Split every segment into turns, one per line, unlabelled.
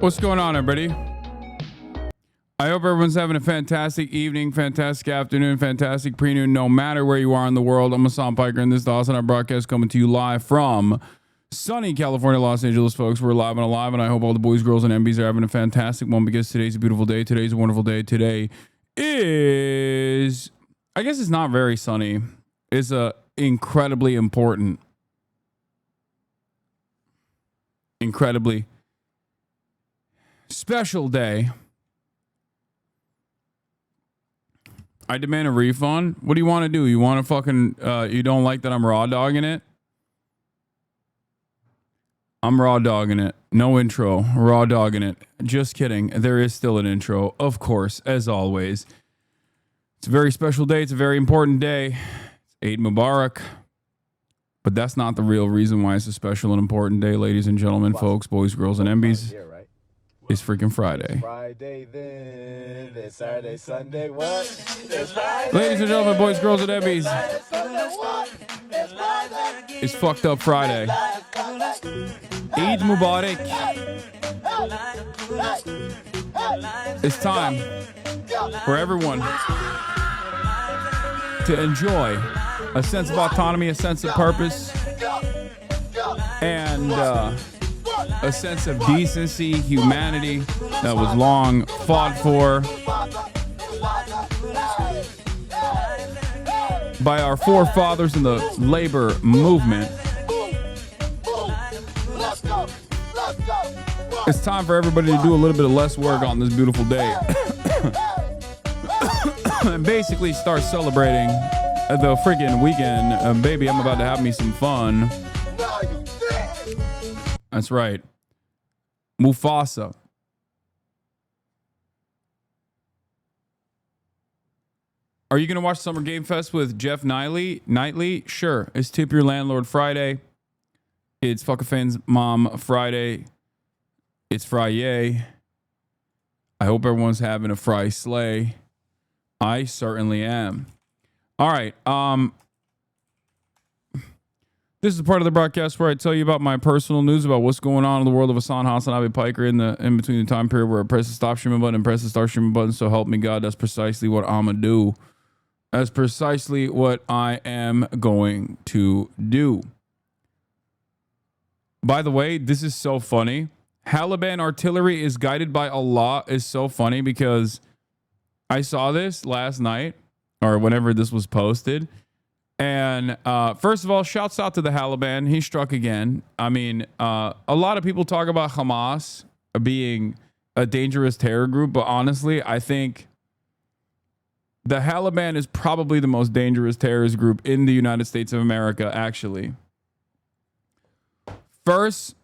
What's going on, everybody? I hope everyone's having a fantastic evening, fantastic afternoon, fantastic pre-noon, no matter where you are in the world. I'm Hasan Piker, and this is the HasanAbi broadcast coming to you live from sunny California, Los Angeles, folks. We're live and alive, and I hope all the boys, girls, and MBs are having a fantastic one because today's a beautiful day. Today's a wonderful day. Today is, I guess it's not very sunny. It's incredibly important, incredibly special day. I demand a refund. What do you want to do? You want to fucking, you don't like that I'm raw dogging it? I'm raw dogging it. No intro. Raw dogging it. Just kidding. There is still an intro, of course, as always. It's a very special day. It's a very important day. It's Eid Mubarak. But that's not the real reason why it's a special and important day, ladies and gentlemen, folks, boys, girls, and MBs. It's freaking Friday. It's Friday then. It's Saturday, Sunday. What? It's Friday. Ladies and gentlemen, boys, girls, and MBs. It's fucked up Friday. Eid Mubarak. It's time for everyone to enjoy a sense of autonomy, a sense of purpose, and a sense of decency, humanity that was long fought for by our forefathers in the labor movement. It's time for everybody to do a little bit of less work on this beautiful day and basically start celebrating the freaking weekend. Baby, I'm about to have me some fun. That's right. Mufasa. Are you going to watch Summer Game Fest with Jeff Nightly? Sure. It's Tip Your Landlord Friday. It's Fuck a Fan's Mom Friday. It's Friday. I hope everyone's having a fry sleigh. I certainly am. All right. This is the part of the broadcast where I tell you about my personal news about what's going on in the world of HasanAbi Piker in between the time period where I press the stop streaming button and press the start streaming button. So help me God, that's precisely what I'm gonna do. That's precisely what I am going to do. By the way, this is so funny. Taliban artillery is guided by Allah is so funny because I saw this last night or whenever this was posted. And first of all, shouts out to the Taliban. He struck again. I mean, a lot of people talk about Hamas being a dangerous terror group, but honestly, I think the Taliban is probably the most dangerous terrorist group in the United States of America, actually. First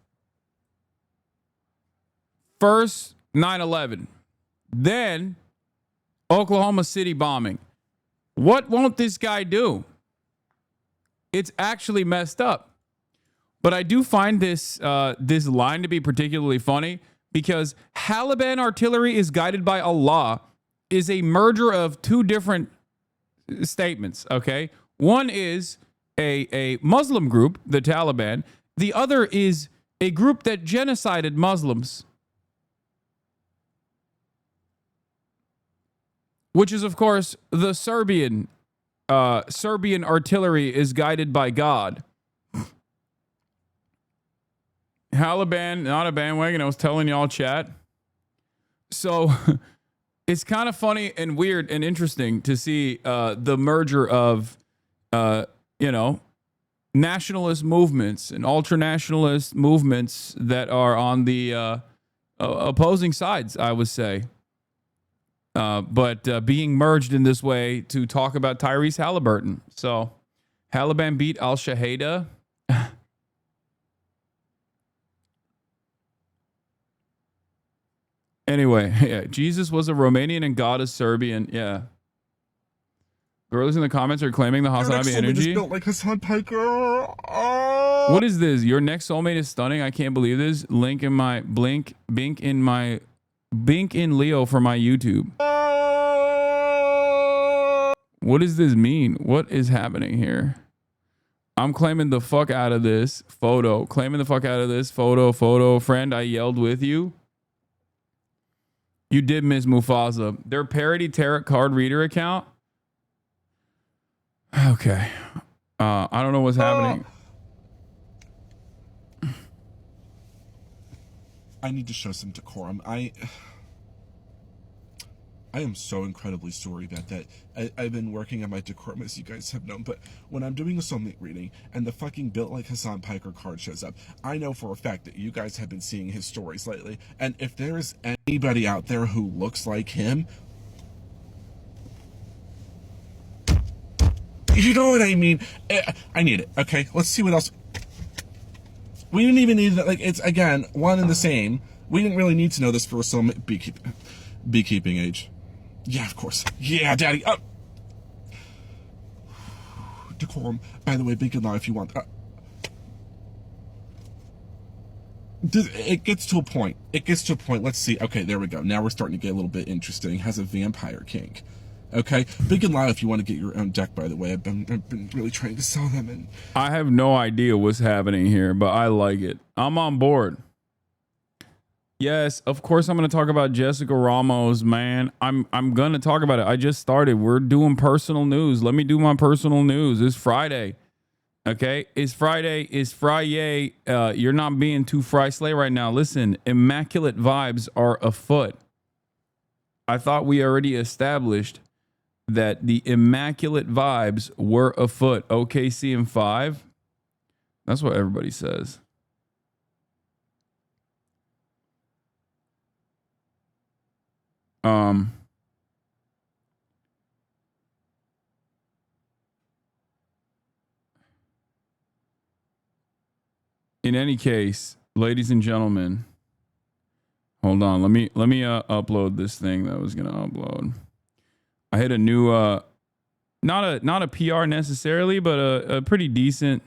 9/11, then Oklahoma City bombing. What won't this guy do? It's actually messed up. But I do find this line to be particularly funny because Taliban artillery is guided by Allah is a merger of two different statements, okay? One is a Muslim group, the Taliban. The other is a group that genocided Muslims, which is, of course, the Serbian artillery is guided by God. Taliban, not a bandwagon. I was telling y'all, chat. So it's kind of funny and weird and interesting to see the merger of, nationalist movements and ultra-nationalist movements that are on the opposing sides, I would say. But being merged in this way to talk about Tyrese Halliburton. So, Taliban beat Al-Shaheeda. Anyway, yeah, Jesus was a Romanian and God is Serbian. Yeah. Girls in the comments are claiming the HasanAbi energy.
Built like Hasan Piker.
What is this? Your next soulmate is stunning. I can't believe this. Bink in Leo for my YouTube. What does this mean? What is happening here? I'm claiming the fuck out of this photo. Claiming the fuck out of this photo. Friend, I yelled with you. You did miss Mufasa. Their parody tarot card reader account. Okay. I don't know what's happening.
I need to show some decorum. I am so incredibly sorry about that. I've been working on my decorum, as you guys have known, but when I'm doing a soulmate reading and the fucking built like Hasan Piker card shows up, I know for a fact that you guys have been seeing his stories lately, and if there is anybody out there who looks like him, you know what I mean? I need it. Okay, let's see what else. We didn't even need that. Like, it's, again, one and the same. We didn't really need to know this for a soulmate beekeeping age. Yeah, of course. Yeah, daddy. Decorum. By the way, big and loud if you want. It gets to a point. Let's see. Okay, there we go. Now we're starting to get a little bit interesting. Has a vampire kink. Okay, big and loud if you want to get your own deck, by the way. I've been really trying to sell them. And
I have no idea what's happening here, but I like it. I'm on board. Yes, of course I'm going to talk about Jessica Ramos, man. I'm going to talk about it. I just started. We're doing personal news. Let me do my personal news. It's Friday. Okay, it's Friday. It's Friday. You're not being too fry slay right now. Listen, immaculate vibes are afoot. I thought we already established that the immaculate vibes were afoot. OKC in 5. That's what everybody says. In any case, ladies and gentlemen, hold on. Let me upload this thing that I was gonna upload. I hit a new not a PR necessarily, but a pretty decent.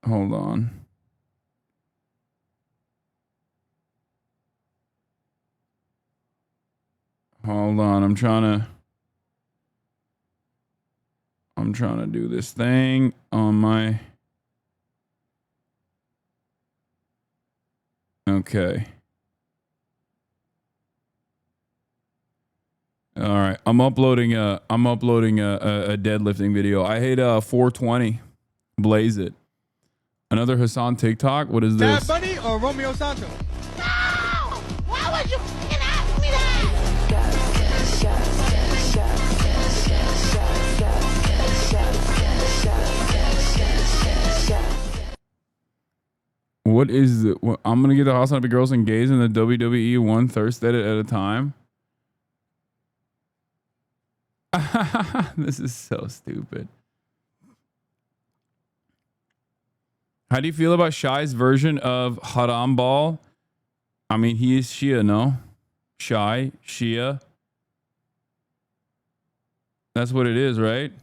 Hold on. Hold on. I'm trying to do this thing on my. Okay. All right. I'm uploading a deadlifting video. I hit 420. Blaze it. Another Hasan TikTok. What is this?
Bad Bunny or Romeo Santos?
No! Why would you fucking ask me that?
What is the? I'm gonna get the HasanAbi girls and gays in the WWE one thirst edit at a time. This is so stupid. How do you feel about Shai's version of Haram Ball? I mean, he is Shia, no? Shai, Shia. That's what it is, right?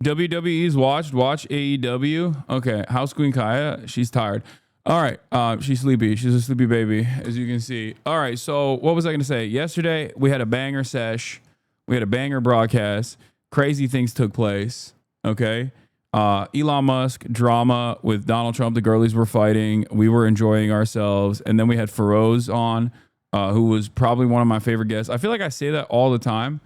WWE's watch AEW. Okay, House Queen Kaya, she's tired. All right, she's sleepy. She's a sleepy baby, as you can see. All right, so what was I going to say? Yesterday, we had a banger sesh. We had a banger broadcast. Crazy things took place, okay? Elon Musk drama with Donald Trump. The girlies were fighting. We were enjoying ourselves. And then we had Feroz on, who was probably one of my favorite guests. I feel like I say that all the time.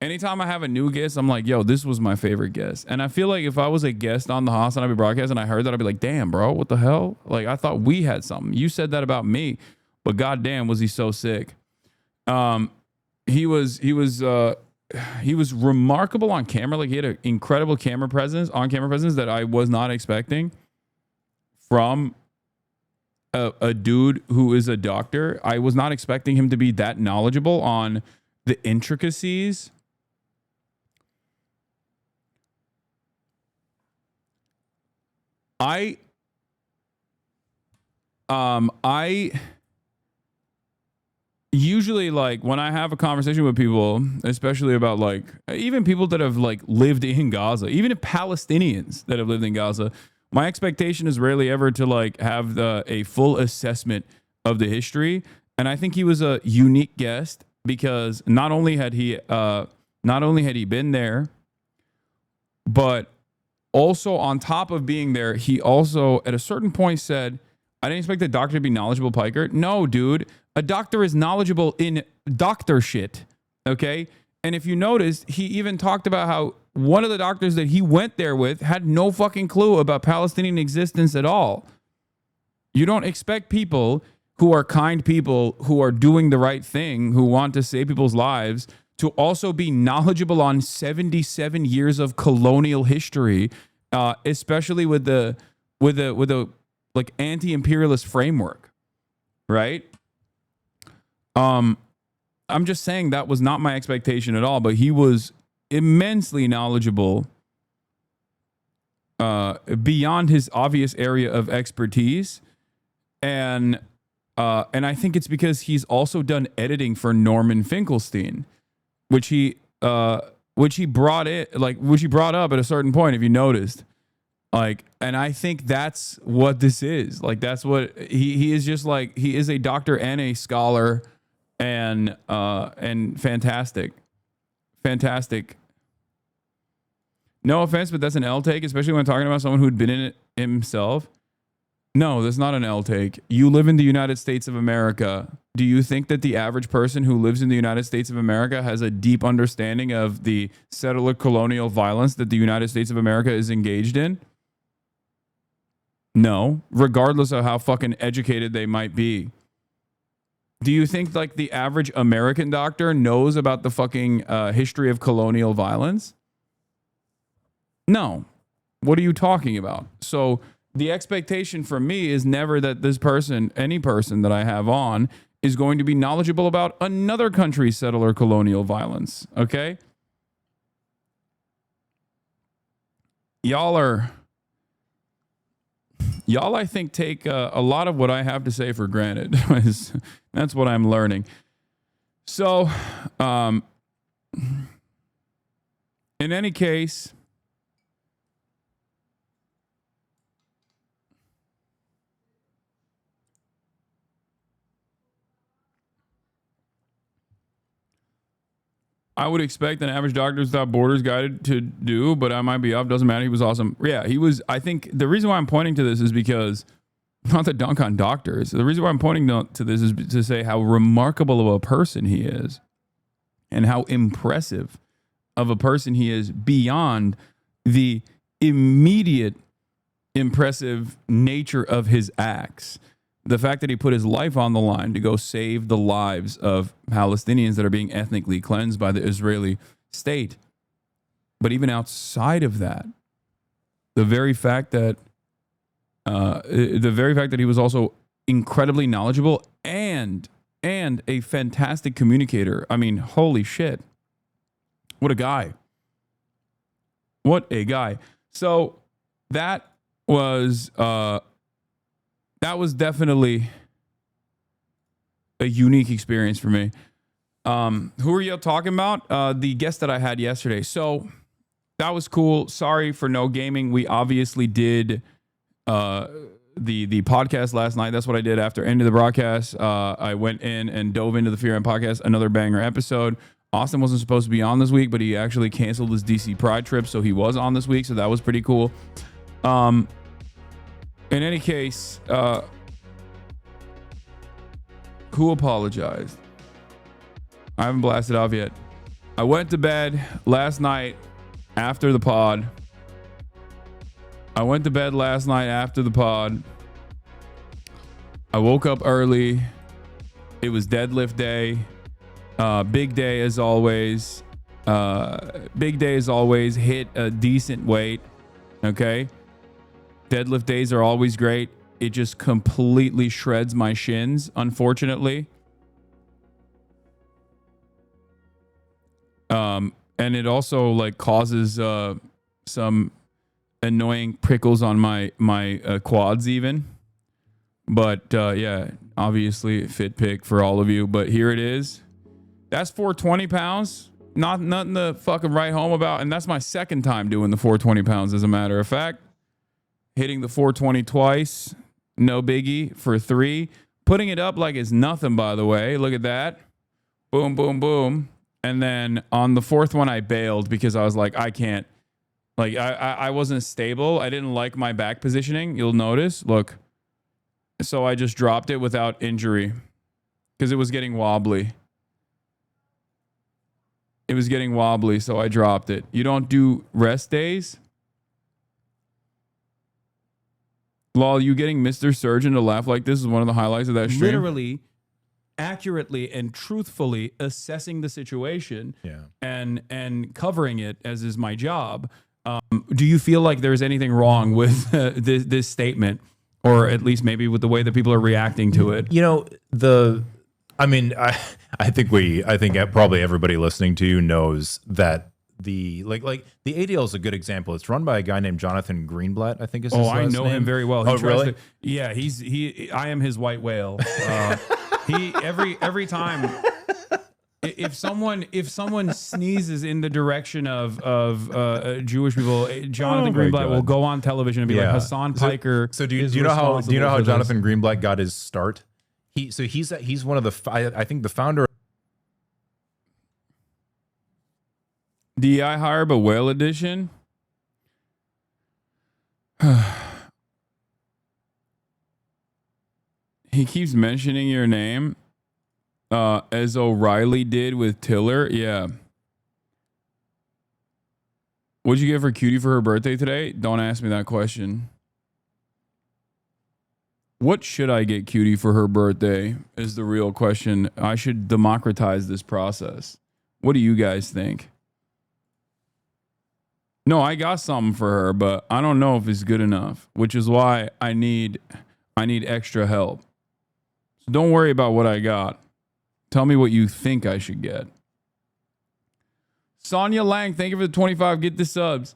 Anytime I have a new guest, I'm like, yo, this was my favorite guest. And I feel like if I was a guest on the HasanAbi broadcast and I heard that, I'd be like, damn, bro, what the hell? Like, I thought we had something. You said that about me, but goddamn, was he so sick. He was remarkable on camera. Like, he had an incredible on camera presence that I was not expecting from a dude who is a doctor. I was not expecting him to be that knowledgeable on the intricacies I usually, like, when I have a conversation with people, especially about, like, even people that have, like, lived in Gaza, even if Palestinians that have lived in Gaza, my expectation is rarely ever to, like, have a full assessment of the history. And I think he was a unique guest because not only had he been there, but also on top of being there, he also at a certain point said, I didn't expect a doctor to be knowledgeable, Piker. No, dude. A doctor is knowledgeable in doctor shit. Okay? And if you noticed, he even talked about how one of the doctors that he went there with had no fucking clue about Palestinian existence at all. You don't expect people who are kind people, who are doing the right thing, who want to save people's lives, to also be knowledgeable on 77 years of colonial history, especially with the like anti-imperialist framework, right? I'm just saying that was not my expectation at all, but he was immensely knowledgeable beyond his obvious area of expertise. And I think it's because he's also done editing for Norman Finkelstein, which he brought up at a certain point, if you noticed. Like, and I think that's what this is. Like, that's what he is. Just like, he is a doctor and a scholar, and fantastic. No offense, but that's an L take, especially when talking about someone who'd been in it himself. No, that's not an L take. You live in the United States of America. Do you think that the average person who lives in the United States of America has a deep understanding of the settler colonial violence that the United States of America is engaged in? No, regardless of how fucking educated they might be. Do you think like the average American doctor knows about the fucking history of colonial violence? No. What are you talking about? So the expectation from me is never that this person, any person that I have on, is going to be knowledgeable about another country's settler colonial violence. Okay? Y'all, I think, take a lot of what I have to say for granted. That's what I'm learning. So, in any case, I would expect an average Doctors Without Borders guided to do, but I might be off. Doesn't matter. He was awesome. Yeah, he was. I think the reason why I'm pointing to this is because, not to dunk on doctors, the reason why I'm pointing to this is to say how remarkable of a person he is and how impressive of a person he is beyond the immediate impressive nature of his acts. The fact that he put his life on the line to go save the lives of Palestinians that are being ethnically cleansed by the Israeli state. But even outside of that, the very fact that he was also incredibly knowledgeable and a fantastic communicator. I mean, holy shit. What a guy. What a guy. So that was definitely a unique experience for me. Who are you talking about? The guest that I had yesterday. So that was cool. Sorry for no gaming. We obviously did the podcast last night. That's what I did after end of the broadcast. I went in and dove into the Fear and podcast, another banger episode. Austin wasn't supposed to be on this week, but he actually canceled his DC Pride trip, so he was on this week. So that was pretty cool. In any case, who apologized? I haven't blasted off yet. I went to bed last night after the pod. I woke up early. It was deadlift day. Big day as always. Hit a decent weight. Okay. Deadlift days are always great. It just completely shreds my shins, unfortunately. And it also like causes some annoying prickles on my quads even. But yeah, obviously fit pick for all of you. But here it is. That's 420 pounds. Nothing to fucking write home about. And that's my second time doing the 420 pounds, as a matter of fact. Hitting the 420 twice, no biggie for 3. Putting it up like it's nothing, by the way. Look at that. Boom, boom, boom. And then on the fourth one, I bailed because I was like, I can't. Like, I wasn't stable. I didn't like my back positioning. You'll notice. Look. So I just dropped it without injury because it was getting wobbly. It was getting wobbly, so I dropped it. You don't do rest days? Lol, you getting Mr. Surgeon to laugh like this is one of the highlights of that stream. Literally, accurately, and truthfully assessing the situation and covering it, as is my job. Do you feel like there's anything wrong with this statement, or at least maybe with the way that people are reacting to it?
You know, I think probably everybody listening to you knows that the ADL is a good example. It's run by a guy named Jonathan Greenblatt, I think is his last name.
I know him very well.
Oh, really?
Yeah, I am his white whale. He every time if someone sneezes in the direction of Jewish people, Jonathan Greenblatt will go on television and be like, Hasan Piker.
So do you know how Jonathan Greenblatt got his start? He's one of the I think the founder.
DI hire but whale edition. He keeps mentioning your name, as O'Reilly did with Tiller. Yeah. What'd you get for Cutie for her birthday today? Don't ask me that question. What should I get Cutie for her birthday is the real question. I should democratize this process. What do you guys think? No, I got something for her, but I don't know if it's good enough, which is why I need extra help. So don't worry about what I got. Tell me what you think I should get. Sonia Lang, thank you for the 25. Get the subs.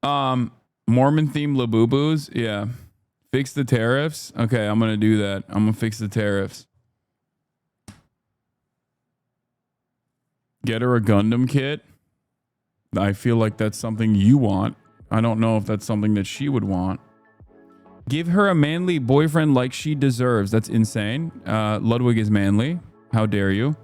Mormon themed Labubu's. Yeah. Fix the tariffs. Okay, I'm going to do that. I'm going to fix the tariffs. Get her a Gundam kit. I feel like that's something you want. I don't know if that's something that she would want. Give her a manly boyfriend like she deserves. That's insane. Ludwig is manly. How dare you?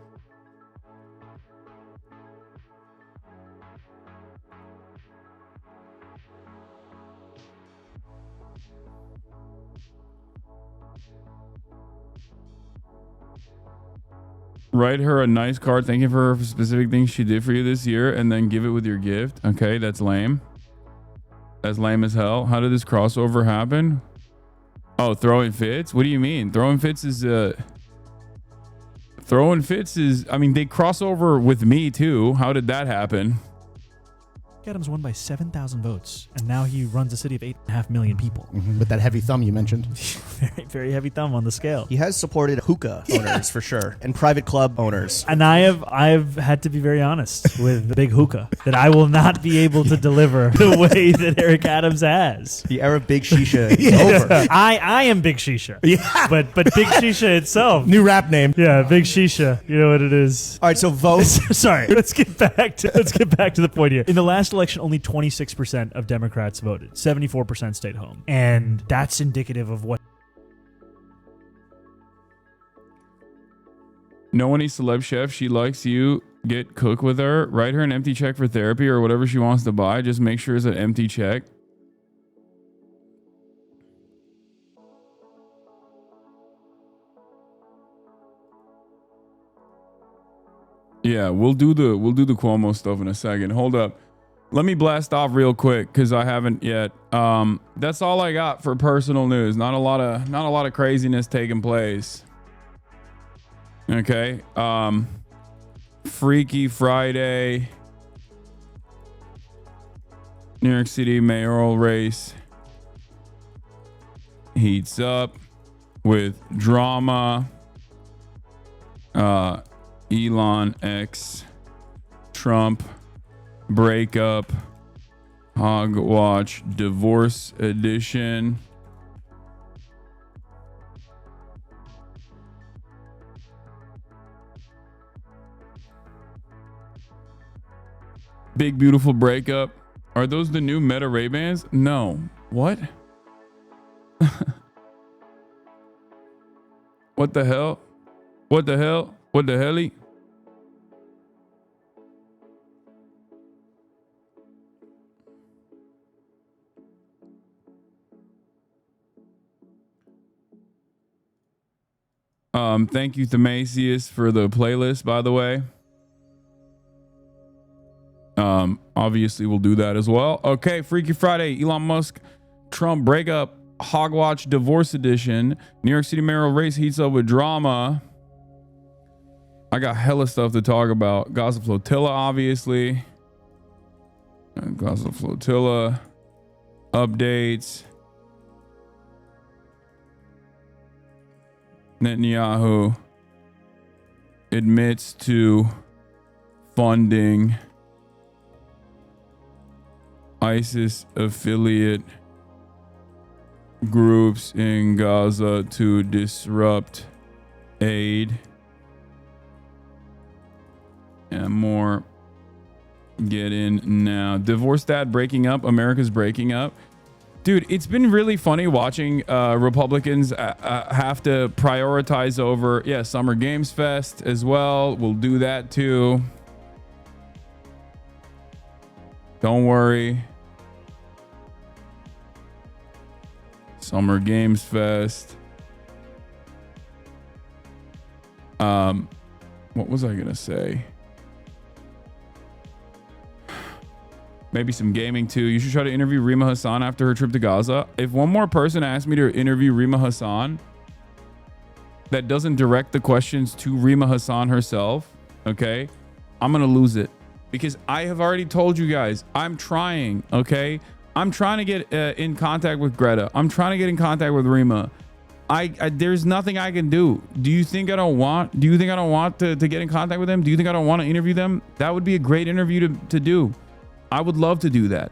Write her a nice card thanking her for specific things she did for you this year and then give it with your gift. Okay, that's lame. That's lame as hell. How did this crossover happen? Oh, throwing fits? What do you mean? Throwing fits is I mean, they cross over with me too. How did that happen?
Adams won by 7,000 votes, and now he runs a city of 8.5 million people.
With that heavy thumb you mentioned.
Very, very heavy thumb on the scale.
He has supported hookah owners for sure, and private club owners.
And I've had to be very honest with Big Hookah that I will not be able to deliver the way that Eric Adams has.
The era of Big Shisha is over.
I am Big Shisha. Yeah. But Big Shisha itself.
New rap name.
Yeah, Big Shisha. You know what it is.
All right, so vote.
Sorry, let's get back to the point here. In the last election, only 26% of Democrats voted. 74% stayed home. And that's indicative of what.
Know any celeb chef she likes you? Get cook with her. Write her an empty check for therapy or whatever she wants to buy. Just make sure it's an empty check. Yeah, we'll do the Cuomo stuff in a second. Hold up. Let me blast off real quick because I haven't yet. That's all I got for personal news. Not a lot of craziness taking place. Okay. Freaky Friday. New York City mayoral race heats up with drama. ELONxTRUMP breakup, Hogwatch divorce edition. Big beautiful breakup. Are those the new Meta Ray-Bans? No. What? What the hell? What the hell? What the helly? Thank you, Themasius, for the playlist, by the way. Obviously we'll do that as well. Okay, Freaky Friday, Elon Musk, Trump breakup, Hogwatch divorce edition, New York City mayoral race heats up with drama. I got hella stuff to talk about. Gaza flotilla, obviously. Gaza flotilla updates. Netanyahu admits to funding ISIS affiliate groups in Gaza to disrupt aid. And more. Get in now. Divorce dad breaking up. America's breaking up. Dude, it's been really funny watching Republicans have to prioritize over, Summer Games Fest as well. We'll do that too. Don't worry. Summer Games Fest. What was I gonna say? Maybe some gaming too. You should try to interview Rima Hasan after her trip to Gaza. If one more person asks me to interview Rima Hasan that doesn't direct the questions to Rima Hasan herself, okay, I'm gonna lose it. Because I have already told you guys, I'm trying, okay? I'm trying to get in contact with Greta. I'm trying to get in contact with Rima. There's nothing I can do. Do you think I don't want? Do you think I don't want to get in contact with them? Do you think I don't want to interview them? That would be a great interview to do. I would love to do that.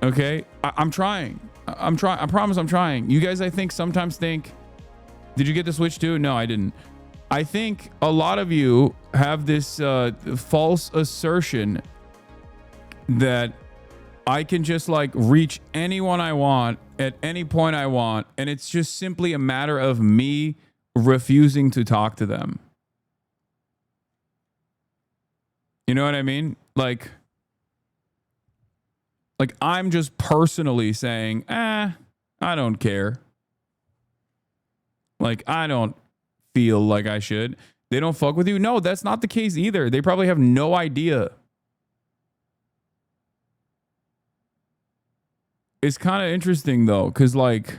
Okay, I'm trying. I'm trying. I promise I'm trying. You guys, I think, sometimes think, did you get the Switch too? No, I didn't. I think a lot of you have this false assertion that I can just like reach anyone I want at any point I want, and it's just simply a matter of me refusing to talk to them. You know what I mean? Like I'm just personally saying, I don't care. Like, I don't feel like I should. They don't fuck with you? No, that's not the case either. They probably have no idea. It's kind of interesting though, because like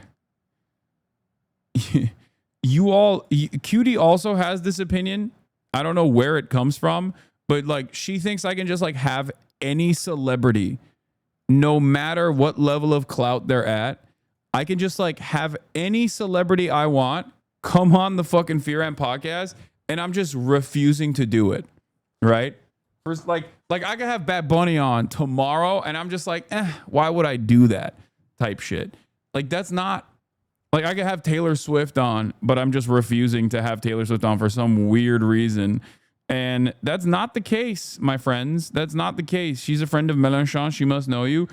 Cutie also has this opinion. I don't know where it comes from, but like she thinks I can just like have any celebrity, no matter what level of clout they're at. I can just like have any celebrity I want come on the fucking Fear Amp podcast, and I'm just refusing to do it. Right? First, like I could have Bad Bunny on tomorrow, and I'm just like, why would I do that? Type shit. Like, that's not like I could have Taylor Swift on, but I'm just refusing to have Taylor Swift on for some weird reason. And that's not the case, my friends. That's not the case. She's a friend of Mélenchon. She must know you.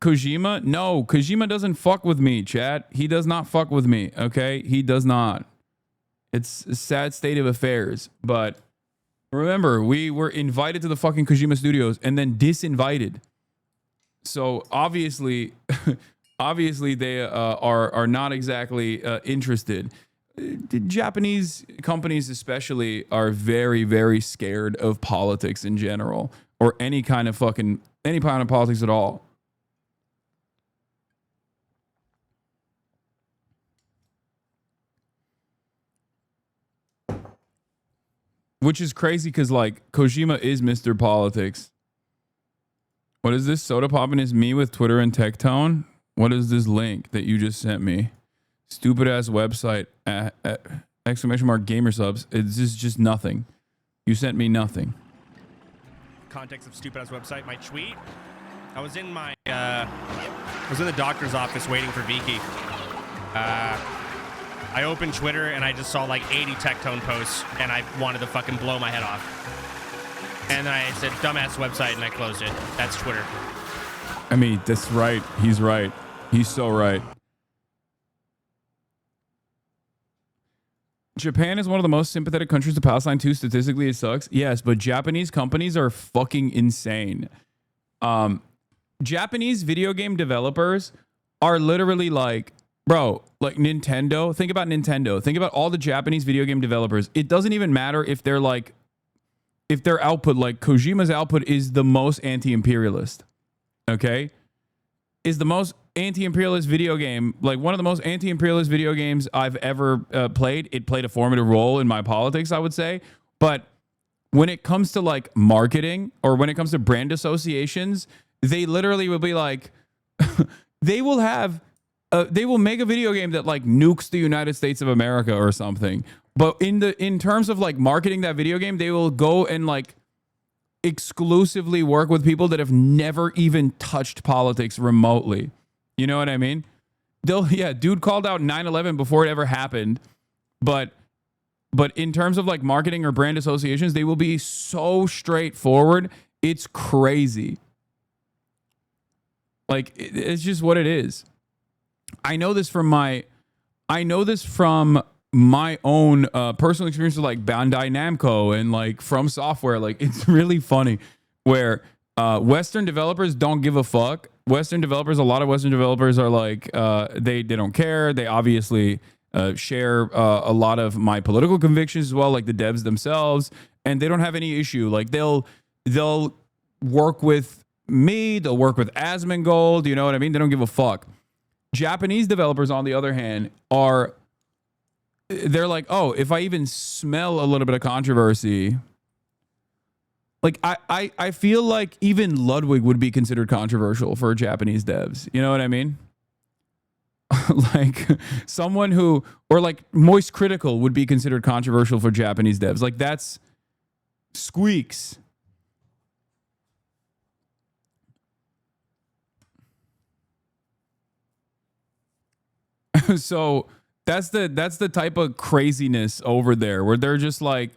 Kojima? No, Kojima doesn't fuck with me, chat. He does not fuck with me, okay? He does not. It's a sad state of affairs. But remember, we were invited to the fucking Kojima Studios and then disinvited. So obviously, they are not exactly interested. The Japanese companies especially are very, very scared of politics in general, or any kind of politics at all. Which is crazy because, like, Kojima is Mr. Politics. What is this? Soda Poppin' is me with Twitter and Tectone? What is this link that you just sent me? Stupid ass website. Exclamation mark gamer subs. It's just nothing. You sent me nothing.
Context of stupid ass website. My tweet. I was in my. I was in the doctor's office waiting for Vicky. I opened Twitter and I just saw like 80 Tectone posts and I wanted to fucking blow my head off. And then I said, dumbass website, and I closed it. That's Twitter.
I mean, that's right. He's right. He's so right. Japan is one of the most sympathetic countries to Palestine too. Statistically, it sucks. Yes, but Japanese companies are fucking insane. Japanese video game developers are literally like, bro, like Nintendo. Think about Nintendo. Think about all the Japanese video game developers. It doesn't even matter if they're like, if their output, like Kojima's output is the most anti-imperialist. Okay? Is the most anti-imperialist video game, like one of the most anti-imperialist video games I've ever played. It played a formative role in my politics, I would say. But when it comes to like marketing or when it comes to brand associations, they literally will be like, they will make a video game that like nukes the United States of America or something. But in terms of like marketing that video game, they will go and like exclusively work with people that have never even touched politics remotely. You know what I mean? Dude called out 9/11 before it ever happened. But in terms of like marketing or brand associations, they will be so straightforward. It's crazy. Like, it's just what it is. I know this from my own personal experience with like Bandai Namco and like From Software. Like, it's really funny where Western developers don't give a fuck. A lot of Western developers are like, they don't care. They obviously share a lot of my political convictions as well, like the devs themselves, and they don't have any issue. Like they'll work with me, they'll work with Asmongold, you know what I mean? They don't give a fuck. Japanese developers, on the other hand, they're like, oh, if I even smell a little bit of controversy, like I feel like even Ludwig would be considered controversial for Japanese devs. You know what I mean? Like someone who, or like Moist Critical would be considered controversial for Japanese devs. Like that's squeaks. So that's the type of craziness over there where they're just like,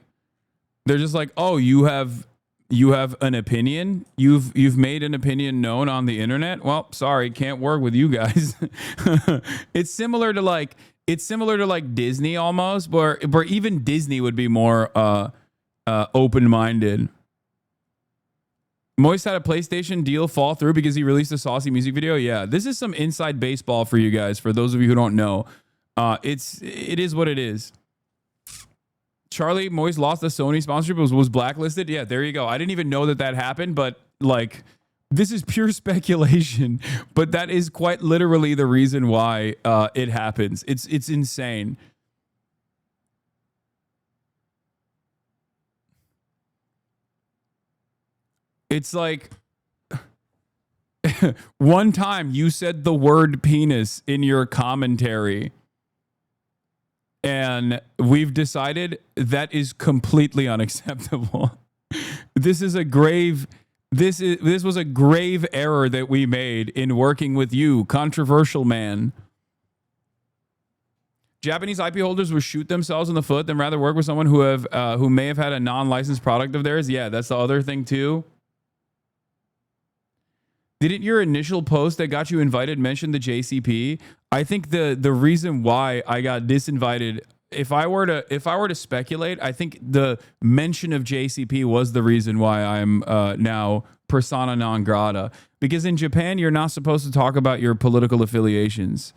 oh, you have an opinion. You've made an opinion known on the internet. Well, sorry, can't work with you guys. It's similar to like Disney almost, where even Disney would be more open-minded. Moist had a PlayStation deal fall through because he released a saucy music video. Yeah, this is some inside baseball for you guys. For those of you who don't know, it is what it is. Charlie Moist lost the Sony sponsorship, was blacklisted. Yeah, there you go. I didn't even know that happened, but like, this is pure speculation. But that is quite literally the reason why it happens. It's insane. It's like one time you said the word penis in your commentary, and we've decided that is completely unacceptable. This was a grave error that we made in working with you, controversial man. Japanese IP holders would shoot themselves in the foot than rather work with someone who may have had a non-licensed product of theirs. Yeah, that's the other thing too. Didn't your initial post that got you invited mention the JCP? I think the reason why I got disinvited, if I were to speculate, I think the mention of JCP was the reason why I'm now persona non grata. Because in Japan, you're not supposed to talk about your political affiliations.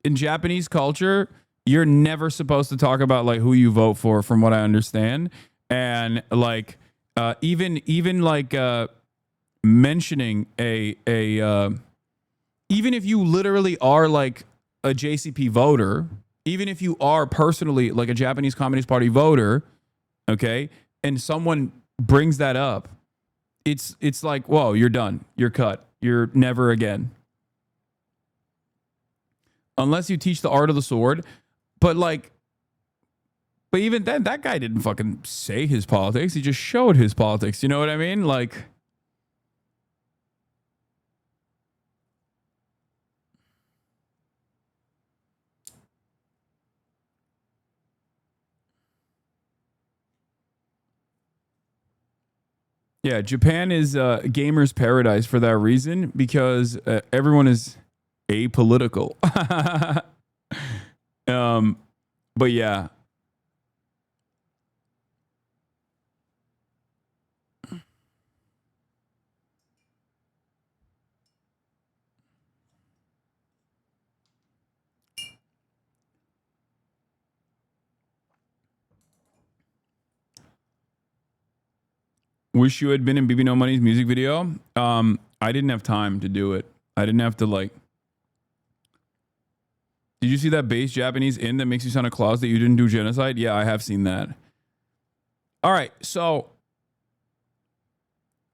In Japanese culture, you're never supposed to talk about like who you vote for, from what I understand. And like even like mentioning even if you literally are like a JCP voter, even if you are personally like a Japanese Communist Party voter, okay, and someone brings that up, it's like, whoa, you're done, you're cut, you're never again, unless you teach the art of the sword. But even then, that guy didn't fucking say his politics, he just showed his politics, you know what I mean? Like, Yeah, Japan is gamers' paradise for that reason because everyone is apolitical. But yeah. Wish you had been in BB No Money's music video. I didn't have time to do it. I didn't have to like. Did you see that base Japanese in that makes you sound a clause that you didn't do genocide? Yeah, I have seen that. All right, so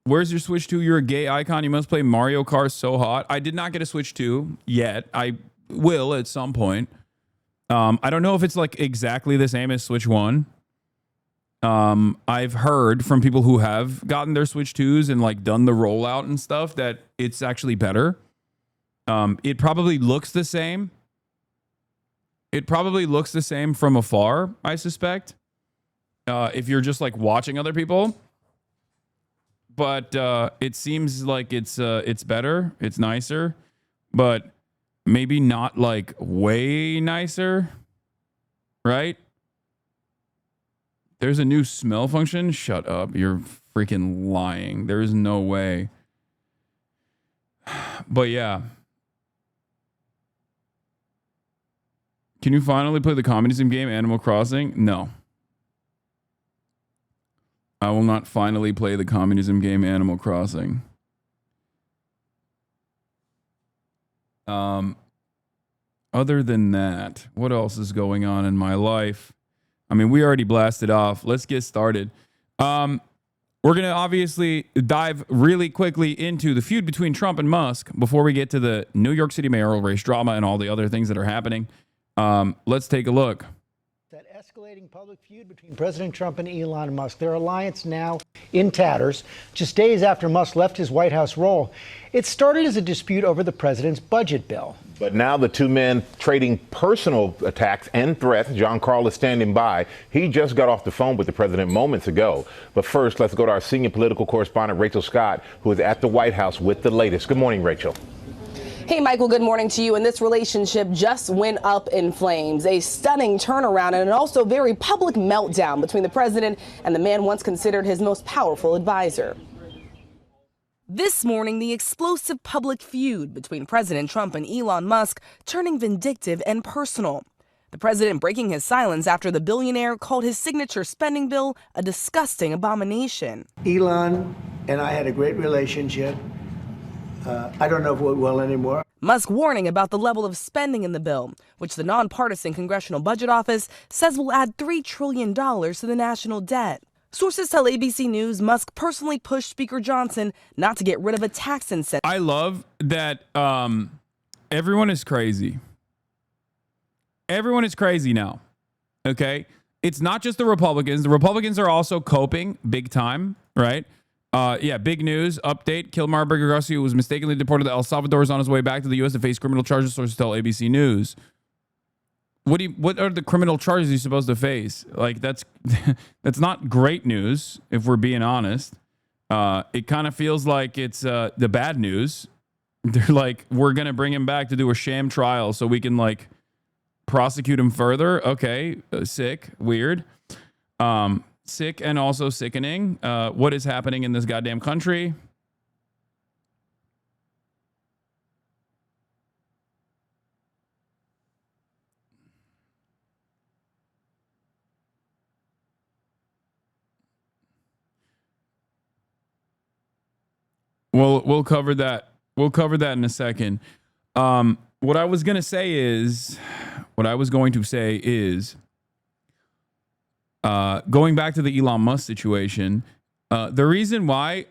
where's your Switch 2? You're a gay icon. You must play Mario Kart so hot. I did not get a Switch 2 yet. I will at some point. I don't know if it's like exactly the same as Switch 1. I've heard from people who have gotten their Switch 2s and like done the rollout and stuff that it's actually better. It probably looks the same. It probably looks the same from afar, I suspect. If you're just like watching other people. But it seems like it's better, it's nicer, but maybe not like way nicer, right? There's a new smell function. Shut up. You're freaking lying. There is no way. But yeah. Can you finally play the communism game Animal Crossing? No. I will not finally play the communism game Animal Crossing. Other than that, what else is going on in my life? I mean, we already blasted off. Let's get started. We're going to obviously dive really quickly into the feud between Trump and Musk before we get to the New York City mayoral race drama and all the other things that are happening. Let's take a look.
That escalating public feud between President Trump and Elon Musk, their alliance now in tatters, just days after Musk left his White House role. It started as a dispute over the president's budget bill.
But now the two men trading personal attacks and threats. John Carl is standing by. He just got off the phone with the president moments ago. But first, let's go to our senior political correspondent, Rachel Scott, who is at the White House with the latest. Good morning, Rachel.
Hey, Michael, good morning to you. And this relationship just went up in flames. A stunning turnaround and an also very public meltdown between the president and the man once considered his most powerful advisor. This morning, the explosive public feud between President Trump and Elon Musk turning vindictive and personal. The president breaking his silence after the billionaire called his signature spending bill a disgusting abomination.
Elon and I had a great relationship. I don't know if it will anymore.
Musk warning about the level of spending in the bill, which the nonpartisan Congressional Budget Office says will add $3 trillion to the national debt. Sources tell ABC News Musk personally pushed Speaker Johnson not to get rid of a tax incentive.
I love that everyone is crazy. Everyone is crazy now. Okay? It's not just the Republicans. The Republicans are also coping big time, right? Big news update. Kilmar Burger Garcia was mistakenly deported to El Salvador, is on his way back to the U.S. to face criminal charges, sources tell ABC News. What are the criminal charges he's supposed to face? Like, that's not great news, if we're being honest. It kind of feels like it's the bad news. They're like, we're going to bring him back to do a sham trial so we can, like, prosecute him further. Okay, sick, weird. Sick and also sickening. What is happening in this goddamn country? We'll cover that. We'll cover that in a second. What I was going to say is going back to the Elon Musk situation, the reason why,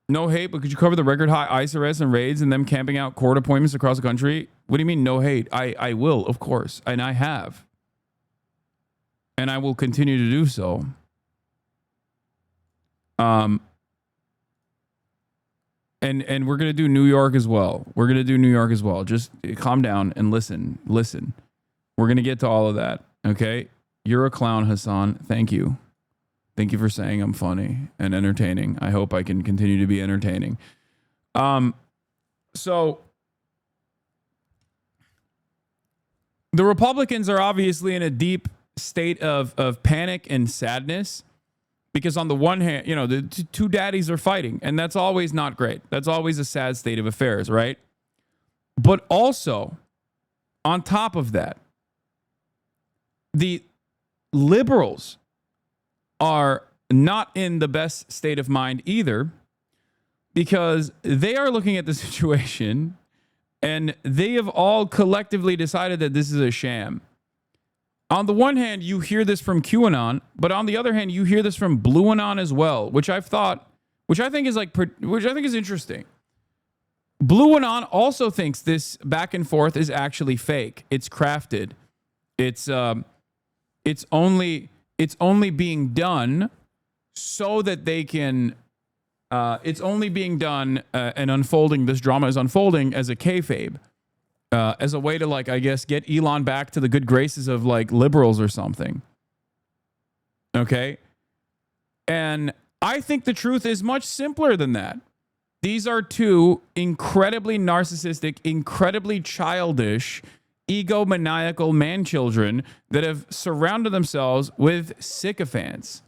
no hate, but could you cover the record high ICE arrests and raids and them camping out court appointments across the country? What do you mean no hate? I will, of course, and I have. And I will continue to do so. And we're going to do New York as well. Just calm down and listen. We're going to get to all of that. Okay. You're a clown, Hasan. Thank you. Thank you for saying I'm funny and entertaining. I hope I can continue to be entertaining. So the Republicans are obviously in a deep state of panic and sadness because on the one hand, you know, the two daddies are fighting, and that's always not great. That's always a sad state of affairs, right? But also, on top of that, the liberals are not in the best state of mind either, because they are looking at the situation and they have all collectively decided that this is a sham. On the one hand, you hear this from QAnon, but on the other hand, you hear this from BlueAnon as well, which I think is interesting. BlueAnon also thinks this back and forth is actually fake. It's crafted. It's only being done so that they can. It's only being done and unfolding. This drama is unfolding as a kayfabe, as a way to, like, I guess, get Elon back to the good graces of like liberals or something. Okay, and I think the truth is much simpler than that. These are two incredibly narcissistic, incredibly childish, egomaniacal man-children that have surrounded themselves with sycophants.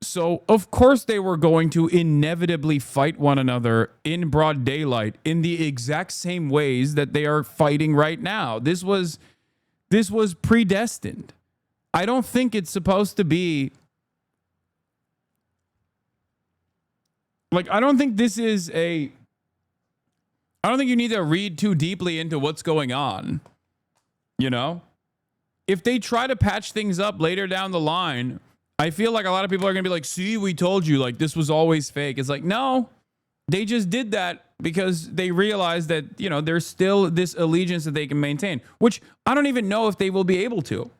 So, of course, they were going to inevitably fight one another in broad daylight in the exact same ways that they are fighting right now. This was predestined. I don't think it's supposed to be like, I don't think you need to read too deeply into what's going on. You know, if they try to patch things up later down the line, I feel like a lot of people are going to be like, see, we told you, like, this was always fake. It's like, no, they just did that because they realized that, you know, there's still this allegiance that they can maintain, which I don't even know if they will be able to.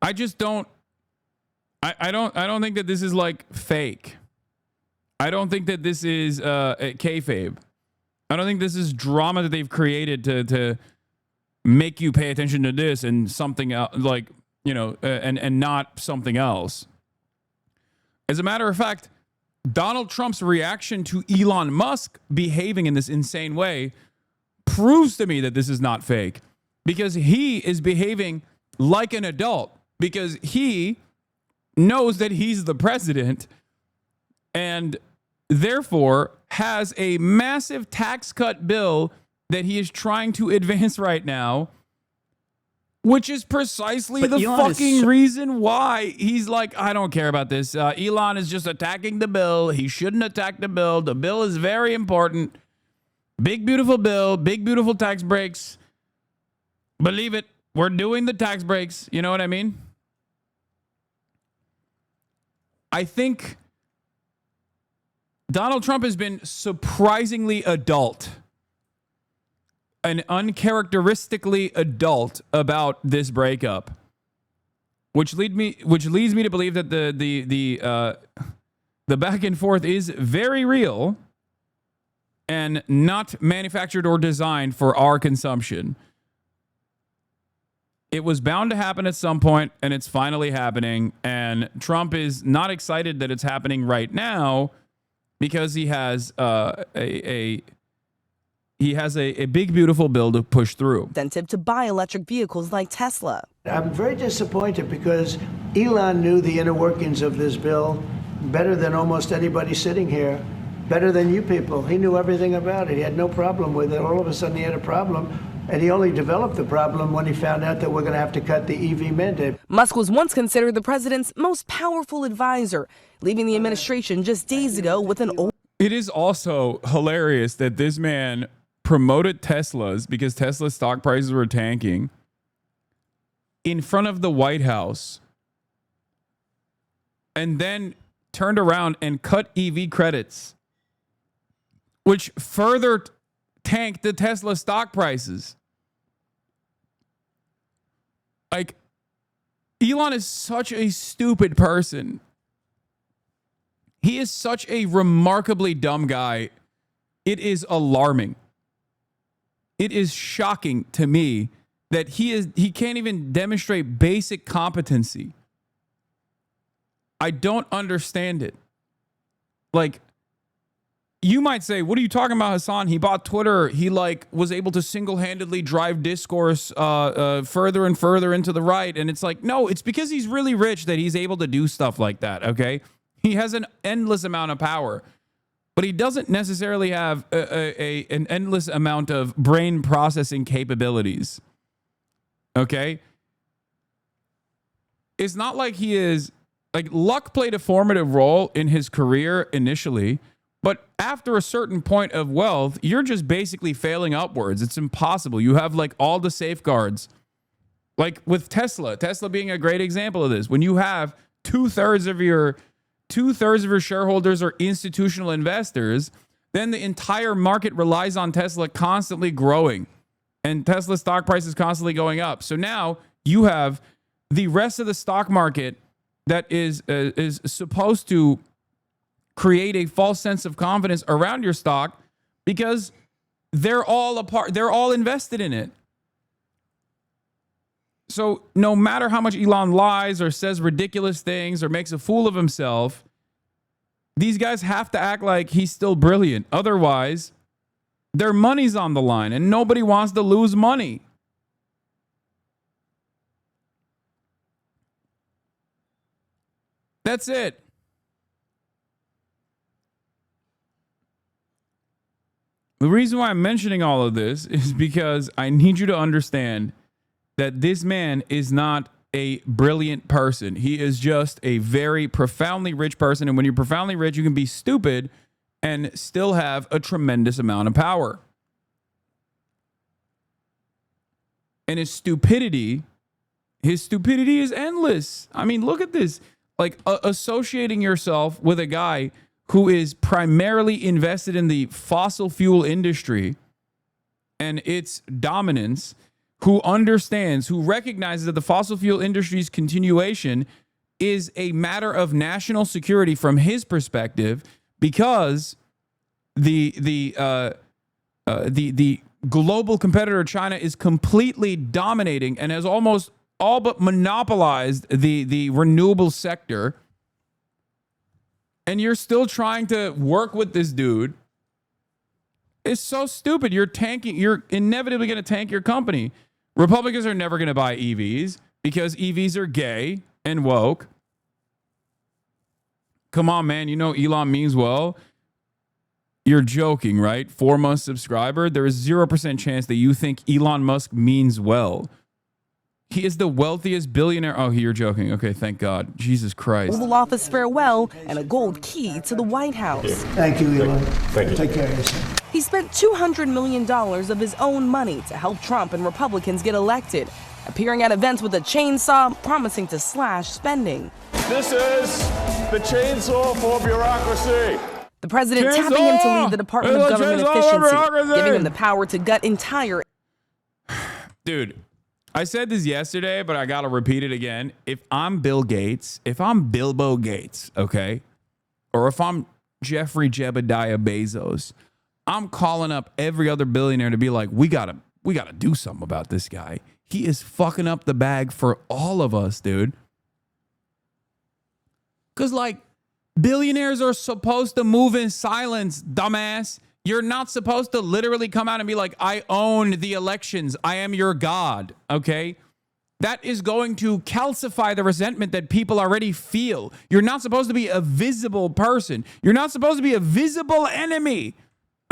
I just don't. I don't think that this is like fake. I don't think that this is kayfabe. I don't think this is drama that they've created to make you pay attention to this and something else, like, you know, and not something else. As a matter of fact, Donald Trump's reaction to Elon Musk behaving in this insane way proves to me that this is not fake, because he is behaving like an adult, because he knows that he's the president and therefore has a massive tax cut bill that he is trying to advance right now, which is precisely the fucking reason why he's like, I don't care about this. Elon is just attacking the bill. He shouldn't attack the bill. The bill is very important. Big, beautiful bill. Big, beautiful tax breaks. Believe it. We're doing the tax breaks. You know what I mean? I think Donald Trump has been surprisingly adult and uncharacteristically adult about this breakup, which leads me to believe that the back and forth is very real and not manufactured or designed for our consumption. It was bound to happen at some point, and it's finally happening. And Trump is not excited that it's happening right now because he has a big, beautiful bill to push through.
Incentive to buy electric vehicles like Tesla.
I'm very disappointed because Elon knew the inner workings of this bill better than almost anybody sitting here, better than you people. He knew everything about it. He had no problem with it. All of a sudden, he had a problem. And he only developed the problem when he found out that we're going to have to cut the EV mandate.
Musk was once considered the president's most powerful advisor, leaving the administration just days ago with an old.
It is also hilarious that this man promoted Teslas because Tesla stock prices were tanking in front of the White House and then turned around and cut EV credits, which further tanked the Tesla stock prices. Like, Elon is such a stupid person. He is such a remarkably dumb guy. It is alarming. It is shocking to me that he can't even demonstrate basic competency. I don't understand it. Like, you might say, what are you talking about, Hasan? He bought Twitter. He was able to single-handedly drive discourse further and further into the right. And it's like, no, it's because he's really rich that he's able to do stuff like that, okay? He has an endless amount of power, but he doesn't necessarily have an endless amount of brain processing capabilities, okay? It's not like he is... Like, luck played a formative role in his career initially, but after a certain point of wealth, you're just basically failing upwards. It's impossible. You have like all the safeguards. Like with Tesla being a great example of this. When you have two-thirds of your shareholders are institutional investors, then the entire market relies on Tesla constantly growing, and Tesla stock price is constantly going up. So now you have the rest of the stock market that is supposed to create a false sense of confidence around your stock because they're all invested in it. So no matter how much Elon lies or says ridiculous things or makes a fool of himself, these guys have to act like he's still brilliant. Otherwise, their money's on the line and nobody wants to lose money. That's it. The reason why I'm mentioning all of this is because I need you to understand that this man is not a brilliant person. He is just a very profoundly rich person. And when you're profoundly rich, you can be stupid and still have a tremendous amount of power. And his stupidity is endless. I mean, look at this. Like associating yourself with a guy who is primarily invested in the fossil fuel industry and its dominance, who recognizes that the fossil fuel industry's continuation is a matter of national security from his perspective, because the global competitor China is completely dominating and has almost all but monopolized the renewable sector, and you're still trying to work with this dude. It's so stupid. You're inevitably going to tank your company. Republicans are never going to buy EVs because EVs are gay and woke. Come on, man. You know Elon means well. You're joking, right? 4-month subscriber. There is 0% chance that you think Elon Musk means well. He is the wealthiest billionaire. Oh, you're joking. Okay, thank God. Jesus Christ.
Oval Office farewell and a gold key to the White House.
Thank you, Elon.
Thank you.
Take care of yourself.
He spent $200 million of his own money to help Trump and Republicans get elected, appearing at events with a chainsaw, promising to slash spending.
This is the chainsaw for bureaucracy.
The president tapping him to lead the Department of Government Efficiency, giving him the power to gut entire...
Dude, I said this yesterday, but I got to repeat it again. If I'm Bill Gates, if I'm Bilbo Gates, okay, or if I'm Jeffrey Jebediah Bezos, I'm calling up every other billionaire to be like, we gotta do something about this guy. He is fucking up the bag for all of us, dude. Because, like, billionaires are supposed to move in silence, dumbass. You're not supposed to literally come out and be like, I own the elections. I am your God, okay? That is going to calcify the resentment that people already feel. You're not supposed to be a visible person. You're not supposed to be a visible enemy,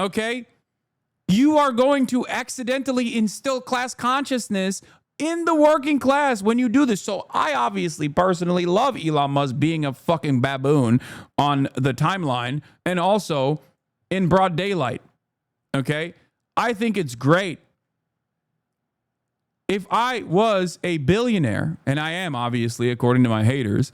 okay? You are going to accidentally instill class consciousness in the working class when you do this. So I obviously personally love Elon Musk being a fucking baboon on the timeline and also in broad daylight, okay? I think it's great. If I was a billionaire, and I am obviously according to my haters,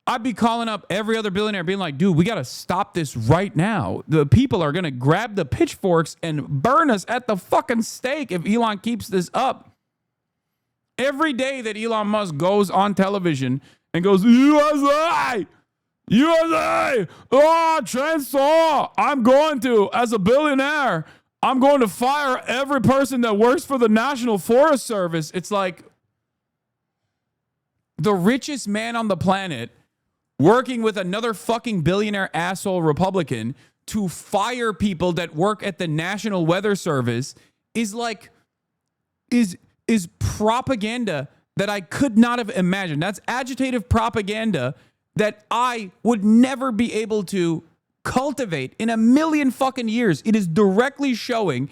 I'd be calling up every other billionaire being like, dude, we got to stop this right now. The people are going to grab the pitchforks and burn us at the fucking stake if Elon keeps this up. Every day that Elon Musk goes on television and goes, USA, USA, oh, chainsaw, I'm going to, as a billionaire, I'm going to fire every person that works for the National Forest Service. It's like the richest man on the planet working with another fucking billionaire asshole Republican to fire people that work at the National Weather Service is like, is propaganda that I could not have imagined. That's agitative propaganda that I would never be able to cultivate in a million fucking years. It is directly showing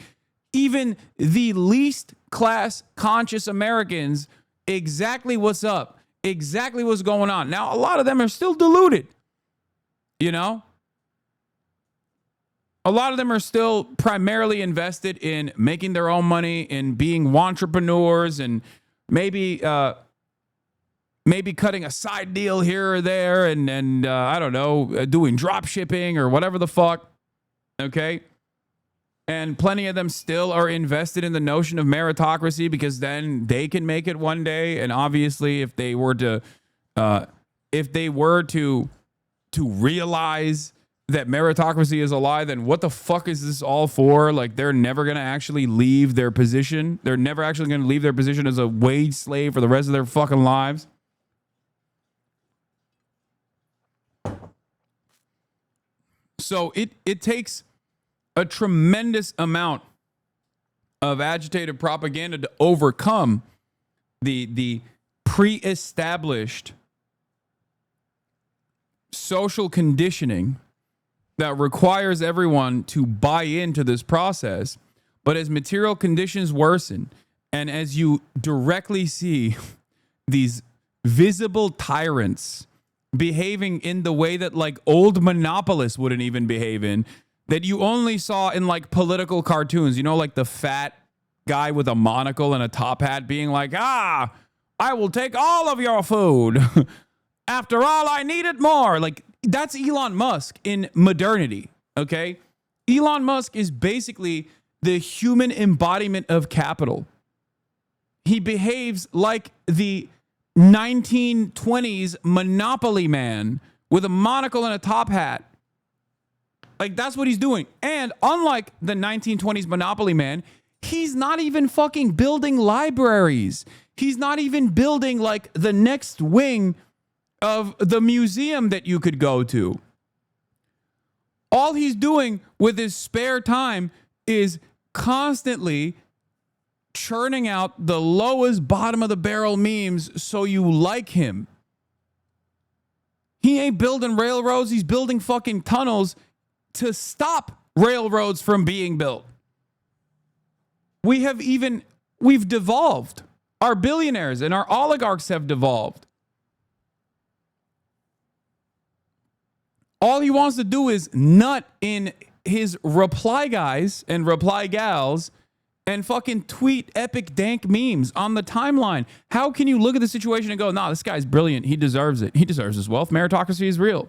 even the least class conscious Americans exactly what's up, exactly what's going on. Now, a lot of them are still deluded, you know? A lot of them are still primarily invested in making their own money, in being entrepreneurs, and maybe cutting a side deal here or there, and I don't know, doing drop shipping or whatever the fuck. Okay. And plenty of them still are invested in the notion of meritocracy because then they can make it one day. And obviously, if they were to realize that meritocracy is a lie, then what the fuck is this all for? Like, they're never going to actually leave their position. They're never actually going to leave their position as a wage slave for the rest of their fucking lives. So it takes a tremendous amount of agitated propaganda to overcome the pre-established social conditioning that requires everyone to buy into this process. But as material conditions worsen, and as you directly see these visible tyrants behaving in the way that like old monopolists wouldn't even behave in, that you only saw in like political cartoons, you know, like the fat guy with a monocle and a top hat being like, I will take all of your food. After all, I need it more. Like, that's Elon Musk in modernity, okay? Elon Musk is basically the human embodiment of capital. He behaves like the 1920s monopoly man with a monocle and a top hat. Like, that's what he's doing. And unlike the 1920s monopoly man, he's not even fucking building libraries. He's not even building like the next wing of the museum that you could go to. All he's doing with his spare time is constantly churning out the lowest bottom of the barrel memes so you like him. He ain't building railroads. He's building fucking tunnels to stop railroads from being built. We've devolved. Our billionaires and our oligarchs have devolved. All he wants to do is nut in his reply guys and reply gals and fucking tweet epic dank memes on the timeline. How can you look at the situation and go, nah, this guy's brilliant. He deserves it. He deserves his wealth. Meritocracy is real.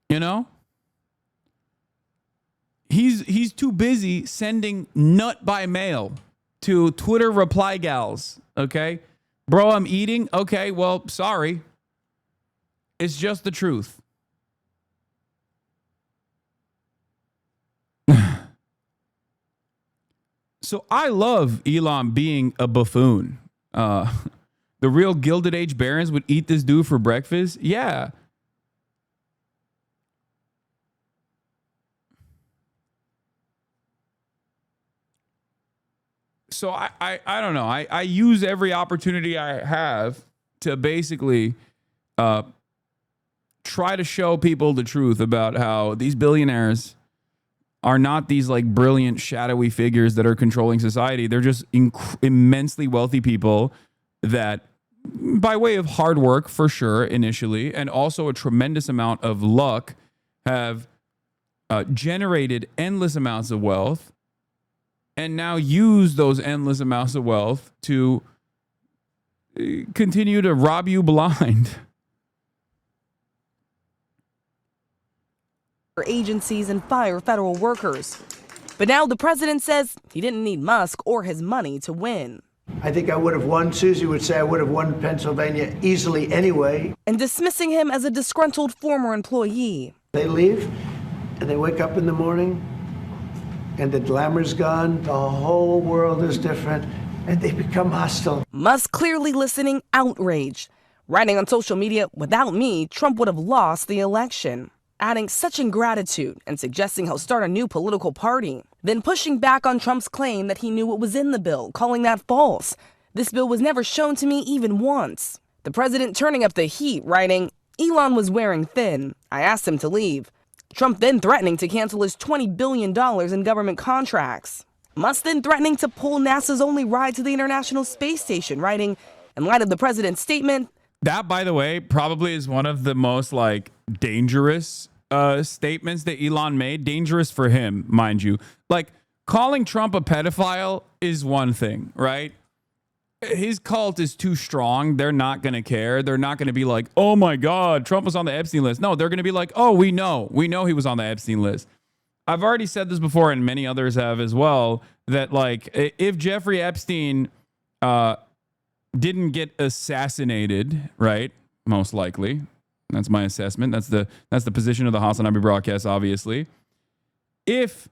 You know? He's too busy sending nut by mail to Twitter reply gals, okay? Bro, I'm eating. Okay, well, sorry. It's just the truth. So I love Elon being a buffoon. The real Gilded Age barons would eat this dude for breakfast. Yeah. So I don't know. I use every opportunity I have to basically try to show people the truth about how these billionaires are not these like brilliant shadowy figures that are controlling society. They're just immensely wealthy people that, by way of hard work for sure initially, and also a tremendous amount of luck, have generated endless amounts of wealth. And now use those endless amounts of wealth to continue to rob you blind.
Agencies and fire federal workers. But now the president says he didn't need Musk or his money to win.
I think I would have won. Susie would say I would have won Pennsylvania easily anyway.
And dismissing him as a disgruntled former employee.
They leave and they wake up in the morning and the glamour's gone. The whole world is different and they become hostile.
Musk clearly listening, outraged. Writing on social media, without me, Trump would have lost the election. Adding such ingratitude and suggesting he'll start a new political party. Then pushing back on Trump's claim that he knew what was in the bill, calling that false. This bill was never shown to me even once. The president turning up the heat, writing, Elon was wearing thin. I asked him to leave. Trump then threatening to cancel his $20 billion in government contracts. Musk then threatening to pull NASA's only ride to the International Space Station, writing, in light of the president's statement.
That, by the way, probably is one of the most dangerous statements that Elon made. Dangerous for him, mind you. Calling Trump a pedophile is one thing, right? His cult is too strong. They're not going to care. They're not going to be like, oh my God, Trump was on the Epstein list. No, they're going to be like, oh, we know he was on the Epstein list. I've already said this before, and many others have as well, that if Jeffrey Epstein didn't get assassinated, right? Most likely. That's my assessment. That's the position of the HasanAbi broadcast, obviously. If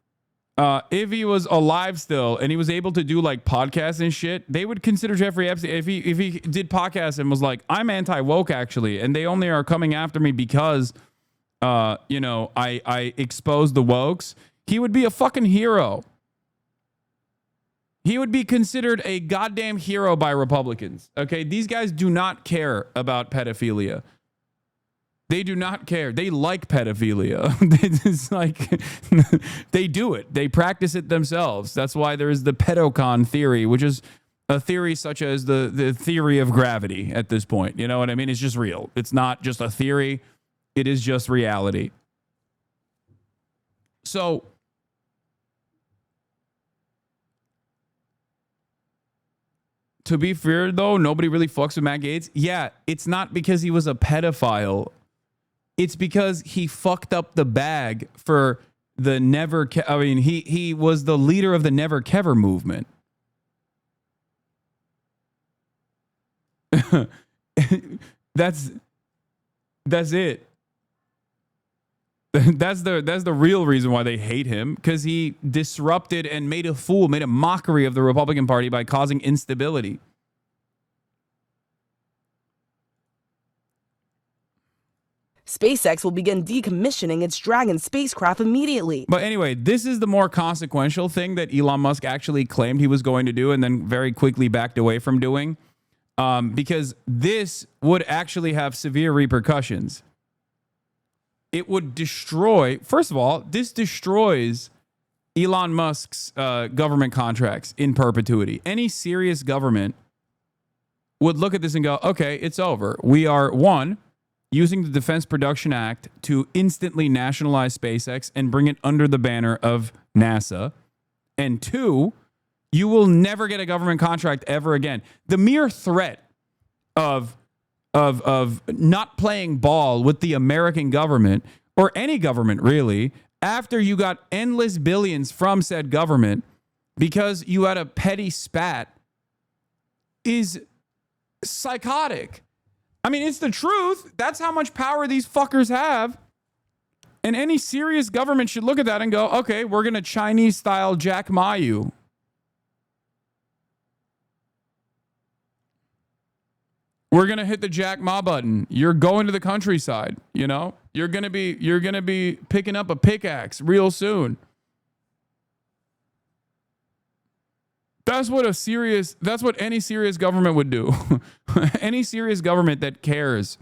he was alive still and he was able to do podcasts and shit, they would consider Jeffrey Epstein, if he did podcasts and was like, I'm anti-woke actually, and they only are coming after me because I exposed the wokes, he would be a fucking hero. He would be considered a goddamn hero by Republicans. Okay, these guys do not care about pedophilia. They do not care. They like pedophilia. It's they do it. They practice it themselves. That's why there is the pedocon theory, which is a theory such as the theory of gravity at this point. You know what I mean? It's just real. It's not just a theory. It is just reality. So, to be fair, though, nobody really fucks with Matt Gaetz. Yeah, it's not because he was a pedophile. It's because he fucked up the bag for the never. He was the leader of the Never Kever movement. That's it. That's the real reason why they hate him, because he disrupted and made a mockery of the Republican Party by causing instability.
SpaceX will begin decommissioning its Dragon spacecraft immediately.
But anyway, this is the more consequential thing that Elon Musk actually claimed he was going to do and then very quickly backed away from doing, because this would actually have severe repercussions. It would destroy, first of all, this destroys Elon Musk's government contracts in perpetuity. Any serious government would look at this and go, okay, it's over. We are, one, using the Defense Production Act to instantly nationalize SpaceX and bring it under the banner of NASA. And two, you will never get a government contract ever again. The mere threat of not playing ball with the American government, or any government really, after you got endless billions from said government because you had a petty spat, is psychotic. I mean, it's the truth. That's how much power these fuckers have. And any serious government should look at that and go, okay, we're going to Chinese-style Jack Ma you. We're going to hit the Jack Ma button. You're going to the countryside, you know? You're going to be picking up a pickaxe real soon. That's what any serious government would do. Any serious government that cares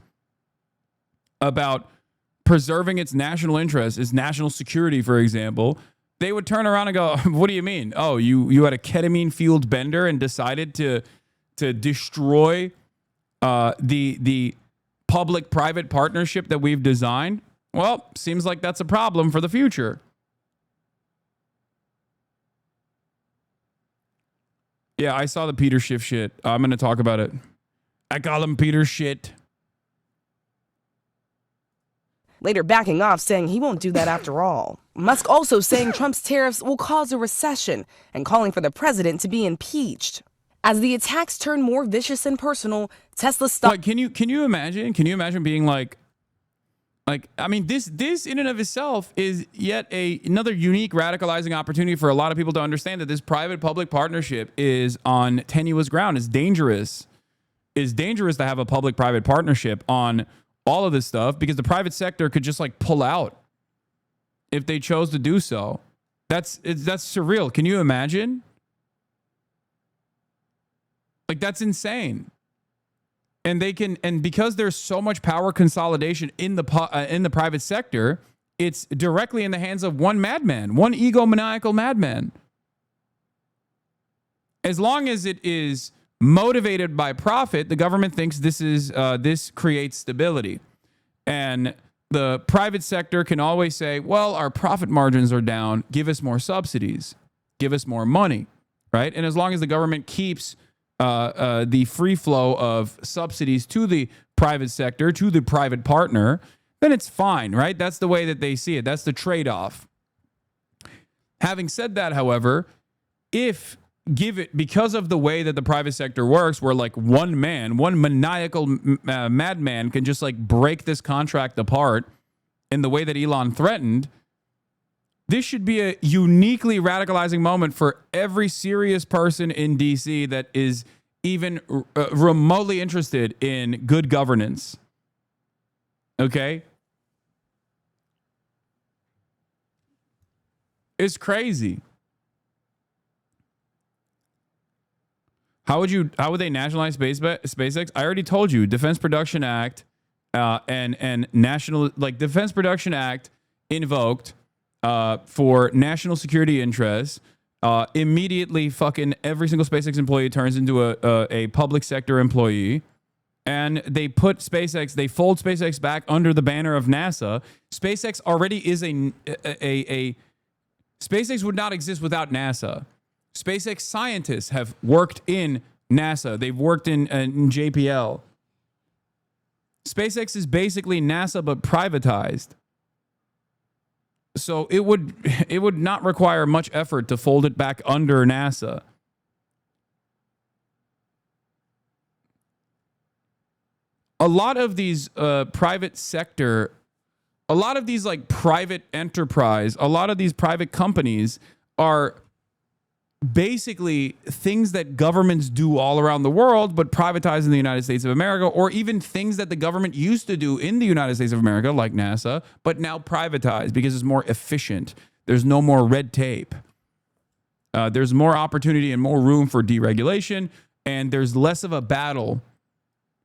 about preserving its national interest, its national security, for example, they would turn around and go, what do you mean? Oh, you had a ketamine-fueled bender and decided to destroy the public-private partnership that we've designed? Well, seems like that's a problem for the future. Yeah, I saw the Peter Schiff shit. I'm going to talk about it. I call him Peter shit.
Later backing off, saying he won't do that after all. Musk also saying Trump's tariffs will cause a recession and calling for the president to be impeached. As the attacks turn more vicious and personal, Tesla stock.
Like, can you imagine? Can you imagine being like I mean, this in and of itself is yet another unique radicalizing opportunity for a lot of people to understand that this private-public partnership is on tenuous ground. It's dangerous. It's dangerous to have a public-private partnership on all of this stuff because the private sector could just like pull out if they chose to do so. That's surreal. Can you imagine? Like, that's insane. And they can, and because there's so much power consolidation in the private sector, it's directly in the hands of one madman, one egomaniacal madman. As long as it is motivated by profit, the government thinks this creates stability, and the private sector can always say, "Well, our profit margins are down. Give us more subsidies, give us more money," right? And as long as the government keeps the free flow of subsidies to the private sector, to the private partner, then it's fine, right? That's the way that they see it. That's the trade-off. Having said that, however, because of the way that the private sector works, where like one maniacal madman can just like break this contract apart in the way that Elon threatened, this should be a uniquely radicalizing moment for every serious person in DC that is even remotely interested in good governance. Okay? It's crazy. How would they nationalize SpaceX? I already told you, Defense Production Act and national, like Defense Production Act invoked for national security interests, immediately fucking every single SpaceX employee turns into a public sector employee. And they fold SpaceX back under the banner of NASA. SpaceX already is SpaceX would not exist without NASA. SpaceX scientists have worked in NASA. They've worked in JPL. SpaceX is basically NASA, but privatized. So it would not require much effort to fold it back under NASA. A lot of these private sector, a lot of these like private enterprise, a lot of these private companies are basically things that governments do all around the world, but privatized in the United States of America, or even things that the government used to do in the United States of America, like NASA, but now privatized because it's more efficient. There's no more red tape. There's more opportunity and more room for deregulation, and there's less of a battle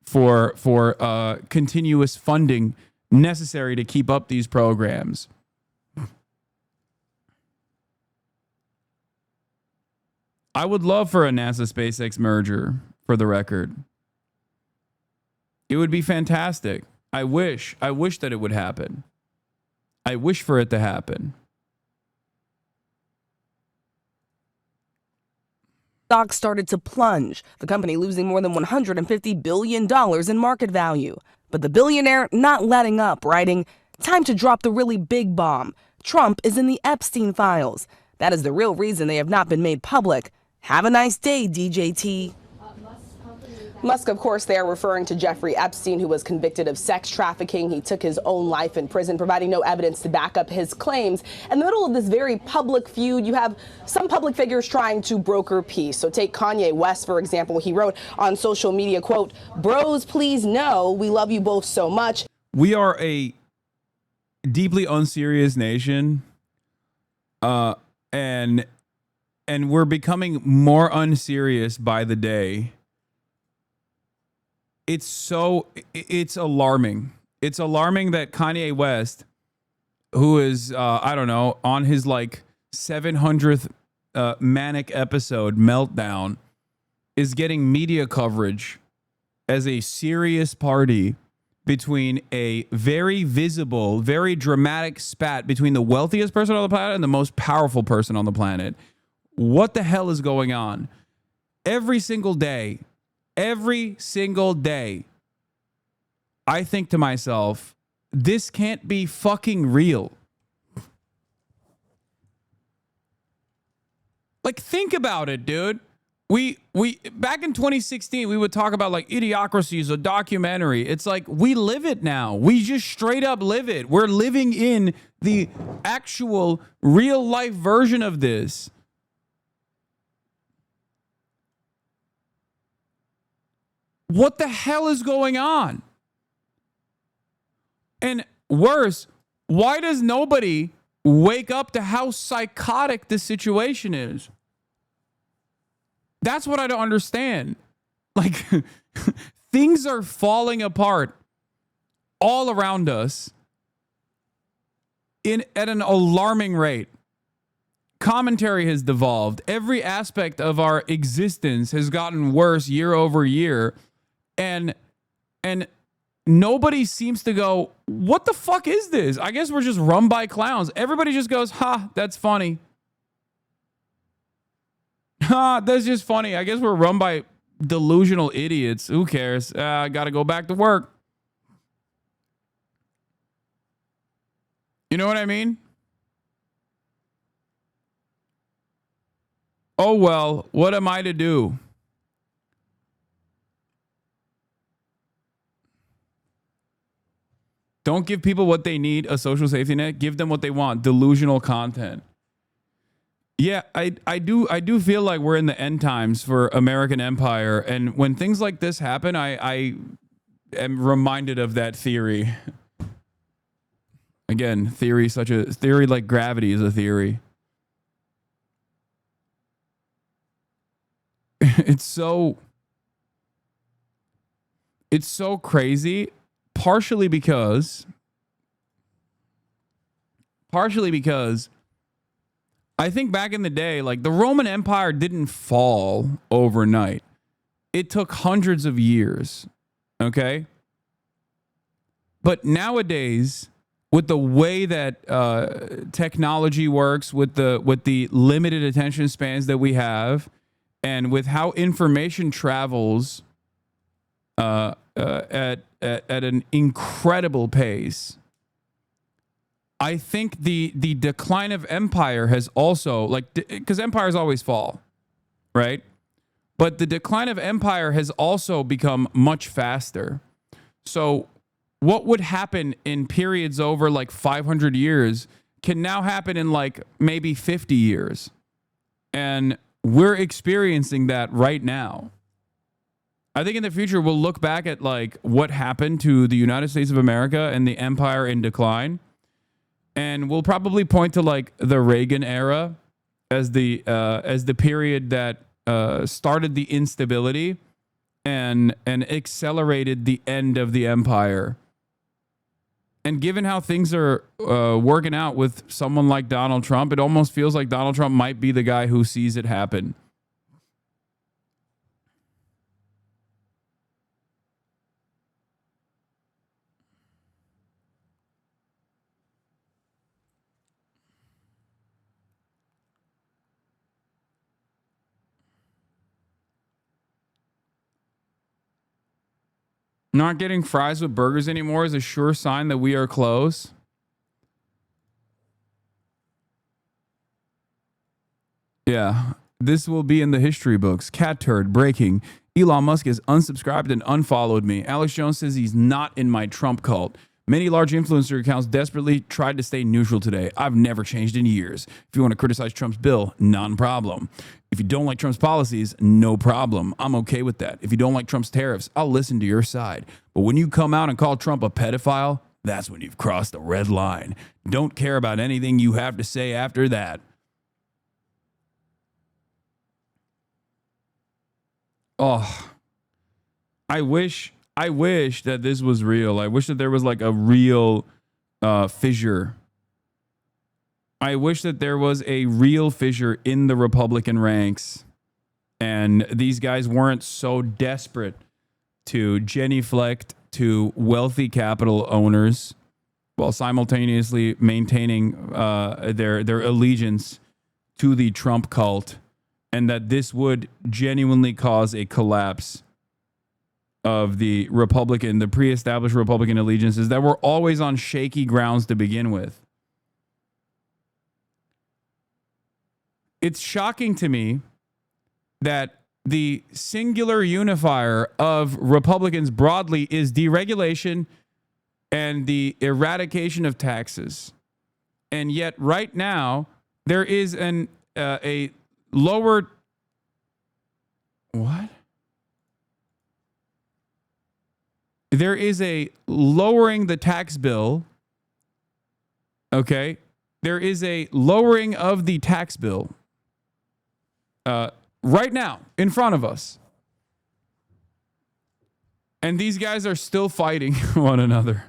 for continuous funding necessary to keep up these programs. I would love for a NASA SpaceX merger, for the record. It would be fantastic. I wish that it would happen. I wish for it to happen.
Stock started to plunge, the company losing more than $150 billion in market value. But the billionaire not letting up, writing, "Time to drop the really big bomb. Trump is in the Epstein files. That is the real reason they have not been made public. Have a nice day, DJT." Musk, of course, they are referring to Jeffrey Epstein, who was convicted of sex trafficking. He took his own life in prison, providing no evidence to back up his claims. In the middle of this very public feud, you have some public figures trying to broker peace. So take Kanye West, for example. He wrote on social media, quote, "Bros, please know we love you both so much."
We are a deeply unserious nation, and we're becoming more unserious by the day. It's alarming. It's alarming that Kanye West, who is, I don't know, on his like 700th manic episode meltdown, is getting media coverage as a serious party between a very visible, very dramatic spat between the wealthiest person on the planet and the most powerful person on the planet. What the hell is going on? Every single day, I think to myself, this can't be fucking real. Like, think about it, dude. We back in 2016, we would talk about like Idiocracy is a documentary. It's like we live it now. We just straight up live it. We're living in the actual real life version of this. What the hell is going on? And worse, why does nobody wake up to how psychotic this situation is? That's what I don't understand. Like, things are falling apart all around us at an alarming rate. Commentary has devolved. Every aspect of our existence has gotten worse year over year. And nobody seems to go, what the fuck is this? I guess we're just run by clowns. Everybody just goes, ha, that's funny. Ha, that's just funny. I guess we're run by delusional idiots. Who cares? I got to go back to work. You know what I mean? Oh, well, what am I to do? Don't give people what they need, a social safety net. Give them what they want, delusional content. Yeah, I do feel like we're in the end times for American empire. And when things like this happen, I am reminded of that theory. Again, theory like gravity is a theory. It's so crazy. Partially because I think back in the day, like the Roman Empire didn't fall overnight. It took hundreds of years. Okay. But nowadays, with the way that technology works, with the limited attention spans that we have, and with how information travels at an incredible pace, I think the decline of empire has also, like, because empires always fall, right? But the decline of empire has also become much faster. So what would happen in periods over like 500 years can now happen in like maybe 50 years. And we're experiencing that right now. I think in the future, we'll look back at like what happened to the United States of America and the empire in decline. And we'll probably point to like the Reagan era as the period that started the instability and accelerated the end of the empire. And given how things are working out with someone like Donald Trump, it almost feels like Donald Trump might be the guy who sees it happen. Not getting fries with burgers anymore is a sure sign that we are close. Yeah, this will be in the history books. Cat turd breaking. Elon Musk has unsubscribed and unfollowed me. Alex Jones says he's not in my Trump cult. Many large influencer accounts desperately tried to stay neutral today. I've never changed in years. If you want to criticize Trump's bill, non-problem. If you don't like Trump's policies, no problem. I'm okay with that. If you don't like Trump's tariffs, I'll listen to your side. But when you come out and call Trump a pedophile, that's when you've crossed a red line. Don't care about anything you have to say after that. Oh, I wish that this was real. I wish that there was like a real fissure. I wish that there was a real fissure in the Republican ranks and these guys weren't so desperate to genuflect to wealthy capital owners while simultaneously maintaining their allegiance to the Trump cult, and that this would genuinely cause a collapse of the pre-established Republican allegiances that were always on shaky grounds to begin with. it's shocking to me that the singular unifier of Republicans broadly is deregulation and the eradication of taxes. And yet right now there is a lower what? There is a lowering the tax bill. Okay. There is a lowering of the tax bill right now in front of us. And these guys are still fighting one another.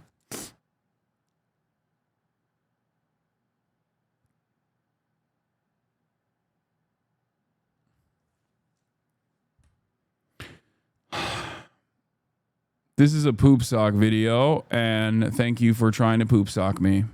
This is a poop sock video, and thank you for trying to poop sock me.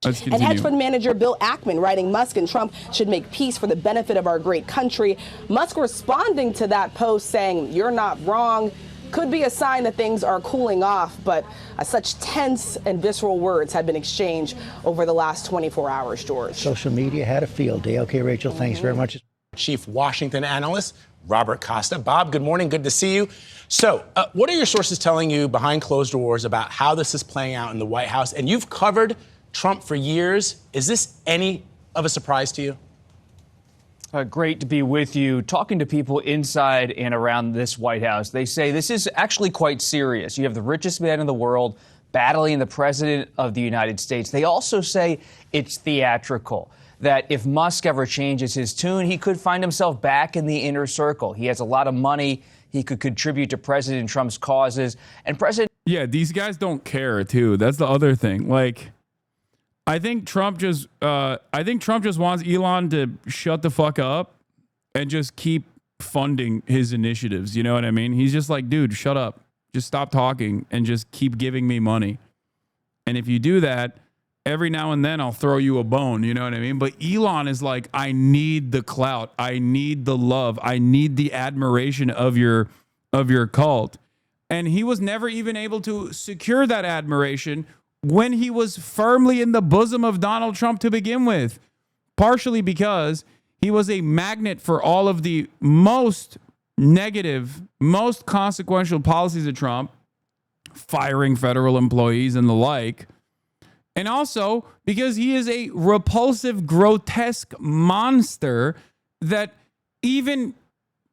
Let's continue.
And hedge fund manager Bill Ackman writing Musk and Trump should make peace for the benefit of our great country. Musk responding to that post saying, "You're not wrong," could be a sign that things are cooling off, but such tense and visceral words have been exchanged over the last 24 hours, George.
Social media had a field day. Okay, Rachel, thanks very much.
Chief Washington analyst Robert Costa. Bob, good morning. Good to see you. So what are your sources telling you behind closed doors about how this is playing out in the White House? And you've covered Trump for years. Is this any of a surprise to you?
Great to be with you. Talking to people inside and around this White House, they say this is actually quite serious. You have the richest man in the world battling the president of the United States. They also say it's theatrical, that if Musk ever changes his tune, he could find himself back in the inner circle. He has a lot of money. He could contribute to President Trump's causes. And
Yeah, these guys don't care, too. That's the other thing. Like, I think Trump just wants Elon to shut the fuck up and just keep funding his initiatives. You know what I mean? He's just like, dude, shut up. Just stop talking and just keep giving me money. And if you do that, every now and then I'll throw you a bone. You know what I mean? But Elon is like, I need the clout. I need the love. I need the admiration of your cult. And he was never even able to secure that admiration when he was firmly in the bosom of Donald Trump to begin with, partially because he was a magnet for all of the most negative, most consequential policies of Trump, firing federal employees and the like, and also because he is a repulsive, grotesque monster that even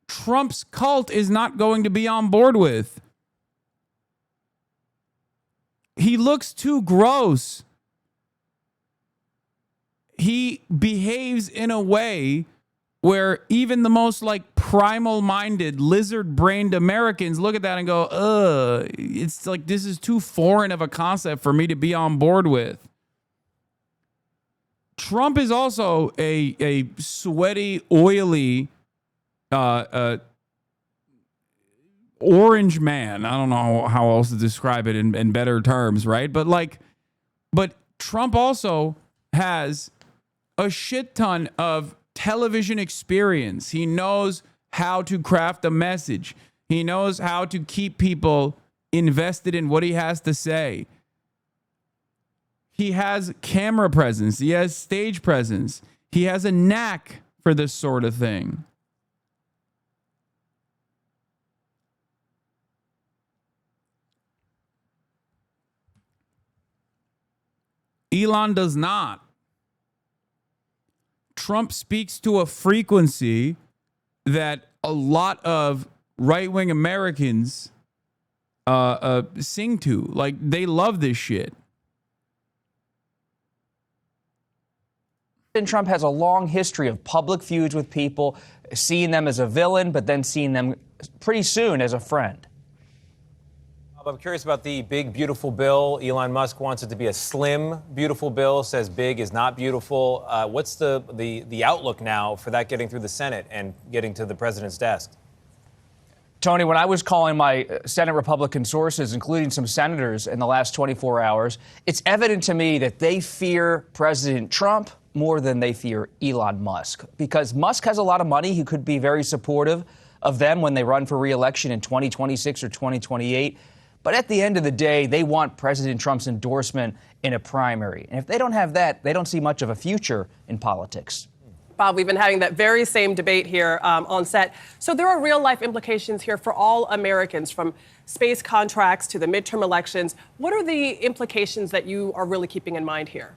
Trump's cult is not going to be on board with. He looks too gross. He behaves in a way where even the most like primal-minded, lizard-brained Americans look at that and go, ugh, it's like this is too foreign of a concept for me to be on board with. Trump is also a sweaty, oily, orange man. I don't know how else to describe it in better terms, right? But Trump also has a shit ton of television experience. He knows how to craft a message. He knows how to keep people invested in what he has to say. He has camera presence. He has stage presence. He has a knack for this sort of thing. Elon does not. Trump speaks to a frequency that a lot of right-wing Americans sing to. Like, they love this shit.
Trump has a long history of public feuds with people, seeing them as a villain, but then seeing them pretty soon as a friend.
I'm curious about the big, beautiful bill. Elon Musk wants it to be a slim, beautiful bill, says big is not beautiful. What's the outlook now for that getting through the Senate and getting to the president's desk?
Tony, when I was calling my Senate Republican sources, including some senators in the last 24 hours, it's evident to me that they fear President Trump more than they fear Elon Musk, because Musk has a lot of money. He could be very supportive of them when they run for re-election in 2026 or 2028. But at the end of the day, they want President Trump's endorsement in a primary. And if they don't have that, they don't see much of a future in politics.
Bob, we've been having that very same debate here on set. So there are real life implications here for all Americans, from space contracts to the midterm elections. What are the implications that you are really keeping in mind here?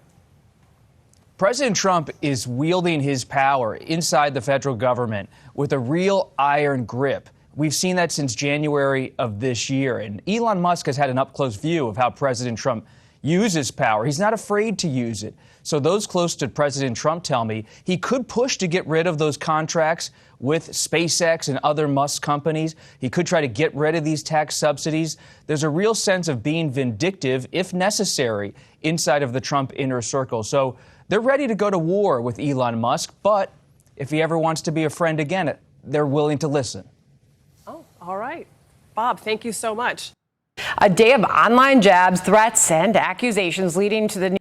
President Trump is wielding his power inside the federal government with a real iron grip. We've seen that since January of this year. And Elon Musk has had an up-close view of how President Trump uses power. He's not afraid to use it. So those close to President Trump tell me he could push to get rid of those contracts with SpaceX and other Musk companies. He could try to get rid of these tax subsidies. There's a real sense of being vindictive, if necessary, inside of the Trump inner circle. So they're ready to go to war with Elon Musk, but if he ever wants to be a friend again, they're willing to listen.
Oh, all right. Bob, thank you so much.
A day of online jabs, threats, and accusations leading to the...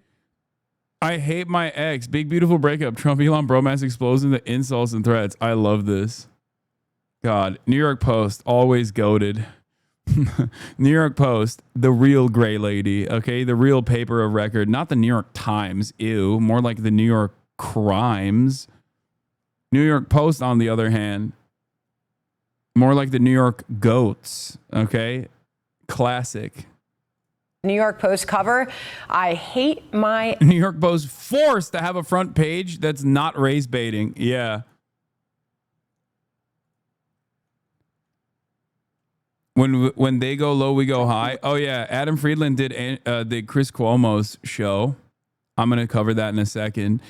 I hate my ex. Big, beautiful breakup. Trump, Elon bromance explodes into insults and threats. I love this. God. New York Post, always goated. New York Post, the real gray lady, okay? The real paper of record. Not the New York Times, ew. More like the New York Crimes. New York Post, on the other hand, more like the New York Goats, okay? Classic.
New York Post cover. I hate my...
New York Post forced to have a front page that's not race baiting. Yeah. When they go low, we go high. Oh, yeah. Adam Friedland did Chris Cuomo's show. I'm going to cover that in a second.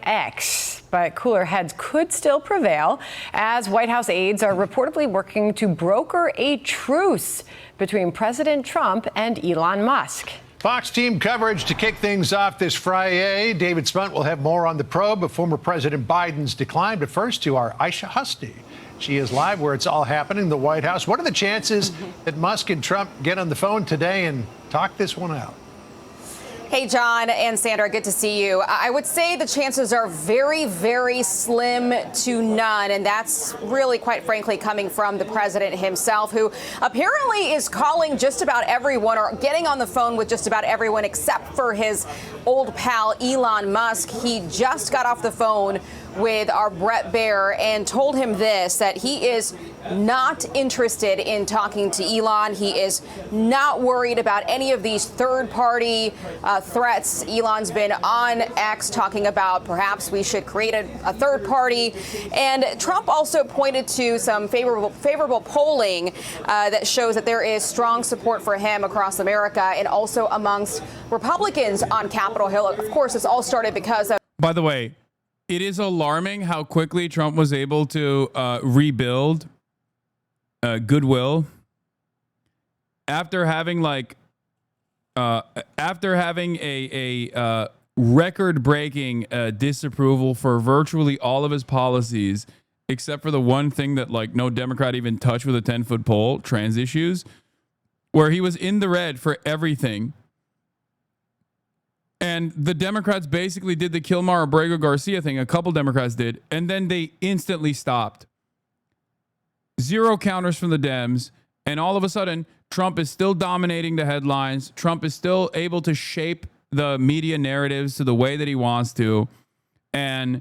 X, but cooler heads could still prevail as White House aides are reportedly working to broker a truce between President Trump and Elon Musk.
Fox team coverage to kick things off this Friday. David Spunt will have more on the probe of former President Biden's decline. But first to our Aisha Husty. She is live where it's all happening, the White House. What are the chances that Musk and Trump get on the phone today and talk this one out?
Hey, John and Sandra, good to see you. I would say the chances are very, very slim to none. And that's really, quite frankly, coming from the president himself, who apparently is calling just about everyone or getting on the phone with just about everyone except for his old pal, Elon Musk. He just got off the phone with our Brett Baer and told him this, that he is not interested in talking to Elon. He is not worried about any of these third-party threats. Elon's been on X talking about perhaps we should create a third party. And Trump also pointed to some favorable polling that shows that there is strong support for him across America and also amongst Republicans on Capitol Hill. Of course, this all started because of...
By the way, it is alarming how quickly Trump was able to rebuild goodwill after having a record-breaking disapproval for virtually all of his policies, except for the one thing that no Democrat even touched with a 10-foot pole, trans issues, where he was in the red for everything. And the Democrats basically did the Kilmar Abrego Garcia thing. A couple Democrats did. And then they instantly stopped. Zero counters from the Dems. And all of a sudden, Trump is still dominating the headlines. Trump is still able to shape the media narratives to the way that he wants to. And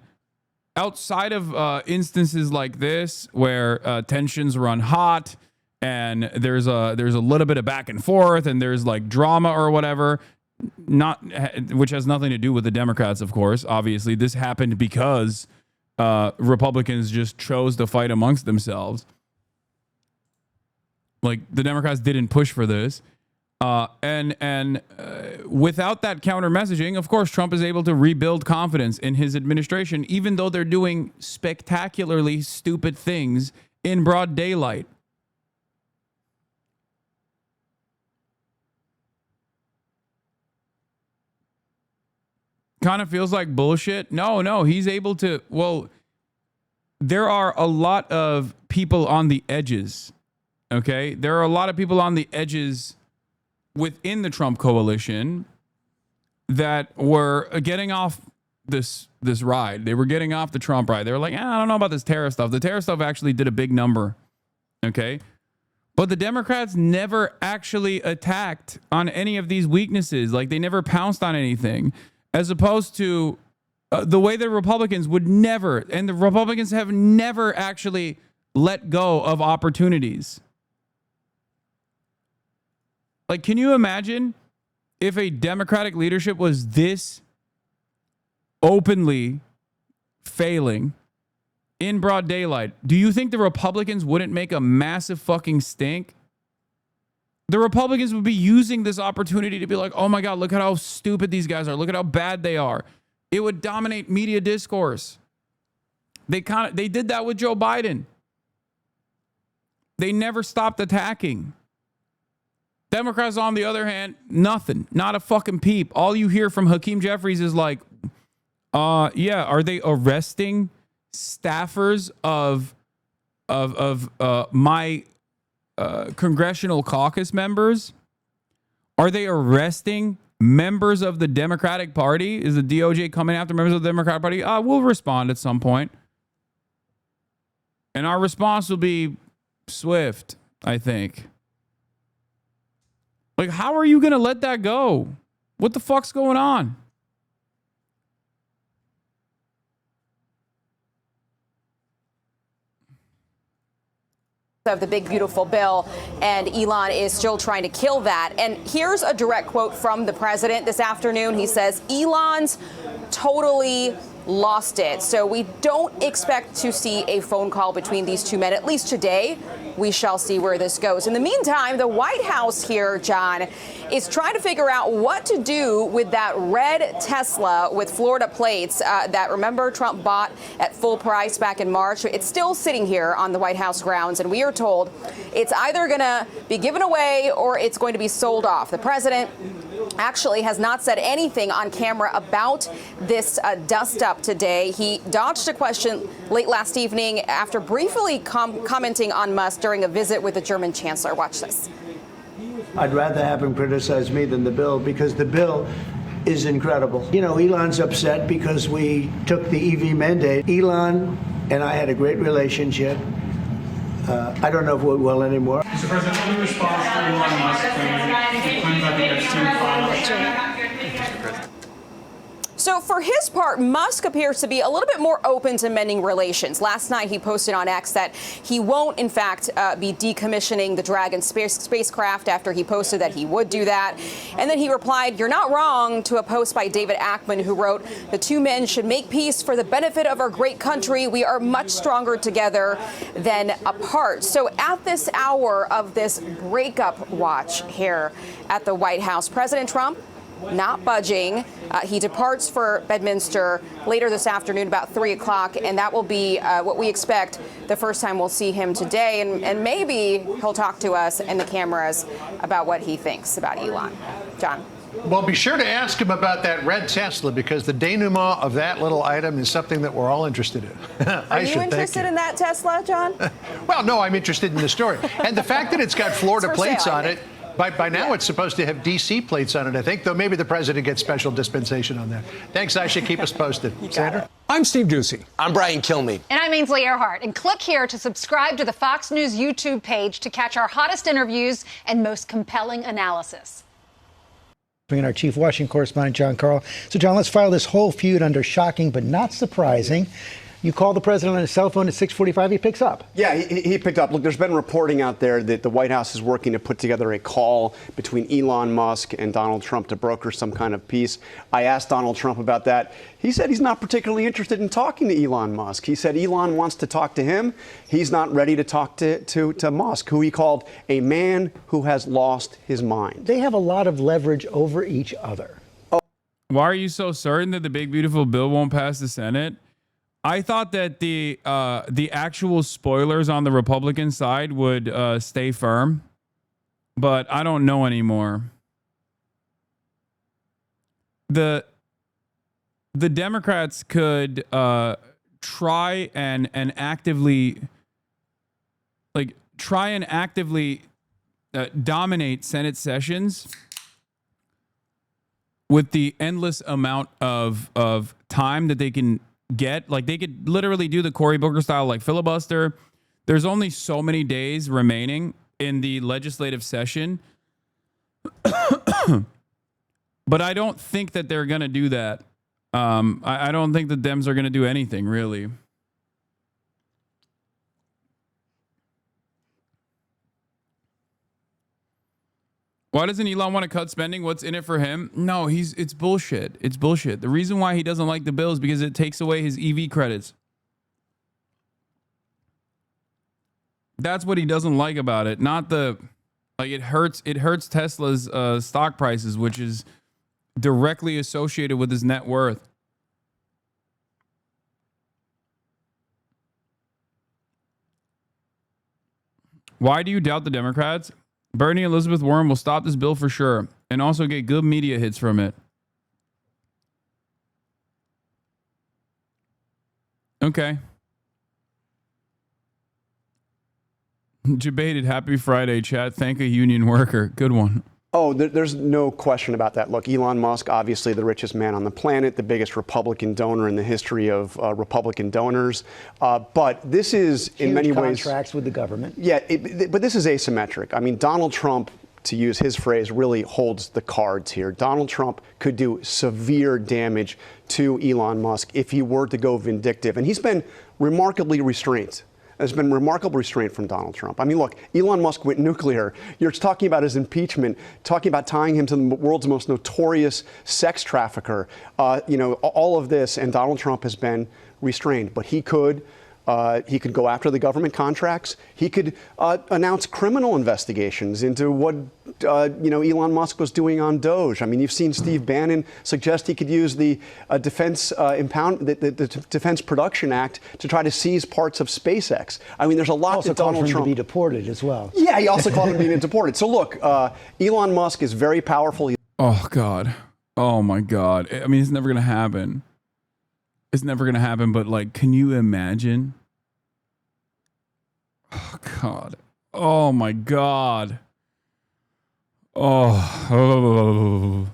outside of instances like this, where tensions run hot and there's a little bit of back and forth and there's drama or whatever, which has nothing to do with the Democrats, of course. Obviously, this happened because Republicans just chose to fight amongst themselves. The Democrats didn't push for this. And without that counter messaging, of course, Trump is able to rebuild confidence in his administration, even though they're doing spectacularly stupid things in broad daylight. Kind of feels like bullshit. No, he's able to. Well, there are a lot of people on the edges. Okay, there are a lot of people on the edges within the Trump coalition that were getting off this ride. They were getting off the Trump ride. They were like, I don't know about this tariff stuff. The tariff stuff actually did a big number. Okay, But the Democrats never actually attacked on any of these weaknesses. Like, they never pounced on anything, as opposed to the way the Republicans would never, and the Republicans have never actually let go of opportunities. Like, can you imagine if a Democratic leadership was this openly failing in broad daylight? Do you think the Republicans wouldn't make a massive fucking stink? The Republicans would be using this opportunity to be like, oh my God, look at how stupid these guys are. Look at how bad they are. It would dominate media discourse. They did that with Joe Biden. They never stopped attacking. Democrats, on the other hand, nothing. Not a fucking peep. All you hear from Hakeem Jeffries is like, yeah, are they arresting staffers of my congressional caucus members? Are they arresting members of the Democratic Party? Is the DOJ coming after members of the Democratic Party? We'll respond at some point. And our response will be swift, I think. Like, how are you going to let that go? What the fuck's going on?
Of the big beautiful bill, and Elon is still trying to kill that. And here's a direct quote from the president this afternoon. He says, Elon's totally lost it. So we don't expect to see a phone call between these two men, at least today. We shall see where this goes. In the meantime, the White House here, John, is trying to figure out what to do with that red Tesla with Florida plates that, remember, Trump bought at full price back in March. It's still sitting here on the White House grounds, and we are told it's either going to be given away or it's going to be sold off. The president actually has not said anything on camera about this dust-up today. He dodged a question late last evening after briefly commenting on Musk during a visit with the German chancellor. Watch this.
I'd rather have him criticize me than the bill, because the bill is incredible. You know, Elon's upset because we took the EV mandate. Elon and I had a great relationship. I don't know if we will anymore.
Mr. President, what is your response to Elon Musk claims about the Epstein files?
So for his part, Musk appears to be a little bit more open to mending relations. Last night, he posted on X that he won't, in fact, be decommissioning the Dragon spacecraft after he posted that he would do that. And then he replied, "You're not wrong," to a post by David Ackman, who wrote, "The two men should make peace for the benefit of our great country. We are much stronger together than apart." So at this hour of this breakup watch here at the White House, President Trump not budging. He departs for Bedminster later this afternoon, about 3 o'clock, and that will be what we expect the first time we'll see him today. And maybe he'll talk to us in the cameras about what he thinks about Elon. John.
Well, be sure to ask him about that red Tesla, because the denouement of that little item is something that we're all interested in.
Are you interested in that Tesla, John?
Well, no, I'm interested in the story. And the fact that it's got Florida plates on it. By now, it's supposed to have D.C. plates on it, I think, though maybe the president gets special dispensation on that. Thanks, Aisha. Keep us posted. Sandra?
I'm Steve Doocy. I'm Brian Kilmeade.
And I'm Ainsley Earhart. And click here to subscribe to the Fox News YouTube page to catch our hottest interviews and most compelling analysis.
Our chief Washington correspondent, John Carl. So, John, let's file this whole feud under shocking but not surprising. You call the president on his cell phone at 6:45, he picks up.
Yeah, he picked up. Look, there's been reporting out there that the White House is working to put together a call between Elon Musk and Donald Trump to broker some kind of peace. I asked Donald Trump about that. He said he's not particularly interested in talking to Elon Musk. He said Elon wants to talk to him. He's not ready to talk to Musk, who he called a man who has lost his mind.
They have a lot of leverage over each other.
Why are you so certain that the big, beautiful bill won't pass the Senate? I thought that the actual spoilers on the Republican side would stay firm, but I don't know anymore. The Democrats could try and actively dominate Senate sessions with the endless amount of time that they can get. Like, they could literally do the Cory Booker style, like, filibuster. There's only so many days remaining in the legislative session. But I don't think that they're going to do that. I don't think the Dems are going to do anything, really. Why doesn't Elon want to cut spending? What's in it for him? No, it's bullshit. It's bullshit. The reason why he doesn't like the bill is because it takes away his EV credits. That's what he doesn't like about it. Not the, like, it hurts Tesla's stock prices, which is directly associated with his net worth. Why do you doubt the Democrats? Bernie and Elizabeth Warren will stop this bill for sure and also get good media hits from it. Okay. Debated. Happy Friday, chat. Thank a union worker. Good one.
Oh, there's no question about that. Look, Elon Musk, obviously the richest man on the planet, the biggest Republican donor in the history of Republican donors. But this is, in many ways,
contracts with the government.
Yeah, but this is asymmetric. I mean, Donald Trump, to use his phrase, really holds the cards here. Donald Trump could do severe damage to Elon Musk if he were to go vindictive. And he's been remarkably restrained. There's been remarkable restraint from Donald Trump. I mean, look, Elon Musk went nuclear. You're talking about his impeachment, talking about tying him to the world's most notorious sex trafficker, all of this, and Donald Trump has been restrained. But he could go after the government contracts. He could announce criminal investigations into what Elon Musk was doing on Doge. I mean, you've seen Steve Bannon suggest he could use the Defense Production Act to try to seize parts of SpaceX. I mean, there's a lot
also
that Donald
called for him
Trump
to be deported as well.
Yeah, he also called him being deported. So look, Elon Musk is very powerful.
Oh God. Oh my God. I mean, it's never gonna happen. It's never gonna happen. But like, can you imagine? Oh God. Oh my God. Oh.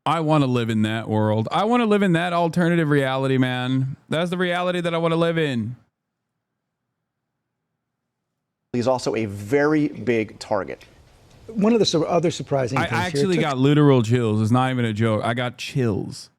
I want to live in that world. I want to live in that alternative reality, man. That's the reality that I want to live in.
He's also a very big target.
One of the other surprising things
I actually got literal chills. It's not even a joke. I got chills.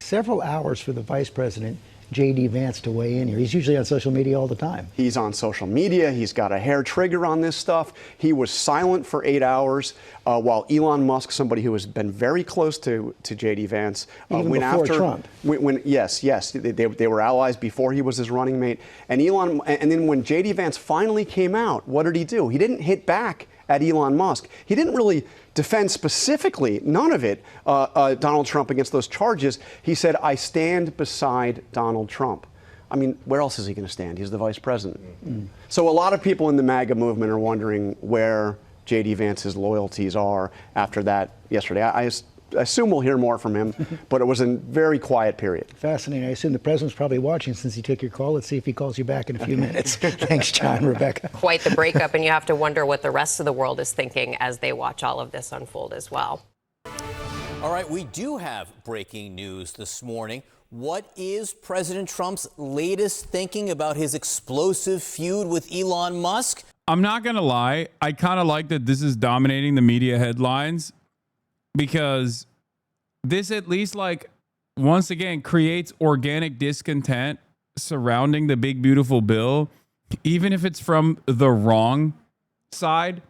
Several hours for the vice president, J.D. Vance, to weigh in here. He's usually on social media all the time.
He's on social media. He's got a hair trigger on this stuff. He was silent for 8 hours while Elon Musk, somebody who has been very close to J.D. Vance,
Even
went
before
after
Trump.
Yes, they were allies before he was his running mate. And then when J.D. Vance finally came out, what did he do? He didn't hit back at Elon Musk. He didn't really defend specifically, none of it, Donald Trump against those charges. He said, I stand beside Donald Trump. I mean, where else is he going to stand? He's the vice president. Mm-hmm. So a lot of people in the MAGA movement are wondering where J.D. Vance's loyalties are after that yesterday. I assume we'll hear more from him, but it was a very quiet period.
Fascinating. I assume the president's probably watching since he took your call. Let's see if he calls you back in a few minutes. Thanks, John. Rebecca.
Quite the breakup, and you have to wonder what the rest of the world is thinking as they watch all of this unfold as well.
All right, we do have breaking news this morning. What is President Trump's latest thinking about his explosive feud with Elon Musk?
I'm not going to lie. I kind of like that this is dominating the media headlines, because this at least, like, once again creates organic discontent surrounding the big beautiful bill, even if it's from the wrong side,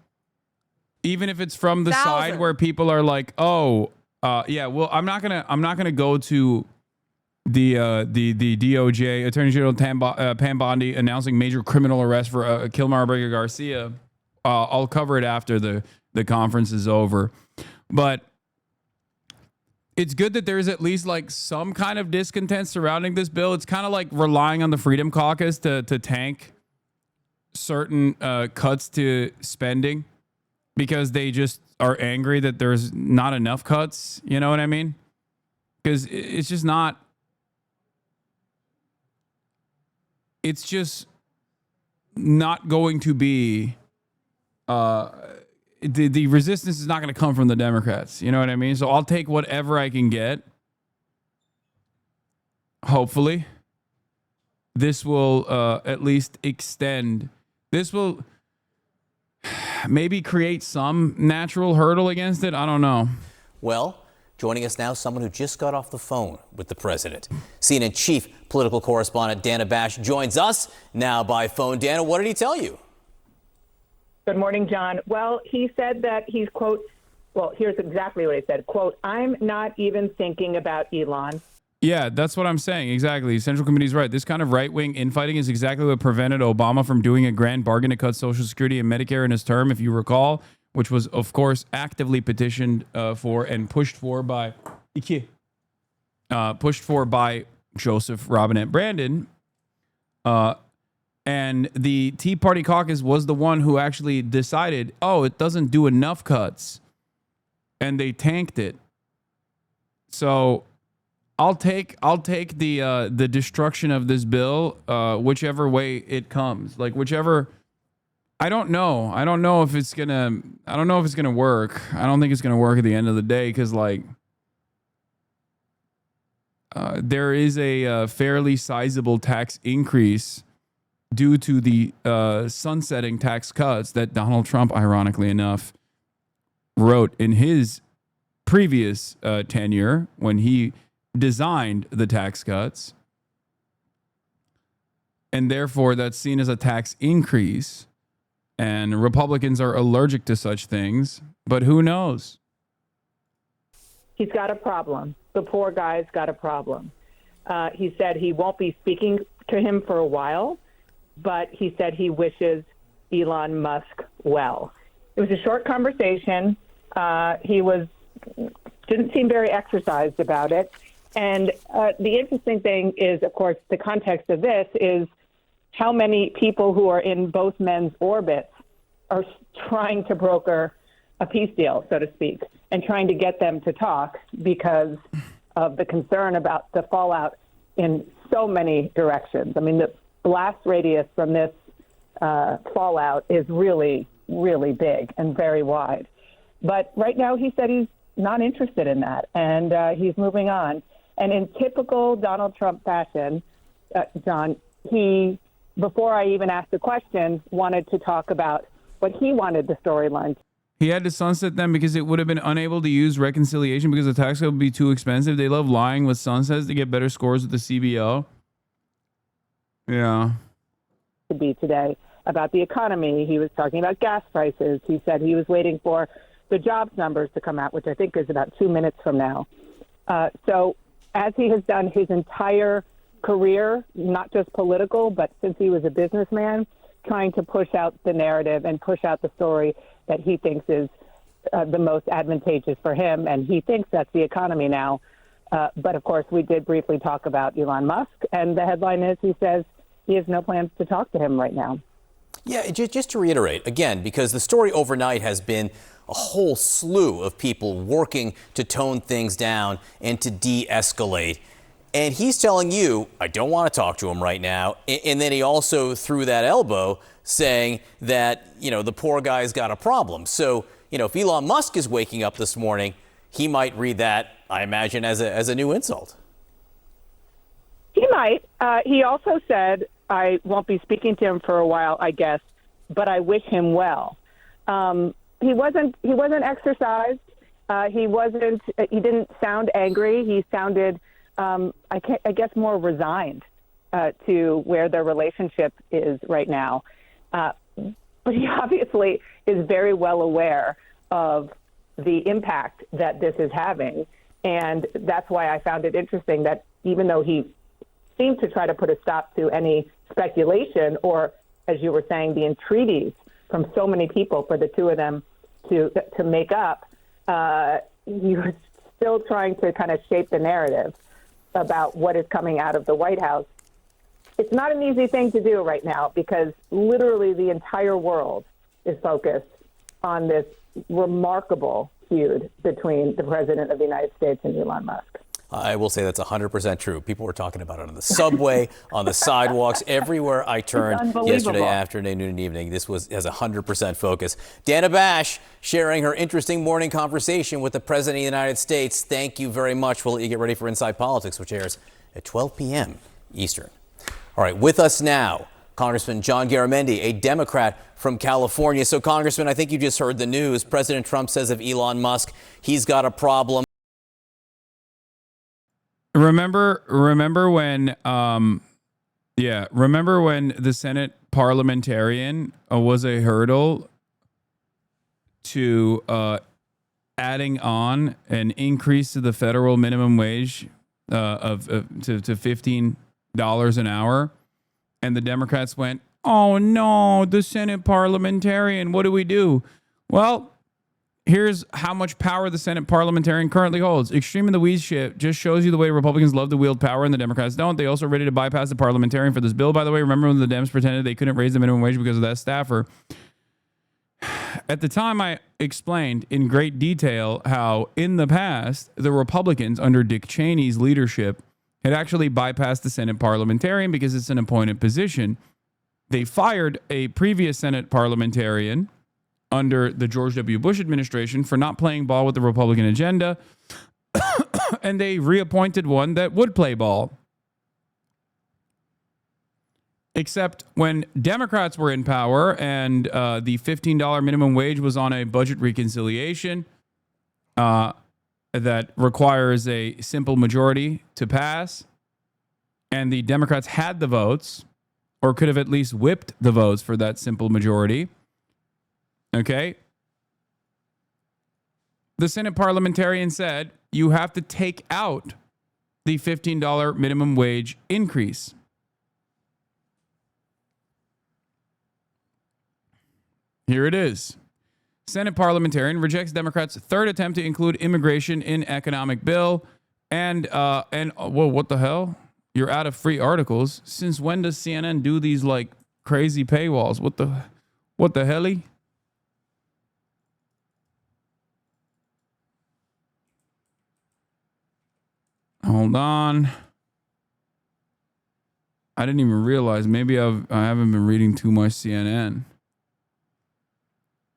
even if it's from the side where people are like, oh, yeah, well, I'm not gonna go to the DOJ Attorney General Pam Bondi announcing major criminal arrest for Kilmar Barriga Garcia. I'll cover it after the conference is over, but it's good that there's at least like some kind of discontent surrounding this bill. It's kind of like relying on the Freedom Caucus to tank certain cuts to spending because they just are angry that there's not enough cuts. You know what I mean? Because it's just not. It's just not going to be. The resistance is not going to come from the Democrats. You know what I mean? So I'll take whatever I can get. Hopefully. this will at least extend. This will maybe create some natural hurdle against it. I don't know.
Well, joining us now, someone who just got off the phone with the president. CNN chief political correspondent Dana Bash joins us now by phone. Dana, what did he tell you?
Good morning, John. Well, he said that he's, quote, well, here's exactly what he said, quote, "I'm not even thinking about Elon."
Yeah, that's what I'm saying. Exactly. Central Committee's right. This kind of right-wing infighting is exactly what prevented Obama from doing a grand bargain to cut Social Security and Medicare in his term, if you recall, which was, of course, actively petitioned for and pushed for by Joseph Robinette Brandon. And the Tea Party caucus was the one who actually decided, oh, it doesn't do enough cuts. And they tanked it. So I'll take the destruction of this bill, whichever way it comes. Like whichever. I don't know if it's gonna work. I don't think it's gonna work at the end of the day because there is a fairly sizable tax increase due to the sunsetting tax cuts that Donald Trump, ironically enough, wrote in his previous tenure when he designed the tax cuts. And therefore, that's seen as a tax increase. And Republicans are allergic to such things. But who knows?
He's got a problem. The poor guy's got a problem. He said he won't be speaking to him for a while, but he said he wishes Elon Musk well. It was a short conversation. He didn't seem very exercised about it. And the interesting thing is, of course, the context of this is how many people who are in both men's orbits are trying to broker a peace deal, so to speak, and trying to get them to talk because of the concern about the fallout in so many directions. I mean, the blast radius from this fallout is really, really big and very wide. But right now he said he's not interested in that, and he's moving on. And in typical Donald Trump fashion, John, he, before I even asked the question, wanted to talk about what he wanted the storyline.
He had to sunset them because it would have been unable to use reconciliation because the tax code would be too expensive. They love lying with sunsets to get better scores with the CBO. Yeah.
To be today about the economy. He was talking about gas prices. He said he was waiting for the jobs numbers to come out, which I think is about 2 minutes from now. So as he has done his entire career, not just political, but since he was a businessman, trying to push out the narrative and push out the story that he thinks is the most advantageous for him. And he thinks that's the economy now. But of course, we did briefly talk about Elon Musk. And the headline is he says he has no plans to talk to him right now.
Yeah, just to reiterate, again, because the story overnight has been a whole slew of people working to tone things down and to de-escalate. And he's telling you, I don't want to talk to him right now. And then he also threw that elbow saying that, the poor guy's got a problem. So, if Elon Musk is waking up this morning, he might read that, I imagine, as a new insult.
He might. He also said, I won't be speaking to him for a while, I guess, but I wish him well. He wasn't exercised. He didn't sound angry. He sounded, I guess, more resigned to where their relationship is right now. But he obviously is very well aware of the impact that this is having. And that's why I found it interesting that even though he seemed to try to put a stop to any speculation or, as you were saying, the entreaties from so many people for the two of them to make up, he was still trying to kind of shape the narrative about what is coming out of the White House. It's not an easy thing to do right now because literally the entire world is focused on this remarkable feud between the president of the United States and Elon Musk.
I will say that's 100% true. People were talking about it on the subway, on the sidewalks, everywhere I turned yesterday afternoon and evening. This has 100% focus. Dana Bash sharing her interesting morning conversation with the President of the United States. Thank you very much. We'll let you get ready for Inside Politics, which airs at 12 p.m. Eastern. All right, with us now, Congressman John Garamendi, a Democrat from California. So, Congressman, I think you just heard the news. President Trump says of Elon Musk, he's got a problem.
Remember when the Senate parliamentarian was a hurdle to adding on an increase to the federal minimum wage to $15 an hour, and the Democrats went, "Oh no, the Senate parliamentarian, what do we do?" Well, here's how much power the Senate parliamentarian currently holds. Extreme in the weeds shit just shows you the way Republicans love to wield power and the Democrats don't. They also are ready to bypass the parliamentarian for this bill, by the way. Remember when the Dems pretended they couldn't raise the minimum wage because of that staffer? At the time, I explained in great detail how in the past, the Republicans under Dick Cheney's leadership had actually bypassed the Senate parliamentarian because it's an appointed position. They fired a previous Senate parliamentarian under the George W. Bush administration for not playing ball with the Republican agenda, and they reappointed one that would play ball. Except when Democrats were in power and the $15 minimum wage was on a budget reconciliation that requires a simple majority to pass, and the Democrats had the votes, or could have at least whipped the votes for that simple majority. Okay. The Senate parliamentarian said you have to take out the $15 minimum wage increase. Here it is. Senate parliamentarian rejects Democrats' third attempt to include immigration in economic bill. And whoa, what the hell? You're out of free articles. Since when does CNN do these like crazy paywalls? What the helly? Hold on. I didn't even realize. Maybe I haven't been reading too much CNN.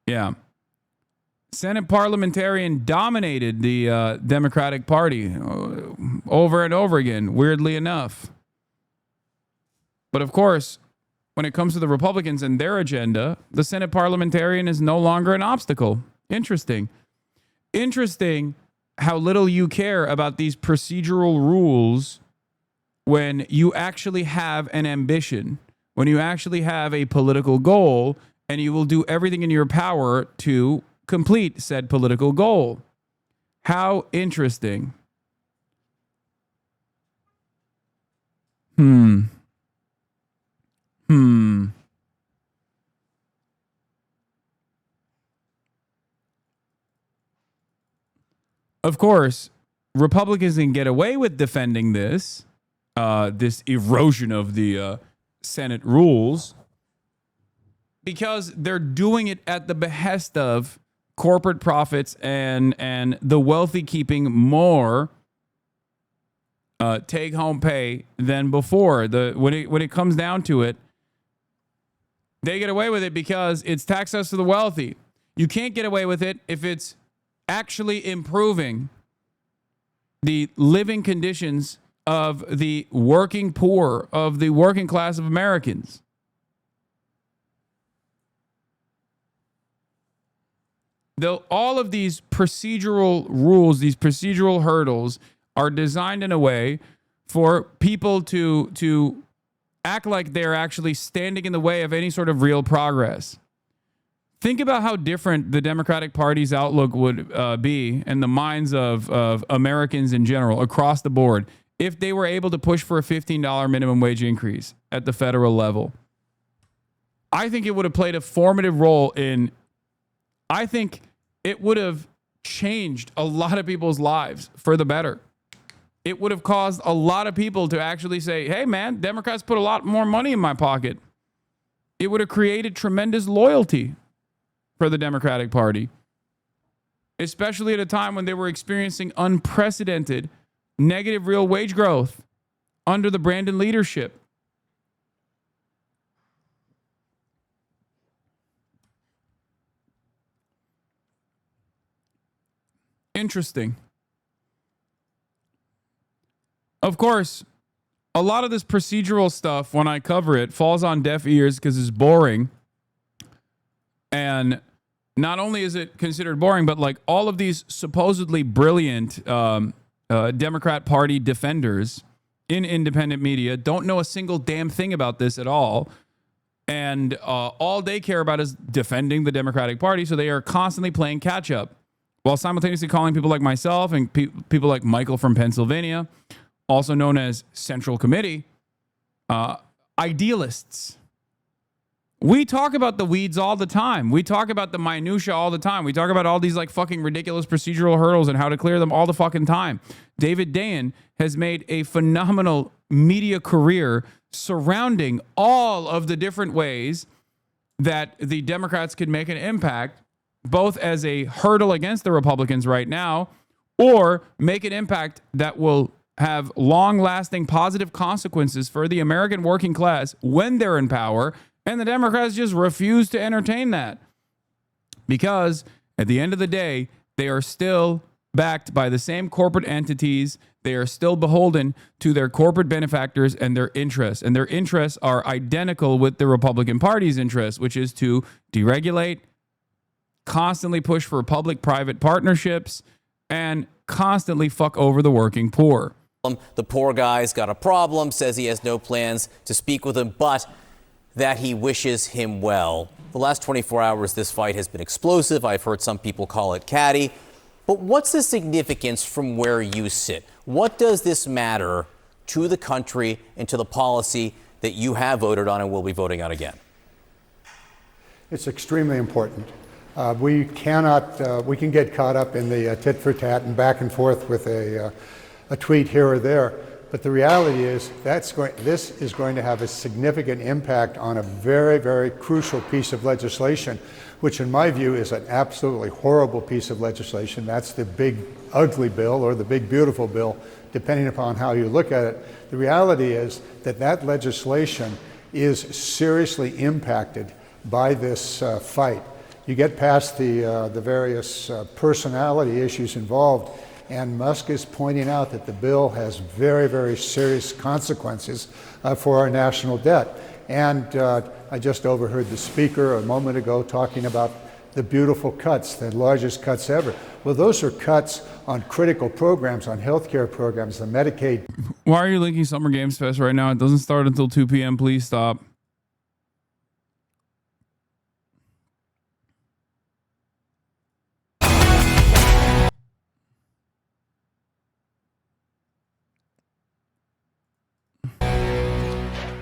Yeah. Senate parliamentarian dominated the Democratic Party over and over again, weirdly enough. But of course, when it comes to the Republicans and their agenda, the Senate parliamentarian is no longer an obstacle. Interesting. Interesting how little you care about these procedural rules when you actually have an ambition, when you actually have a political goal, and you will do everything in your power to complete said political goal. How interesting. Of course, Republicans can get away with defending this erosion of the Senate rules because they're doing it at the behest of corporate profits and the wealthy keeping more take-home pay than before. When it comes down to it, they get away with it because it's tax us to the wealthy. You can't get away with it if it's actually improving the living conditions of the working poor, of the working class of Americans. All of these procedural rules, these procedural hurdles are designed in a way for people to act like they're actually standing in the way of any sort of real progress. Think about how different the Democratic Party's outlook would be in the minds of Americans in general across the board if they were able to push for a $15 minimum wage increase at the federal level. I think it would have played a formative role I think it would have changed a lot of people's lives for the better. It would have caused a lot of people to actually say, hey, man, Democrats put a lot more money in my pocket. It would have created tremendous loyalty for the Democratic Party, especially at a time when they were experiencing unprecedented negative real wage growth under the Brandon leadership. Interesting. Of course, a lot of this procedural stuff, when I cover it, falls on deaf ears because it's boring. And not only is it considered boring, but like all of these supposedly brilliant Democrat Party defenders in independent media don't know a single damn thing about this at all. And all they care about is defending the Democratic Party. So they are constantly playing catch up while simultaneously calling people like myself and people like Michael from Pennsylvania, also known as Central Committee, idealists. We talk about the weeds all the time. We talk about the minutia all the time. We talk about all these like fucking ridiculous procedural hurdles and how to clear them all the fucking time. David Dayen has made a phenomenal media career surrounding all of the different ways that the Democrats could make an impact, both as a hurdle against the Republicans right now, or make an impact that will have long-lasting positive consequences for the American working class when they're in power. And the Democrats just refuse to entertain that because at the end of the day, they are still backed by the same corporate entities. They are still beholden to their corporate benefactors and their interests. And their interests are identical with the Republican Party's interests, which is to deregulate, constantly push for public-private partnerships, and constantly fuck over the working poor.
The poor guy's got a problem, says he has no plans to speak with him, but that he wishes him well. The last 24 hours, this fight has been explosive. I've heard some people call it catty. But what's the significance from where you sit? What does this matter to the country and to the policy that you have voted on and will be voting on again?
It's extremely important. We can get caught up in the tit for tat and back and forth with a tweet here or there. But the reality is this is going to have a significant impact on a very, very crucial piece of legislation, which in my view is an absolutely horrible piece of legislation. That's the big ugly bill or the big beautiful bill, depending upon how you look at it. The reality is that legislation is seriously impacted by this fight. You get past the various personality issues involved, and Musk is pointing out that the bill has very, very serious consequences for our national debt. And I just overheard the speaker a moment ago talking about the beautiful cuts, the largest cuts ever. Well, those are cuts on critical programs, on healthcare programs, the Medicaid.
Why are you linking Summer Games Fest right now? It doesn't start until 2 p.m. Please stop.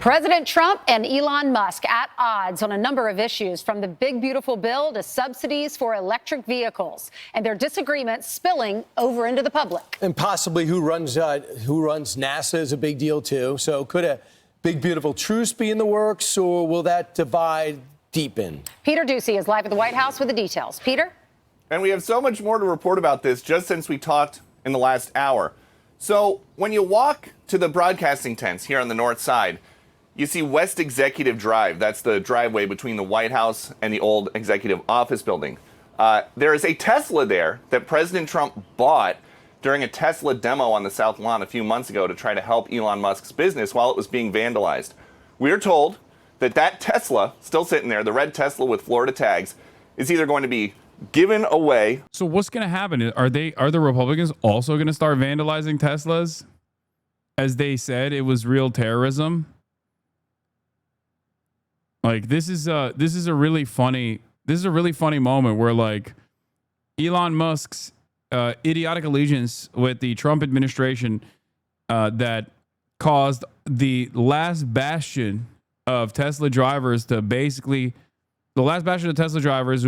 President Trump and Elon Musk at odds on a number of issues, from the big, beautiful bill to subsidies for electric vehicles, and their disagreements spilling over into the public.
And possibly who runs NASA is a big deal, too. So could a big, beautiful truce be in the works, or will that divide deepen?
Peter Ducey is live at the White House with the details. Peter?
And we have so much more to report about this just since we talked in the last hour. So when you walk to the broadcasting tents here on the north side, you see West Executive Drive. That's the driveway between the White House and the old executive office building. There is a Tesla there that President Trump bought during a Tesla demo on the South Lawn a few months ago to try to help Elon Musk's business while it was being vandalized. We're told that Tesla, still sitting there, the red Tesla with Florida tags, is either going to be given away.
So what's going to happen? Are the Republicans also going to start vandalizing Teslas? As they said, it was real terrorism. Like this is a really funny moment where like Elon Musk's idiotic allegiance with the Trump administration that caused the last bastion of Tesla drivers who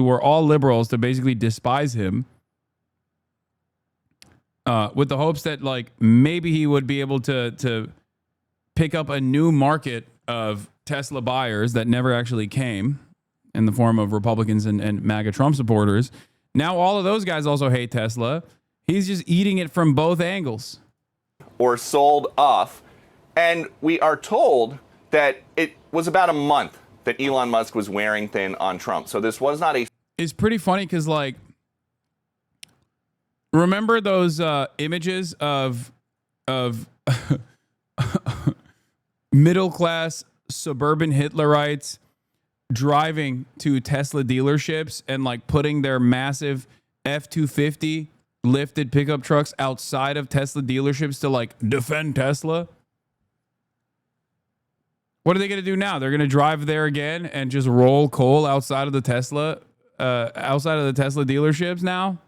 were all liberals to basically despise him, with the hopes that like maybe he would be able to pick up a new market of Tesla buyers that never actually came in the form of Republicans and MAGA Trump supporters. Now all of those guys also hate Tesla. He's just eating it from both angles.
Or sold off. And we are told that it was about a month that Elon Musk was wearing thin on Trump. So this was not a...
It's pretty funny because, like, remember those images of middle class suburban Hitlerites driving to Tesla dealerships and like putting their massive F-250 lifted pickup trucks outside of Tesla dealerships to like defend Tesla. What are they going to do now? They're going to drive there again and just roll coal outside of the Tesla dealerships now?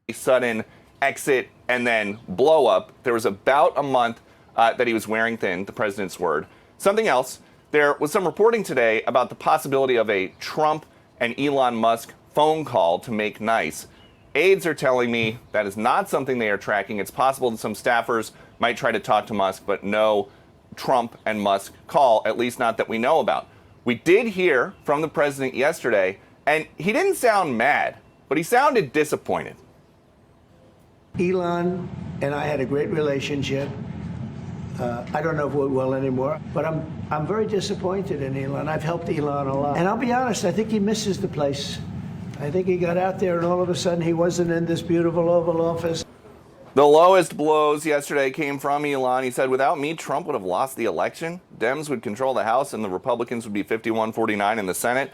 A sudden exit and then blow up. There was about a month that he was wearing thin, the president's word. Something else, there was some reporting today about the possibility of a Trump and Elon Musk phone call to make nice. Aides are telling me that is not something they are tracking. It's possible that some staffers might try to talk to Musk, but no Trump and Musk call, at least not that we know about. We did hear from the president yesterday, and he didn't sound mad, but he sounded disappointed.
Elon and I had a great relationship. I don't know if we will anymore, but I'm very disappointed in Elon. I've helped Elon a lot. And I'll be honest, I think he misses the place. I think he got out there and all of a sudden he wasn't in this beautiful Oval Office.
The lowest blows yesterday came from Elon. He said, without me, Trump would have lost the election. Dems would control the House and the Republicans would be 51-49 in the Senate.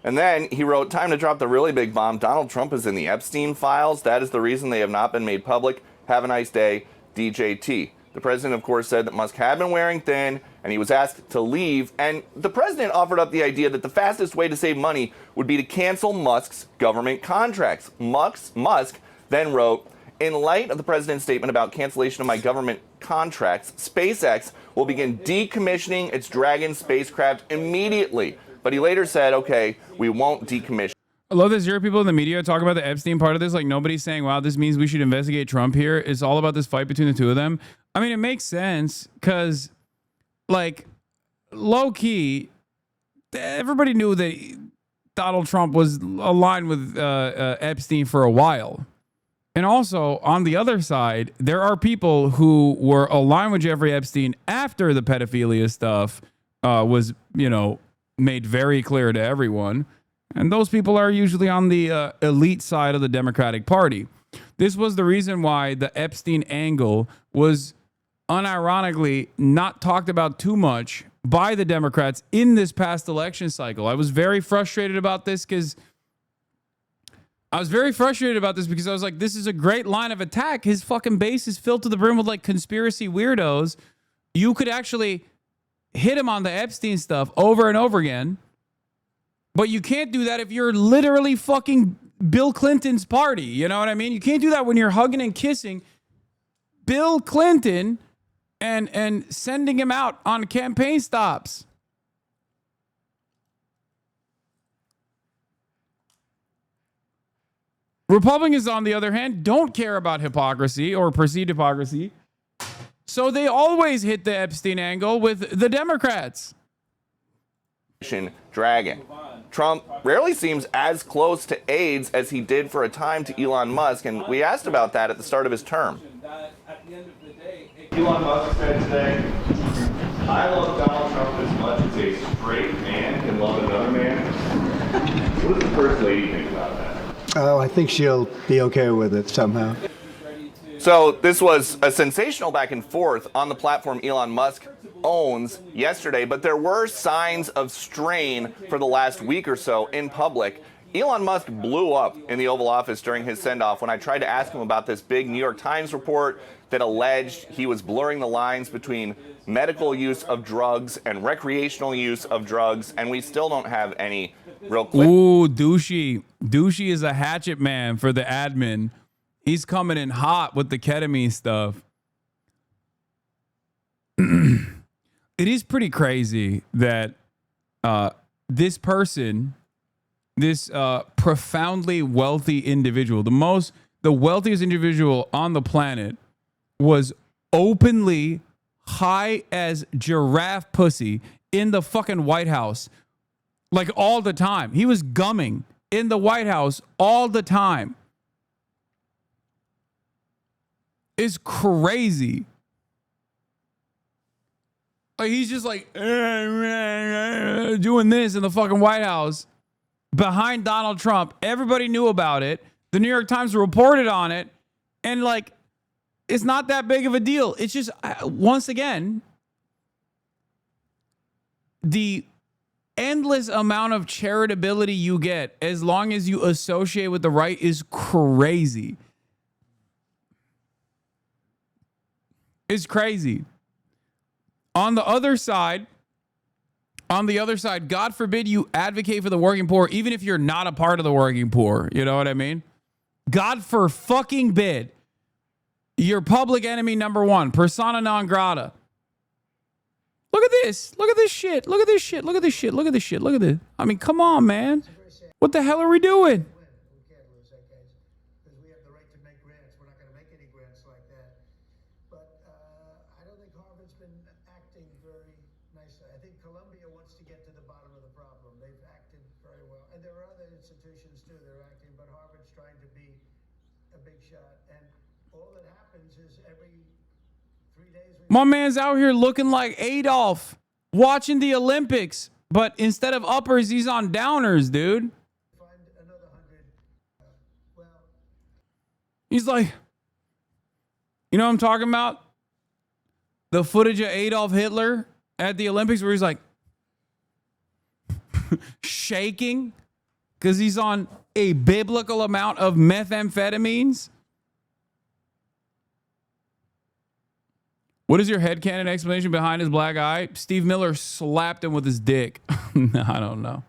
And then he wrote, time to drop the really big bomb. Donald Trump is in the Epstein files. That is the reason they have not been made public. Have a nice day, DJT. The president, of course, said that Musk had been wearing thin and he was asked to leave. And the president offered up the idea that the fastest way to save money would be to cancel Musk's government contracts. Musk then wrote, in light of the president's statement about cancellation of my government contracts, SpaceX will begin decommissioning its Dragon spacecraft immediately. But he later said, okay, we won't decommission.
I love this. Here people in the media talk about the Epstein part of this. Like nobody's saying, wow, this means we should investigate Trump here. It's all about this fight between the two of them. I mean, it makes sense because like low key, everybody knew that Donald Trump was aligned with Epstein for a while. And also on the other side, there are people who were aligned with Jeffrey Epstein after the pedophilia stuff was, made very clear to everyone. And those people are usually on the elite side of the Democratic Party. This was the reason why the Epstein angle was unironically not talked about too much by the Democrats in this past election cycle. I was very frustrated about this because I was like, this is a great line of attack. His fucking base is filled to the brim with like conspiracy weirdos. You could actually hit him on the Epstein stuff over and over again. But you can't do that if you're literally fucking Bill Clinton's party. You know what I mean? You can't do that when you're hugging and kissing Bill Clinton and sending him out on campaign stops. Republicans, on the other hand, don't care about hypocrisy or perceived hypocrisy. So they always hit the Epstein angle with the Democrats.
Dragon. Trump rarely seems as close to AIDS as he did for a time to Elon Musk, and we asked about that at the start of his term.
Elon Musk said today, I love Donald Trump as much as a straight man can love another man. What does the First Lady think about that?
Oh, I think she'll be okay with it somehow.
So this was a sensational back and forth on the platform Elon Musk owns yesterday, but there were signs of strain for the last week or so in public. Elon Musk blew up in the Oval Office during his send-off when I tried to ask him about this big New York Times report that alleged he was blurring the lines between medical use of drugs and recreational use of drugs, and we still don't have any real clear.
Ooh, Douchey. Douchey is a hatchet man for the admin. He's coming in hot with the ketamine stuff. It is pretty crazy that this person, this profoundly wealthy individual, the wealthiest individual on the planet, was openly high as giraffe pussy in the fucking White House, like all the time. He was gumming in the White House all the time. It's crazy. Like he's just like doing this in the fucking White House behind Donald Trump. Everybody knew about it. The New York Times reported on it. And like, It's not that big of a deal. It's just, once again, the endless amount of charitability you get as long as you associate with the right is crazy. It's crazy. On the other side, God forbid you advocate for the working poor, even if you're not a part of the working poor. You know what I mean? God for fucking bid. Your public enemy number one, persona non grata. Look at this. Look at this shit. Look at this shit. Look at this shit. Look at this shit. Look at this. I mean, come on, man. What the hell are we doing? My man's out here looking like Adolf watching the Olympics, but instead of uppers, he's on downers, dude. He's like, you know what I'm talking about? The footage of Adolf Hitler at the Olympics where he's like shaking because he's on a biblical amount of methamphetamines. What is your headcanon explanation behind his black eye? Steve Miller slapped him with his dick. No, I don't know.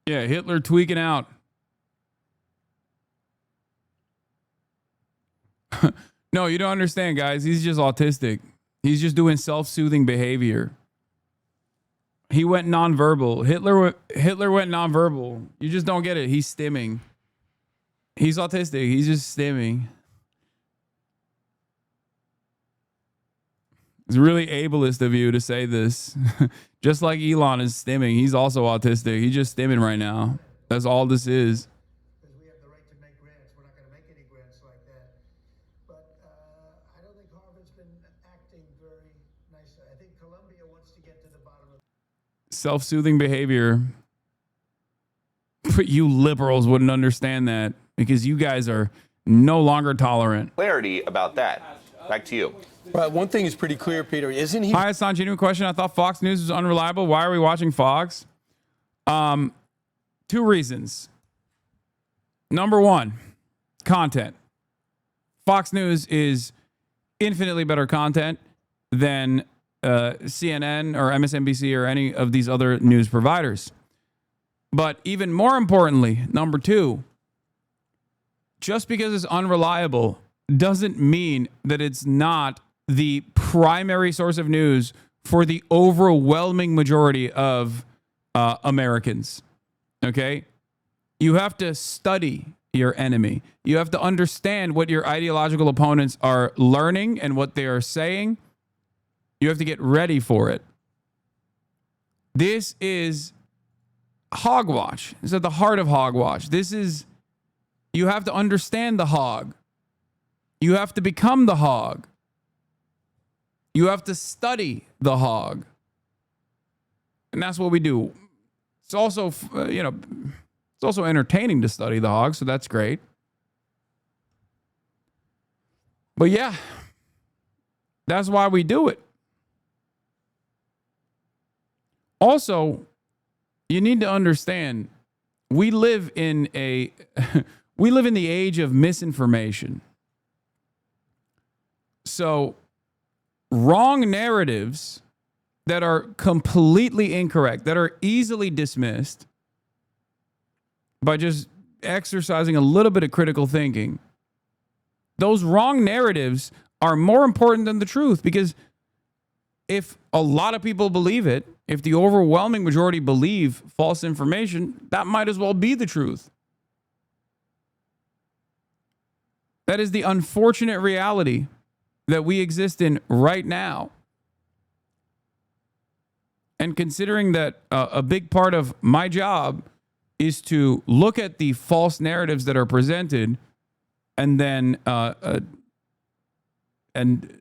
Yeah, Hitler tweaking out. No, you don't understand, guys. He's just autistic. He's just doing self-soothing behavior. He went nonverbal. Hitler went nonverbal. You just don't get it. He's stimming. He's autistic. He's just stimming. It's really ableist of you to say this. Just like Elon is stimming. He's also autistic. He's just stimming right now. That's all this is. Self-soothing behavior. But you liberals wouldn't understand that because you guys are no longer tolerant.
Clarity about that. Back to you.
Right, one thing is pretty clear, Peter. Isn't he?
Hi, Hasan. Genuine question. I thought Fox News was unreliable. Why are we watching Fox? 2 reasons. Number one, content. Fox News is infinitely better content than CNN or MSNBC or any of these other news providers. But even more importantly, number 2, just because it's unreliable doesn't mean that it's not the primary source of news for the overwhelming majority of Americans. Okay? You have to study your enemy. You have to understand what your ideological opponents are learning and what they are saying. You have to get ready for it. This is hogwash. It's at the heart of hogwash. You have to understand the hog. You have to become the hog. You have to study the hog. And that's what we do. It's also, it's also entertaining to study the hog, so that's great. But yeah, that's why we do it. Also, you need to understand, we live in the age of misinformation. So, wrong narratives that are completely incorrect, that are easily dismissed by just exercising a little bit of critical thinking, those wrong narratives are more important than the truth, because if a lot of people believe it, if the overwhelming majority believe false information, that might as well be the truth. That is the unfortunate reality that we exist in right now. And considering that a big part of my job is to look at the false narratives that are presented and then and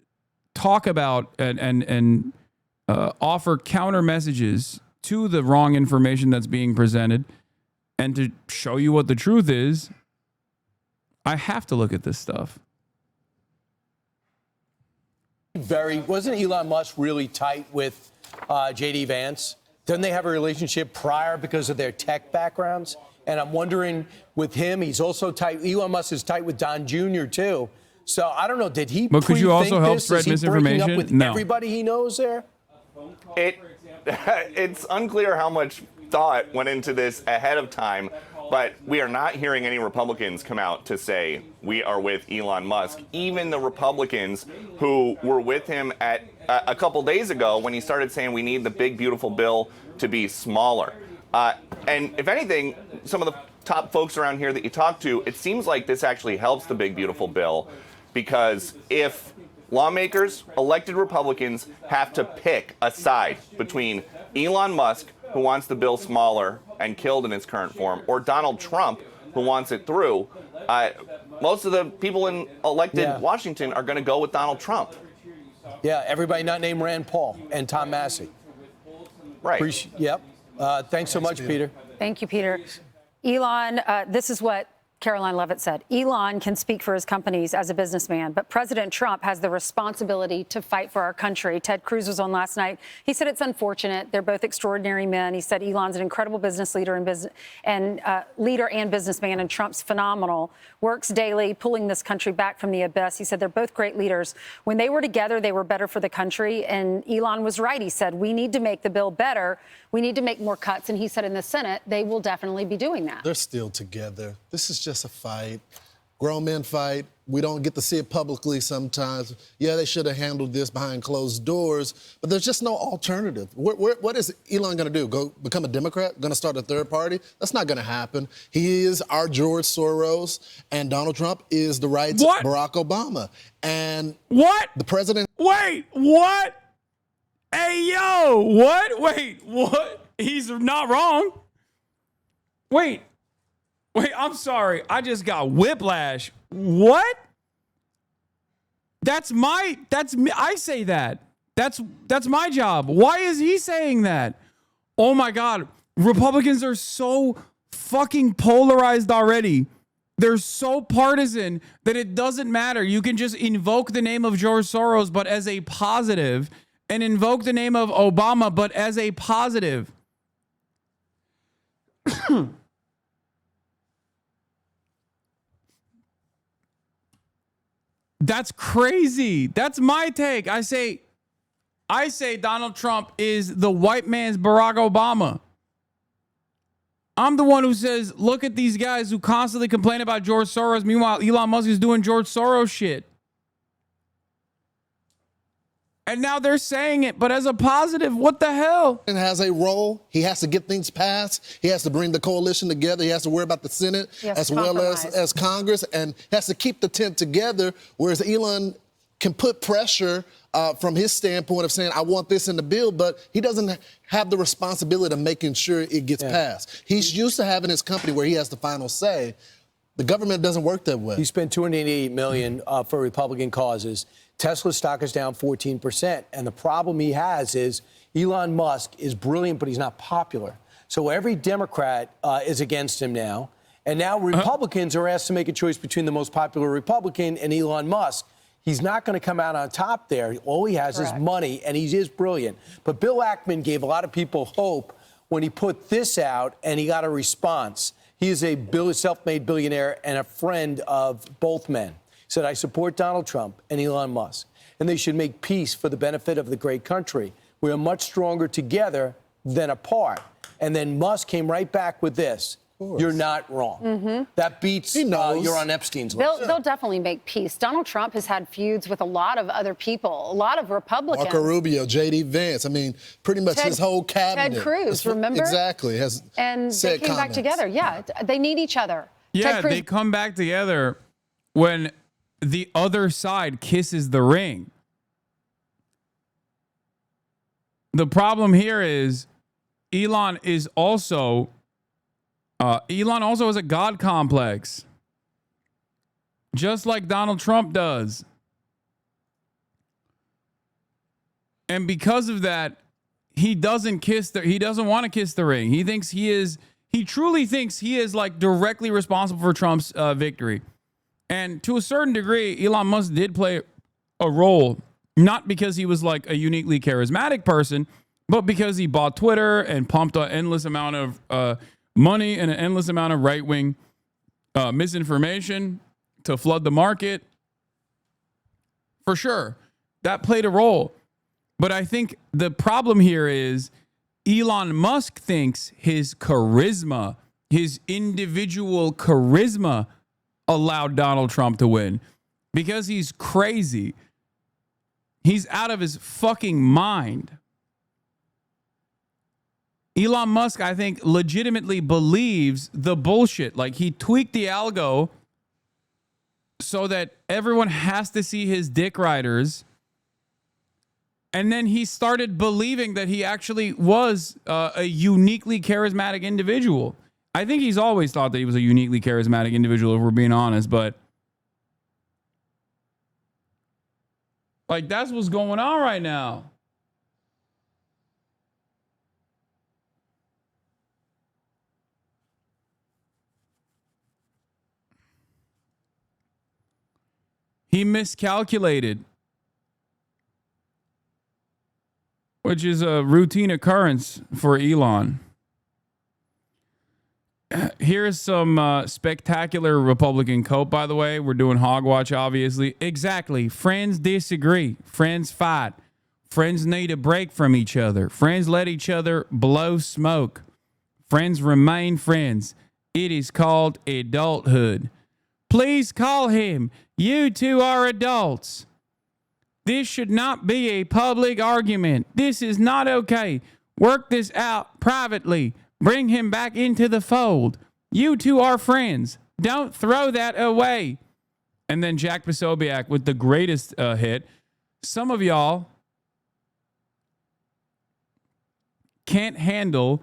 talk about and offer counter messages to the wrong information that's being presented and to show you what the truth is, I have to look at this stuff.
Wasn't Elon Musk really tight with J.D. Vance? Didn't they have a relationship prior because of their tech backgrounds? And I'm wondering, with him, he's also tight. Elon Musk is tight with Don Jr. too. So I don't know. Did he?
But could you also help
this?
spread
Is he
misinformation?
breaking up with
No.
everybody he knows there?
It's unclear how much thought went into this ahead of time, but we are not hearing any Republicans come out to say we are with Elon Musk. Even the Republicans who were with him at a couple days ago when he started saying we need the big, beautiful bill to be smaller. And if anything, some of the top folks around here that you talk to, it seems like this actually helps the big, beautiful bill, because if lawmakers, elected Republicans, have to pick a side between Elon Musk, who wants the bill smaller and killed in its current form, or Donald Trump, who wants it through, most of the people in elected Washington are going to go with Donald Trump.
Yeah, everybody not named Rand Paul and Tom Massey.
Right.
Yep. Thanks so much, Peter.
Thank you, Peter. Elon, this is what Caroline Levitt said. Elon can speak for his companies as a businessman, but President Trump has the responsibility to fight for our country. Ted Cruz was on last night. He said it's unfortunate. They're both extraordinary men. He said Elon's an incredible business leader and businessman, and Trump's phenomenal. Works daily, pulling this country back from the abyss. He said they're both great leaders. When they were together, they were better for the country. And Elon was right. He said we need to make the bill better. We need to make more cuts. And he said in the Senate, they will definitely be doing that.
They're still together. This is just a fight. Grown men fight. We don't get to see it publicly sometimes. Yeah, they should have handled this behind closed doors, but there's just no alternative. What is Elon going to do? Go become a Democrat? Going to start a third party? That's not going to happen. He is our George Soros, and Donald Trump is the right Barack Obama. And the president.
Wait, what? Hey, yo, what? Wait, what? He's not wrong. Wait, I'm sorry. I just got whiplash. What? That's me. I say that. That's my job. Why is he saying that? Oh my God. Republicans are so fucking polarized already. They're so partisan that it doesn't matter. You can just invoke the name of George Soros, but as a positive, and invoke the name of Obama, but as a positive. That's crazy. That's my take. I say Donald Trump is the white man's Barack Obama. I'm the one who says, look at these guys who constantly complain about George Soros. Meanwhile, Elon Musk is doing George Soros shit. And now they're saying it, but as a positive, what the hell?
And has a role. He has to get things passed. He has to bring the coalition together. He has to worry about the Senate as well as Congress, and has to keep the tent together, whereas Elon can put pressure from his standpoint of saying, I want this in the bill, but he doesn't have the responsibility of making sure it gets passed. He's used to having his company where he has the final say. The government doesn't work that way.
He spent $288 million for Republican causes. Tesla stock is down 14%. And the problem he has is Elon Musk is brilliant, but he's not popular. So every Democrat is against him now. And now Republicans are asked to make a choice between the most popular Republican and Elon Musk. He's not going to come out on top there. All he has is money, and he is brilliant. But Bill Ackman gave a lot of people hope when he put this out, and he got a response. He is a self-made billionaire and a friend of both men. He said, I support Donald Trump and Elon Musk, and they should make peace for the benefit of the great country. We are much stronger together than apart. And then Musk came right back with this. You're not wrong. That beats you're on Epstein's list.
They'll definitely make peace. Donald Trump has had feuds with a lot of other people, a lot of Republicans.
Marco Rubio, J.D. Vance. I mean, pretty much his whole cabinet.
Ted Cruz, remember?
Exactly.
And they came back together. Yeah, they need each other.
Yeah, they come back together when the other side kisses the ring. The problem here is Elon also has a God complex, just like Donald Trump does. And because of that, he doesn't want to kiss the ring. He truly thinks he is like directly responsible for Trump's victory. And to a certain degree, Elon Musk did play a role, not because he was like a uniquely charismatic person, but because he bought Twitter and pumped an endless amount of money and an endless amount of right-wing misinformation to flood the market. For sure, that played a role. But I think the problem here is Elon Musk thinks his charisma, his individual charisma, allowed Donald Trump to win because he's crazy. He's out of his fucking mind. Elon Musk, I think, legitimately believes the bullshit. Like, he tweaked the algo so that everyone has to see his dick riders. And then he started believing that he actually was a uniquely charismatic individual. I think he's always thought that he was a uniquely charismatic individual, if we're being honest, but like, that's what's going on right now. He miscalculated, which is a routine occurrence for Elon. Here's some spectacular Republican cope, by the way. We're doing hogwatch, obviously. Exactly. Friends disagree. Friends fight. Friends need a break from each other. Friends let each other blow smoke. Friends remain friends. It is called adulthood. Please call him. You two are adults. This should not be a public argument. This is not okay. Work this out privately. Bring him back into the fold. You two are friends. Don't throw that away. And then Jack Posobiec with the greatest hit. Some of y'all can't handle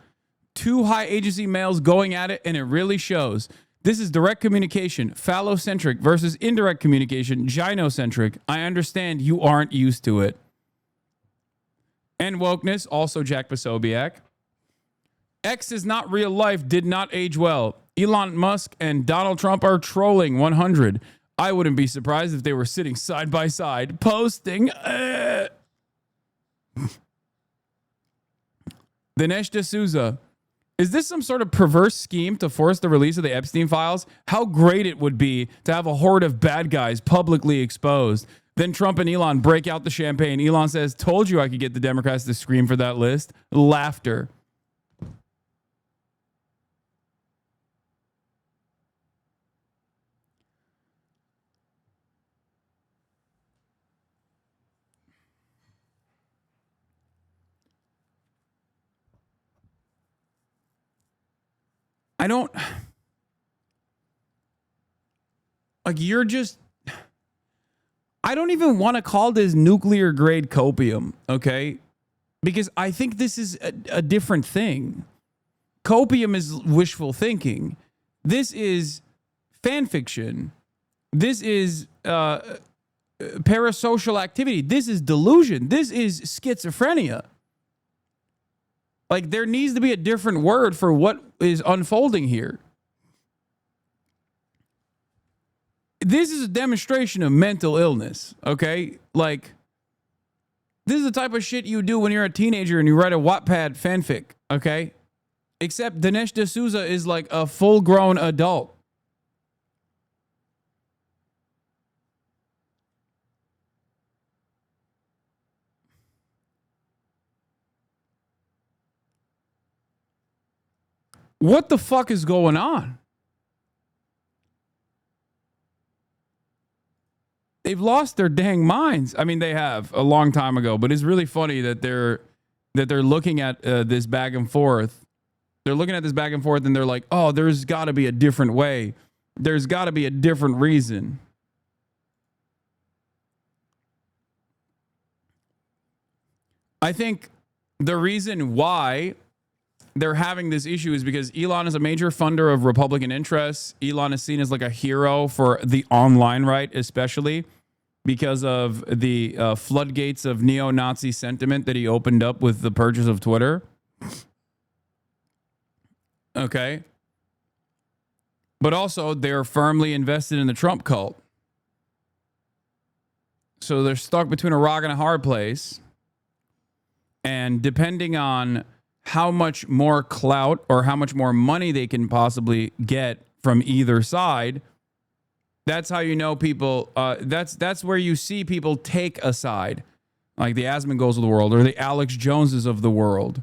two high agency males going at it, and it really shows. This is direct communication, phallocentric versus indirect communication, gynocentric. I understand you aren't used to it. And wokeness, also Jack Posobiec. X is not real life, did not age well. Elon Musk and Donald Trump are trolling 100. I wouldn't be surprised if they were sitting side by side, posting. Dinesh D'Souza. Is this some sort of perverse scheme to force the release of the Epstein files? How great it would be to have a horde of bad guys publicly exposed. Then Trump and Elon break out the champagne. Elon says, told you I could get the Democrats to scream for that list. Laughter. I don't even want to call this nuclear grade copium, okay? Because I think this is a different thing. Copium is wishful thinking. This is fan fiction. This is parasocial activity. This is delusion. This is schizophrenia. Like, there needs to be a different word for what is unfolding here. This is a demonstration of mental illness, okay? Like, this is the type of shit you do when you're a teenager and you write a Wattpad fanfic, okay? Except Dinesh D'Souza is like a full-grown adult. What the fuck is going on? They've lost their dang minds. I mean, they have a long time ago, but it's really funny that they're looking at this back and forth. They're looking at this back and forth and they're like, oh, there's got to be a different way. There's got to be a different reason. I think the reason why they're having this issue is because Elon is a major funder of Republican interests. Elon is seen as like a hero for the online right, especially. because of the floodgates of neo-Nazi sentiment that he opened up with the purchase of Twitter. Okay. But also, they're firmly invested in the Trump cult. So they're stuck between a rock and a hard place. And depending on how much more clout or how much more money they can possibly get from either side, that's how you know people, that's where you see people take a side, like the Asmongols of the world or the Alex Joneses of the world.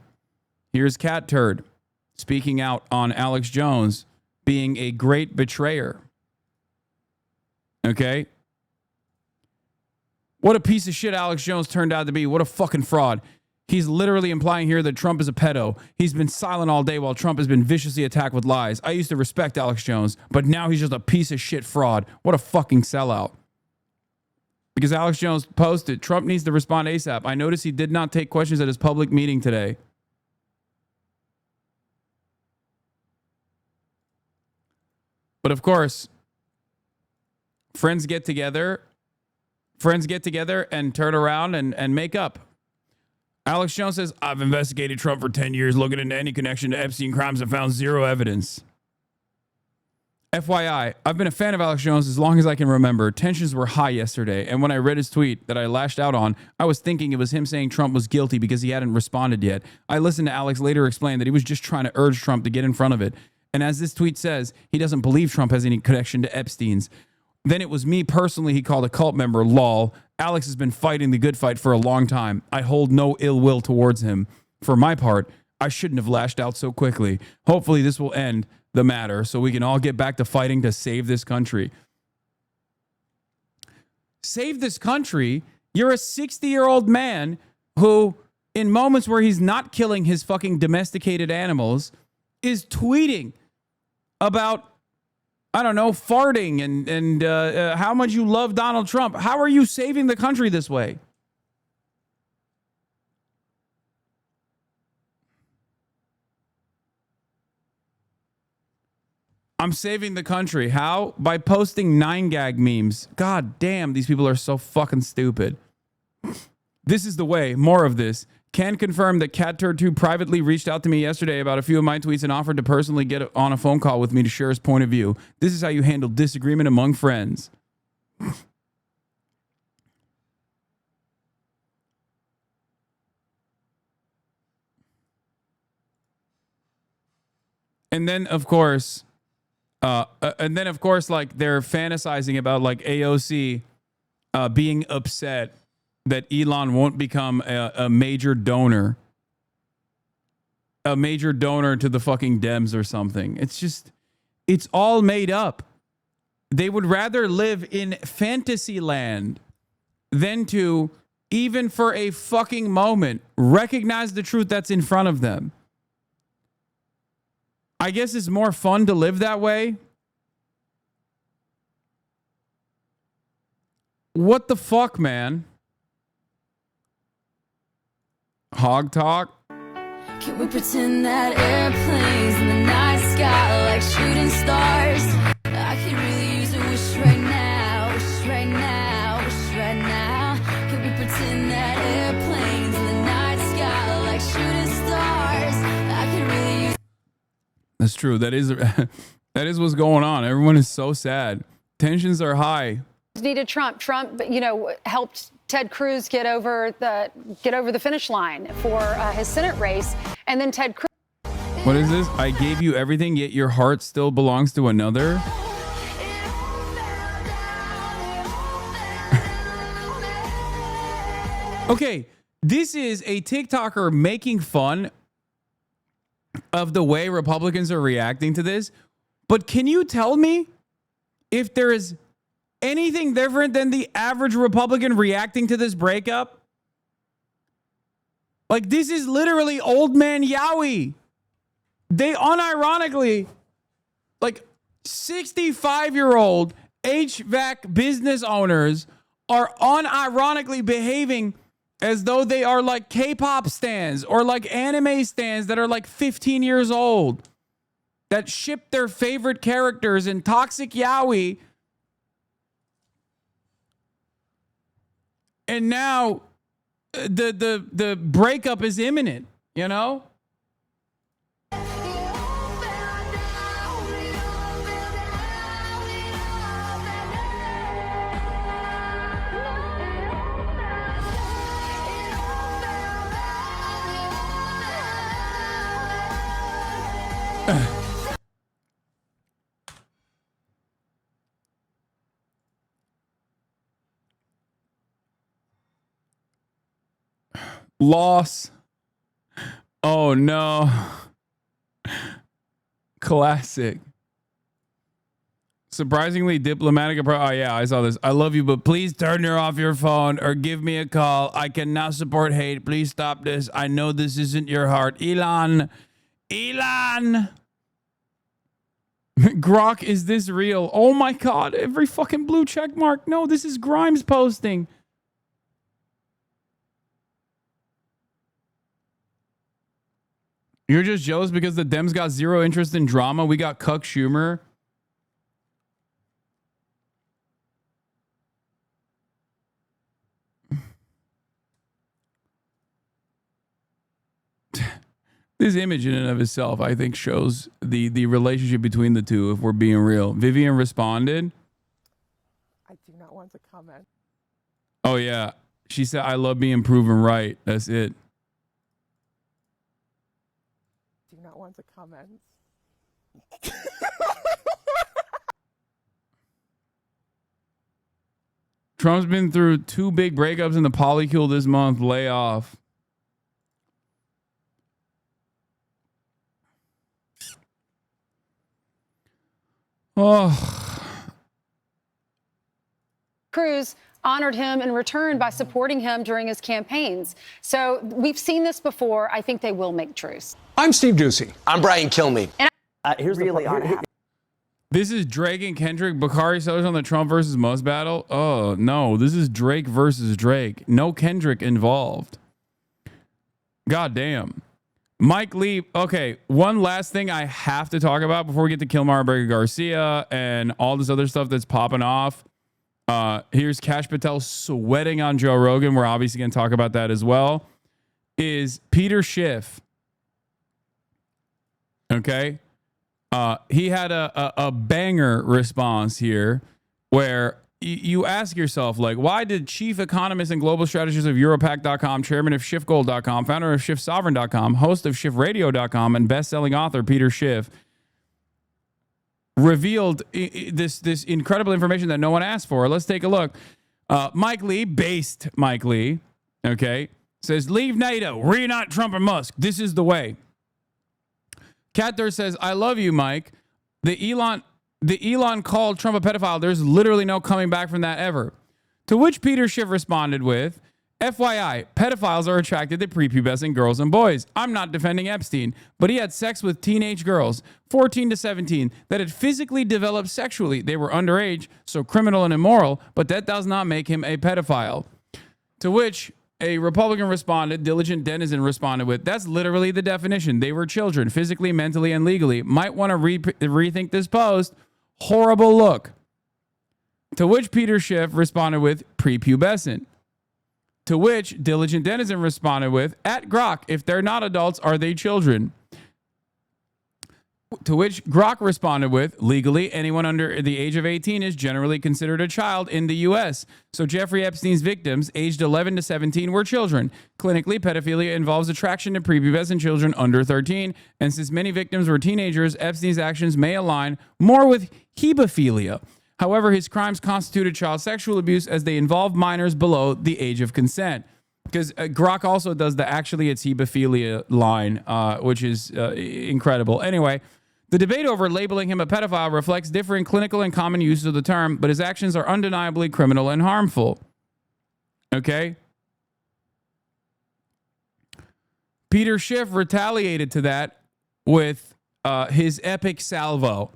Here's Cat Turd speaking out on Alex Jones being a great betrayer. Okay? What a piece of shit Alex Jones turned out to be. What a fucking fraud. He's literally implying here that Trump is a pedo. He's been silent all day while Trump has been viciously attacked with lies. I used to respect Alex Jones, but now he's just a piece of shit fraud. What a fucking sellout. Because Alex Jones posted, Trump needs to respond ASAP. I noticed he did not take questions at his public meeting today. But of course, friends get together and turn around and make up. Alex Jones says, I've investigated Trump for 10 years, looking into any connection to Epstein crimes and found zero evidence. FYI, I've been a fan of Alex Jones as long as I can remember. Tensions were high yesterday, and when I read his tweet that I lashed out on, I was thinking it was him saying Trump was guilty because he hadn't responded yet. I listened to Alex later explain that he was just trying to urge Trump to get in front of it. And as this tweet says, he doesn't believe Trump has any connection to Epstein's. Then it was me personally he called a cult member, lol. Alex has been fighting the good fight for a long time. I hold no ill will towards him. For my part, I shouldn't have lashed out so quickly. Hopefully this will end the matter so we can all get back to fighting to save this country. Save this country? You're a 60-year-old man who, in moments where he's not killing his fucking domesticated animals, is tweeting about, I don't know, farting and how much you love Donald Trump. How are you saving the country this way? I'm saving the country. How? By posting 9gag memes. God damn, these people are so fucking stupid. This is the way. More of this. Can confirm that CatTurd2 privately reached out to me yesterday about a few of my tweets and offered to personally get on a phone call with me to share his point of view. This is how you handle disagreement among friends. And then, of course, like they're fantasizing about like AOC being upset that Elon won't become a major donor to the fucking Dems or something. It's just, it's all made up. They would rather live in fantasy land than to, even for a fucking moment, recognize the truth that's in front of them. I guess it's more fun to live that way. What the fuck, man? Hog talk?
Can we pretend that airplanes in the night sky like shooting stars? I could really use a wish right now, wish right now, wish right now. Can we pretend that airplanes in the night sky like shooting stars? I could really use.
That's true. That is what's going on. Everyone is so sad. Tensions are high.
Needed Trump. Trump, helped Ted Cruz get over the finish line for his Senate race, and then Ted Cruz.
What is this? I gave you everything, yet your heart still belongs to another. Okay, this is a TikToker making fun of the way Republicans are reacting to this. But can you tell me if there is anything different than the average Republican reacting to this breakup? Like, this is literally old man Yowie. They unironically, like 65-year-old HVAC business owners are unironically behaving as though they are like K-pop stans or like anime stans that are like 15 years old that ship their favorite characters in Toxic Yowie And now the breakup is imminent, you know? Loss. Oh no. Classic. Surprisingly diplomatic approach. Oh yeah, I saw this. I love you, but please turn her off your phone or give me a call. I cannot support hate. Please stop this. I know this isn't your heart. Elon. Grok, is this real? Oh my God. Every fucking blue check mark. No, this is Grimes posting. You're just jealous because the Dems got zero interest in drama. We got Cuck Schumer. This image in and of itself, I think, shows the relationship between the two, if we're being real. Vivian responded.
I do not want to comment.
Oh, yeah. She said, I love being proven right. That's it.
Do not want to comment.
Trump's been through 2 big breakups in the polycule this month. Lay off. Oh.
Cruz honored him in return by supporting him during his campaigns. So we've seen this before. I think they will make truce.
I'm Steve Doocy.
I'm Brian Kilmeade.
And
Here's really the
This is Drake and Kendrick. Bakari Sellers on the Trump versus Musk battle. Oh, no. This is Drake versus Drake. No Kendrick involved. God damn. Mike Lee. Okay, one last thing I have to talk about before we get to Kilmar Berger Garcia and all this other stuff that's popping off. Here's Kash Patel sweating on Joe Rogan. We're obviously going to talk about that as well. Is Peter Schiff. Okay. He had a banger response here where you ask yourself, like, why did chief economist and global strategist of Europac.com, chairman of SchiffGold.com, founder of SchiffSovereign.com, host of SchiffRadio.com, and best-selling author Peter Schiff revealed this incredible information that no one asked for? Let's take a look. Mike Lee, based Mike Lee, okay, says, leave NATO, reunite Trump and Musk. This is the way. Cat Dirt says, I love you, Mike. The Elon called Trump a pedophile. There's literally no coming back from that ever. To which Peter Schiff responded with, FYI, pedophiles are attracted to prepubescent girls and boys. I'm not defending Epstein, but he had sex with teenage girls, 14 to 17, that had physically developed sexually. They were underage, so criminal and immoral, but that does not make him a pedophile. To which a Republican responded, Diligent Denizen responded with, that's literally the definition. They were children, physically, mentally, and legally. Might want to rethink this post. Horrible look. To which Peter Schiff responded with, prepubescent. To which Diligent Denizen responded with, at Grok, if they're not adults, are they children? To which Grok responded with, legally, anyone under the age of 18 is generally considered a child in the U.S. So Jeffrey Epstein's victims, aged 11 to 17, were children. Clinically, pedophilia involves attraction to prepubescent children under 13. And since many victims were teenagers, Epstein's actions may align more with hebephilia. However, his crimes constituted child sexual abuse as they involved minors below the age of consent. Because Grok also does the actually it's hebephilia line, which is incredible. Anyway, the debate over labeling him a pedophile reflects differing clinical and common uses of the term, but his actions are undeniably criminal and harmful. Okay? Peter Schiff retaliated to that with his epic salvo,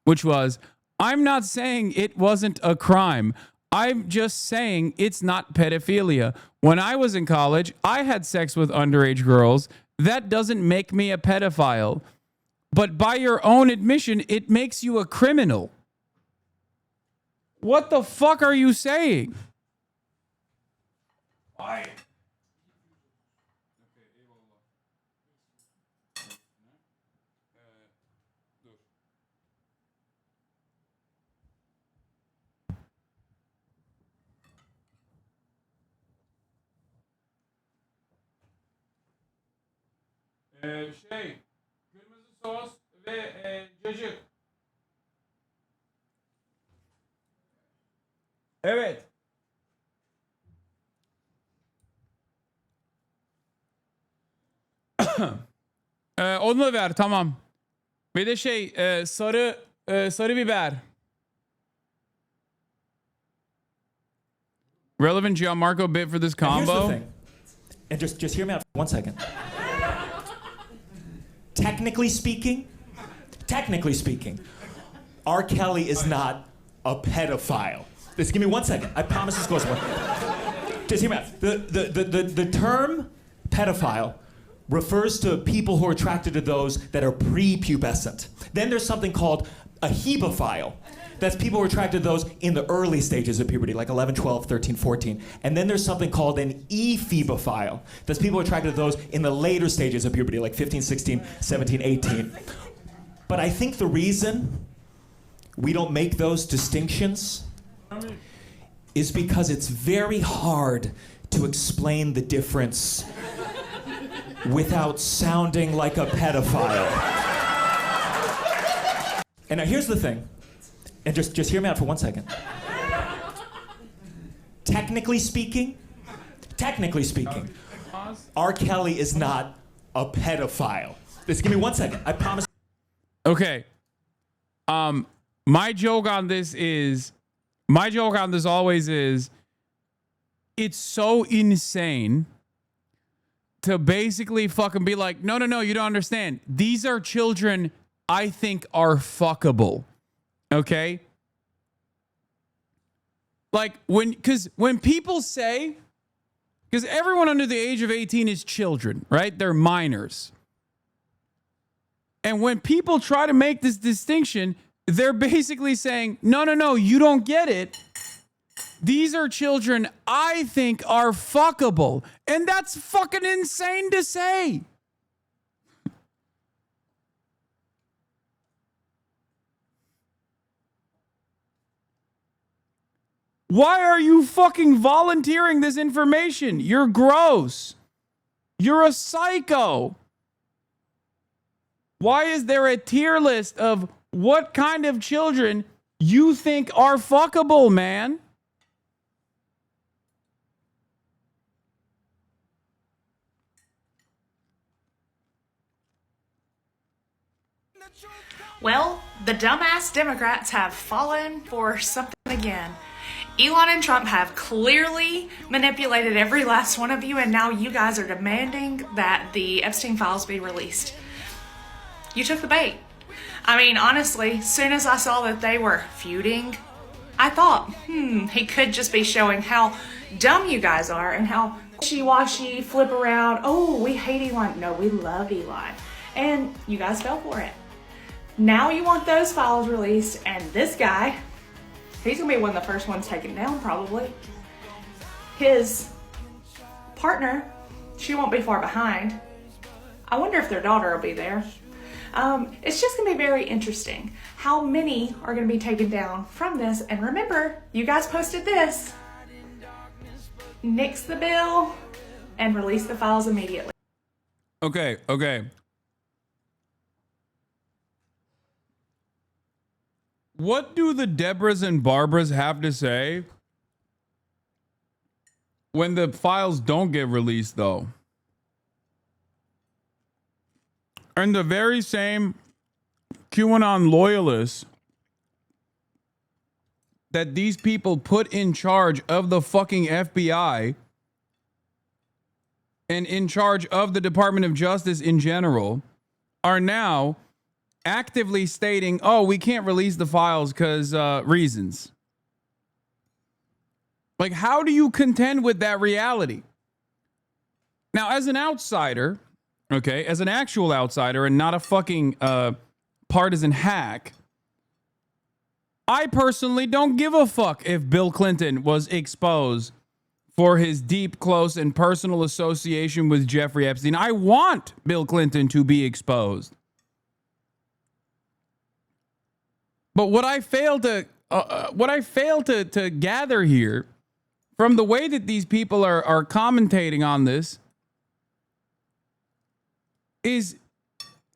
which was, I'm not saying it wasn't a crime. I'm just saying it's not pedophilia. When I was in college, I had sex with underage girls. That doesn't make me a pedophile. But by your own admission, it makes you a criminal. What the fuck are you saying? Vay. Kırmızı sos ve cacık. Evet. Onu da ver, tamam. Bir de sarı biber. Relevant Gianmarco bit for this
And here's the
combo.
thing. And just hear me out for 1 second. Technically speaking, R. Kelly is not a pedophile. Just give me 1 second. I promise this goes away. Just hear me out. The term pedophile refers to people who are attracted to those that are prepubescent. Then there's something called a hebephile. That's people who are attracted to those in the early stages of puberty, like 11, 12, 13, 14. And then there's something called an ephebophile. That's people who are attracted to those in the later stages of puberty, like 15, 16, 17, 18. But I think the reason we don't make those distinctions is because it's very hard to explain the difference without sounding like a pedophile. And now here's the thing. And just hear me out for 1 second. Technically speaking, R. Kelly is not a pedophile. Just give me 1 second. I promise.
Okay. My joke on this always is, it's so insane to basically fucking be like, no, you don't understand. These are children I think are fuckable. Okay? Like, when people say, because everyone under the age of 18 is children, right? They're minors. And when people try to make this distinction, they're basically saying, no, you don't get it. These are children I think are fuckable. And that's fucking insane to say. Why are you fucking volunteering this information? You're gross. You're a psycho. Why is there a tier list of what kind of children you think are fuckable, man?
Well, the dumbass Democrats have fallen for something again. Elon and Trump have clearly manipulated every last one of you, and now you guys are demanding that the Epstein files be released. You took the bait. I mean, honestly, as soon as I saw that they were feuding, I thought, he could just be showing how dumb you guys are and how wishy-washy, flip around. Oh, we hate Elon. No, we love Elon. And you guys fell for it. Now you want those files released, and this guy, he's gonna be one of the first ones taken down, probably. His partner, she won't be far behind. I wonder if their daughter will be there. It's just gonna be very interesting how many are gonna be taken down from this. And remember, you guys posted this. Nix the bill and release the files immediately.
Okay. What do the Debras and Barbaras have to say when the files don't get released, though? And the very same QAnon loyalists that these people put in charge of the fucking FBI and in charge of the Department of Justice in general are now actively stating, oh, we can't release the files because reasons. Like, how do you contend with that reality? Now, as an outsider, okay, as an actual outsider and not a fucking partisan hack, I personally don't give a fuck if Bill Clinton was exposed for his deep, close, and personal association with Jeffrey Epstein. I want Bill Clinton to be exposed. But what I fail to gather here from the way that these people are commentating on this is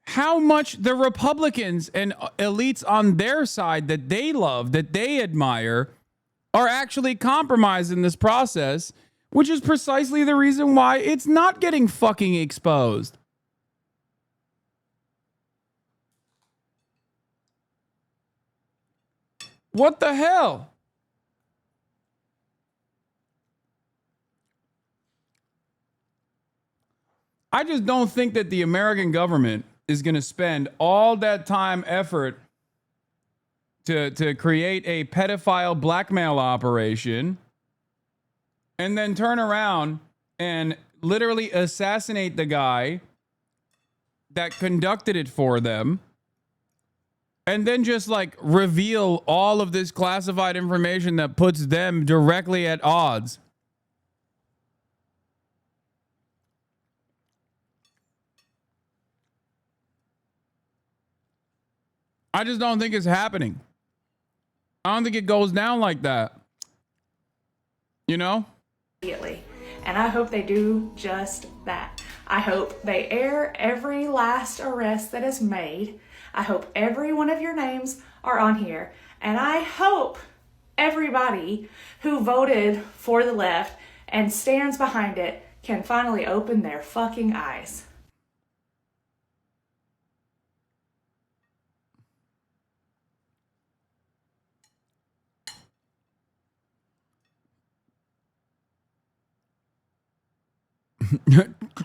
how much the Republicans and elites on their side that they love, that they admire, are actually compromised in this process, which is precisely the reason why it's not getting fucking exposed. What the hell? I just don't think that the American government is going to spend all that time, effort to create a pedophile blackmail operation and then turn around and literally assassinate the guy that conducted it for them, and then just like reveal all of this classified information that puts them directly at odds. I just don't think it's happening. I don't think it goes down like that. You know?
Immediately. And I hope they do just that. I hope they air every last arrest that is made. I hope every one of your names are on here. And I hope everybody who voted for the left and stands behind it can finally open their fucking eyes.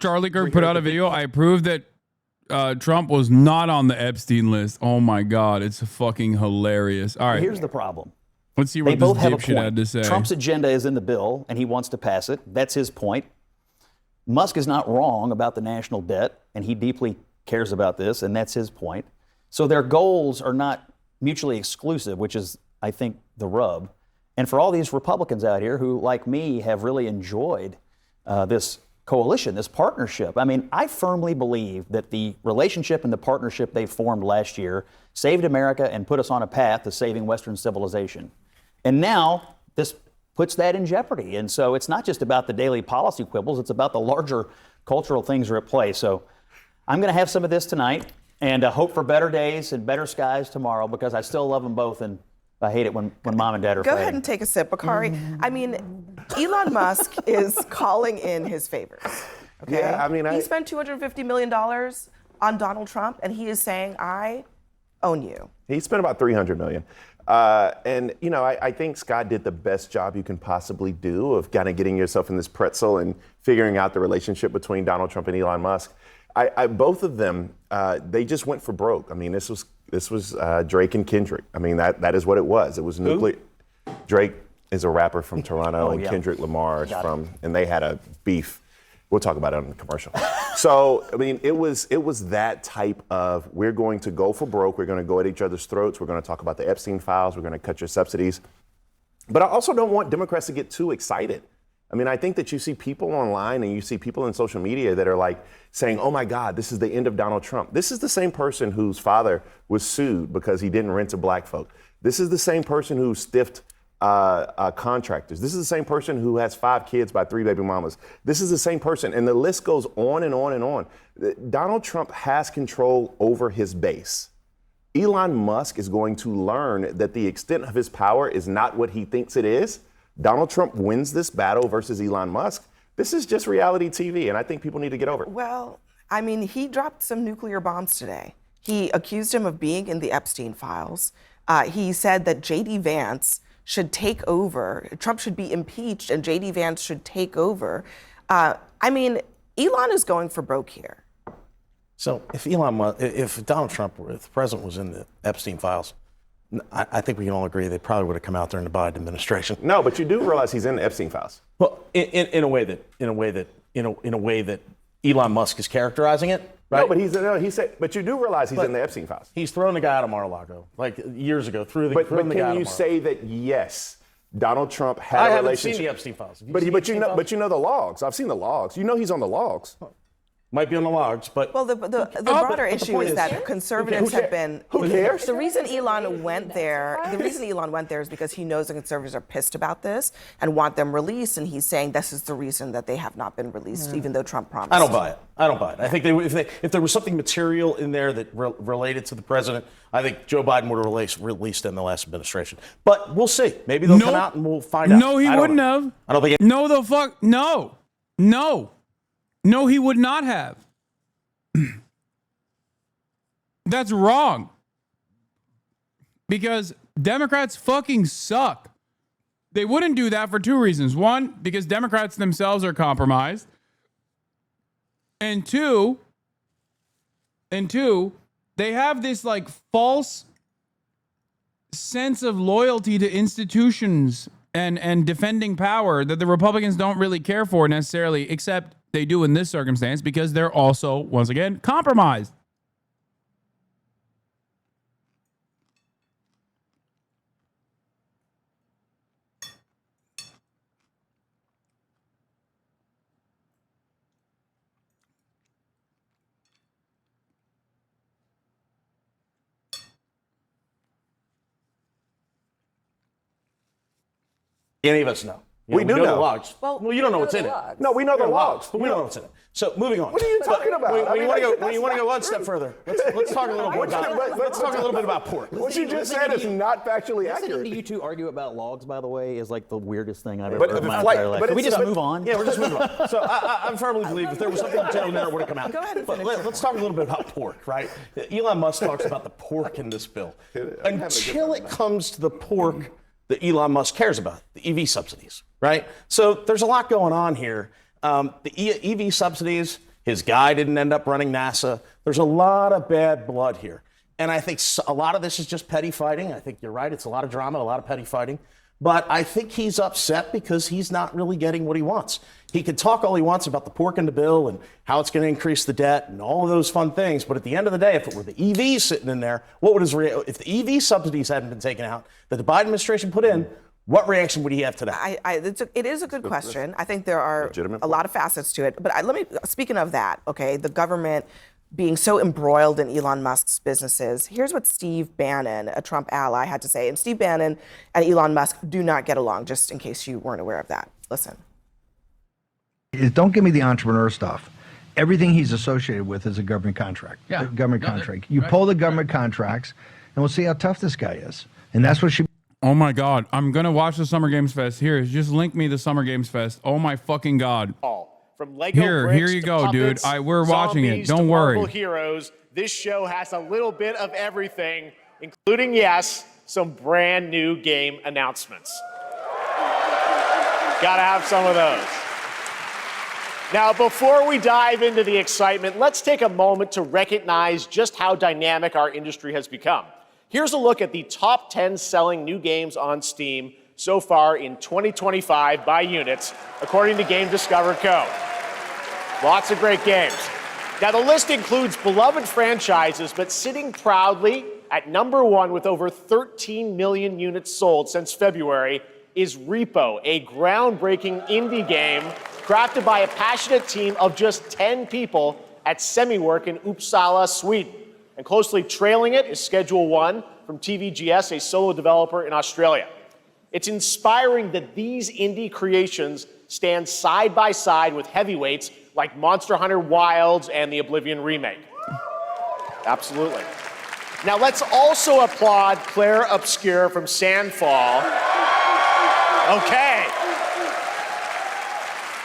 Charlie Kirk put out a video. I proved that Trump was not on the Epstein list. Oh my God, it's fucking hilarious. All right.
Here's the problem.
Let's see
They
what this
both have a
dipshit had to say.
Trump's agenda is in the bill, and he wants to pass it. That's his point. Musk is not wrong about the national debt, and he deeply cares about this, and that's his point. So their goals are not mutually exclusive, which is, I think, the rub. And for all these Republicans out here who, like me, have really enjoyed this coalition, this partnership. I mean, I firmly believe that the relationship and the partnership they formed last year saved America and put us on a path to saving Western civilization. And now this puts that in jeopardy. And so it's not just about the daily policy quibbles, it's about the larger cultural things are at play. So I'm going to have some of this tonight and hope for better days and better skies tomorrow, because I still love them both, and I hate it when mom and dad are
Go
fighting.
ahead and take a sip, Bakari. I mean, Elon Musk is calling in his favors. Okay?
Yeah, I mean,
he spent $250 million on Donald Trump, and he is saying, I own you.
He spent about $300 million. And, you know, I think Scott did the best job you can possibly do of kind of getting yourself in this pretzel and figuring out the relationship between Donald Trump and Elon Musk. Both of them, they just went for broke. I mean, this was Drake and Kendrick. I mean, that is what it was. It was nuclear. Drake is a rapper from Toronto, and Kendrick Lamar is from, and they had a beef. We'll talk about it on the commercial. So, I mean, it was that type of, we're going to go for broke. We're going to go at each other's throats. We're going to talk about the Epstein files. We're going to cut your subsidies. But I also don't want Democrats to get too excited. I mean, I think that you see people online and you see people in social media that are like saying, oh my God, this is the end of Donald Trump. This is the same person whose father was sued because he didn't rent to black folk. This is the same person who stiffed contractors. This is the same person who has 5 kids by 3 baby mamas. This is the same person. And the list goes on and on and on. Donald Trump has control over his base. Elon Musk is going to learn that the extent of his power is not what he thinks it is. Donald Trump wins this battle versus Elon Musk. This is just reality TV, and I think people need to get over it.
Well, I mean, he dropped some nuclear bombs today. He accused him of being in the Epstein files. He said that J.D. Vance should take over. Trump should be impeached, and J.D. Vance should take over. I mean, Elon is going for broke here.
So if Donald Trump, if the president was in the Epstein files, I think we can all agree they probably would have come out there in the Biden administration.
No, but you do realize he's in the Epstein files.
Well, in a way that Elon Musk is characterizing it, right?
No, he said, but you do realize he's in the Epstein files.
He's thrown the guy out of Mar-a-Lago like years ago.
But can you say that yes, Donald Trump had
I
a
haven't
relationship.
seen the Epstein files. Have you
But
seen the Epstein files?
you know the logs. I've seen the logs. You know he's on the logs.
Might be on the logs, but
Well, the broader issue is that conservatives have been.
Who cares?
The reason Elon went there, is because he knows the conservatives are pissed about this and want them released, and he's saying this is the reason that they have not been released, even though Trump promised.
I don't buy it. I think if there was something material in there that related to the president, I think Joe Biden would have released it in the last administration. But we'll see. Maybe they'll come out and we'll find out.
No, he wouldn't have.
I don't think.
No, the fuck. No. No, he would not have. That's wrong. Because Democrats fucking suck. They wouldn't do that for two reasons. One, because Democrats themselves are compromised. And two, they have this like false sense of loyalty to institutions and defending power that the Republicans don't really care for necessarily, except they do in this circumstance because they're also, once again, compromised.
Any of us know.
We do know
the logs. Well, you don't know what's in it.
No, we know the logs.
But we don't know what's in it. So moving on.
What are you talking about?
When you want to go one step further, let's talk a little bit about pork.
What you just said is not factually
Listening
accurate.
to you two argue about logs, by the way, is like the weirdest thing I've ever
But
heard in
the
my
flight-
entire life.
but
Can we
it's-
just
but-
move on?
Yeah, we're just moving on. So I firmly believe if there was something material in there, it would have come out.
Go ahead and
But
finish.
let's talk a little bit about pork, right? Elon Musk talks about the pork in this bill. Until it comes to the pork that Elon Musk cares about, the EV subsidies, right? So there's a lot going on here. The EV subsidies, his guy didn't end up running NASA. There's a lot of bad blood here. And I think a lot of this is just petty fighting. I think you're right. It's a lot of drama, a lot of petty fighting. But I think he's upset because he's not really getting what he wants. He can talk all he wants about the pork in the bill and how it's going to increase the debt and all of those fun things. But at the end of the day, if it were the EVs sitting in there, what would if the EV subsidies hadn't been taken out that the Biden administration put in, what reaction would he have to that?
It is a good question. I think there are a lot of facets to it. But speaking of that, okay, the government being so embroiled in Elon Musk's businesses, here's what Steve Bannon, a Trump ally, had to say. And Steve Bannon and Elon Musk do not get along, just in case you weren't aware of that. Listen.
Don't give me the entrepreneur stuff. Everything he's associated with is a government contract.
Yeah.
A government contract. You pull the government contracts, and we'll see how tough this guy is. And that's what she.
Oh my God. I'm going to watch the Summer Games Fest. Here, just link me the Summer Games Fest. Oh my fucking God.
From Lego
Here
bricks
you
to
go, dude.
puppets,
We're watching it.
zombies
Don't
to
worry.
Marvel heroes. This show has a little bit of everything, including, yes, some brand new game announcements. Gotta have some of those. Now, before we dive into the excitement, let's take a moment to recognize just how dynamic our industry has become. Here's a look at the top 10 selling new games on Steam so far in 2025 by units, according to Game Discover Co. Lots of great games. Now, the list includes beloved franchises, but sitting proudly at number one with over 13 million units sold since February is Repo, a groundbreaking indie game crafted by a passionate team of just 10 people at SemiWork in Uppsala, Sweden. And closely trailing it is Schedule 1 from TVGS, a solo developer in Australia. It's inspiring that these indie creations stand side by side with heavyweights like Monster Hunter Wilds and the Oblivion remake. Absolutely. Now let's also applaud Claire Obscure from Sandfall. Okay.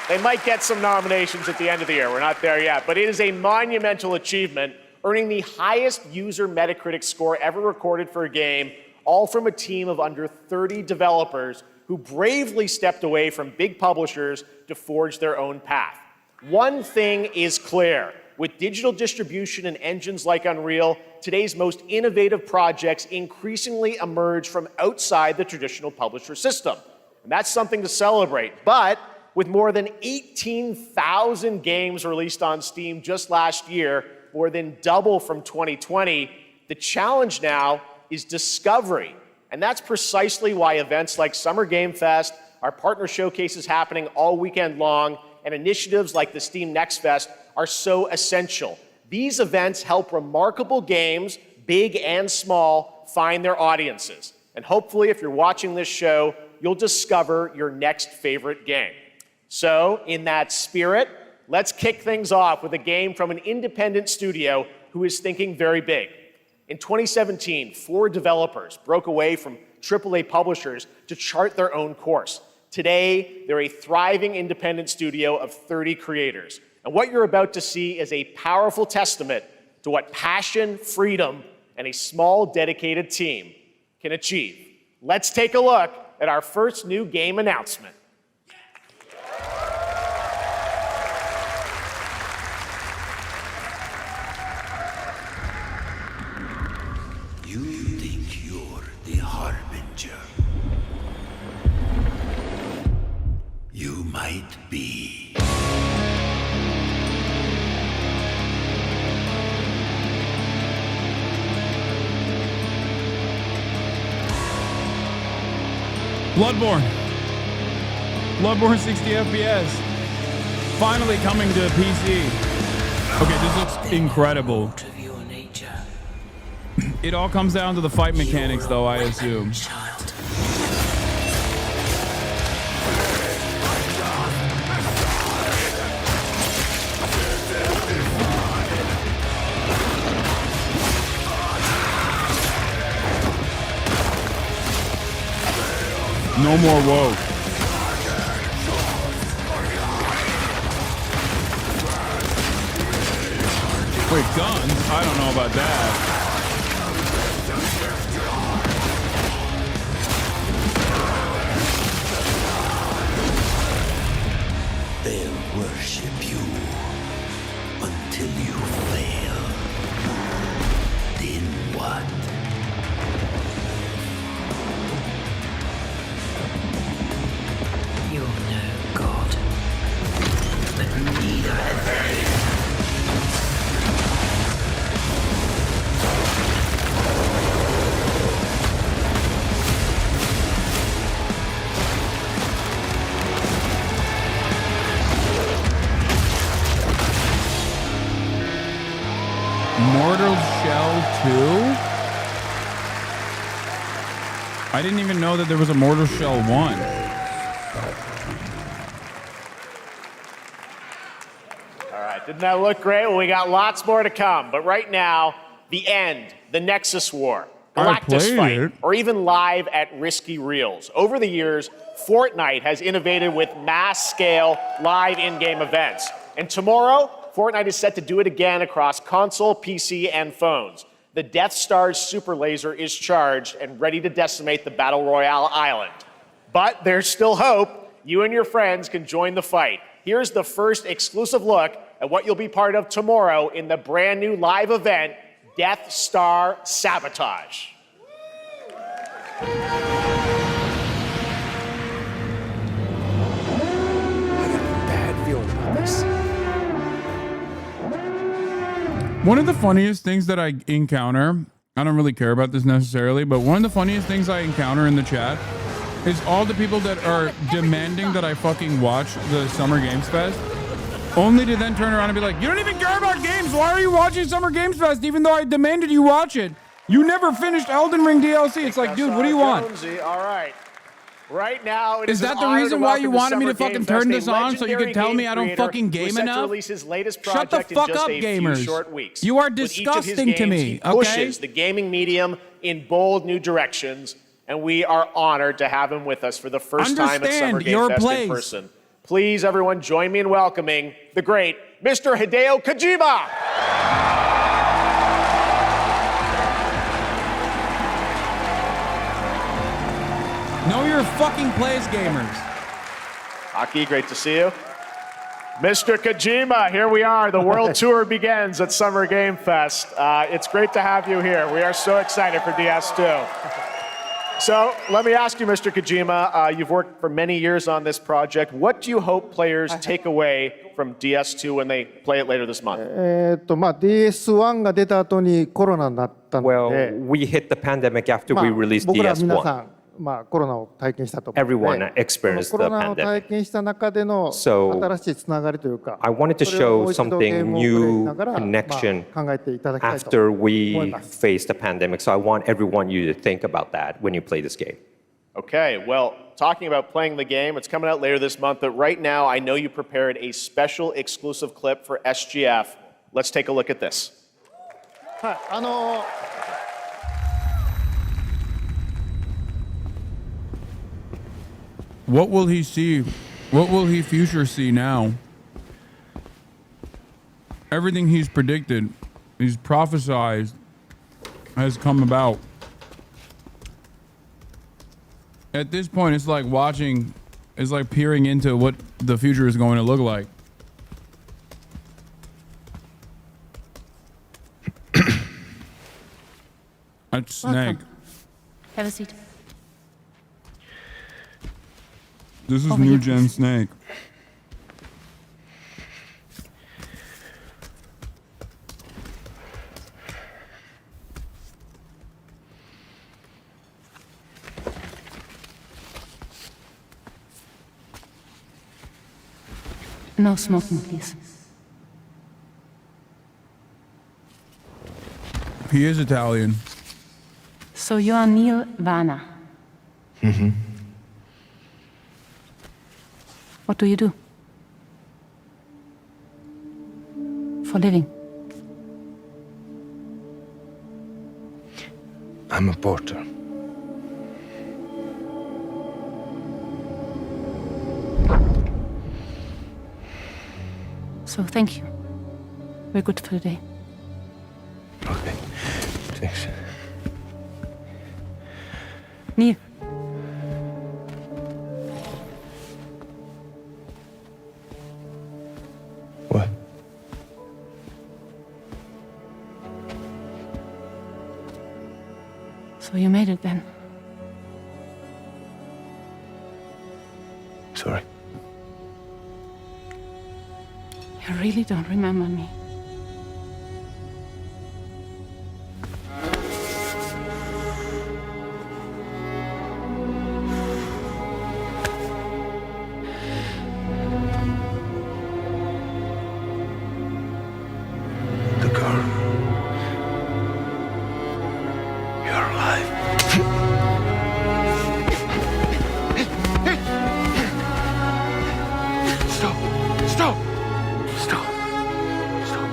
They might get some nominations at the end of the year. We're not there yet, but it is a monumental achievement, earning the highest user Metacritic score ever recorded for a game, all from a team of under 30 developers who bravely stepped away from big publishers to forge their own path. One thing is clear. With digital distribution and engines like Unreal, today's most innovative projects increasingly emerge from outside the traditional publisher system. And that's something to celebrate. But with more than 18,000 games released on Steam just last year, more than double from 2020, the challenge now is discovery. And that's precisely why events like Summer Game Fest, our partner showcases happening all weekend long, and initiatives like the Steam Next Fest are so essential. These events help remarkable games, big and small, find their audiences. And hopefully, if you're watching this show, you'll discover your next favorite game. So, in that spirit, let's kick things off with a game from an independent studio who is thinking very big. In 2017, 4 developers broke away from AAA publishers to chart their own course. Today, they're a thriving independent studio of 30 creators. And what you're about to see is a powerful testament to what passion, freedom, and a small, dedicated team can achieve. Let's take a look at our first new game announcement.
You think you're the harbinger. You might be.
Bloodborne 60 FPS. Finally coming to PC. Okay, this looks incredible. It all comes down to the fight mechanics, though, I assume. No more woke. Wait, guns? I don't know about that.
They'll worship you until you fail. Then what? You're no god, but neither are they.
Mortal Shell 2? I didn't even know that there was a Mortal Shell 1.
All right, didn't that look great? Well, we got lots more to come. But right now, the end, the Nexus War, Galactus Fight, or even live at Risky Reels. Over the years, Fortnite has innovated with mass-scale live in-game events. And tomorrow, Fortnite is set to do it again across console, PC, and phones. The Death Star's super laser is charged and ready to decimate the Battle Royale island. But there's still hope. You and your friends can join the fight. Here's the first exclusive look at what you'll be part of tomorrow in the brand new live event, Death Star Sabotage.
Bad feeling about this.
One of the funniest things that I encounter, I don't really care about this necessarily, but one of the funniest things I encounter in the chat is all the people that are demanding that I fucking watch the Summer Games Fest, only to then turn around and be like, you don't even care about games. Why are you watching Summer Games Fest even though I demanded you watch it? You never finished Elden Ring DLC. It's like, dude, what do you want?
Jonesy, all right. Right now, it
Is that
an
the
honor
reason
to
why you
welcome
wanted me to
Summer Game
fucking
Fest,
turn
a
this on so you could tell
legendary
me I don't
game
fucking
creator
game
who is set to
enough?
release his latest
Shut the
project in
fuck
just
up,
a few
gamers.
short weeks.
You are
With each of his
disgusting to
games,
me,
he
okay?
pushes the gaming medium in bold new directions, and we are honored to have him with us for the first time at Summer
Understand
Game
your
Fest
place.
in person. Please, everyone, join me in welcoming the great Mr. Hideo Kojima.
Know your fucking place, gamers.
Aki, great to see you. Mr. Kojima, here we are. The world tour begins at Summer Game Fest. It's great to have you here. We are so excited for DS2. So let me ask you, Mr. Kojima, you've worked for many years on this project. What do you hope players take away from DS2 when they play it later this month?
DS1 が出た後にコロナになったので、
Well, we hit the pandemic after we released
僕ら皆さ
DS1.
ん、コロナを体験したと思うので、
Everyone experienced
コ
the
ロナを
pandemic.
体験した中での
So,
新しいつながりというか、
I wanted to
それをも
show
う一度ゲー
something
ムをプレイし
new
ながら、
connection
考えていただきたいと
after
思い
we
ます。
faced the pandemic. So I want everyone you to think about that when you play this game.
Okay, well, talking about playing the game, it's coming out later this month, but right now I know you prepared a special exclusive clip for SGF. Let's take a look at this.
はい、
What will he see? What will he future see now? Everything he's predicted, he's prophesized, has come about. At this point, it's like watching, it's like peering into what the future is going to look like. That's Snake.
Have a seat.
This is
Over
new
here,
gen
please.
Snake.
No smoking, please.
He is Italian.
So you are Neil Vana.
Mm-hmm.
What do you do? For living?
I'm a porter.
So thank you. We're good for the day.
Okay. Thanks.
Neil.
What?
So you made it then.
Sorry.
You really don't remember me.
The girl. You're alive. Stop. Stop. Stop. Stop.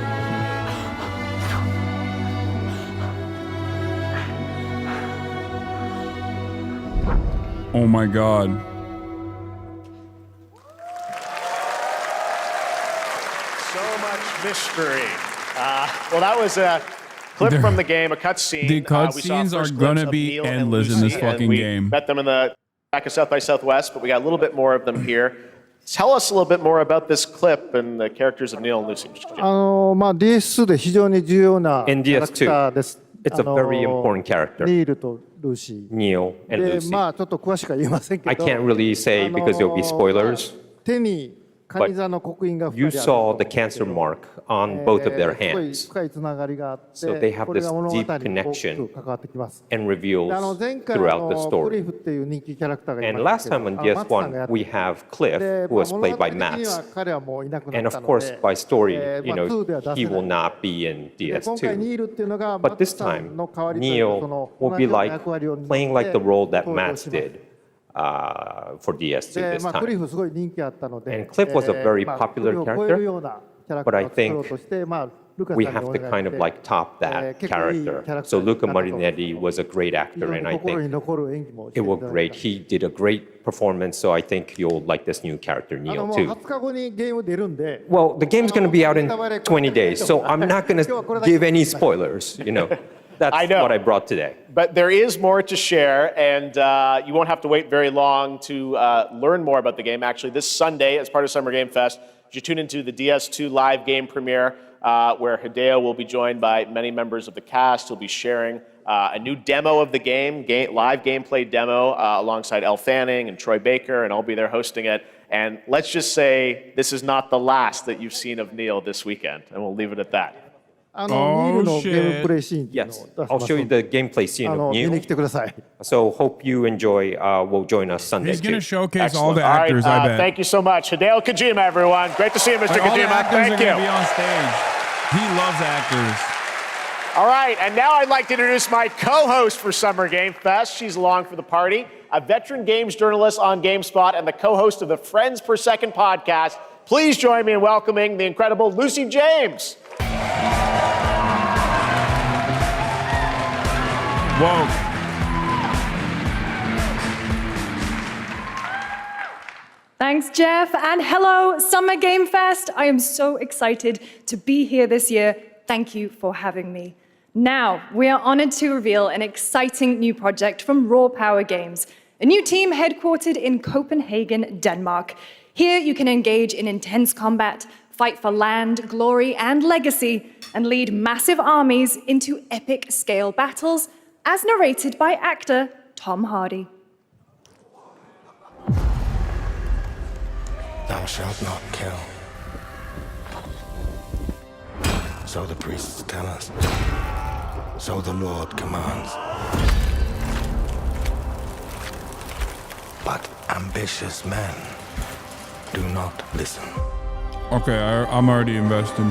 Oh my God.
So much mystery. Well, that was a clip from the game, a cutscene.
The
We saw
cutscenes are
first
gonna
glimpse of
be
Neil and
endless in this
Lucy, and
fucking
we
game.
Met them in the back of South by Southwest, but we got a little bit more of them here. Tell us a little bit more about this clip and the characters of Neil and Lucy.
DS2 で非常に重要な
In
キャラクターです。
It's a very important character.
ニールとルーシー。
Neil and
で、
Lucy.
ちょっと詳しくは言えませんけど。
I can't really say because there'll be spoilers.
手にカニ座の刻印が
You
2人ある。
saw the cancer mark on both of their
すごい
hands
深いつながりがあって、
So they have
これ
this
が物語に
deep
大き
connection
く関わってきます。
and reveals
で前回
throughout the
クリ
story.
フっていう人気キャラクターがい
And
ま
last
したけ
time
ど、
on
マツさんがや
DS1,
って
we have Cliff,
で
who was
物
played
語
by
的には
Max.
彼はもういなくな
And
った
of
の
course,
で、
by story,
2
you
では
know,
出
he
せ
will
ない。
not be in
で今回
DS2.
ニールっていうのが
But
マ
this
ツさん
time,
の代わりというか、そ
Neil
の
will
同
be
じような
like
役割を担って
playing like the role that
登場
Max
します。
did for DS2
で、
this
クリ
time.
フすごい人気あったので、
And Cliff was a very
クリ
popular
フを超えるようなキャラク
But
タ
I
ーを作ろう
think
として、ルカさん
we
にお
have
願
to
い
kind
し
of
て、
like top that
結構いいキャ
character.
ラクタ
So
ーにな
Luca
ったと思います。
Marinetti was a great
非
actor,
常に
and I
心
think
に残る演技もして
it
いた
was
だき
great.
まし
He did a great performance, so I think you'll like this new character,
た。
Neil,
もう
too.
20日後にゲーム出るんで、
Well, the game's going to be out in 20 days, so I'm not going to give any spoilers, you know. That's
I know.
what I brought today.
But there is more to share, and you won't have to wait very long to learn more about the game. Actually, this Sunday, as part of Summer Game Fest, you tune into the DS2 live game premiere, where Hideo will be joined by many members of the cast. He'll be sharing a new demo of the live gameplay demo alongside Elle Fanning and Troy Baker, and I'll be there hosting it. And let's just say this is not the last that you've seen of Neil this weekend, and we'll leave it at that.
Yes,
I'll show you the gameplay scene of Neil. So hope you enjoy. Will join us Sunday.
He's going to
too.
showcase all the actors,
all right,
I bet.
Thank you so much. Hideo Kojima, everyone. Great to see you, Mr.
All the
Kojima.
actors
Thank
are going to
you.
be on stage. He loves actors.
All right, and now I'd like to introduce my co-host for Summer Game Fest. She's along for the party, a veteran games journalist on GameSpot and the co-host of the Friends Per Second podcast. Please join me in welcoming the incredible Lucy James.
Whoa.
Thanks, Jeff, and hello, Summer Game Fest. I am so excited to be here this year. Thank you for having me. Now, we are honored to reveal an exciting new project from Raw Power Games, a new team headquartered in Copenhagen, Denmark. Here you can engage in intense combat, fight for land, glory, and legacy, and lead massive armies into epic scale battles, as narrated by actor Tom Hardy.
Thou shalt not kill. So the priests tell us. So the Lord commands. But ambitious men do not listen.
Okay, I'm already investing.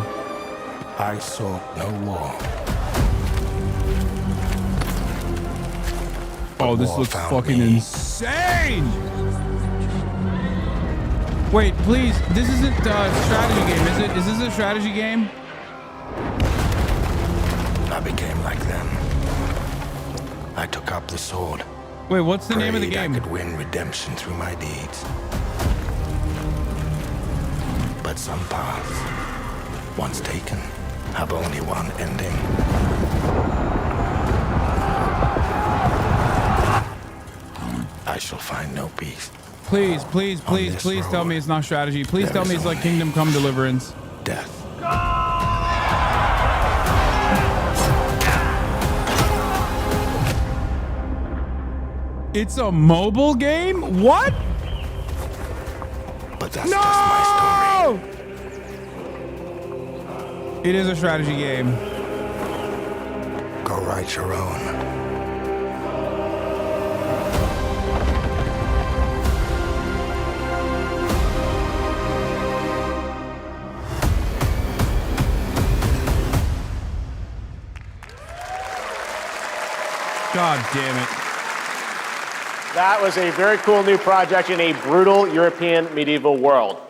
I sought no war.
Oh, this looks fucking insane! Wait, please, this isn't a strategy game, is it? Is this a strategy game?
I became like them. I took up the sword.
Wait, what's the name of the game?
I could win redemption through my deeds. But some paths, once taken, have only one ending. I shall find no peace.
Please, please, please, please tell me it's not strategy. Please tell me it's like Kingdom Come Deliverance.
Death.
It's a mobile game? What?
But that's
no!
just my story.
It is a strategy game.
Go write your own.
God damn it.
That was a very cool new project in a brutal European medieval world.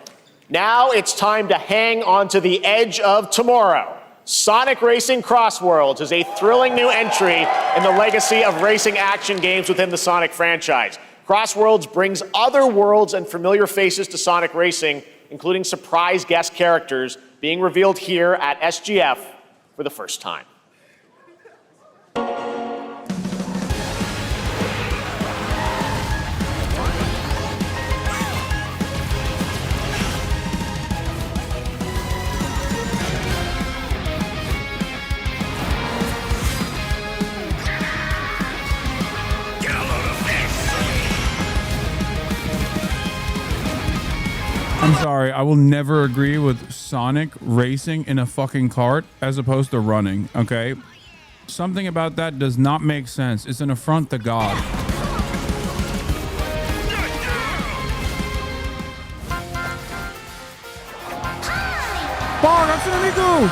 Now it's time to hang on to the edge of tomorrow. Sonic Racing Crossworlds is a thrilling new entry in the legacy of racing action games within the Sonic franchise. Crossworlds brings other worlds and familiar faces to Sonic Racing, including surprise guest characters being revealed here at SGF for the first time.
I'm sorry, I will never agree with Sonic racing in a fucking cart as opposed to running, okay? Something about that does not make sense. It's an affront to God. Fuck, HasanAbi June!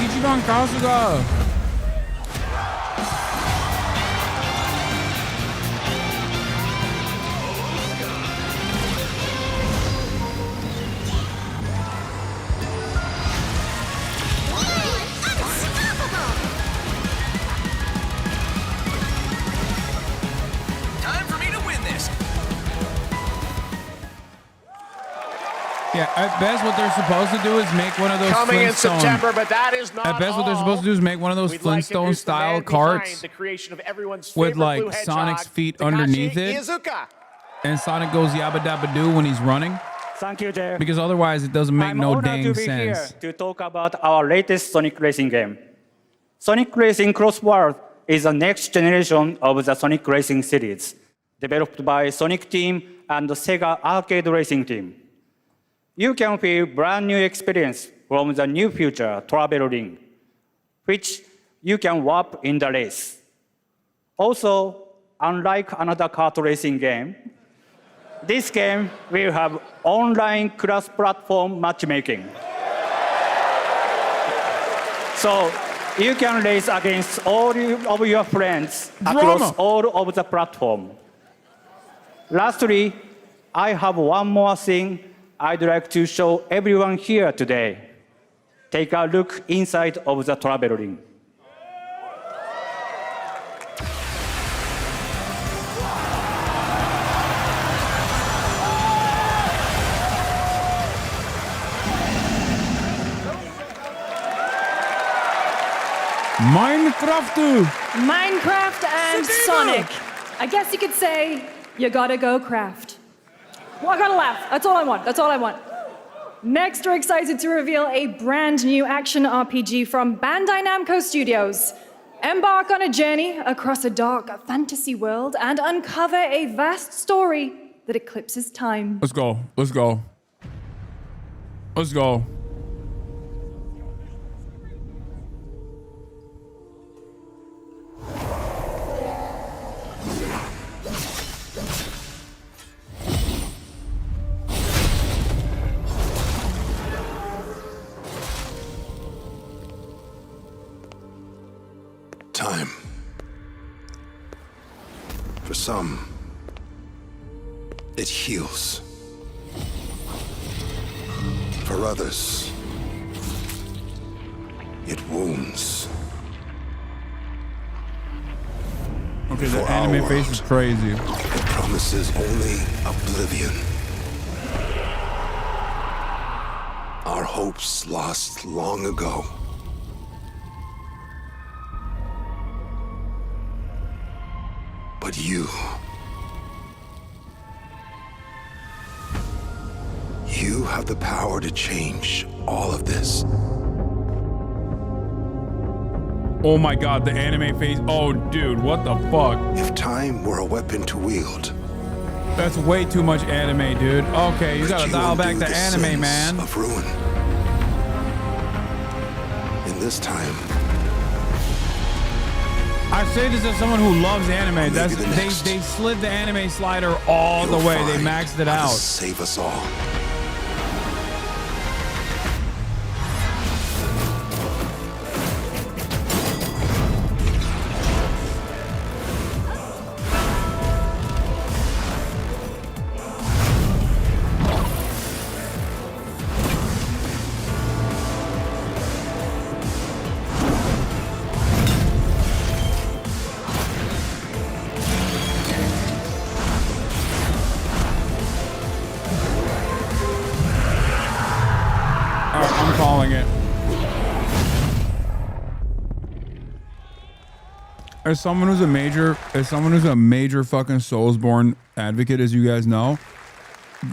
이지방 가수가
Time for me to win this.
Yeah, at best what they're supposed to do is make one of those
Coming in
Flintstone.
September, but that is not
At best what they're
all.
supposed to do is make one of those
We'd like to
Flintstone
introduce the man
style
behind
carts
the creation of everyone's
with
favorite
like
blue
Sonic's
hedgehog,
feet
Takashi
underneath it.
Iizuka.
and Sonic goes yabba dabba doo when he's running?
Thank you, Jeff.
Because otherwise it doesn't make
I'm
no
honored
dang
to be
sense.
here to talk about our latest Sonic Racing game. Sonic Racing Cross World is the next generation of the Sonic Racing series, developed by Sonic Team and the Sega Arcade Racing Team. You can feel brand new experience from the new future travel ring, which you can warp in the race. Also, unlike another kart racing game, this game will have online cross-platform matchmaking. So you can race against all of your friends across all of the platform. Lastly, I have one more thing I'd like to show everyone here today. Take a look inside of the travel ring.
Minecraft and Sonic. I guess you could say, you gotta go craft. Well, I gotta laugh. That's all I want. That's all I want. Next, we're excited to reveal a brand new action RPG from Bandai Namco Studios. Embark on a journey across a dark fantasy world and uncover a vast story that eclipses time.
Let's go. Let's go. Let's go.
Time. For some, it heals. For others, it wounds.
Okay, the anime face is crazy.
It promises only oblivion. Our hopes lost long ago. But you have the power to change all of this.
Oh my god, the anime face. Oh, dude, what the fuck?
If time were a weapon to wield,
that's way too much anime, dude. Okay, you gotta dial back the anime, man.
Of ruin. In this time,
I say this as someone who loves anime. That's they slid the anime slider all the way. They maxed it out.
Save us all.
As someone who's a major fucking Soulsborne advocate, as you guys know,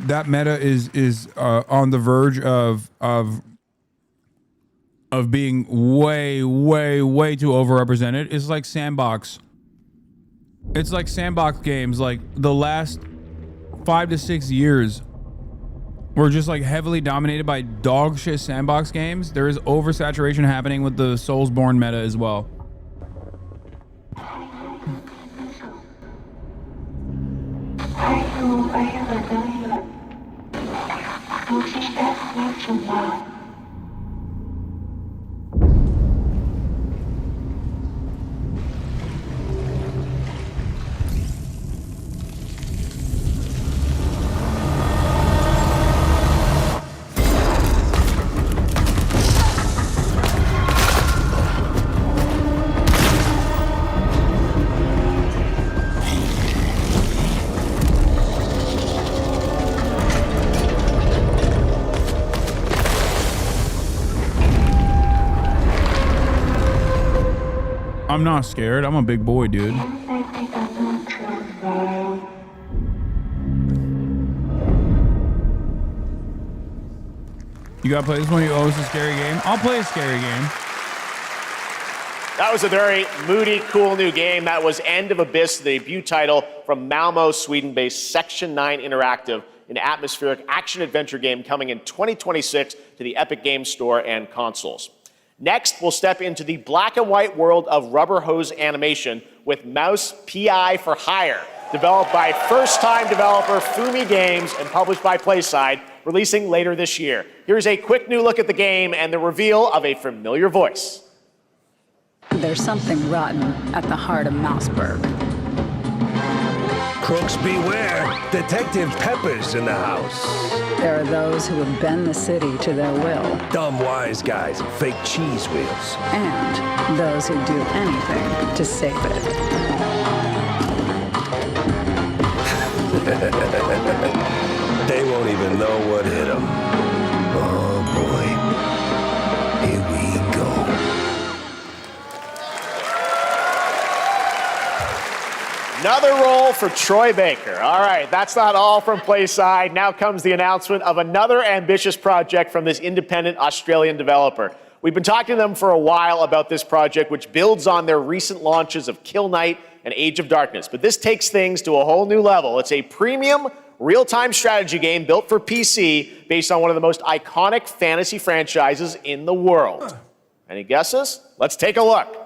that meta is on the verge of being way too overrepresented. It's like sandbox. It's like sandbox games. Like the last 5 to 6 years were just like heavily dominated by dog shit sandbox games. There is oversaturation happening with the Soulsborne meta as well. I'm not scared. I'm a big boy, dude. You gotta play this one. You owe us a scary game. I'll play a scary game.
That was a very moody, cool new game. That was End of Abyss, the debut title from Malmo, Sweden-based Section 9 Interactive, an atmospheric action-adventure game coming in 2026 to the Epic Games Store and consoles. Next, we'll step into the black and white world of rubber hose animation with Mouse PI for Hire, developed by first-time developer Fumi Games and published by PlaySide, releasing later this year. Here's a quick new look at the game and the reveal of a familiar voice.
There's something rotten at the heart of Mouseburg.
Crooks beware. Detective Pepper's in the house.
There are those who would bend the city to their will.
Dumb wise guys and fake cheese wheels.
And those who do anything to save it.
They won't even know what hit them. Oh boy. Here we go.
Another role for Troy Baker. All right, that's not all from PlaySide. Now comes the announcement of another ambitious project from this independent Australian developer. We've been talking to them for a while about this project, which builds on their recent launches of Kill Knight and Age of Darkness. But this takes things to a whole new level. It's a premium, real-time strategy game built for PC based on one of the most iconic fantasy franchises in the world. Any guesses? Let's take a look.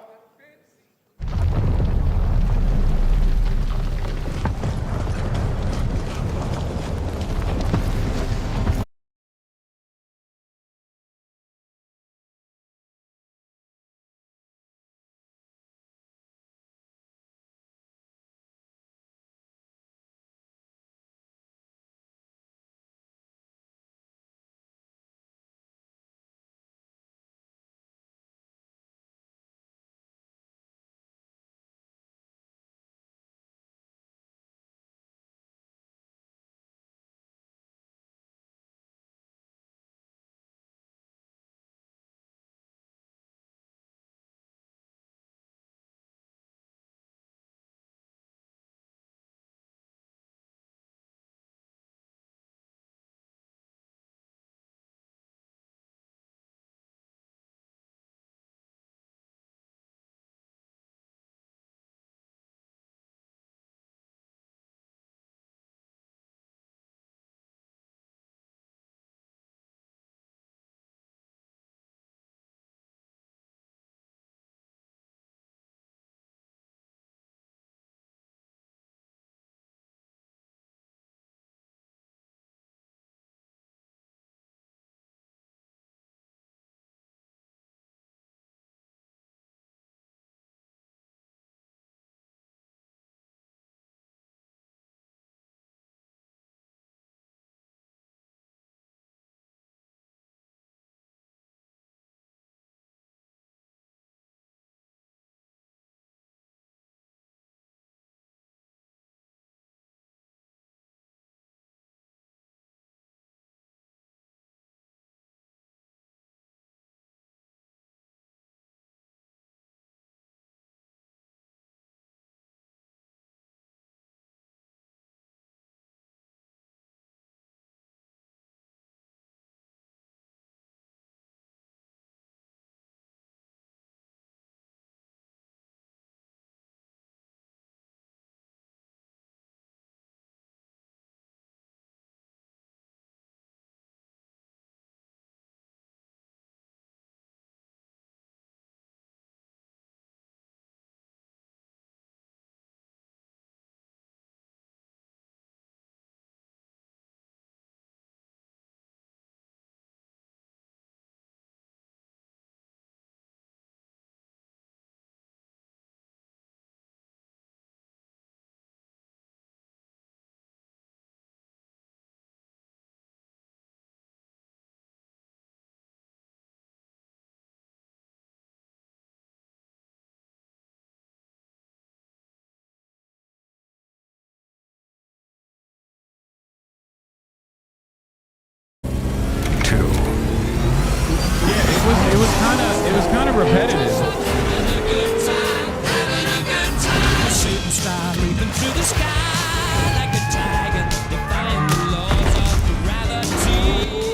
It was kind of repetitive.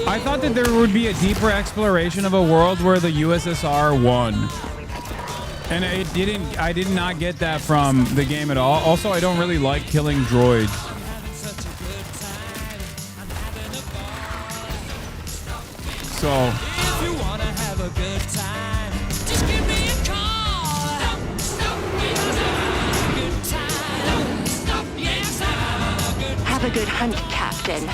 I thought that there would be a deeper exploration of a world where the USSR won. And it didn't. I did not get that from the game at all. Also, I don't really like killing droids. So.
If you wanna have a good time, just give me a call.
Have a good hunt, Captain.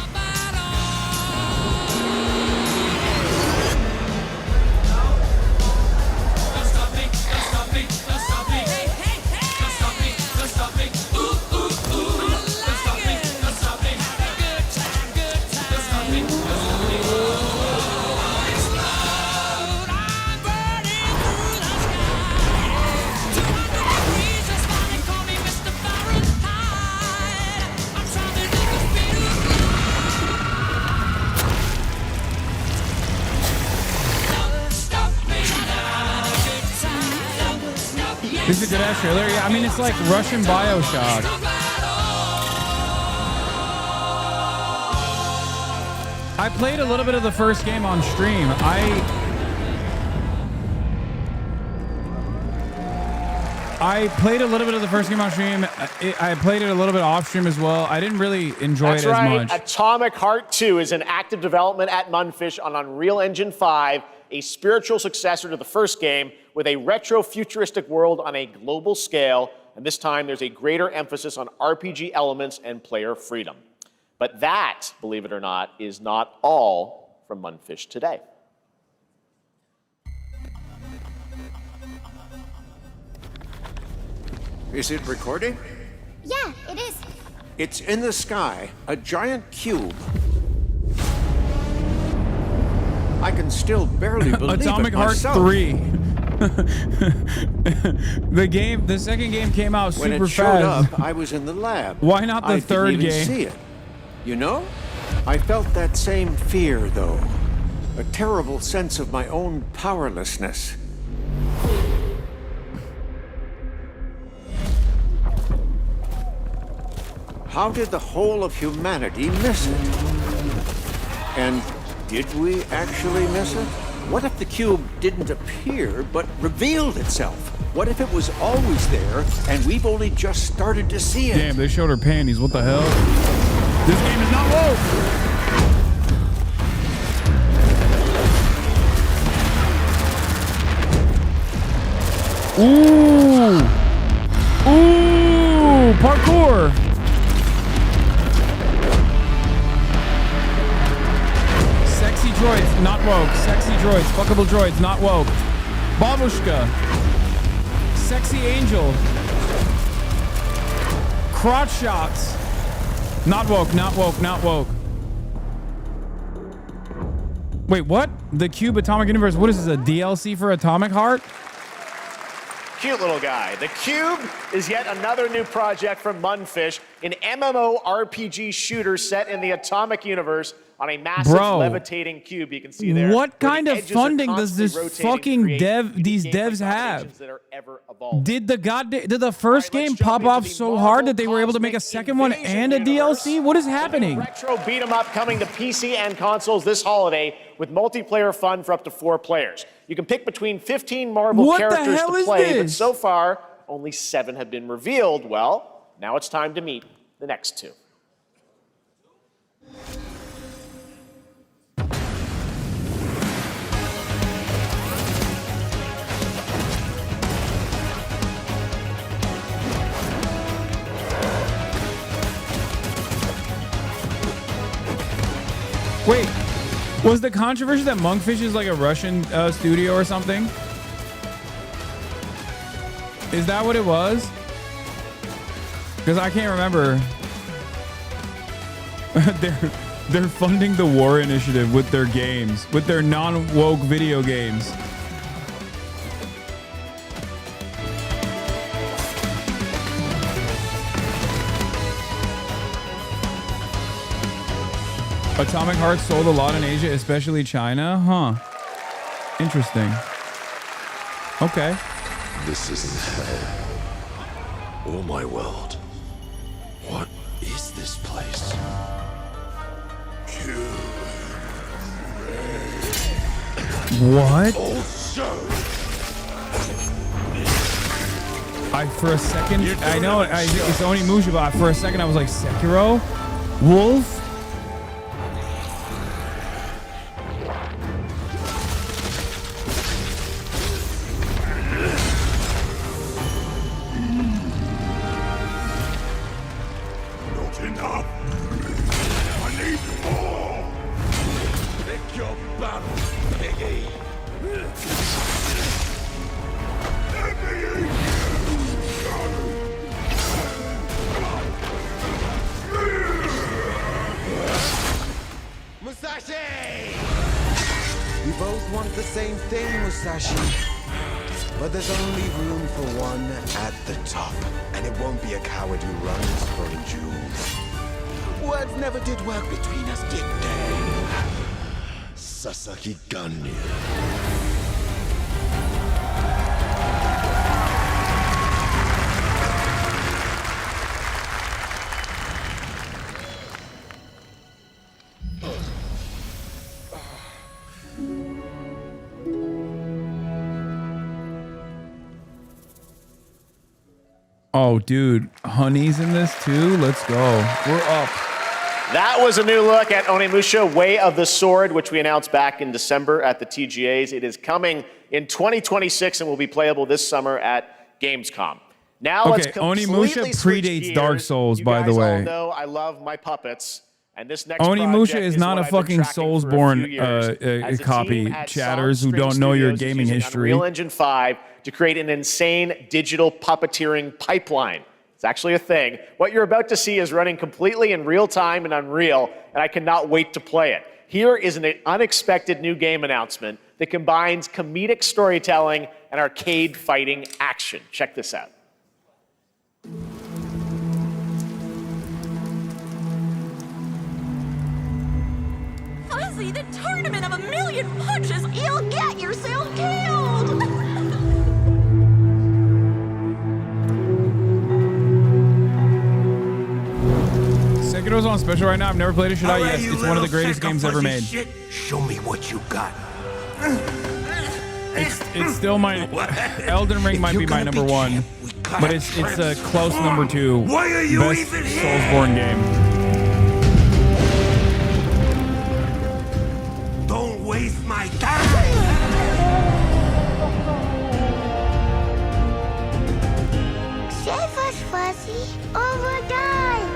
This is a good ass trailer. Yeah, I mean, it's like Russian Bioshock. I played a little bit of the first game on stream. I played a little bit of the first game on stream. I played it a little bit off stream as well. I didn't really enjoy it as much.
Atomic Heart 2 is in active development at Munfish on Unreal Engine 5, a spiritual successor to the first game with a retro-futuristic world on a global scale. And this time there's a greater emphasis on RPG elements and player freedom. But that, believe it or not, is not all from Munfish today.
Is it recording?
Yeah, it is.
It's in the sky, a giant cube. I can still barely believe
Atomic
it
Heart
myself.
3. The second game came out super
When it showed
fast.
up, I was in the lab.
Why not the
I
third
didn't even
game?
see it. You know, I felt that same fear, though. A terrible sense of my own powerlessness. How did the whole of humanity miss it? And did we actually miss it? What if the cube didn't appear, but revealed itself? What if it was always there, and we've only just started to see it?
Damn, they showed her panties. What the hell? This game is not woke. Ooh. Ooh, parkour. Sexy droids, not woke. Sexy droids, fuckable droids, not woke. Babushka. Sexy angel. Crotch shots. Not woke, not woke, not woke. Wait, what? The Cube Atomic Universe, what is this, a DLC for Atomic Heart?
Cute little guy. The Cube is yet another new project from Munfish, an MMORPG shooter set in the Atomic Universe on a massive levitating cube you can see there.
What kind of funding does this fucking these devs have? Did the first game pop off so hard that they were able to make a second one and a DLC? What is happening?
Retro beat 'em up coming to PC and consoles this holiday with multiplayer fun for up to 4 players. You can pick between 15 Marvel characters to play, but so far only 7 have been revealed. Well, now it's time to meet the next 2.
Wait, was the controversy that Monkfish is like a Russian studio or something? Is that what it was? Because I can't remember. They're funding the war initiative with their games, with their non-woke video games. Atomic Heart sold a lot in Asia, especially China. Huh. Interesting. Okay.
This isn't hell. Oh my world. What is this place?
What? For a second, I know it's Onimusha, but for a second I was like, Sekiro? Wolf?
Not enough. I need more. Pick your battle, piggy.
Musashi! We both want the same thing, Musashi. But there's only room for one at the top. And it won't be a coward who runs for jewels. Words never did work between us, did they?
Sasaki Ganyu.
Oh, dude, Honey's in this too. Let's go. We're up.
That was a new look at Onimusha Way of the Sword, which we announced back in December at the TGAs. It is coming in 2026 and will be playable this summer at Gamescom. Now let's completely
Onimusha
switch
predates
gears.
Dark Souls,
You
by the
guys
way.
all know I love my puppets. And this next
Onimusha
project
is not
one
a
I've been
fucking
tracking for a few
Soulsborne
years. As a
copy.
team at
Chatters who
Soundstream
don't know your
Studios is
gaming
using
history.
Unreal Engine 5 to create an insane digital puppeteering pipeline. It's actually a thing. What you're about to see is running completely in real time in Unreal, and I cannot wait to play it. Here is an unexpected new game announcement that combines comedic storytelling and arcade fighting action. Check this out.
Fuzzy, the tournament of a million punches, you'll get yourself killed!
Sekiro's on special right now. I've never played it. Should I? Yes, it's one of the greatest games ever made.
Shit. Show me what you got.
It's still my Elden Ring might be my number one, but it's a close number two.
Why are you
best
even here?
Soulsborne game.
Don't waste my time.
Save us, Fuzzy, or we'll die.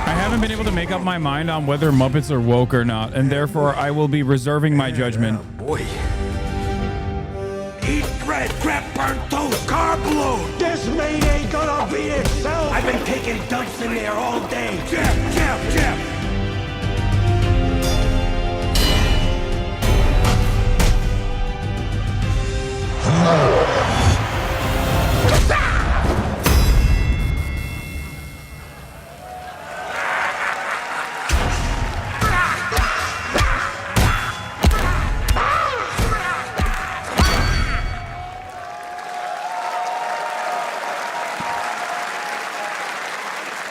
I haven't been able to make up my mind on whether Muppets are woke or not, and therefore I will be reserving my judgment.
Boy. Eat bread, crap, burnt toast, carb load. This meat ain't gonna beat itself. I've been taking dumps in there all day. Jeff.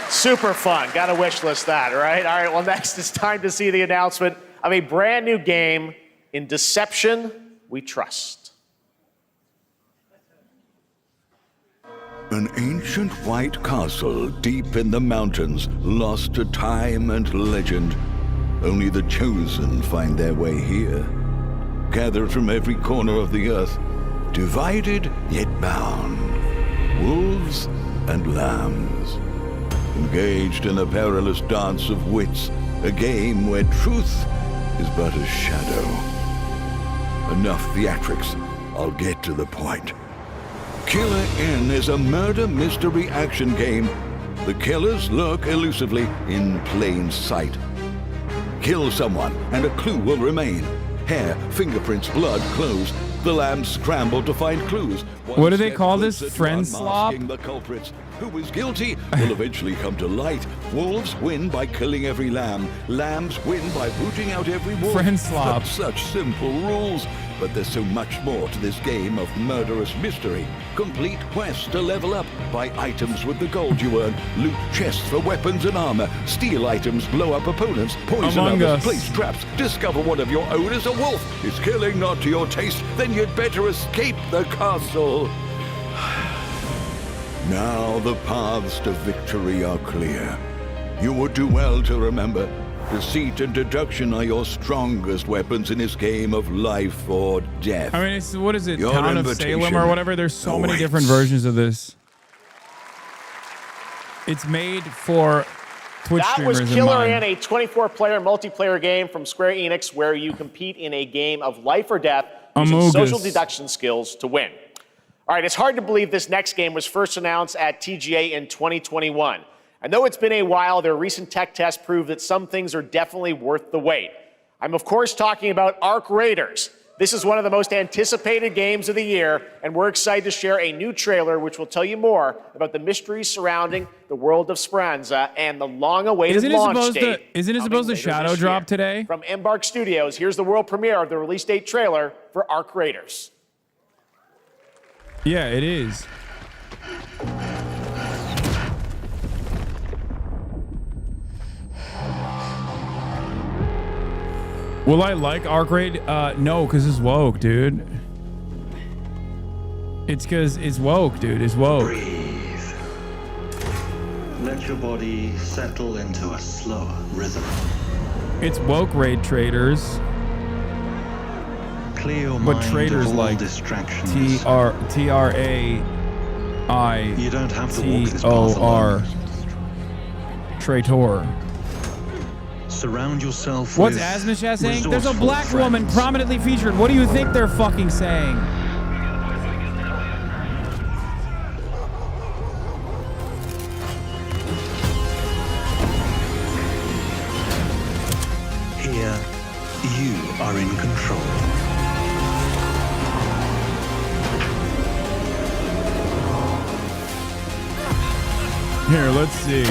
Super fun. Got to wish list that, right? All right, well, next it's time to see the announcement of a brand new game in Deception We Trust.
An ancient white castle deep in the mountains, lost to time and legend. Only the chosen find their way here. Gathered from every corner of the earth, divided yet bound. Wolves and lambs. Engaged in a perilous dance of wits, a game where truth is but a shadow. Enough theatrics, I'll get to the point. Killer Inn is a murder mystery action game. The killers lurk elusively in plain sight. Kill someone and a clue will remain. Hair, fingerprints, blood, clothes. The lambs scramble to find clues.
What do they call this? Friend slop?
The culprits, Who is guilty will eventually come to light. Wolves win by killing every lamb. Lambs win by rooting out every wolf.
Friend slop.
Such simple rules. But there's so much more to this game of murderous mystery. Complete quests to level up. Buy items with the gold you earn. Loot chests for weapons and armor. Steal items, blow up opponents. Poison
Among
others,
Us.
place traps. Discover one of your own is a wolf. Is killing not to your taste? Then you'd better escape the castle. Now the paths to victory are clear. You would do well to remember, deceit and deduction are your strongest weapons in this game of life or death.
I mean, it's, what is it?
Your
Town of
invitation
Salem or whatever? There's so many
awaits.
different versions of this. It's made for Twitch
That
streamers
was
in
Killer
mind.
Inn, a 24-player multiplayer game from Square Enix where you compete in a game of life or death using
Amogus.
social deduction skills to win. All right, it's hard to believe this next game was first announced at TGA in 2021. And though it's been a while, their recent tech tests prove that some things are definitely worth the wait. I'm, of course, talking about Ark Raiders. This is one of the most anticipated games of the year, and we're excited to share a new trailer which will tell you more about the mysteries surrounding the world of Speranza and the long-awaited launch date.
Isn't it supposed to shadow drop today?
From Embark Studios, here's the world premiere of the release date trailer for Ark Raiders.
Yeah, it is. Will I like Ark Raid? No, because it's woke, dude. It's because it's woke, dude. It's woke.
Breathe. Let your body settle into a slower rhythm.
It's woke raid traders.
Clear your
But
mind
traders
of all
like
distractions.
T-R-A-I
You don't have to walk this path
T-O-R.
alone.
Traitor.
Surround yourself
What's
with
Asmishah saying? There's a
resourceful
black woman
friends.
prominently featured. What do you think they're fucking saying?
Here, you are in control.
Here, let's see.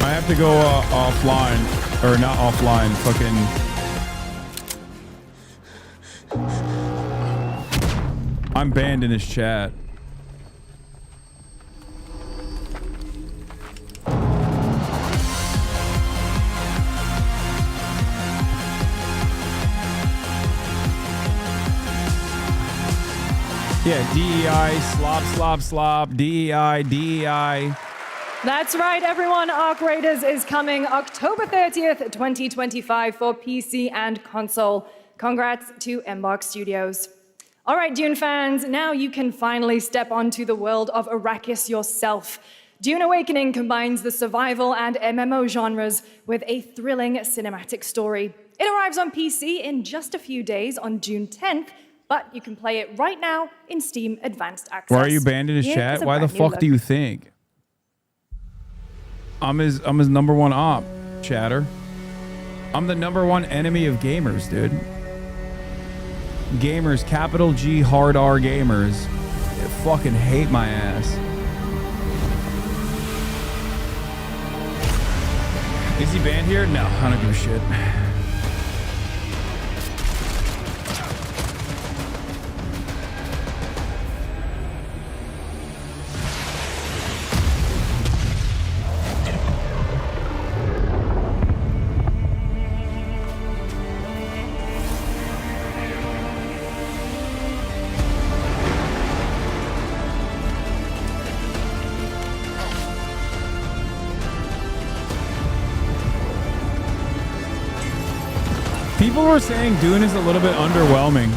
I have to go offline, or not offline, fucking. I'm banned in his chat. Yeah, DEI, slop, DEI.
That's right, everyone. Ark Raiders is coming October 30th, 2025 for PC and console. Congrats to Embark Studios. All right, Dune fans, now you can finally step onto the world of Arrakis yourself. Dune Awakening combines the survival and MMO genres with a thrilling cinematic story. It arrives on PC in just a few days on June 10th, but you can play it right now in Steam Advanced Access.
Why are you banned in his
Here
chat?
is a
Why the
brand new
fuck
look.
do you think? I'm his number one op, chatter. I'm the number one enemy of gamers, dude. Gamers, capital G, hard R gamers. They fucking hate my ass. Is he banned here? No, I don't give a shit. People were saying Dune is a little bit underwhelming.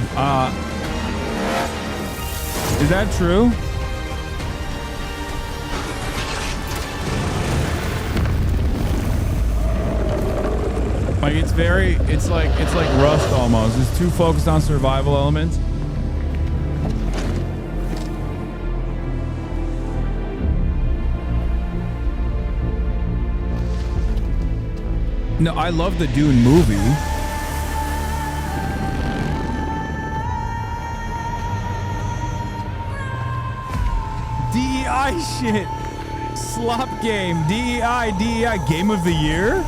Is that true? Like it's like Rust almost. It's too focused on survival elements. No, I love the Dune movie. DEI shit. Slop game. DEI game of the year?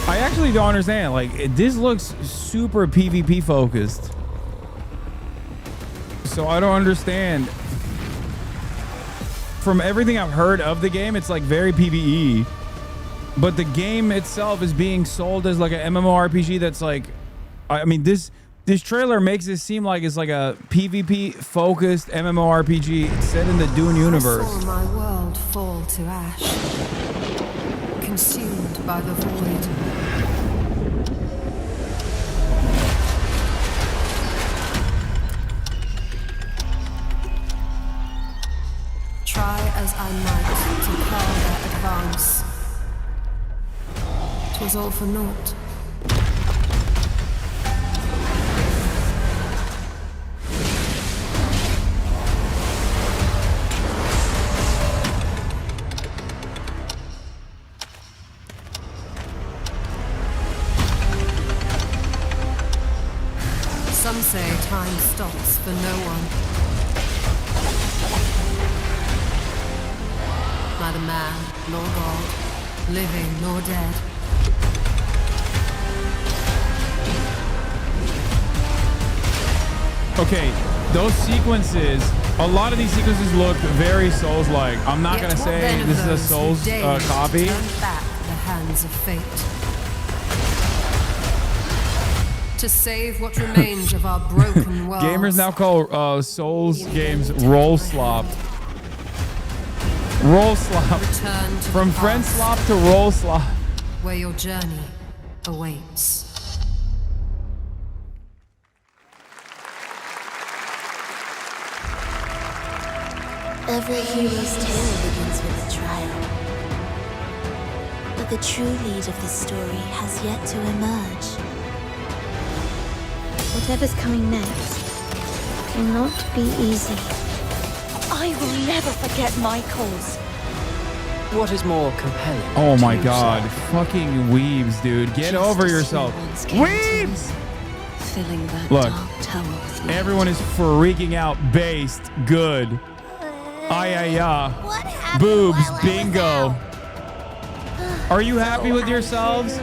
I actually don't understand. Like, this looks super PvP focused. So I don't understand. From everything I've heard of the game, it's like very PvE. But the game itself is being sold as like an MMORPG that's like, I mean, this trailer makes it seem like it's like a PvP focused MMORPG set in the Dune universe.
I saw my world fall to ash, consumed by the void. Try as I might to quell their advance. 'Twas all for naught. Some say time stops for no one. Neither man nor God, living nor dead.
Okay, those sequences, a lot of these sequences look very Souls-like. I'm not going to say this is a Souls copy.
Turn back the hands of fate. To save what remains of our broken world.
Gamers now call Souls games roll slop. Roll slop. From friend slop to roll slop.
Where your journey awaits.
Every hero's tale begins with a trial. But the true lead of this story has yet to emerge. Whatever's coming next cannot be easy.
I will never forget my cause.
What is more compelling?
Oh my god. Fucking weebs, dude. Get over yourself. Weebs!
Filling that
Look,
dark tower with light.
everyone is freaking out. Based. Good. Ayaya. Boobs. Bingo. Are you happy with yourselves?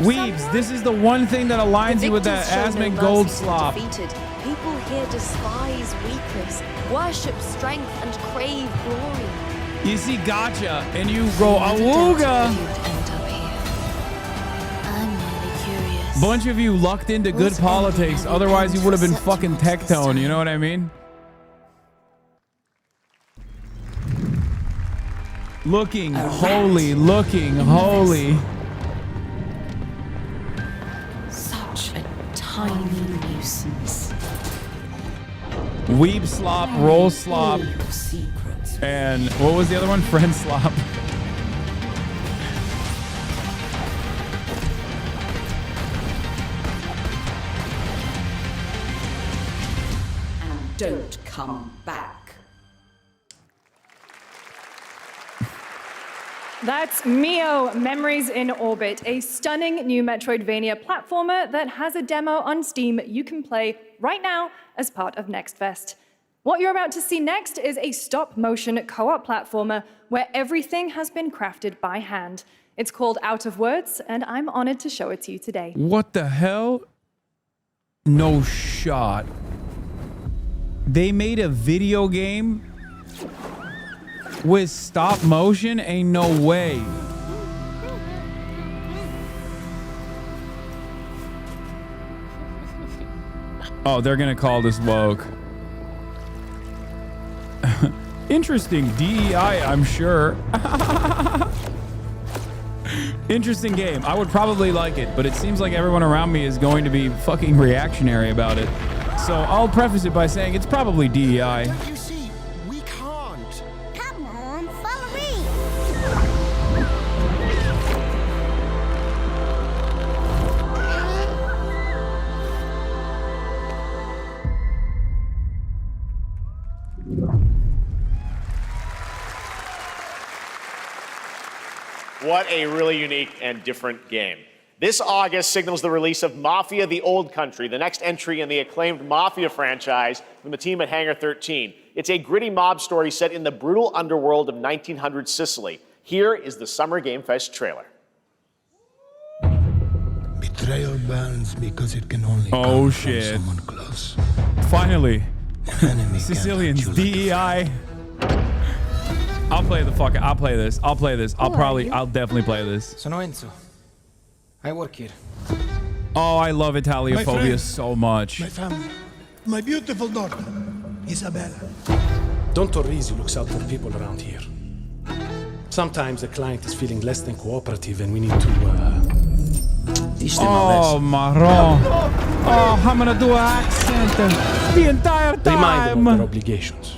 Weebs, this is the one thing that aligns you with that Asmon Gold slop.
People here despise weakness, worship strength, and crave glory.
You see gotcha, and you go awooga. Bunch of you lucked into good politics, otherwise you would have been fucking tectone, you know what I mean? Looking holy, looking holy.
Such a tiny nuisance.
Weeb slop, roll slop, and what was the other one? Friend slop.
And don't come back.
That's Mio Memories in Orbit, a stunning new Metroidvania platformer that has a demo on Steam you can play right now as part of Next Fest. What you're about to see next is a stop-motion co-op platformer where everything has been crafted by hand. It's called Out of Words, and I'm honored to show it to you today.
What the hell? No shot. They made a video game with stop motion? Ain't no way. Oh, they're gonna call this woke. Interesting DEI, I'm sure. Interesting game. I would probably like it, but it seems like everyone around me is going to be fucking reactionary about it. So I'll preface it by saying it's probably DEI.
You see, we can't.
Come on, follow me.
What a really unique and different game. This August signals the release of Mafia: The Old Country, the next entry in the acclaimed Mafia franchise from the team at Hangar 13. It's a gritty mob story set in the brutal underworld of 1900 Sicily. Here is the Summer Game Fest trailer.
Betrayal burns because it can only
Oh shit.
someone close.
Finally.
Enemy
Sicilians, DEI. I'll play the fuck. I'll play this. I'll play this. I'll definitely play this.
Sono Enzo. I work here.
Oh, I love
My
Italiophobia
friend.
so much.
My family. My beautiful daughter, Isabella.
Don Torrisi looks out for people around here. Sometimes the client is feeling less than cooperative and we need to, teach them a
Oh,
lesson.
marron. Oh, I'm gonna do an accent the entire
Remind them of
time.
their obligations.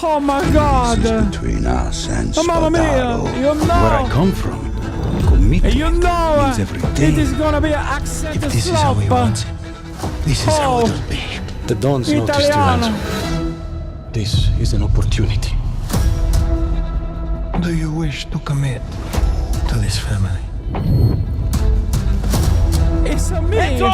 Oh my god.
Between us and
Oh, mamma mia.
Spadaro,
You know.
where I come from, commitment
You know
means everything.
it is gonna be an accent
If this is how he
slop.
wants it, this is how it'll be.
The Dons noticed your
Italiano.
answer. This is an opportunity.
Do you wish to commit to this family?
It's a me.
Enzo!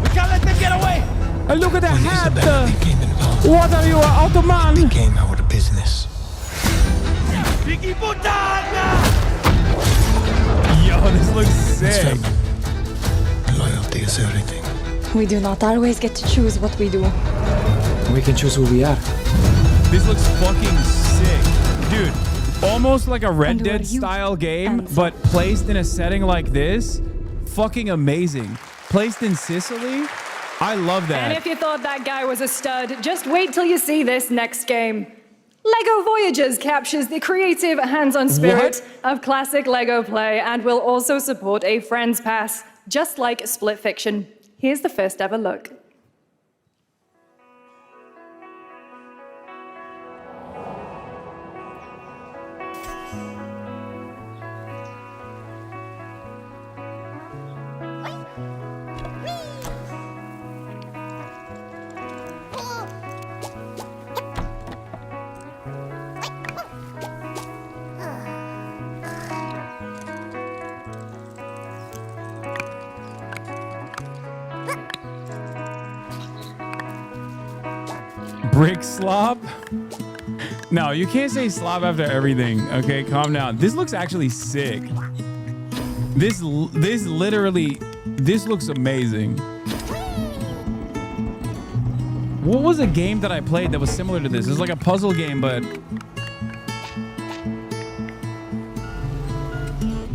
We can't let them get away!
And look at the
When
hat.
Isabella became involved,
What are you, an Ottoman?
became our business.
Piggy Puttana!
Yo, this looks
It's
sick.
family. Loyalty is everything.
We do not always get to choose what we do.
We can choose who we are.
This looks fucking sick. Dude, almost like a Red
And who are
Dead
you,
style game,
Enzo?
but placed in a setting like this. Fucking amazing. Placed in Sicily? I love that.
And if you thought that guy was a stud, just wait till you see this next game. LEGO Voyagers captures the creative, hands-on spirit of classic LEGO play and will also support a Friends Pass, just like Split Fiction. Here's the first ever look.
Brick slop? No, you can't say slop after everything. Okay, calm down. This looks actually sick. This looks amazing. What was a game that I played that was similar to this? It's like a puzzle game, but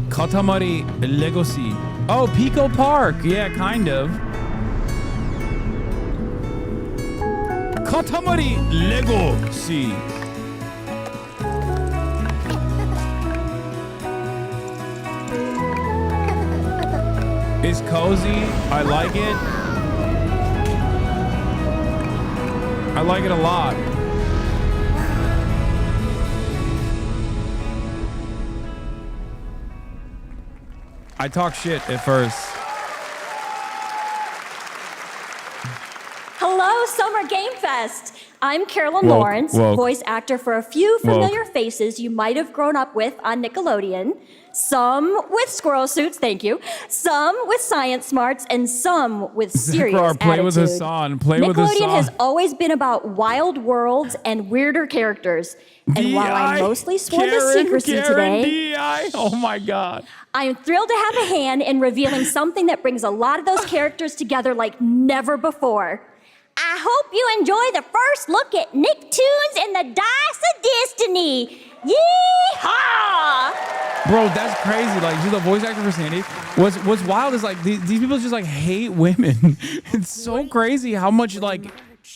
Katamari Legacy. Oh, Pico Park. Yeah, kind of. Katamari Legacy. It's cozy. I like it. I like it a lot. I talk shit at first.
Hello, Summer Game Fest. I'm Carolyn
Woke,
Lawrence,
woke.
voice actor for a few familiar
Woke.
faces you might have grown up with on Nickelodeon. Some with squirrel suits, thank you. Some with science smarts, and some with serious
Zekrar, play with
attitude.
Hasan. Play with
Nickelodeon
Hasan.
has always been about wild worlds and weirder characters. And while I
DI,
mostly swore to
Karen,
secrecy
Karen,
today,
DI. Oh my God.
I am thrilled to have a hand in revealing something that brings a lot of those characters together like never before. I hope you enjoy the first look at Nicktoons and the Dice of Destiny. Yee-haw!
Bro, that's crazy. Like, she's the voice actor for Sandy. What's wild is like these people just like hate women. It's so crazy how much like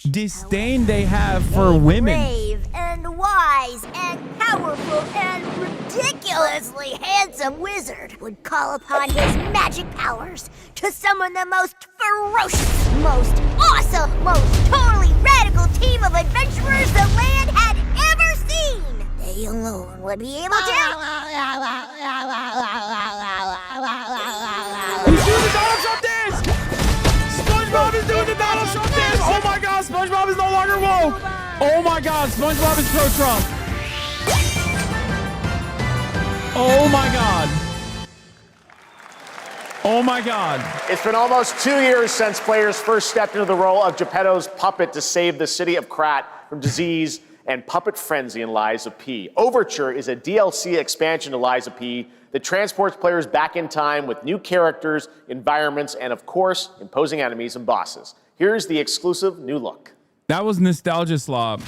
disdain they have for women.
Brave and wise and powerful and ridiculously handsome wizard would call upon his magic powers to summon the most ferocious, most awesome, most totally radical team of adventurers the land had ever seen. They alone would be able to...
He's doing the Donald Trump dance! SpongeBob is doing the Donald Trump dance! Oh my god, SpongeBob is no longer woke! Oh my god, SpongeBob is pro-Trump! Oh my god. Oh my god.
It's been almost 2 years since players first stepped into the role of Geppetto's puppet to save the city of Krat from disease and puppet frenzy in Lies of P. Overture is a DLC expansion to Lies of P that transports players back in time with new characters, environments, and of course, imposing enemies and bosses. Here's the exclusive new look.
That was Nostalgia Slob.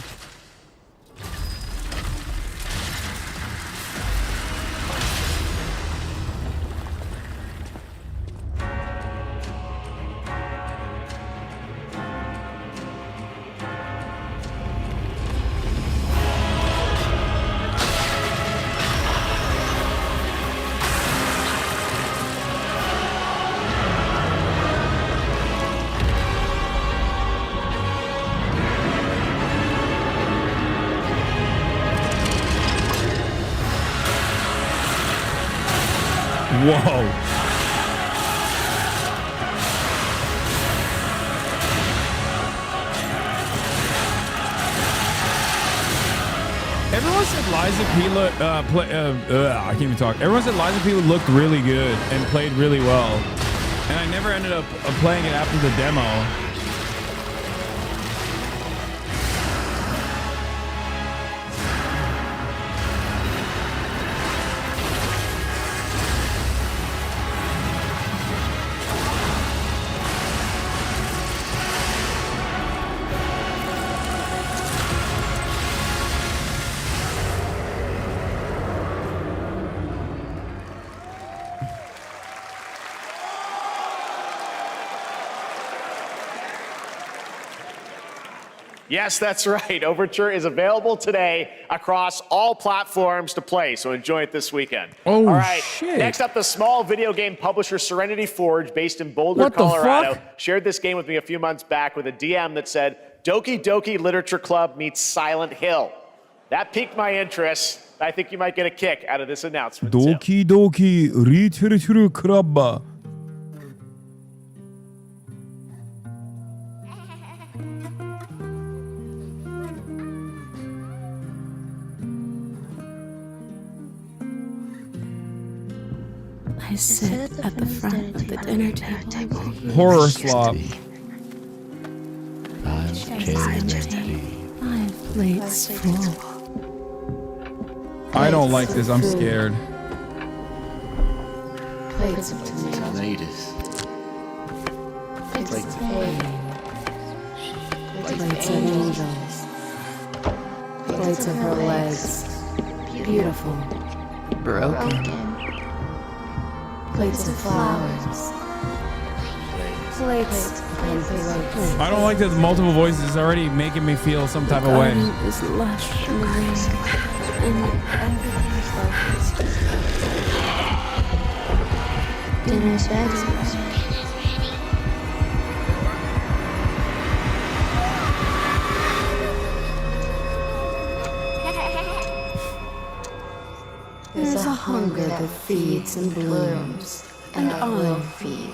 Whoa. Everyone said Liza P I can't even talk. Everyone said Liza P looked really good and played really well. And I never ended up playing it after the demo.
Yes, that's right. Overture is available today across all platforms to play, so enjoy it this weekend.
Oh,
all right,
shit.
Next up, the small video game publisher Serenity Forge, based in Boulder, Colorado, shared this game with me a few months back with a DM that said, Doki Doki Literature Club meets Silent Hill. That piqued my interest. I think you might get a kick out of this announcement.
Doki Doki Literature Club.
I sit at the front of the dinner table.
Horror slop.
5 plates full.
I don't like this. I'm scared.
Plates of tomatoes. Plates of hay. Plates of angels. Plates of her legs. Beautiful. Broken. Plates of flowers. Plates upon plates.
I don't like the multiple voices. It's already making me feel some type of way.
Is lush and green, and everything's focused. Dinner's ready. There's a hunger that feeds and blooms, and I will feed,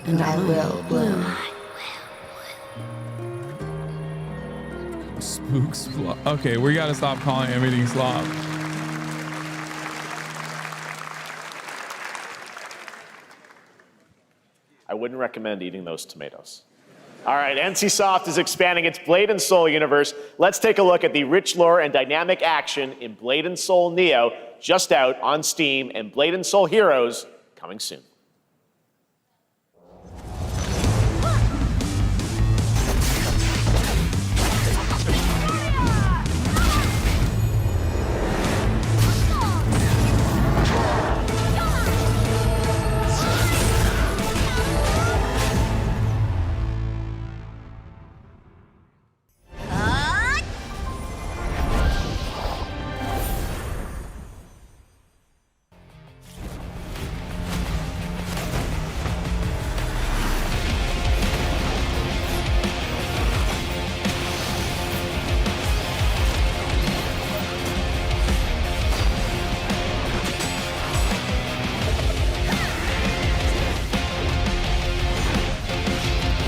and I will bloom.
Spooks. Okay, we gotta stop calling everything slop.
I wouldn't recommend eating those tomatoes. All right, NCSoft is expanding its Blade and Soul universe. Let's take a look at the rich lore and dynamic action in Blade and Soul Neo, just out on Steam, and Blade and Soul Heroes coming soon.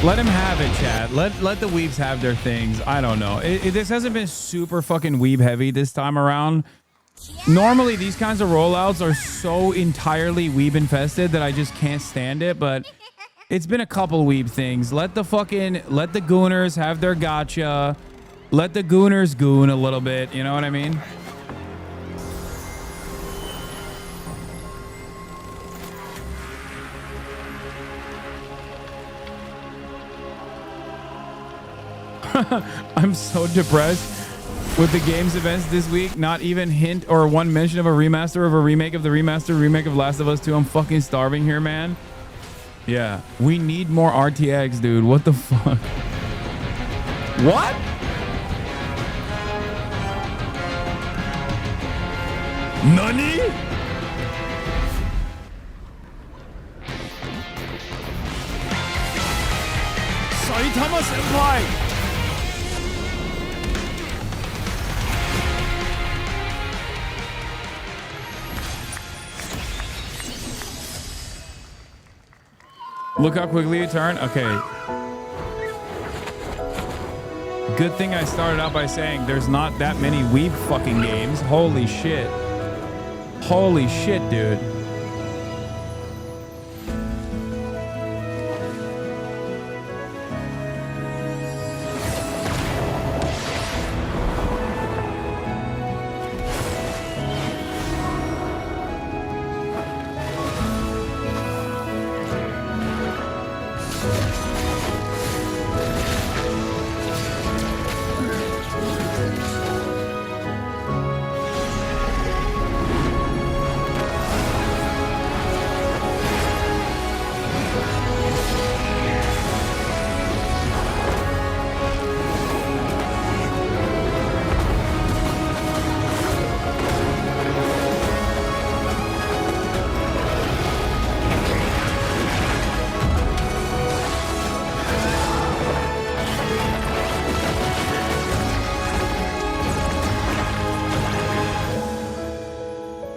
Let him have it, Chad. Let the weebs have their things. I don't know. This hasn't been super fucking weeb heavy this time around. Normally, these kinds of rollouts are so entirely weeb infested that I just can't stand it. But it's been a couple weeb things. Let the gooners have their gotcha. Let the gooners goon a little bit. You know what I mean? I'm so depressed with the games events this week. Not even hint or one mention of a remaster of a remake of the remake of Last of Us 2. I'm fucking starving here, man. Yeah, we need more RTX, dude. What the fuck? What? Nani? Saitama Senpai! Look how quickly you turn. Okay. Good thing I started out by saying there's not that many weeb fucking games. Holy shit. Holy shit, dude.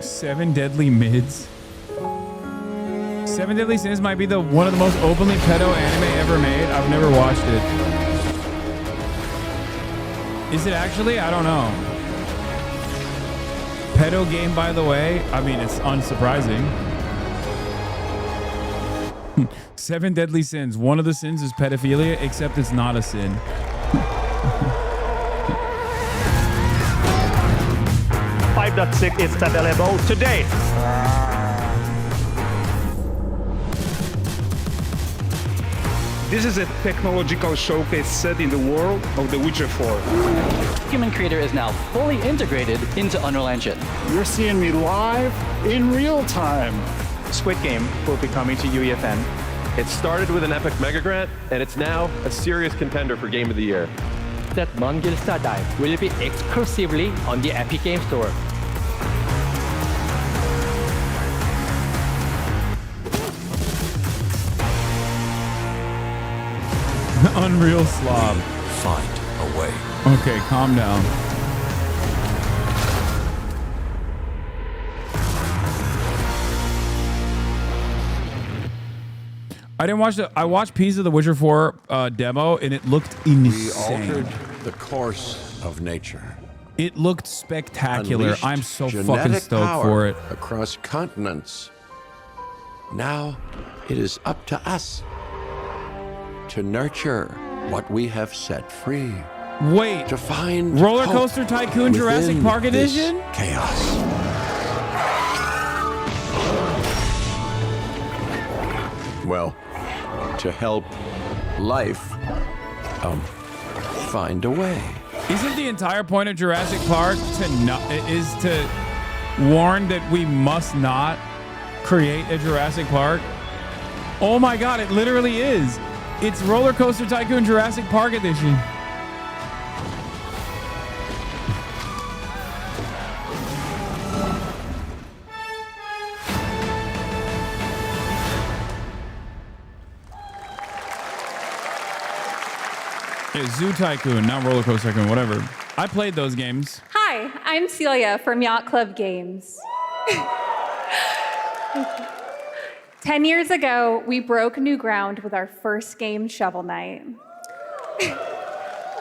Seven Deadly Mids. Seven Deadly Sins might be one of the most openly pedo anime ever made. I've never watched it. Is it actually? I don't know. Pedo game, by the way. I mean, it's unsurprising. Seven Deadly Sins. One of the sins is pedophilia, except it's not a sin.
5.6 is available today.
This is a technological showcase set in the world of The Witcher 4.
Human Creator is now fully integrated into Unreal Engine.
You're seeing me live in real time.
Squid Game will be coming to UEFN.
It started with an epic mega grant, and it's now a serious contender for Game of the Year.
That Mongil Star Dive will be exclusively on the Epic Game Store.
Unreal slob.
Find a way.
Okay, calm down. I didn't watch I watched pieces of the Witcher 4 demo, and it looked insane.
We altered the course of nature.
It looked spectacular.
Unleashed
I'm so fucking
genetic
stoked
power
for it.
Across continents. Now it is up to us to nurture what we have set free.
Wait,
to find
Roller Coaster Tycoon Jurassic Park Edition?
Chaos. Well, to help life find a way.
Isn't the entire point of Jurassic Park to warn that we must not create a Jurassic Park? Oh my God, it literally is. It's Roller Coaster Tycoon Jurassic Park Edition. Yeah, Zoo Tycoon, not Roller Coaster Tycoon, whatever. I played those games.
Hi, I'm Celia from Yacht Club Games.
10 years ago, we broke new ground with our first game, Shovel Knight.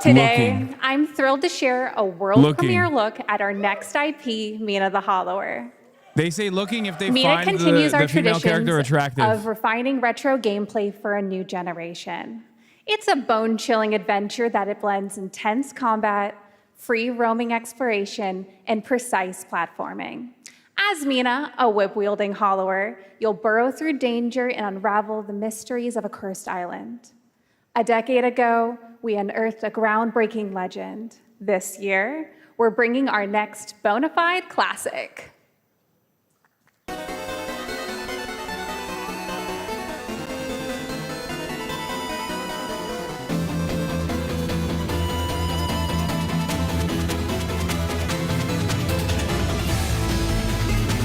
Today, I'm thrilled to share a world premiere look at our next IP, Mina the Hollower.
They say looking if they
Mina
find
continues our
the female character
traditions
attractive.
of refining retro gameplay for a new generation. It's a bone-chilling adventure that it blends intense combat, free roaming exploration, and precise platforming. As Mina, a whip-wielding hollower, you'll burrow through danger and unravel the mysteries of a cursed island. A decade ago, we unearthed a groundbreaking legend. This year, we're bringing our next bona fide classic.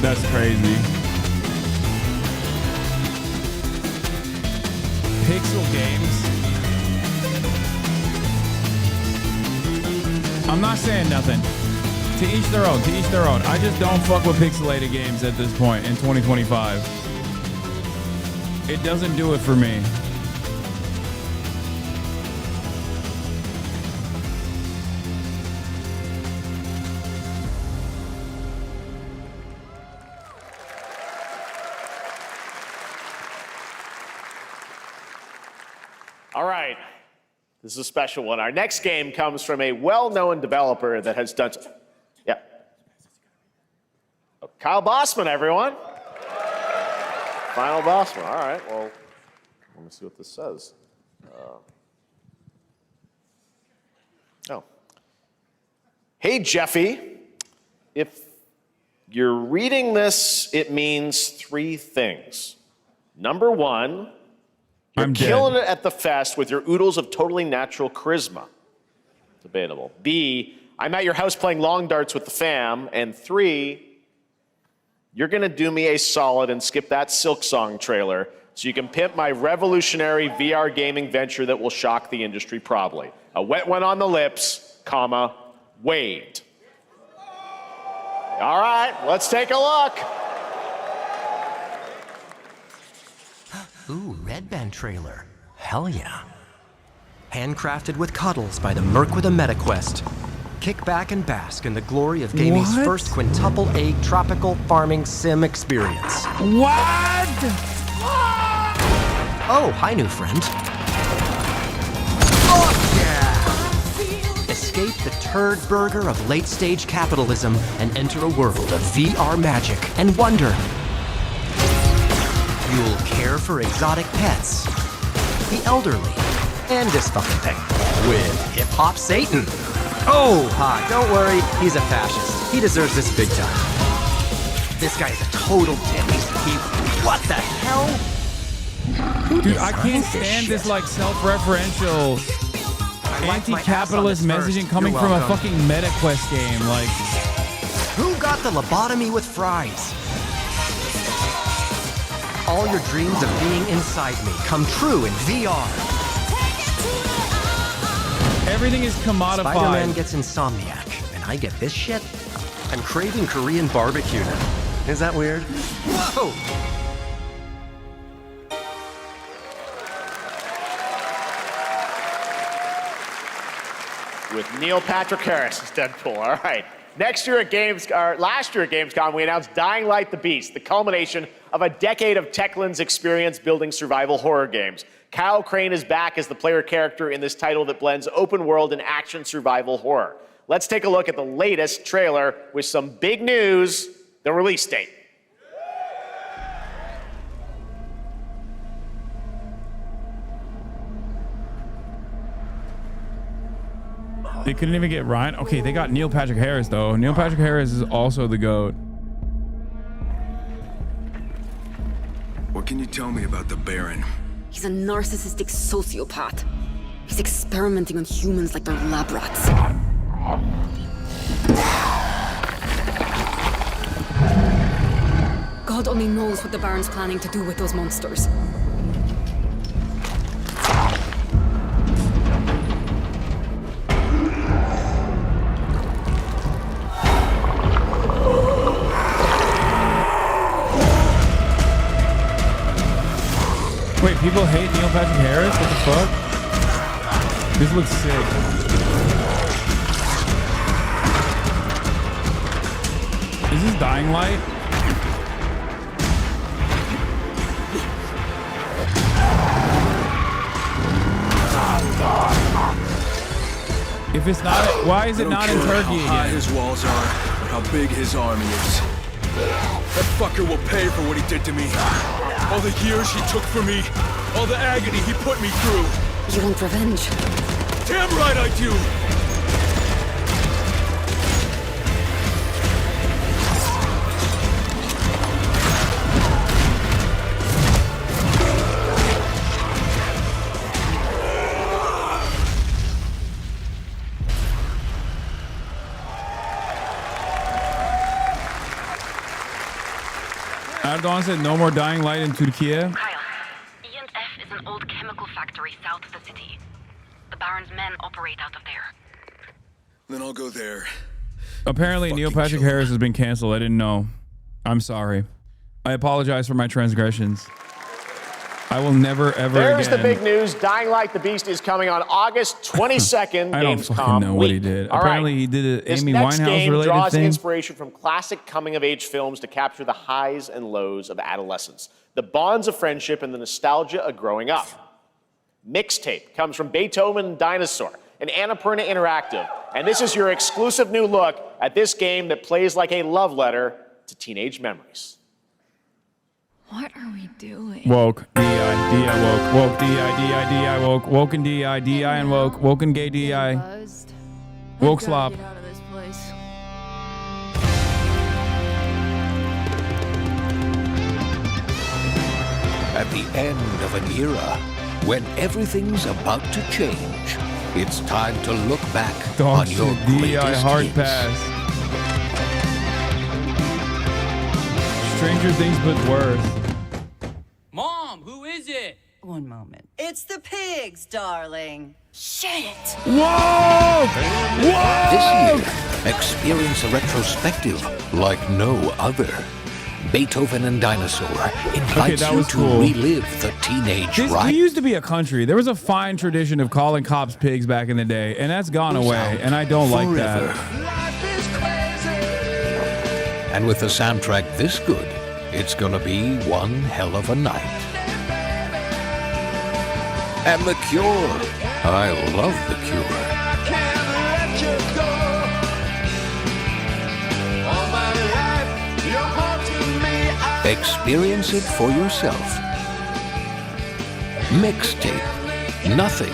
That's crazy. Pixel games. I'm not saying nothing. To each their own, to each their own. I just don't fuck with pixelated games at this point in 2025. It doesn't do it for me.
All right, this is a special one. Our next game comes from a well-known developer that has done, yeah. Oh, Kyle Bossman, everyone. Final Bossman, all right, well, let me see what this says. Oh. Hey, Jeffy, if you're reading this, it means 3 things. Number 1, you're killing it at the fest with your oodles of totally natural charisma. Debatable. B, I'm at your house playing long darts with the fam. And 3, you're gonna do me a solid and skip that Silk Song trailer so you can pimp my revolutionary VR gaming venture that will shock the industry probably. A wet one on the lips, comma, Wade. All right, let's take a look.
Ooh, Red Band trailer. Hell yeah. Handcrafted with cuddles by the Merc with a MetaQuest. Kick back and bask in the glory of gaming's first quintuple A tropical farming sim experience.
What?
Oh, hi, new friend. Oh, yeah! Escape the turd burger of late-stage capitalism and enter a world of VR magic and wonder. You'll care for exotic pets, the elderly, and this fucking thing with hip-hop Satan. Oh, hi, don't worry, he's a fascist. He deserves this big time. This guy is a total dick. What the hell?
Dude, I can't stand this like self-referential anti-capitalist messaging coming from a fucking MetaQuest game. Like,
who got the lobotomy with fries? All your dreams of being inside me come true in VR.
Everything is commodified.
Spider-Man gets Insomniac, and I get this shit? I'm craving Korean barbecue now. Is that weird? Whoa!
With Neil Patrick Harris as Deadpool, all right. Last year at Gamescom, we announced Dying Light the Beast, the culmination of a decade of Techland's experience building survival horror games. Kyle Crane is back as the player character in this title that blends open world and action survival horror. Let's take a look at the latest trailer with some big news, the release date.
They couldn't even get Ryan. Okay, they got Neil Patrick Harris, though. Neil Patrick Harris is also the GOAT.
What can you tell me about the Baron?
He's a narcissistic sociopath. He's experimenting on humans like they're lab rats. God only knows what the Baron's planning to do with those monsters.
People hate Neil Patrick Harris? What the fuck? This looks sick. Is this Dying Light? If it's not, why is it not in Turkey
how high
again?
his walls are, or how big his army is. That fucker will pay for what he did to me. All the years he took from me, all the agony he put me through.
You want revenge?
Damn right I do!
Erdogan said no more Dying Light in Turkey.
E&F is an old chemical factory south of the city. The Baron's men operate out of there.
Then I'll go there.
Apparently, Neil Patrick Harris has been canceled. I didn't know. I'm sorry. I apologize for my transgressions. I will never, ever
There's
again.
the big news. Dying Light the Beast is coming on August 22nd.
I don't fucking know what he did. Apparently, he did an
This
Amy
next game
Winehouse-related
draws
thing.
inspiration from classic coming-of-age films to capture the highs and lows of adolescence, the bonds of friendship, and the nostalgia of growing up. Mixtape comes from Beethoven and Dinosaur, an Annapurna Interactive, and this is your exclusive new look at this game that plays like a love letter to teenage memories.
What are we doing?
Woke, D-I, D-I, woke, woke, D-I, D-I, D-I, woke, woken D-I, D-I, and woke, woken gay D-I, woke slop.
Get out of this place.
At the end of an era, when everything's about to change, it's time to look back
Dog
on your
shit, D.I.
greatest
hard
hits.
pass. Stranger Things but worse.
Mom, who is it?
One moment. It's the pigs, darling. Shit!
Whoa!
This year, experience a retrospective like no other. Beethoven and Dinosaur invites
that
you
was
to
cool.
relive the teenage
We
ride.
used to be a country. There was a fine tradition of calling cops pigs back in the day, and that's gone away, and I don't like that.
And with a soundtrack this good, it's gonna be one hell of a night. And The Cure. I love The Cure. Experience it for yourself. Mixtape. Nothing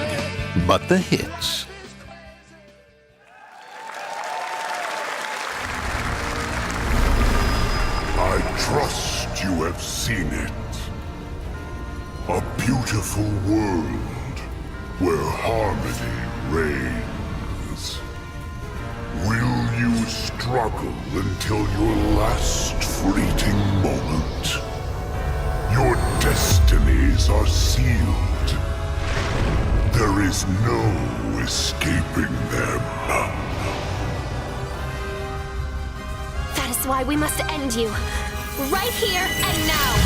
but the hits.
I trust you have seen it. A beautiful world where harmony reigns. Will you struggle until your last fleeting moment? Your destinies are sealed. There is no escaping them.
That is why we must end you. Right here and now.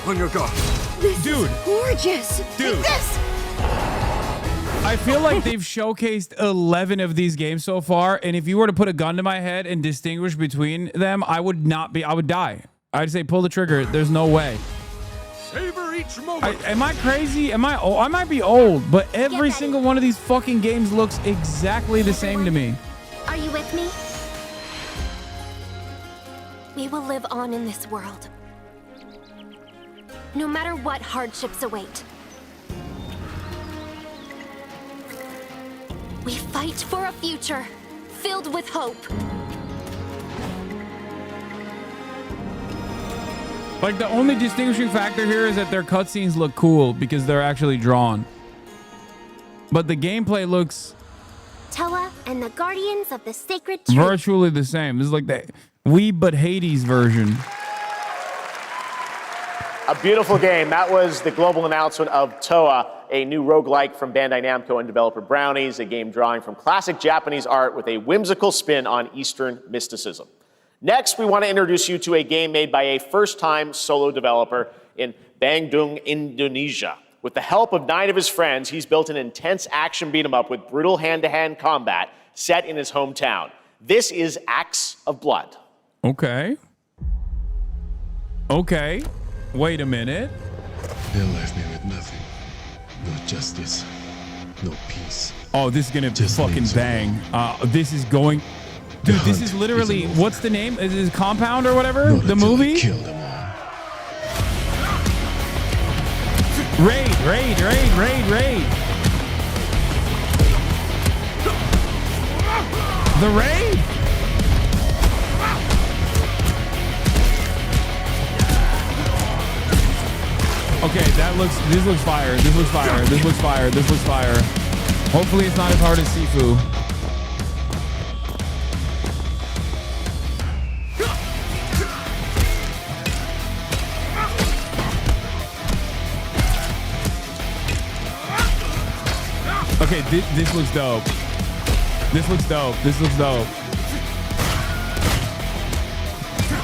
On your guard.
This
Dude.
is gorgeous.
Dude.
Take this.
I feel like they've showcased 11 of these games so far, and if you were to put a gun to my head and distinguish between them, I would die. I'd say pull the trigger. There's no way.
Savor each moment.
Am I crazy? Am I old? I might be old, but every single one of these fucking games looks exactly the same to me.
Are you with me? We will live on in this world. No matter what hardships await. We fight for a future filled with hope.
Like, the only distinguishing factor here is that their cutscenes look cool because they're actually drawn. But the gameplay looks
Toa and the Guardians of the Sacred Tree.
virtually the same. This is like the We But Hades version.
A beautiful game. That was the global announcement of Toa, a new roguelike from Bandai Namco and developer Brownies, a game drawing from classic Japanese art with a whimsical spin on Eastern mysticism. Next, we want to introduce you to a game made by a first-time solo developer in Bandung, Indonesia. With the help of 9 of his friends, he's built an intense action beat-em-up with brutal hand-to-hand combat set in his hometown. This is Acts of Blood.
Okay. Okay. Wait a minute.
They left me with nothing. No justice. No peace.
Oh, this is gonna fucking bang. This is going... Dude, this is literally... What's the name? Is it Compound or whatever? The movie?
Kill them all.
Raid. The raid? Okay, this looks fire. This looks fire. Hopefully it's not as hard as Sifu. Okay, this looks dope. This looks dope.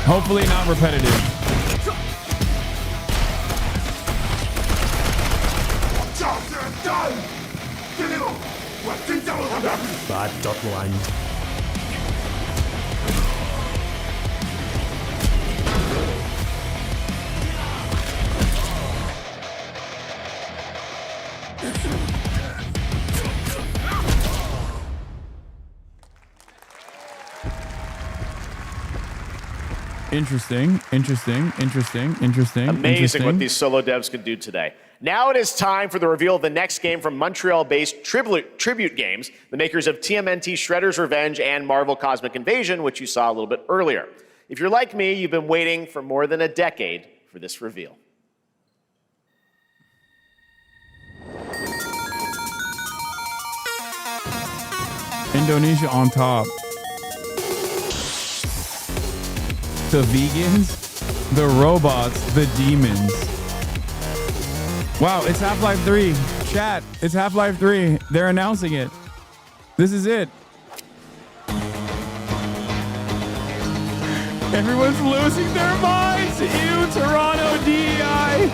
Hopefully not repetitive.
Bad dot line.
Interesting.
Amazing what these solo devs can do today. Now it is time for the reveal of the next game from Montreal-based Tribute Games, the makers of TMNT Shredder's Revenge and Marvel Cosmic Invasion, which you saw a little bit earlier. If you're like me, you've been waiting for more than a decade for this reveal.
Indonesia on top. The vegans, the robots, the demons. Wow, it's Half-Life 3. Chat, it's Half-Life 3. They're announcing it. This is it. Everyone's losing their minds. Ew, Toronto DEI.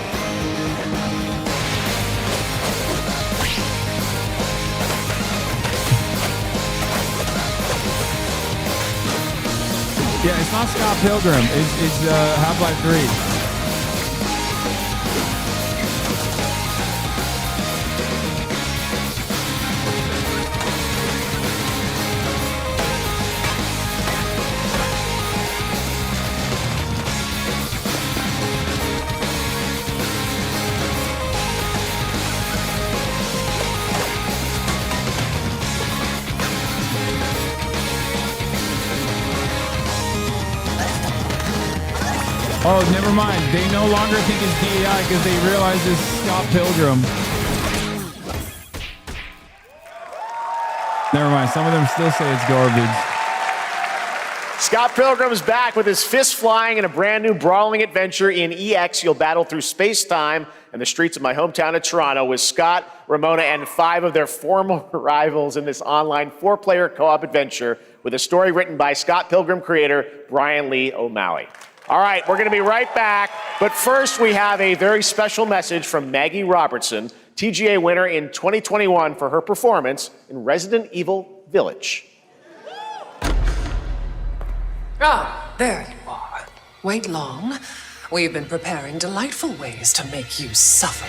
Yeah, it's not Scott Pilgrim. It's Half-Life 3. Oh, never mind. They no longer think it's DEI because they realize it's Scott Pilgrim. Never mind. Some of them still say it's garbage.
Scott Pilgrim is back with his fists flying in a brand new brawling adventure in EX. You'll battle through space-time and the streets of my hometown of Toronto with Scott, Ramona, and 5 of their former rivals in this online 4-player co-op adventure with a story written by Scott Pilgrim creator Brian Lee O'Malley. All right, we're going to be right back. But first, we have a very special message from Maggie Robertson, TGA winner in 2021 for her performance in Resident Evil Village.
Ah, there you are. Wait long. We've been preparing delightful ways to make you suffer.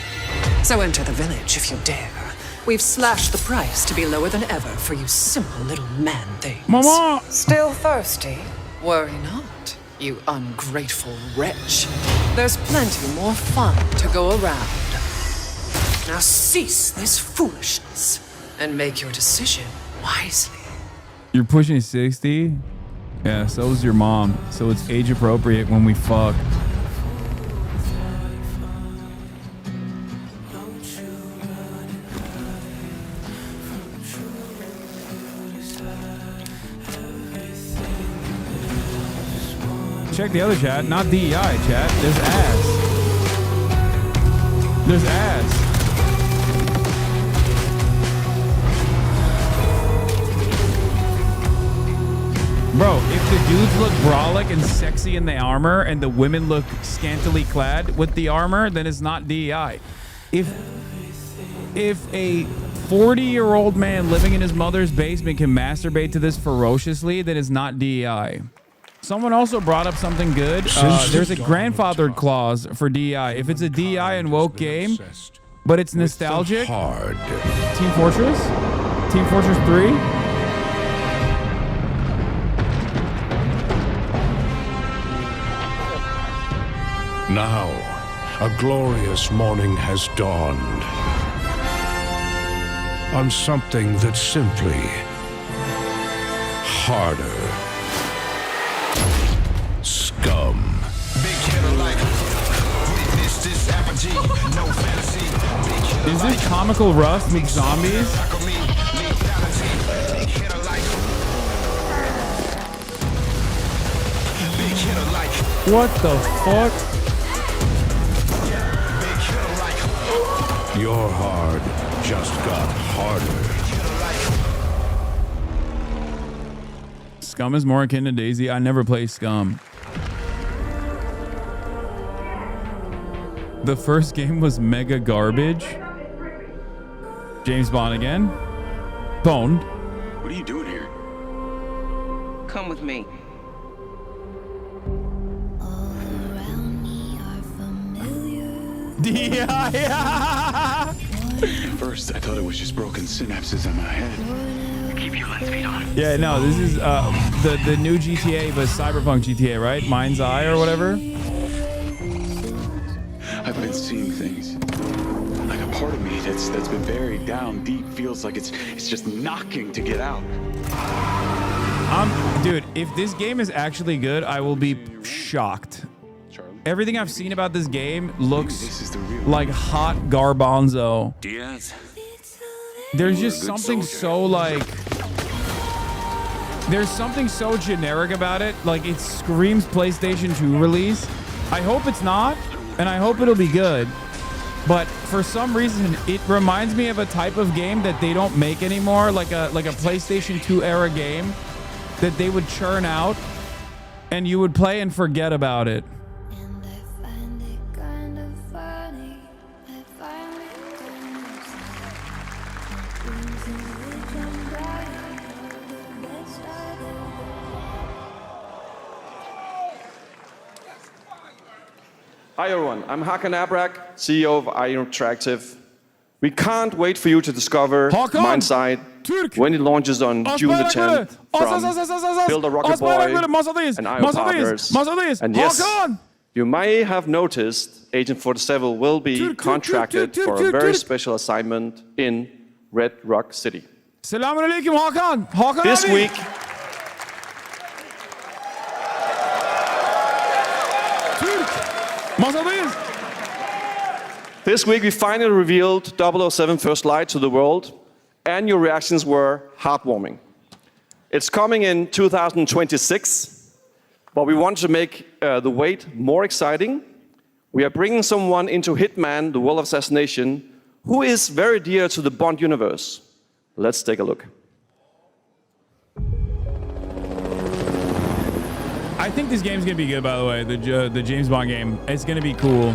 So enter the village if you dare. We've slashed the price to be lower than ever for you simple little man things.
Mama!
Still thirsty? Worry not. You ungrateful wretch. There's plenty more fun to go around. Now cease this foolishness and make your decision wisely.
You're pushing 60? Yeah, so is your mom. So it's age appropriate when we fuck. Check the other chat, not DEI chat. There's ass. There's ass. Bro, if the dudes look brolic and sexy in the armor and the women look scantily clad with the armor, then it's not DEI. If a 40-year-old man living in his mother's basement can masturbate to this ferociously, then it's not DEI. Someone also brought up something good. There's a grandfathered clause for DEI. If it's a DEI and woke game, but it's nostalgic. Team Fortress? Team Fortress 3?
Now, a glorious morning has dawned on something that's simply harder. Scum.
Is this comical Rust meets zombies? What the fuck?
Your hard just got harder.
Scum is more akin to Daisy. I never play Scum. The first game was mega garbage. James Bond again. Boned.
What are you doing here?
Come with me.
Yeah.
At first, I thought it was just broken synapses on my head.
Keep your lens feed on.
Yeah, no, this is the new GTA, but Cyberpunk GTA, right? Mind's Eye or whatever.
I've been seeing things. Like a part of me that's been buried down deep feels like it's just knocking to get out.
Dude, if this game is actually good, I will be shocked. Everything I've seen about this game looks like hot garbanzo.
Diaz.
There's just something so like... There's something so generic about it. Like, it screams PlayStation 2 release. I hope it's not, and I hope it'll be good. But for some reason, it reminds me of a type of game that they don't make anymore, like a PlayStation 2 era game that they would churn out, and you would play and forget about it.
Hi everyone, I'm HasanAbi, CEO of ELONxTRUMP. We can't wait for you to discover Mindside when it launches on June the 10th from Builder Rocket Boy and IO Partners. And yes, you may have noticed Agent 47 will be contracted for a very special assignment in Red Rock City.
Assalamu alaikum, Hasan.
This week, we finally revealed 007 First Light to the world, and your reactions were heartwarming. It's coming in 2026, but we want to make the wait more exciting. We are bringing someone into Hitman, the World of Assassination, who is very dear to the Bond universe. Let's take a look.
I think this game's gonna be good, by the way. The James Bond game. It's gonna be cool.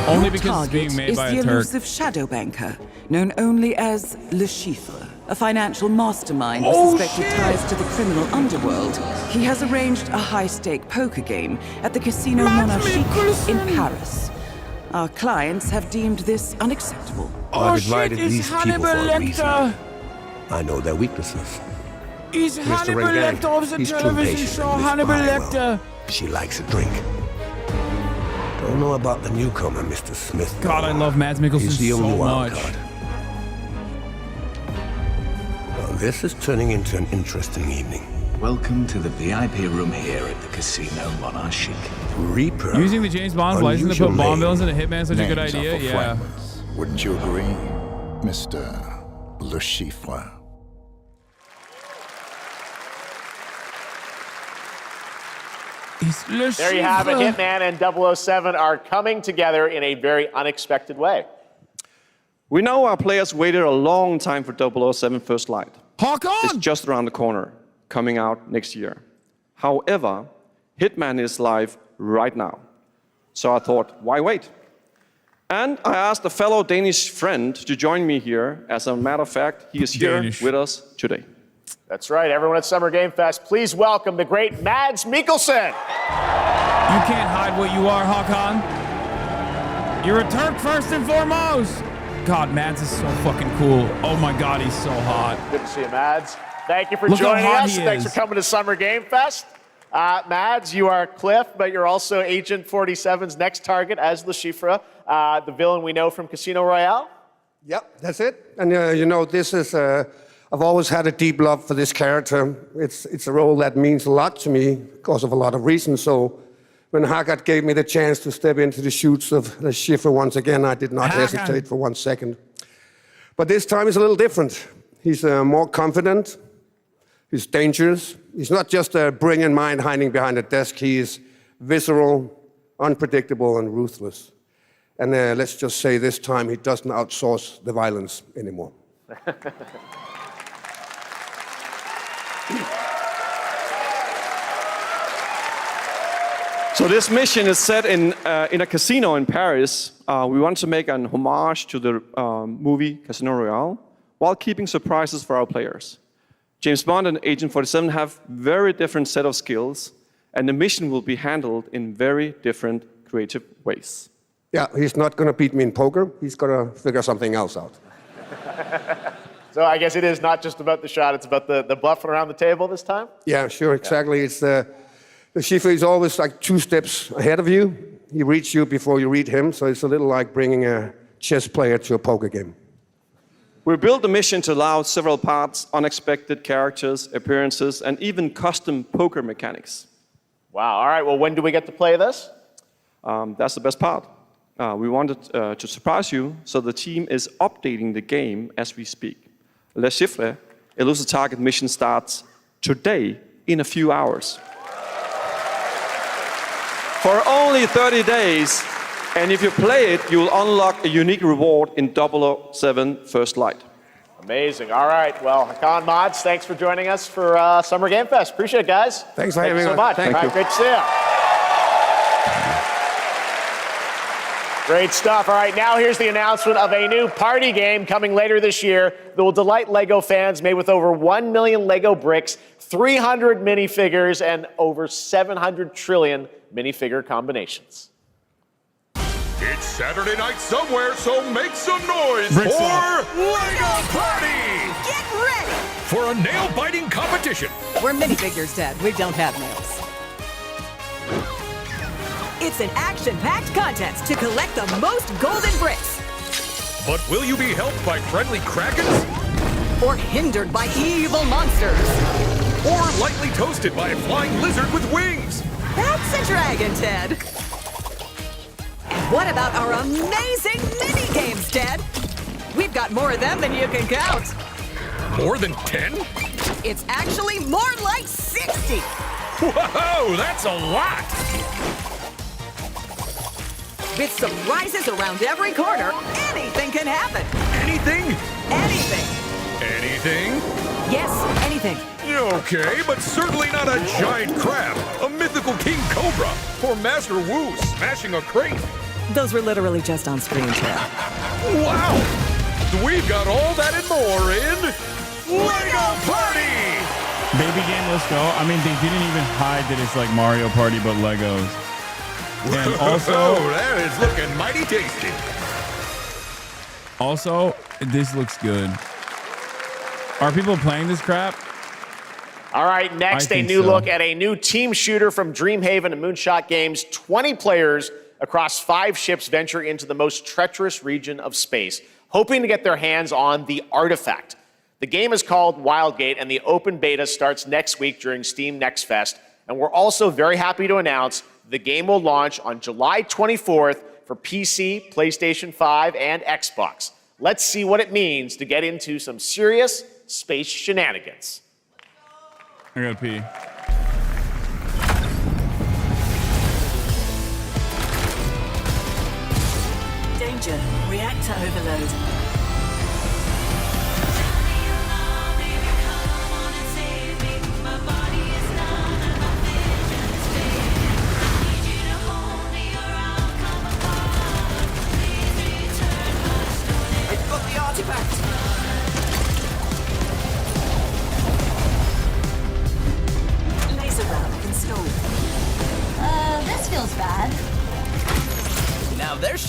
Only because it's being made by a Turk.
The elusive shadow banker, known only as Le Chiffre, a financial mastermind with suspected ties to the criminal underworld. He has arranged a high-stake poker game at the Casino Monarchique in Paris. Our clients have deemed this unacceptable.
I've invited these people for a reason. I know their weaknesses.
He's Hannibal Lecter of the television show Hannibal Lecter.
She likes a drink. Don't know about the newcomer, Mr. Smith.
God, I love Mads Mikkelsen
He's the only
so
wild
much.
card. Well, this is turning into an interesting evening.
Welcome to the VIP room here at the Casino Monarchique.
Reaper.
Using the James Bond's license to put bomb villains into Hitman is such a good idea. Yeah.
Wouldn't you agree, Mr. Le Chiffre?
There you have it. Hitman and 007 are coming together in a very unexpected way.
We know our players waited a long time for 007 First Light.
Hasan!
It's just around the corner. coming out next year. However, Hitman is live right now. So I thought, why wait? And I asked a fellow Danish friend to join me here. As a matter of fact, he is here with us today.
That's right, everyone at Summer Game Fest, please welcome the great Mads Mikkelsen.
You can't hide what you are, Hakan. You're a Turk first and foremost. God, Mads is so fucking cool. Oh my God, he's so hot.
Good to see you, Mads. Thank you for
Look how
joining
hot
us.
he
Thanks
is.
for coming to Summer Game Fest. Mads, you are Cliff, but you're also Agent 47's next target as Le Chiffre, the villain we know from Casino Royale.
Yep, that's it. And you know, this is, I've always had a deep love for this character. It's a role that means a lot to me because of a lot of reasons. So when Haggard gave me the chance to step into the shoots of Le Chiffre once again, I did not hesitate for 1 second. But this time is a little different. He's more confident. He's dangerous. He's not just a brilliant mind hiding behind a desk. He is visceral, unpredictable, and ruthless. And let's just say this time he doesn't outsource the violence anymore.
So this mission is set in a casino in Paris. We want to make an homage to the movie Casino Royale while keeping surprises for our players. James Bond and Agent 47 have very different set of skills, and the mission will be handled in very different creative ways.
Yeah, he's not going to beat me in poker. He's going to figure something else out.
So I guess it is not just about the shot, it's about the bluffing around the table this time?
Yeah, sure, exactly. It's the Chiffre is always like 2 steps ahead of you. He reads you before you read him, so it's a little like bringing a chess player to a poker game.
We built the mission to allow several parts, unexpected characters, appearances, and even custom poker mechanics.
Wow, all right, well, when do we get to play this?
That's the best part. We wanted to surprise you, so the team is updating the game as we speak. Le Chiffre, Elusive Target mission starts today in a few hours. For only 30 days, and if you play it, you will unlock a unique reward in 007 First Light.
Amazing. All right. Well, Hakan, Mads, thanks for joining us for Summer Game Fest. Appreciate it, guys.
Thanks for having me.
Thank you so much.
Thank
All
you.
right, great to see you. Great stuff. All right, now here's the announcement of a new party game coming later this year that will delight LEGO fans, made with over 1 million LEGO bricks, 300 minifigures, and over 700 trillion minifigure combinations.
It's Saturday night somewhere, so make some noise
Bricks
for
off.
LEGO Party!
Get ready!
For a nail-biting competition.
We're minifigures, Dad. We don't have nails. It's an action-packed contest to collect the most golden bricks.
But will you be helped by friendly krakens?
Or hindered by evil monsters.
Or lightly toasted by a flying lizard with wings?
That's a dragon, Ted. And what about our amazing mini-games, Ted? We've got more of them than you can count.
More than 10?
It's actually more like 60.
Whoa, that's a lot!
With surprises around every corner, anything can happen.
Anything?
Anything.
Anything?
Yes, anything.
Okay, but certainly not a giant crab, a mythical king cobra, or Master Wu smashing a crate.
Those were literally just on screen, Ted.
Wow! We've got all that and more in LEGO Party!
Baby game, let's go. I mean, they didn't even hide that it's like Mario Party, but Legos. And also,
that is looking mighty tasty.
Also, this looks good. Are people playing this crap?
All right, next, a new look at a new team shooter from Dreamhaven and Moonshot Games. 20 players across 5 ships venture into the most treacherous region of space, hoping to get their hands on the artifact. The game is called Wildgate, and the open beta starts next week during Steam Next Fest. And we're also very happy to announce the game will launch on July 24th for PC, PlayStation 5, and Xbox. Let's see what it means to get into some serious space shenanigans.
I gotta pee.
Danger. Reactor overload.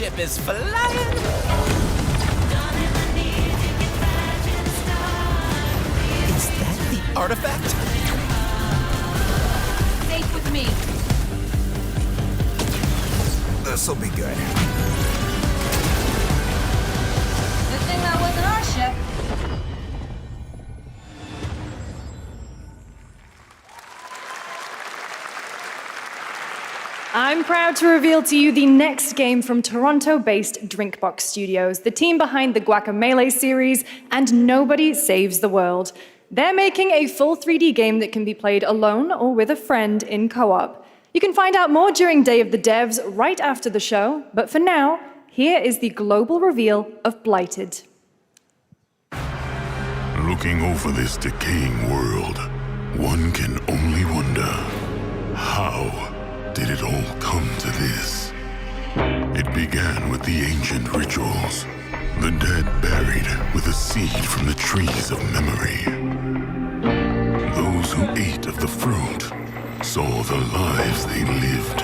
ship is flying. Is that the artifact?
Safe with me.
This'll be good.
Good thing that wasn't our ship.
I'm proud to reveal to you the next game from Toronto-based Drinkbox Studios, the team behind the Guacamelee series and Nobody Saves the World. They're making a full 3D game that can be played alone or with a friend in co-op. You can find out more during Day of the Devs right after the show, but for now, here is the global reveal of Blighted.
Looking over this decaying world, one can only wonder, how did it all come to this? It began with the ancient rituals, the dead buried with a seed from the trees of memory. Those who ate of the fruit saw the lives they lived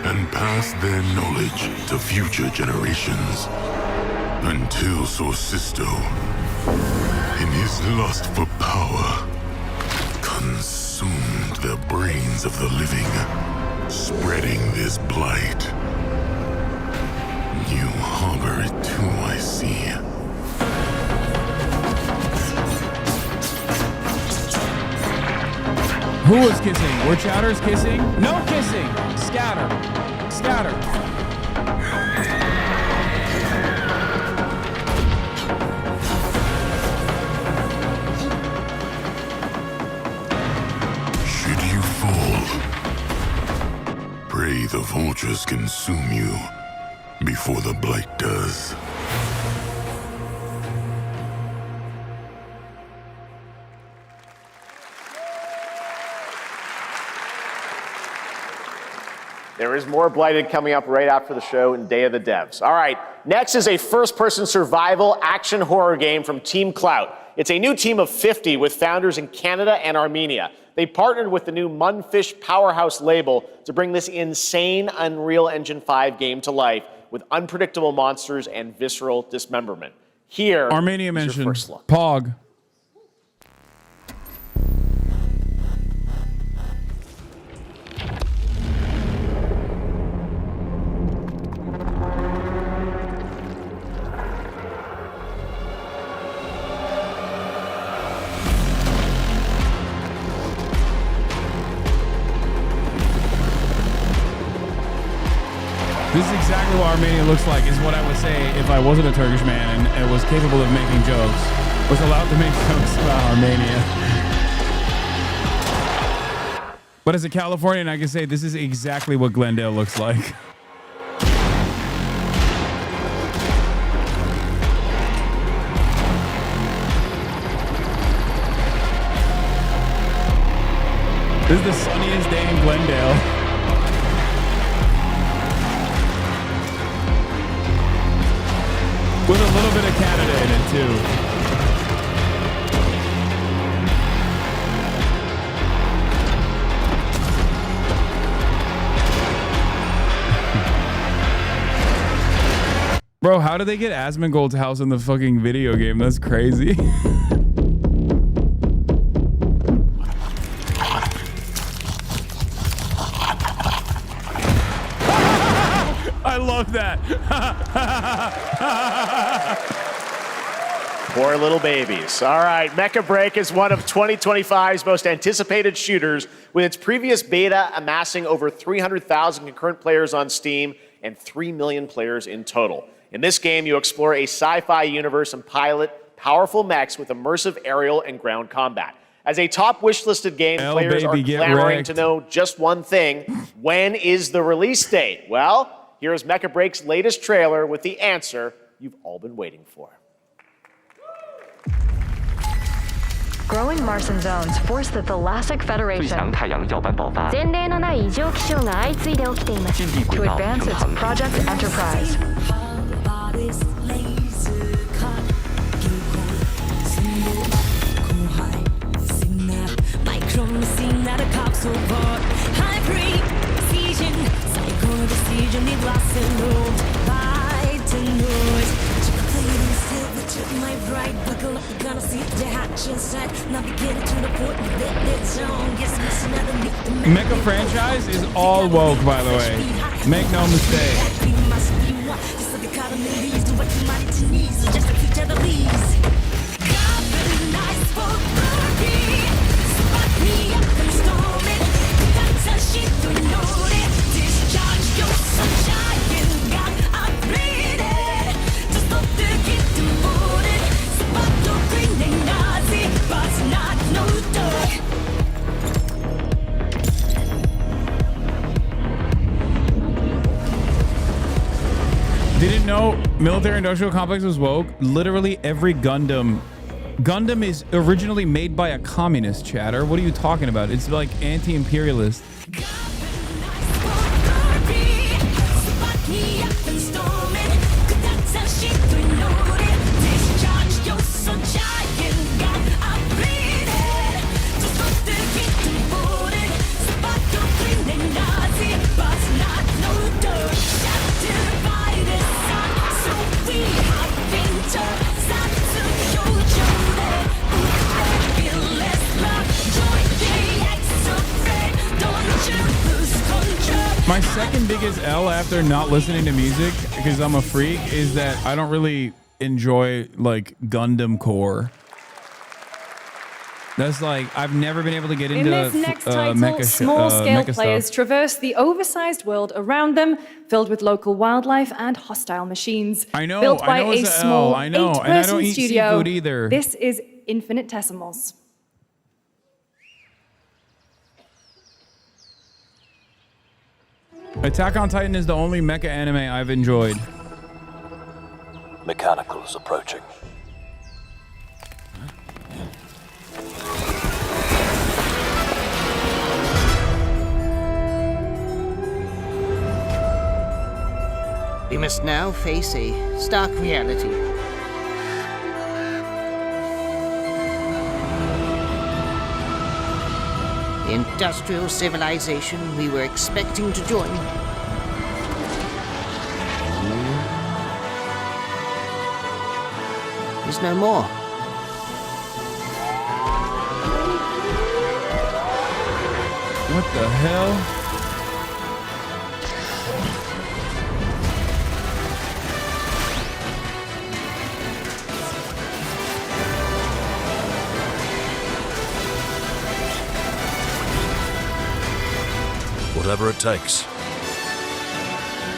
and passed their knowledge to future generations until Sorcisto, in his lust for power, consumed the brains of the living, spreading this blight. You harbor it too, I see.
Who was kissing? Were Chowders kissing? No kissing! Scatter. Scatter.
Should you fall, pray the vultures consume you before the blight does.
There is more Blighted coming up right after the show in Day of the Devs. All right, next is a first-person survival action horror game from Team Clout. It's a new team of 50 with founders in Canada and Armenia. They partnered with the new Munfish Powerhouse label to bring this insane Unreal Engine 5 game to life with unpredictable monsters and visceral dismemberment. Here,
Armenia
is
mentioned.
your first look.
Pog. This is exactly what Armenia looks like, is what I would say if I wasn't a Turkish man and was capable of making jokes, was allowed to make jokes about Armenia. But as a Californian, I can say this is exactly what Glendale looks like. This is the sunniest day in Glendale. With a little bit of Canada in it, too. Bro, how did they get Asmongold's house in the fucking video game? That's crazy. I love that.
Poor little babies. All right, Mecha Break is one of 2025's most anticipated shooters, with its previous beta amassing over 300,000 concurrent players on Steam and 3 million players in total. In this game, you explore a sci-fi universe and pilot powerful mechs with immersive aerial and ground combat. As a top wish-listed game, players are clamoring to know just one thing: when is the release date? Well, here's Mecha Break's latest trailer with the answer you've all been waiting for.
Growing Martian zones force the Thalassic Federation to advance its Project Enterprise.
Mecha franchise is all woke, by the way. Make no mistake. Didn't know military industrial complex was woke. Literally every Gundam is originally made by a communist, chatter. What are you talking about? It's like anti-imperialist. My second biggest L after not listening to music, because I'm a freak, is that I don't really enjoy like Gundam core. That's like, I've never been able to get into
In this next title, small-scale players traverse the oversized world around them, filled with local wildlife and hostile machines.
I know,
Built by a
it's a
small
L, I know, and I don't
8-person
eat
studio.
seafood either.
This is Infinitesimals.
Attack on Titan is the only mecha anime I've enjoyed.
Mechanicals approaching.
We must now face a stark reality. The industrial civilization we were expecting to join is no more.
What the hell?
Whatever it takes,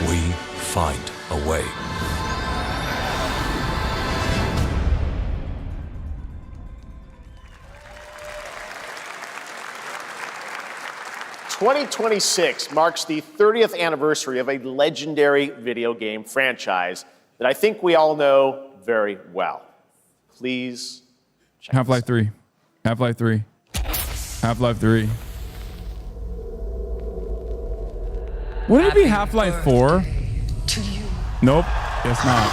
we find a way.
"2026 marks the 30th anniversary of a legendary video game franchise that I think we all know very well. Please check
Half-Life 3. Half-Life 3. Half-Life 3. Wouldn't it be Half-Life 4? Nope, guess not.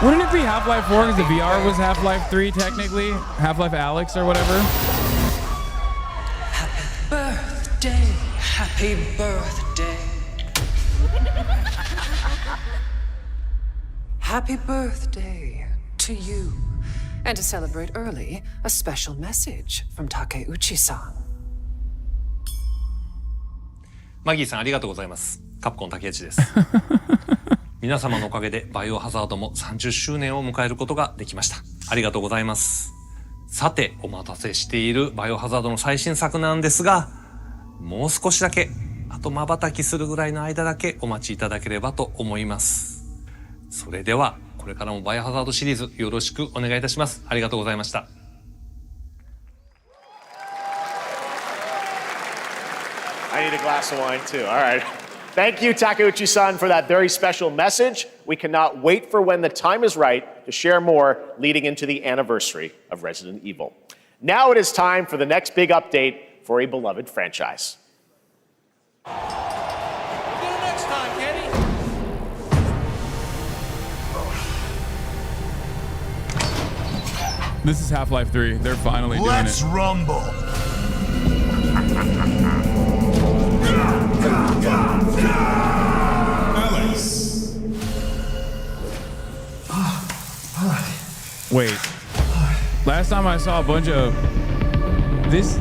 Wouldn't it be Half-Life 4 because the VR was Half-Life 3 technically? Half-Life Alyx or whatever?
Birthday, happy birthday. Happy birthday to you. And to celebrate early, a special message from Takeuchi-san.
マギーさんありがとうございます。カプコン竹内です。皆様のおかげでバイオハザードも30周年を迎えることができました。ありがとうございます。さて、お待たせしているバイオハザードの最新作なんですが、もう少しだけ、あと瞬きするぐらいの間だけお待ちいただければと思います。それでは、これからもバイオハザードシリーズよろしくお願いいたします。ありがとうございました。
I need a glass of wine too. All right. Thank you, Takeuchi-san, for that very special message. We cannot wait for when the time is right to share more leading into the anniversary of Resident Evil. Now it is time for the next big update for a beloved franchise.
Next time, Kenny.
This is Half-Life 3. They're finally doing it.
Let's rumble.
Wait. time I saw a bunch of this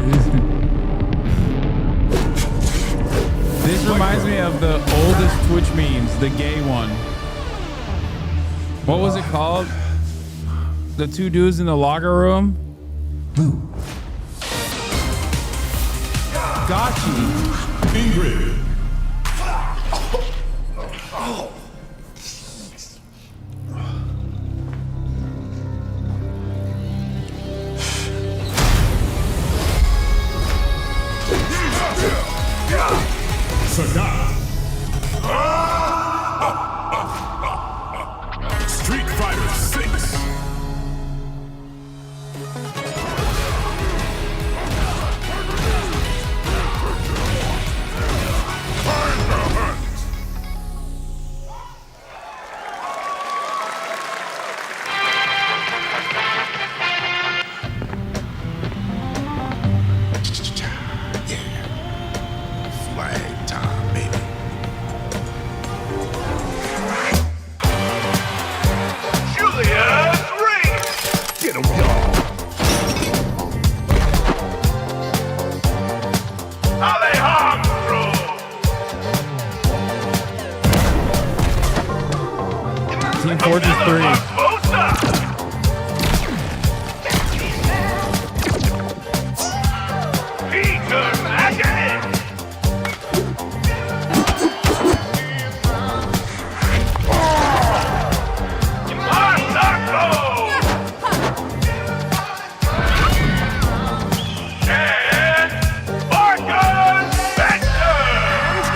reminds me of the oldest Twitch memes, the gay one. What was it called? The two dudes in the locker room? Got you.
Ingrid. Street Fighter 6. Flag time, baby. Julia's ring. Get him, y'all. Alejandro.
Team Fortress 3.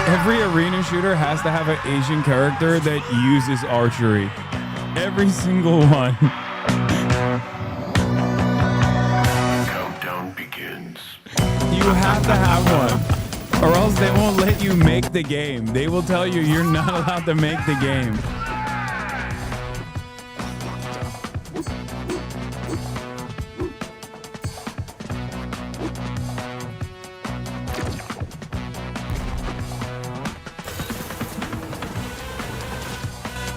Every arena shooter has to have an Asian character that uses archery. Every single one.
Countdown begins.
You have to have one, or else they won't let you make the game. They will tell you you're not allowed to make the game.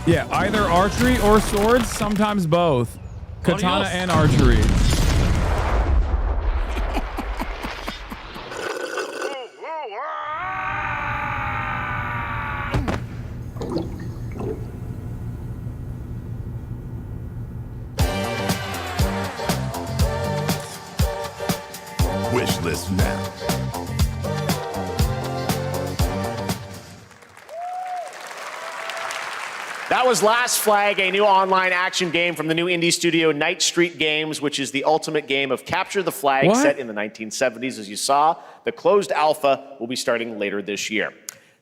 Yeah, either archery or swords, sometimes both. Katana and archery.
Wish list now.
That was Last Flag, a new online action game from the new indie studio Night Street Games, which is the ultimate game of capture the flag set in the 1970s. As you saw, the closed alpha will be starting later this year.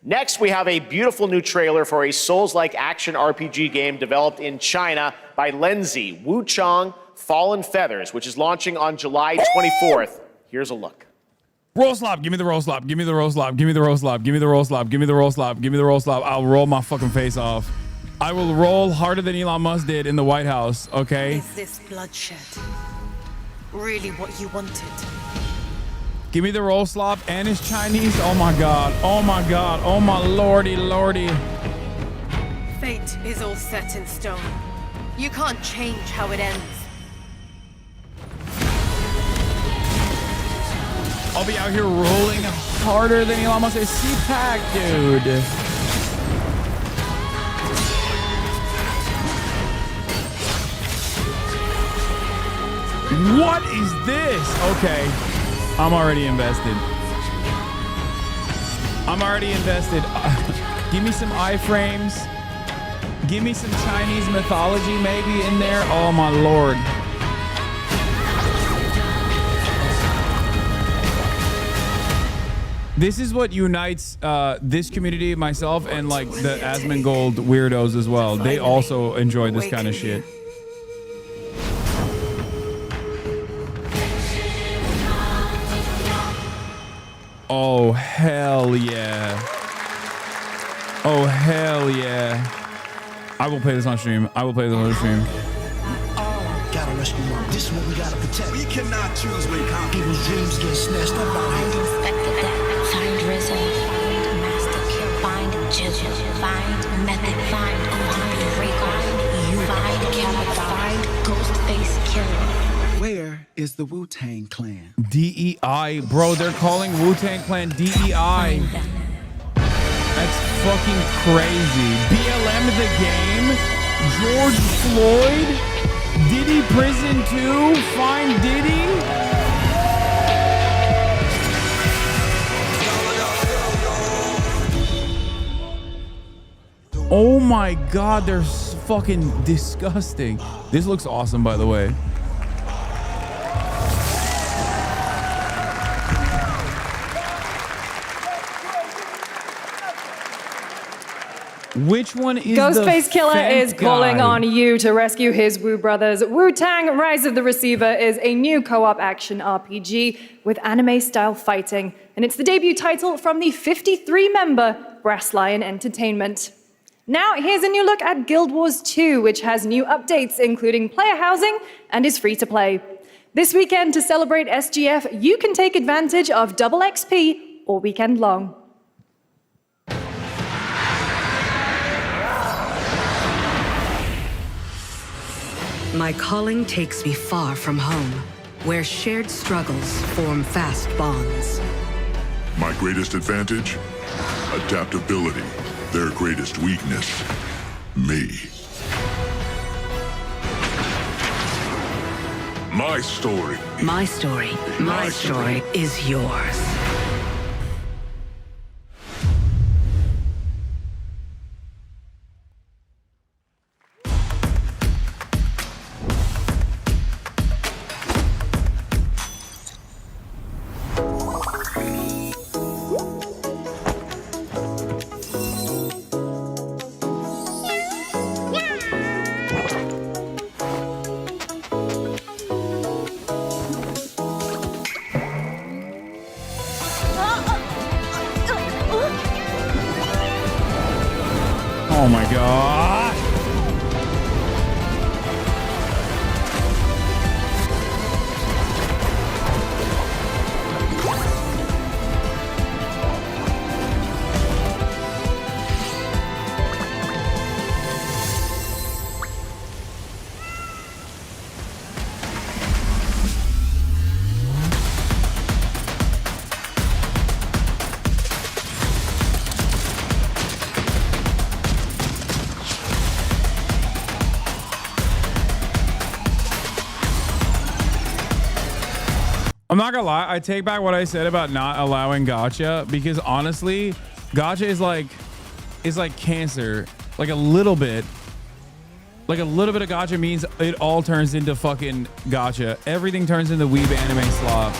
Next, we have a beautiful new trailer for a Souls-like action RPG game developed in China by Lenzi, Wuchang Fallen Feathers, which is launching on July 24th. Here's a look.
Roll slop, give me the roll slop, give me the roll slop, give me the roll slop, give me the roll slop, give me the roll slop, give me the roll slop. I'll roll my fucking face off. I will roll harder than Elon Musk did in the White House, okay?
Is this bloodshed really what you wanted?
Give me the roll slop, and it's Chinese. Oh my God, oh my God, oh my lordy, lordy.
Fate is all set in stone. You can't change how it ends.
I'll be out here rolling harder than Elon Musk. CPAC, dude. What is this? Okay, I'm already invested. I'm already invested. Give me some iframes. Give me some Chinese mythology maybe in there. Oh my Lord. This is what unites this community, myself, and like the Asmongold weirdos as well. They also enjoy this kind of shit. Oh, hell yeah. Oh, hell yeah. I will play this on stream. I will play this on stream.
Gotta rescue mom. This is what we gotta protect. We cannot choose when people's dreams get snatched up out here.
Find Inspector Death, find RZA, find Master Kill, find Jizzle, find Method, find Omari, find you, find Killer, find Ghostface Killer.
Where is the Wu-Tang Clan.
DEI, bro. They're calling Wu-Tang Clan DEI. That's fucking crazy. BLM the game. George Floyd. Diddy prison 2. Find Diddy. Oh my God, they're fucking disgusting. This looks awesome, by the way. Which one is
Ghostface Killer
fat
is calling
guy?
on you to rescue his Wu brothers. Wu-Tang Rise of the Receiver is a new co-op action RPG with anime-style fighting, and it's the debut title from the 53-member Brass Lion Entertainment. Now, here's a new look at Guild Wars 2, which has new updates, including player housing, and is free to play. This weekend, to celebrate SGF, you can take advantage of double XP all weekend long.
My calling takes me far from home, where shared struggles form fast bonds.
My greatest advantage? Adaptability. Their greatest weakness? Me. My story.
My story. My story is yours.
Oh my God. I'm not gonna lie, I take back what I said about not allowing gacha, because honestly, gacha is like cancer. Like a little bit of gacha means it all turns into fucking gacha. Everything turns into weeb anime slop.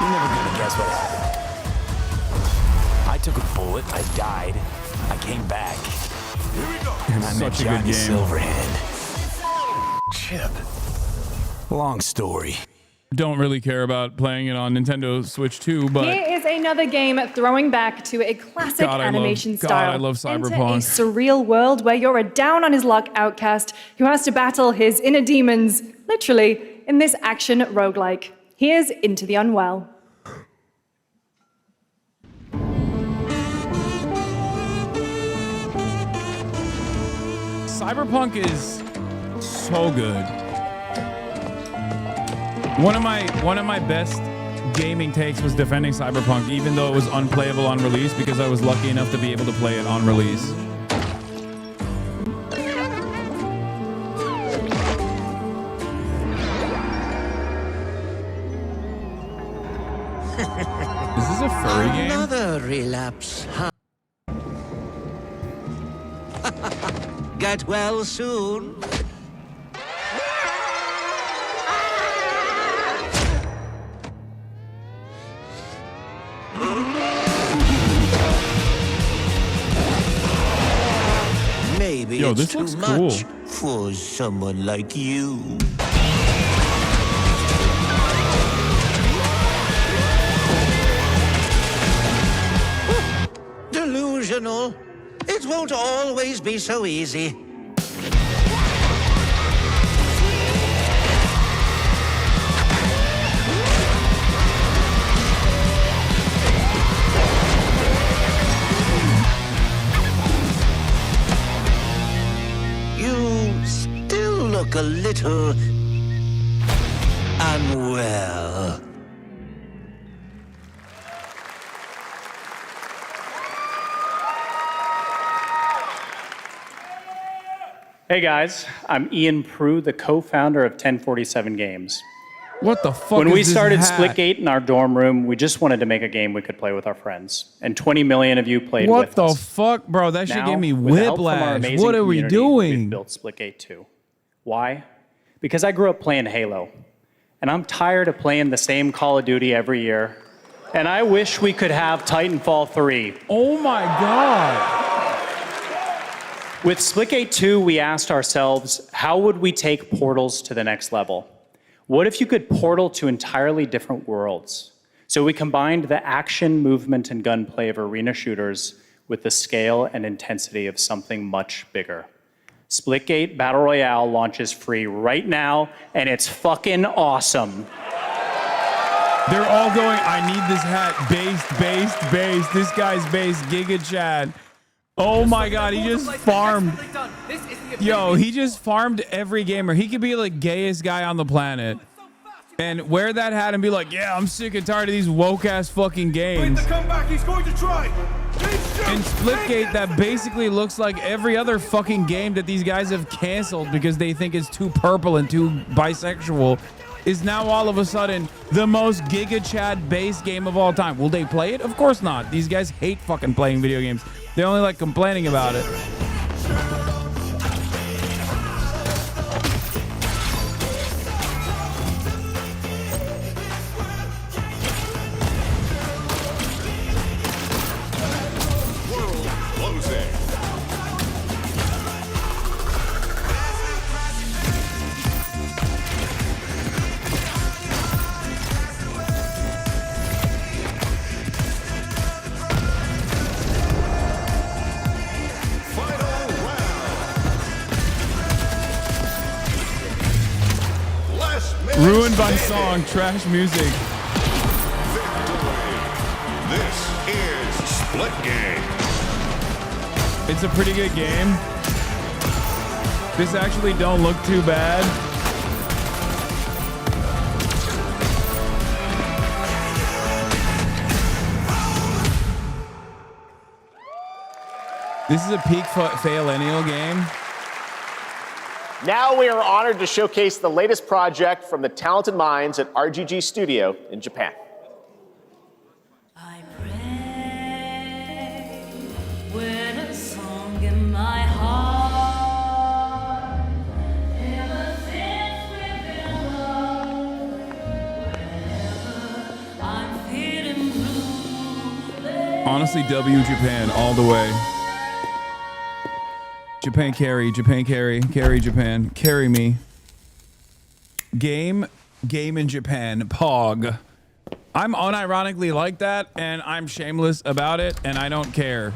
You're never gonna guess what happened. I took a bullet, I died, I came back. Here we go. And I met
Such a good
Johnny
game.
Silverhand. Chip. Long story.
Don't really care about playing it on Nintendo Switch 2, but
Here is another game throwing back to a classic animation style.
I love
Enter
Cyberpunk.
a surreal world where you're a down-on-his-luck outcast who has to battle his inner demons, literally, in this action roguelike. Here's Into the Unwell.
Cyberpunk is so good. One of my best gaming takes was defending Cyberpunk, even though it was unplayable on release, because I was lucky enough to be able to play it on release. Is this a furry game?
Another relapse, huh? Get well soon. Maybe
Yo,
it's
this
too
looks
much
cool.
for someone like you. Delusional. It won't always be so easy.
a little unwell.
Hey guys, I'm Ian Prue, the co-founder of 1047 Games.
What the fuck
When
is
we
this
started
hat?
Splitgate in our dorm room, we just wanted to make a game we could play with our friends. And 20 million of you played
What
with
the
us.
fuck, bro? That shit
Now,
gave me
with the help from our
whiplash.
amazing
What are we
community,
doing?
We've built Splitgate 2. Why? Because I grew up playing Halo. And I'm tired of playing the same Call of Duty every year. And I wish we could have Titanfall 3.
Oh my God.
With Splitgate 2, we asked ourselves, how would we take portals to the next level? What if you could portal to entirely different worlds? So we combined the action, movement, and gunplay of arena shooters with the scale and intensity of something much bigger. Splitgate Battle Royale launches free right now, and it's fucking awesome.
They're all going, I need this hat. Based. This guy's based. Giga Chad. Oh my God, he just farmed. Yo, he just farmed every gamer. He could be like gayest guy on the planet and wear that hat and be like, yeah, I'm sick and tired of these woke ass fucking games.
He's going to try.
And Splitgate that basically looks like every other fucking game that these guys have canceled because they think it's too purple and too bisexual is now all of a sudden the most Giga Chad based game of all time. Will they play it? Of course not. These guys hate fucking playing video games. They only like complaining about it. Ruined by song, trash music.
This is Splitgate.
It's a pretty good game. This actually don't look too bad. This is a peak faillennial game.
Now we are honored to showcase the latest project from the talented minds at RGG Studio in Japan.
With a song in my heart, ever since we've been alone, wherever I'm feeling blue.
Honestly, W Japan all the way. Japan carry, Japan carry, carry Japan, carry me. Game in Japan, Pog. I'm unironically like that, and I'm shameless about it, and I don't care.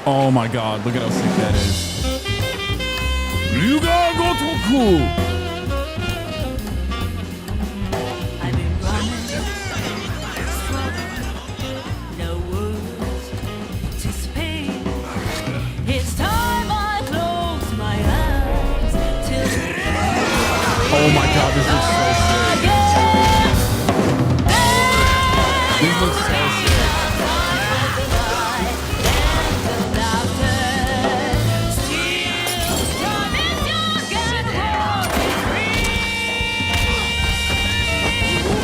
Oh my God, look at how sick that is. Ryuga Gotoku! Oh my God, this looks so sick. This looks so sick.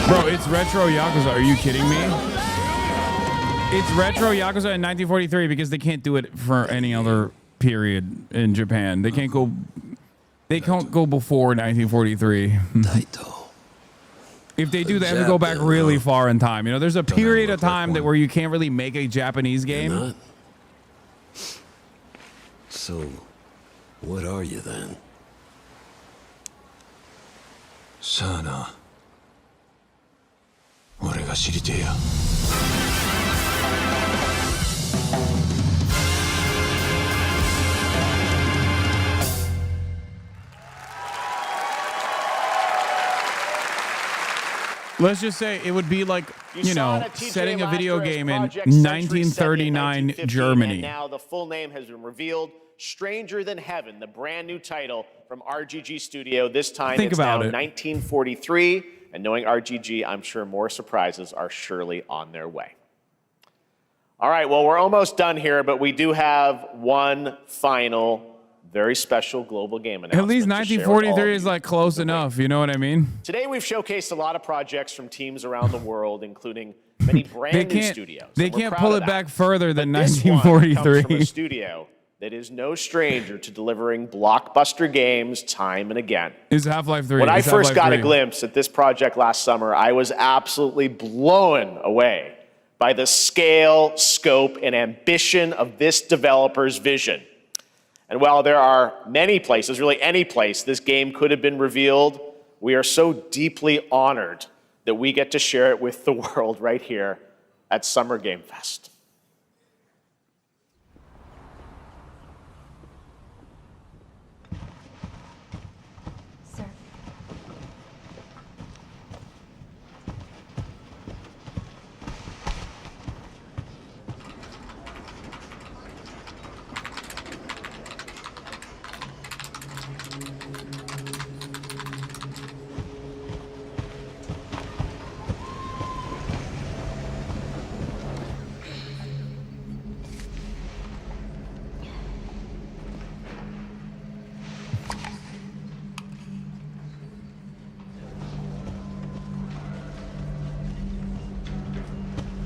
Bro, it's retro Yakuza. Are you kidding me? It's retro Yakuza in 1943 because they can't do it for any other period in Japan. They can't go. They can't go before 1943. If they do, they have to go back really far in time. You know, there's a period of time that where you can't really make a Japanese game.
So, what are you then? Sana. 俺が知りてえや。
Let's just say it would be like, you know, setting a video game in
Project Century set in
1939
1915,
Germany.
And now the full name has been revealed. Stranger Than Heaven, the brand new title from RGG Studio. This time
Think
it's
about
now
it.
1943. And knowing RGG, I'm sure more surprises are surely on their way. All right, well, we're almost done here, but we do have one final very special global game announcement.
At least
to share with all of
1943
you.
is like close enough. You know what I mean?
Today we've showcased a lot of projects from teams around the world, including many brand new studios.
They
and we're
can't
proud
pull
of
it
that.
back further than
This one comes from a
1943.
studio that is no stranger to delivering blockbuster games time and again.
Is Half-Life 3.
When I
It's
first
Half-Life
got a
3.
glimpse at this project last summer, I was absolutely blown away by the scale, scope, and ambition of this developer's vision. And while there are many places, really any place, this game could have been revealed, we are so deeply honored that we get to share it with the world right here at Summer Game Fest.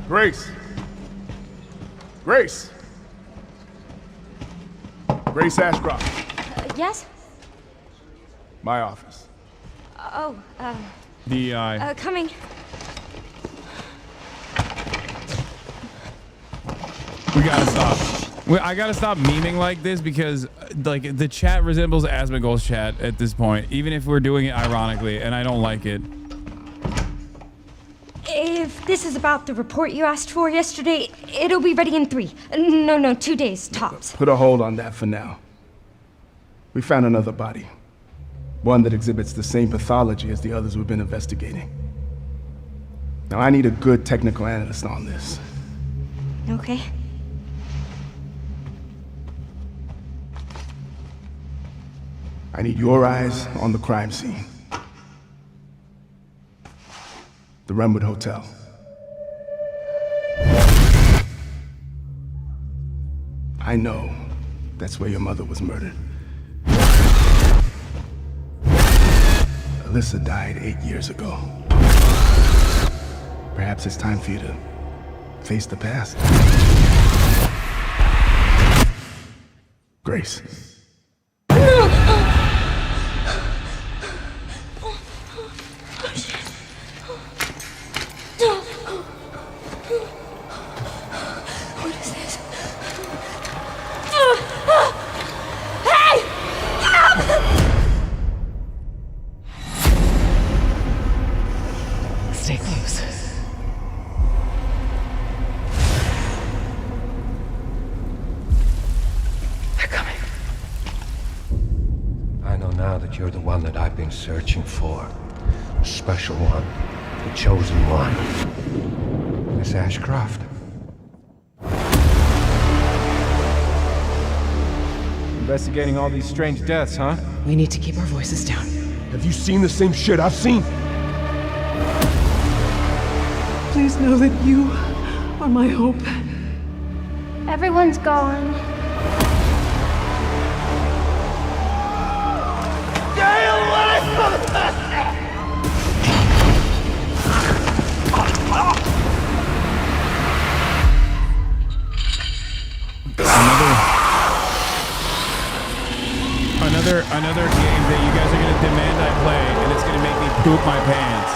Grace. Grace. Grace Ashcroft.
Yes?
My office.
Oh,
DEI.
coming.
We gotta stop. I gotta stop memeing like this because like the chat resembles Asmongold's chat at this point, even if we're doing it ironically, and I don't like it.
If this is about the report you asked for yesterday, it'll be ready in 3. No, 2 days, tops.
Put a hold on that for now. We found another body. One that exhibits the same pathology as the others we've been investigating. Now, I need a good technical analyst on this.
Okay.
I need your eyes on the crime scene. The Renwood Hotel. I know that's where your mother was murdered. Alyssa died 8 years ago. Perhaps it's time for you to face the past. Grace.
What is this? Hey! Help! Stay close. They're coming.
I know now that you're the one that I've been searching for. The special one. The chosen one. Miss Ashcroft.
Investigating all these strange deaths, huh?
We need to keep our voices down.
Have you seen the same shit I've seen?
Please know that you are my hope.
Everyone's gone.
Stay away from that!
Another game that you guys are gonna demand I play, and it's gonna make me poop my pants.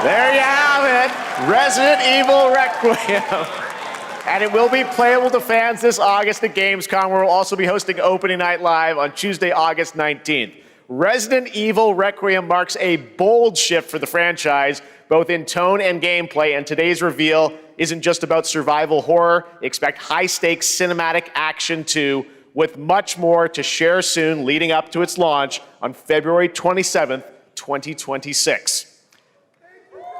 There you have it, Resident Evil Requiem. And it will be playable to fans this August at Gamescom, where we'll also be hosting Opening Night Live on Tuesday, August 19th. Resident Evil Requiem marks a bold shift for the franchise, both in tone and gameplay, and today's reveal isn't just about survival horror. Expect high-stakes cinematic action too, with much more to share soon leading up to its launch on February 27th, 2026.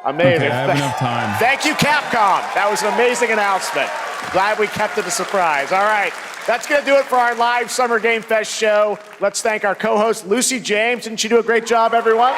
Amazing.
Okay, I have enough time.
Thank you, Capcom. That was an amazing announcement. Glad we kept it a surprise. All right, that's going to do it for our live Summer Game Fest show. Let's thank our co-host, Lucy James. Didn't she do a great job, everyone?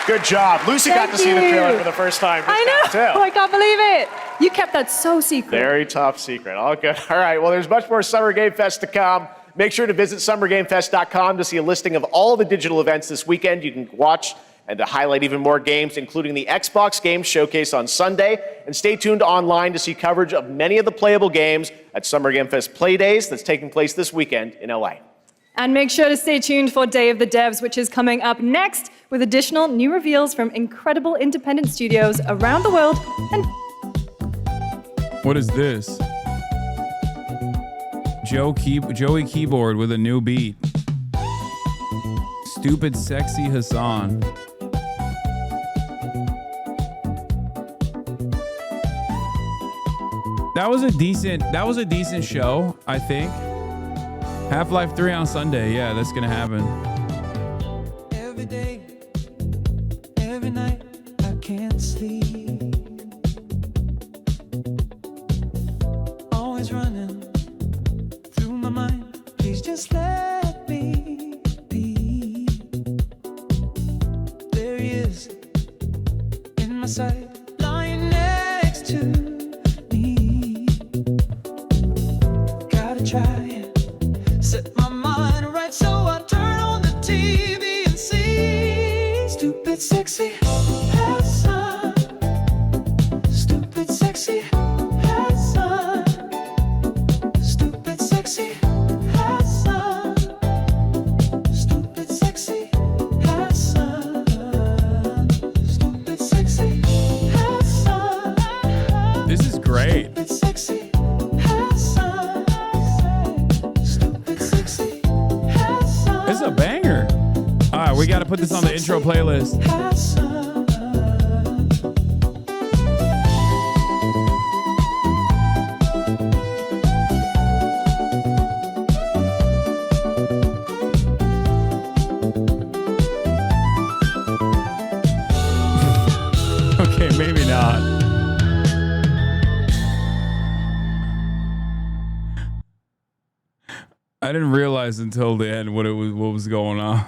Good job. Lucy got to see the trailer for the first time.
I know. I can't believe it. You kept that so secret.
Very top secret. All good. All right. Well, there's much more Summer Game Fest to come. Make sure to visit summergamefest.com to see a listing of all the digital events this weekend. You can watch and to highlight even more games, including the Xbox Games Showcase on Sunday. And stay tuned online to see coverage of many of the playable games at Summer Game Fest Play Days that's taking place this weekend in LA.
And make sure to stay tuned for Day of the Devs, which is coming up next with additional new reveals from incredible independent studios around the world. And
what is this? Joey Keyboard with a new beat. Stupid Sexy Hasan. That was a decent show, I think. Half-Life 3 on Sunday. Yeah, that's gonna happen.
Every day, every night, I can't sleep. Always running through my mind. Please just let me be. There he is in my sight, lying next to me. Gotta try. Set my mind right, so I turn on the TV and see Stupid Sexy Hasan. Stupid Sexy Hasan. Stupid Sexy Hasan. Stupid Sexy Hasan. Stupid Sexy Hasan.
This is great.
Stupid Sexy Hasan.
It's a banger. All right, we got to put this on the intro playlist. Okay, maybe not. I didn't realize until the end what was going on.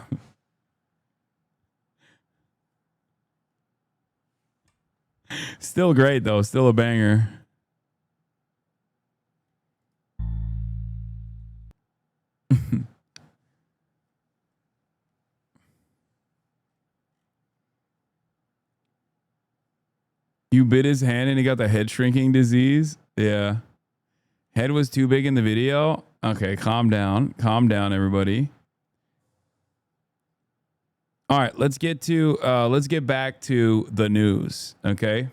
Still great though, still a banger. You bit his hand and he got the head shrinking disease? Yeah. Head was too big in the video? Okay, calm down. Calm down, everybody. All right, let's get back to the news, okay?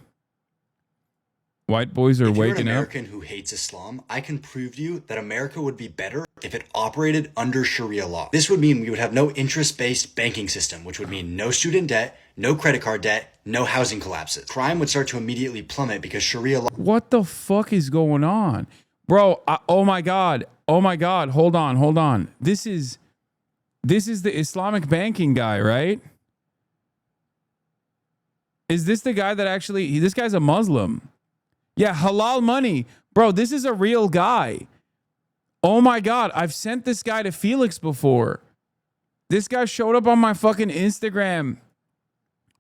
White boys are waking up.
If you're an American who hates Islam, I can prove to you that America would be better if it operated under Sharia law. This would mean we would have no interest-based banking system, which would mean no student debt, no credit card debt, no housing collapses. Crime would start to immediately plummet because Sharia law...
What the fuck is going on? Bro, oh my God. Oh my God. Hold on. This is the Islamic banking guy, right? Is this the guy that actually, this guy's a Muslim. Yeah, halal money. Bro, this is a real guy. Oh my God. I've sent this guy to Felix before. This guy showed up on my fucking Instagram.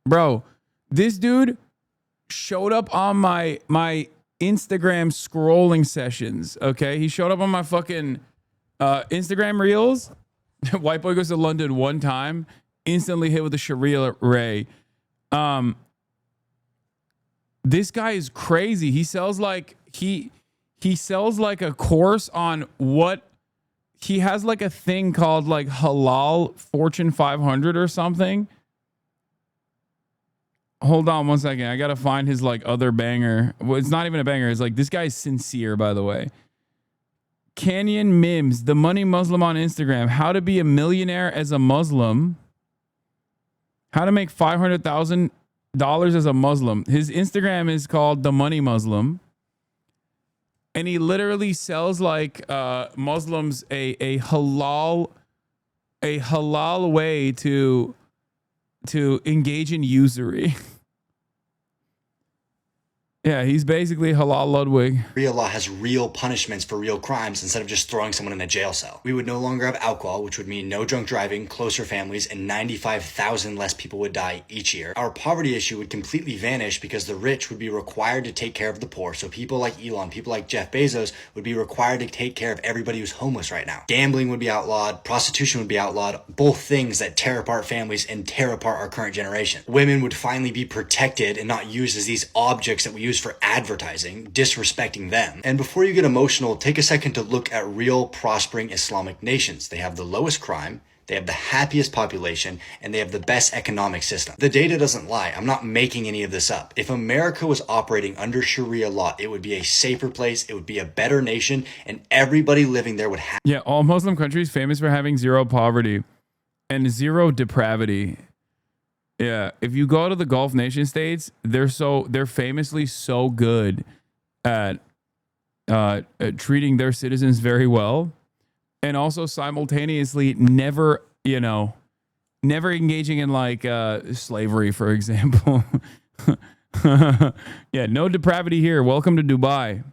Bro, this dude showed up on my Instagram scrolling sessions. Okay. He showed up on my fucking Instagram reels. White boy goes to London one time, instantly hit with a Sharia ray. This guy is crazy. He sells like he sells like a course on what he has, like a thing called like halal Fortune 500 or something. Hold on one second. I got to find his like other banger. Well, it's not even a banger. It's like, this guy's sincere, by the way. Canyon Mims, the money Muslim on Instagram. How to be a millionaire as a Muslim. How to make $500,000 dollars as a Muslim. His Instagram is called The Money Muslim. And he literally sells like Muslims a halal way to engage in usury. Yeah, he's basically Halal Ludwig.
Sharia law has real punishments for real crimes instead of just throwing someone in a jail cell. We would no longer have alcohol, which would mean no drunk driving, closer families, and 95,000 less people would die each year. Our poverty issue would completely vanish because the rich would be required to take care of the poor. So people like Elon, people like Jeff Bezos would be required to take care of everybody who's homeless right now. Gambling would be outlawed, prostitution would be outlawed, both things that tear apart families and tear apart our current generation. Women would finally be protected and not used as these objects that we use for advertising, disrespecting them. And before you get emotional, take a second to look at real prospering Islamic nations. They have the lowest crime, they have the happiest population, and they have the best economic system. The data doesn't lie. I'm not making any of this up. If America was operating under Sharia law, it would be a safer place, it would be a better nation, and everybody living there would have...
Yeah, all Muslim countries famous for having zero poverty and zero depravity. Yeah, if you go to the Gulf nation states, they're famously so good at treating their citizens very well, and also simultaneously never engaging in like slavery, for example. Yeah, no depravity here. Welcome to Dubai.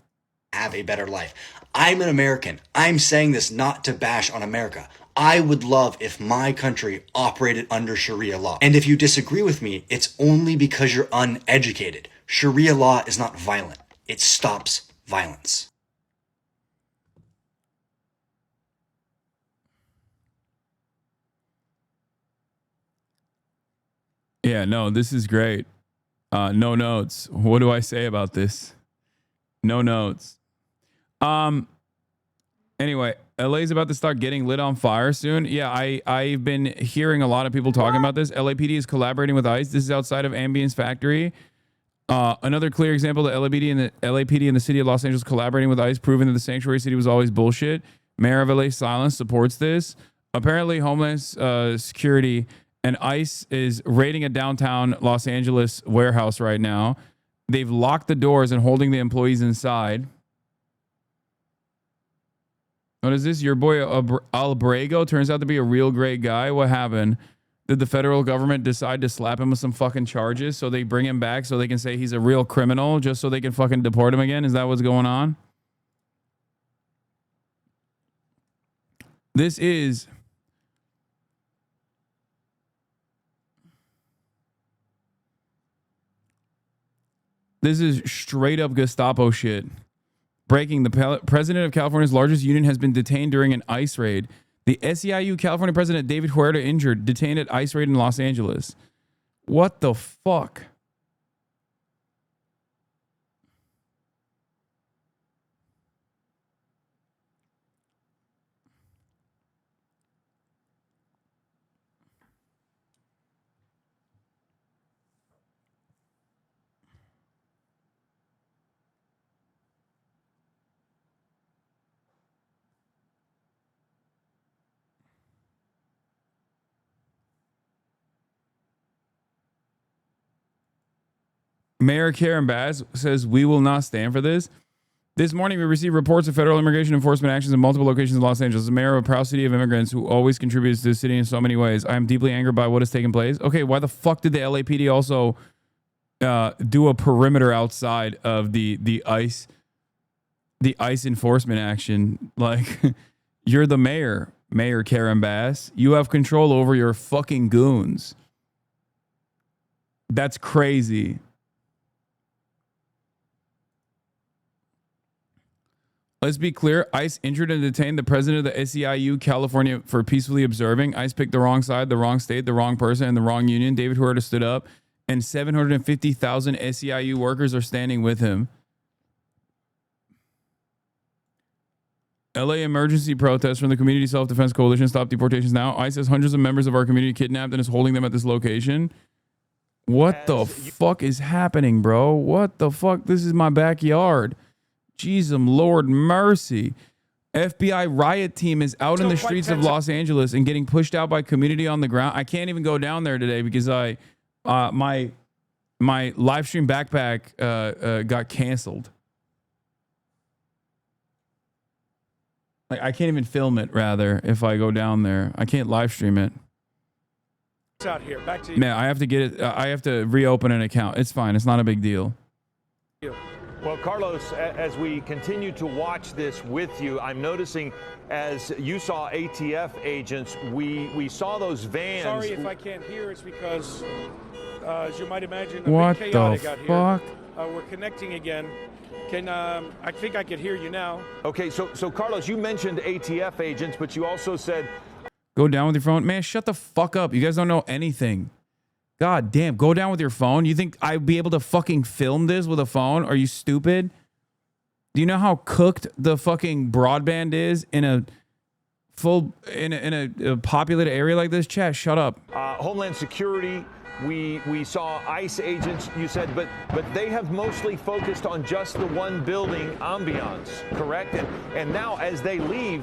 Have a better life. I'm an American. I'm saying this not to bash on America. I would love if my country operated under Sharia law. And if you disagree with me, it's only because you're uneducated. Sharia law is not violent. It stops violence.
Yeah, no, this is great. No notes. What do I say about this? No notes. Anyway, LA's about to start getting lit on fire soon. Yeah, I've been hearing a lot of people talking about this. LAPD is collaborating with ICE. This is outside of Ambience Factory. Another clear example, the LAPD and the city of Los Angeles collaborating with ICE, proving that the sanctuary city was always bullshit. Mayor of LA Silence supports this. Apparently, Homeland Security and ICE is raiding a downtown Los Angeles warehouse right now. They've locked the doors and holding the employees inside. What is this? Your boy Albrego turns out to be a real great guy. What happened? Did the federal government decide to slap him with some fucking charges so they bring him back so they can say he's a real criminal just so they can fucking deport him again? Is that what's going on? This is straight up Gestapo shit. Breaking, the president of California's largest union has been detained during an ICE raid. The SEIU California president David Huerta injured, detained at ICE raid in Los Angeles. What the fuck? Mayor Karen Bass says, we will not stand for this. This morning, we received reports of federal immigration enforcement actions in multiple locations in Los Angeles. The mayor of a proud city of immigrants who always contributes to the city in so many ways. I am deeply angered by what has taken place. Okay, why the fuck did the LAPD also do a perimeter outside of the ICE enforcement action? Like, you're the mayor, Mayor Karen Bass. You have control over your fucking goons. That's crazy. Let's be clear. ICE injured and detained the president of the SEIU California for peacefully observing. ICE picked the wrong side, the wrong state, the wrong person, and the wrong union. David Huerta stood up, and 750,000 SEIU workers are standing with him. LA emergency protests from the Community Self-Defense Coalition stop deportations now. ICE has hundreds of members of our community kidnapped and is holding them at this location. What the fuck is happening, bro? What the fuck? This is my backyard. Jesus, Lord mercy. FBI riot team is out in the streets of Los Angeles and getting pushed out by community on the ground. I can't even go down there today because my my live stream backpack got canceled. Like I can't even film it. Rather, if I go down there, I can't live stream it.
Out here. Back to you.
Man, I have to get it. I have to reopen an account. It's fine. It's not a big deal.
Well, Carlos, as we continue to watch this with you, I'm noticing as you saw ATF agents, we saw those vans.
Sorry if I can't hear. It's because, as you might imagine,
What
a bit chaotic
the
out here.
fuck?
We're connecting again. I think I could hear you now.
Okay, so Carlos, you mentioned ATF agents, but you also said,
Go down with your phone. Man, shut the fuck up. You guys don't know anything. God damn, go down with your phone. You think I'd be able to fucking film this with a phone? Are you stupid? Do you know how cooked the fucking broadband is in a populated area like this? Chat, shut up.
Homeland Security, we saw ICE agents, you said, but they have mostly focused on just the one building ambiance, correct? And now as they leave,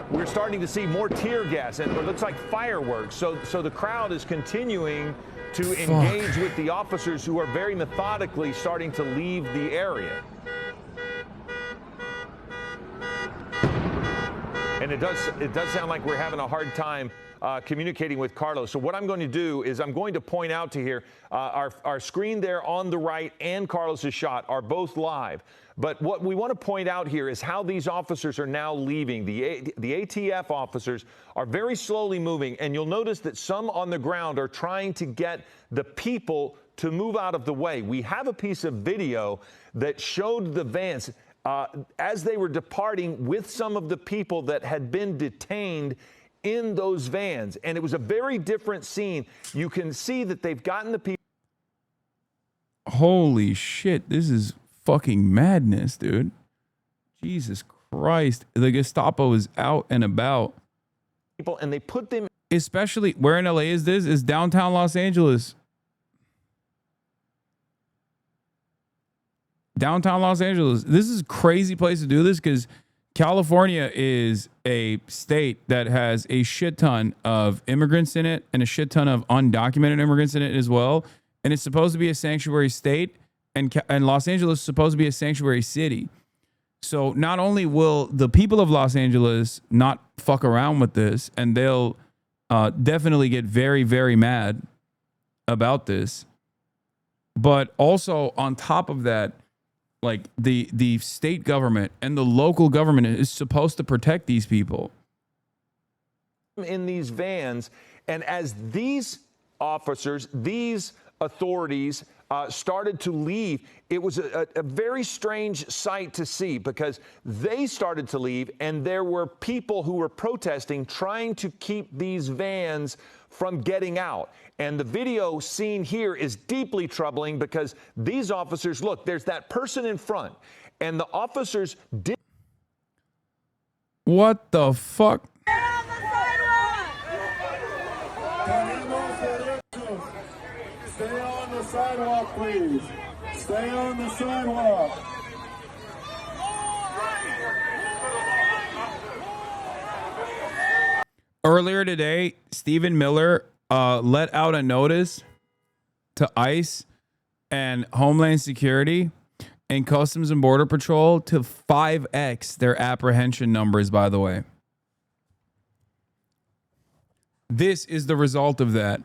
we're starting to see more tear gas and it looks like fireworks. So the crowd is continuing to engage with the officers who are very methodically starting to leave the area. And it does sound like we're having a hard time communicating with Carlos. So what I'm going to do is I'm going to point out to here, our screen there on the right and Carlos's shot are both live. But what we want to point out here is how these officers are now leaving. The ATF officers are very slowly moving, and you'll notice that some on the ground are trying to get the people to move out of the way. We have a piece of video that showed the vans as they were departing with some of the people that had been detained in those vans. And it was a very different scene. You can see that they've gotten the people.
Holy shit, this is fucking madness, dude. Jesus Christ. The Gestapo is out and about.
And they put them.
Especially, where in LA is this? Is downtown Los Angeles. Downtown Los Angeles. This is a crazy place to do this because California is a state that has a shit ton of immigrants in it and a shit ton of undocumented immigrants in it as well. And it's supposed to be a sanctuary state, and Los Angeles is supposed to be a sanctuary city. So not only will the people of Los Angeles not fuck around with this, and they'll definitely get very, very mad about this, but also on top of that, like the state government and the local government is supposed to protect these people.
In these vans, and as these officers, these authorities started to leave, it was a very strange sight to see because they started to leave and there were people who were protesting, trying to keep these vans from getting out. And the video seen here is deeply troubling because these officers, look, there's that person in front, and the officers did.
What the fuck?
Stay on the sidewalk, please. Stay on the sidewalk.
Earlier today, Stephen Miller let out a notice to ICE and Homeland Security and Customs and Border Patrol to 5x their apprehension numbers, by the way. This is the result of that.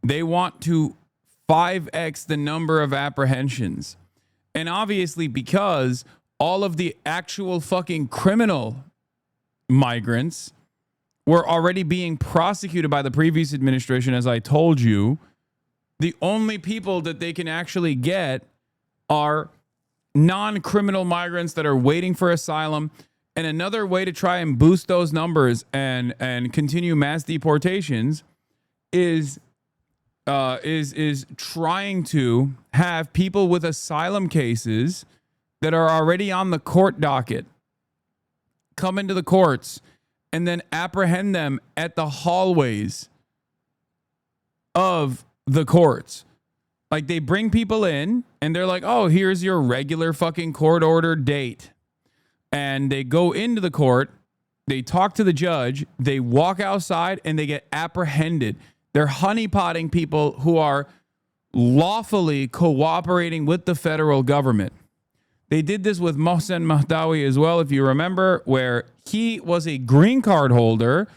They want to 5x the number of apprehensions. And obviously because all of the actual fucking criminal migrants were already being prosecuted by the previous administration, as I told you, the only people that they can actually get are non-criminal migrants that are waiting for asylum. And another way to try and boost those numbers and continue mass deportations is trying to have people with asylum cases that are already on the court docket come into the courts and then apprehend them at the hallways of the courts. Like they bring people in and they're like, oh, here's your regular fucking court order date. And they go into the court, they talk to the judge, they walk outside and they get apprehended. They're honeypotting people who are lawfully cooperating with the federal government. They did this with Mohsen Mahdawi as well, if you remember, where he was a green card holder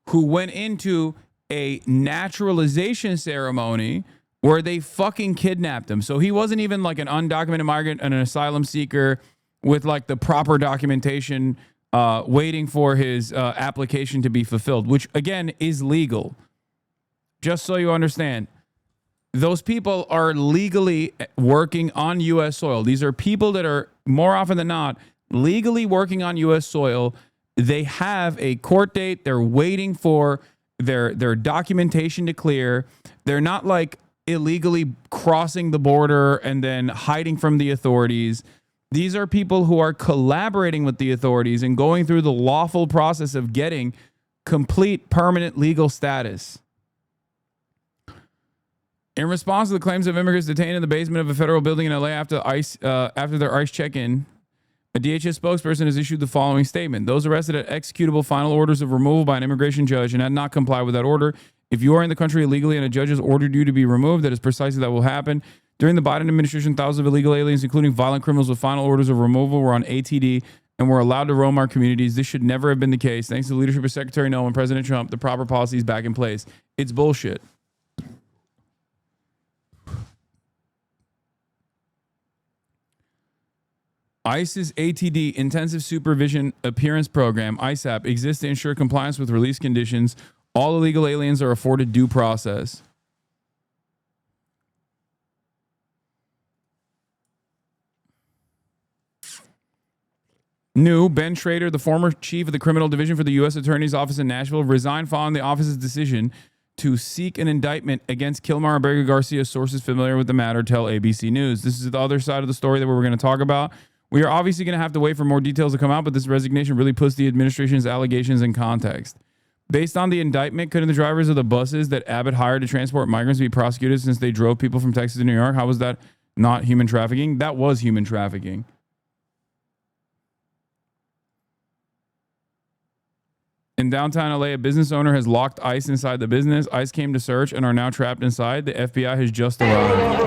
who went into a naturalization ceremony where they fucking kidnapped him. So he wasn't even like an undocumented migrant and an asylum seeker with like the proper documentation waiting for his application to be fulfilled, which again is legal. Just so you understand, those people are legally working on U.S. soil. These are people that are more often than not legally working on U.S. soil. They have a court date. They're waiting for their documentation to clear. They're not like illegally crossing the border and then hiding from the authorities. These are people who are collaborating with the authorities and going through the lawful process of getting complete permanent legal status. In response to the claims of immigrants detained in the basement of a federal building in LA after their ICE check-in, a DHS spokesperson has issued the following statement. Those arrested at executable final orders of removal by an immigration judge and had not complied with that order. If you are in the country illegally and a judge has ordered you to be removed, that is precisely that will happen. During the Biden administration, thousands of illegal aliens, including violent criminals with final orders of removal, were on ATD and were allowed to roam our communities. This should never have been the case. Thanks to the leadership of Secretary Nolan and President Trump, the proper policy is back in place. It's bullshit. ICE's ATD, Intensive Supervision Appearance Program, ISAP, exists to ensure compliance with release conditions. All illegal aliens are afforded due process. New, Ben Schrader, the former chief of the criminal division for the U.S. Attorney's Office in Nashville, resigned following the office's decision to seek an indictment against Kilmar Abrego Garcia. Sources familiar with the matter tell ABC News. This is the other side of the story that we're going to talk about. We are obviously going to have to wait for more details to come out, but this resignation really puts the administration's allegations in context. Based on the indictment, couldn't the drivers of the buses that Abbott hired to transport migrants be prosecuted since they drove people from Texas to New York? How was that not human trafficking? That was human trafficking. In downtown LA, a business owner has locked ICE inside the business. ICE came to search and are now trapped inside. The FBI has just arrived.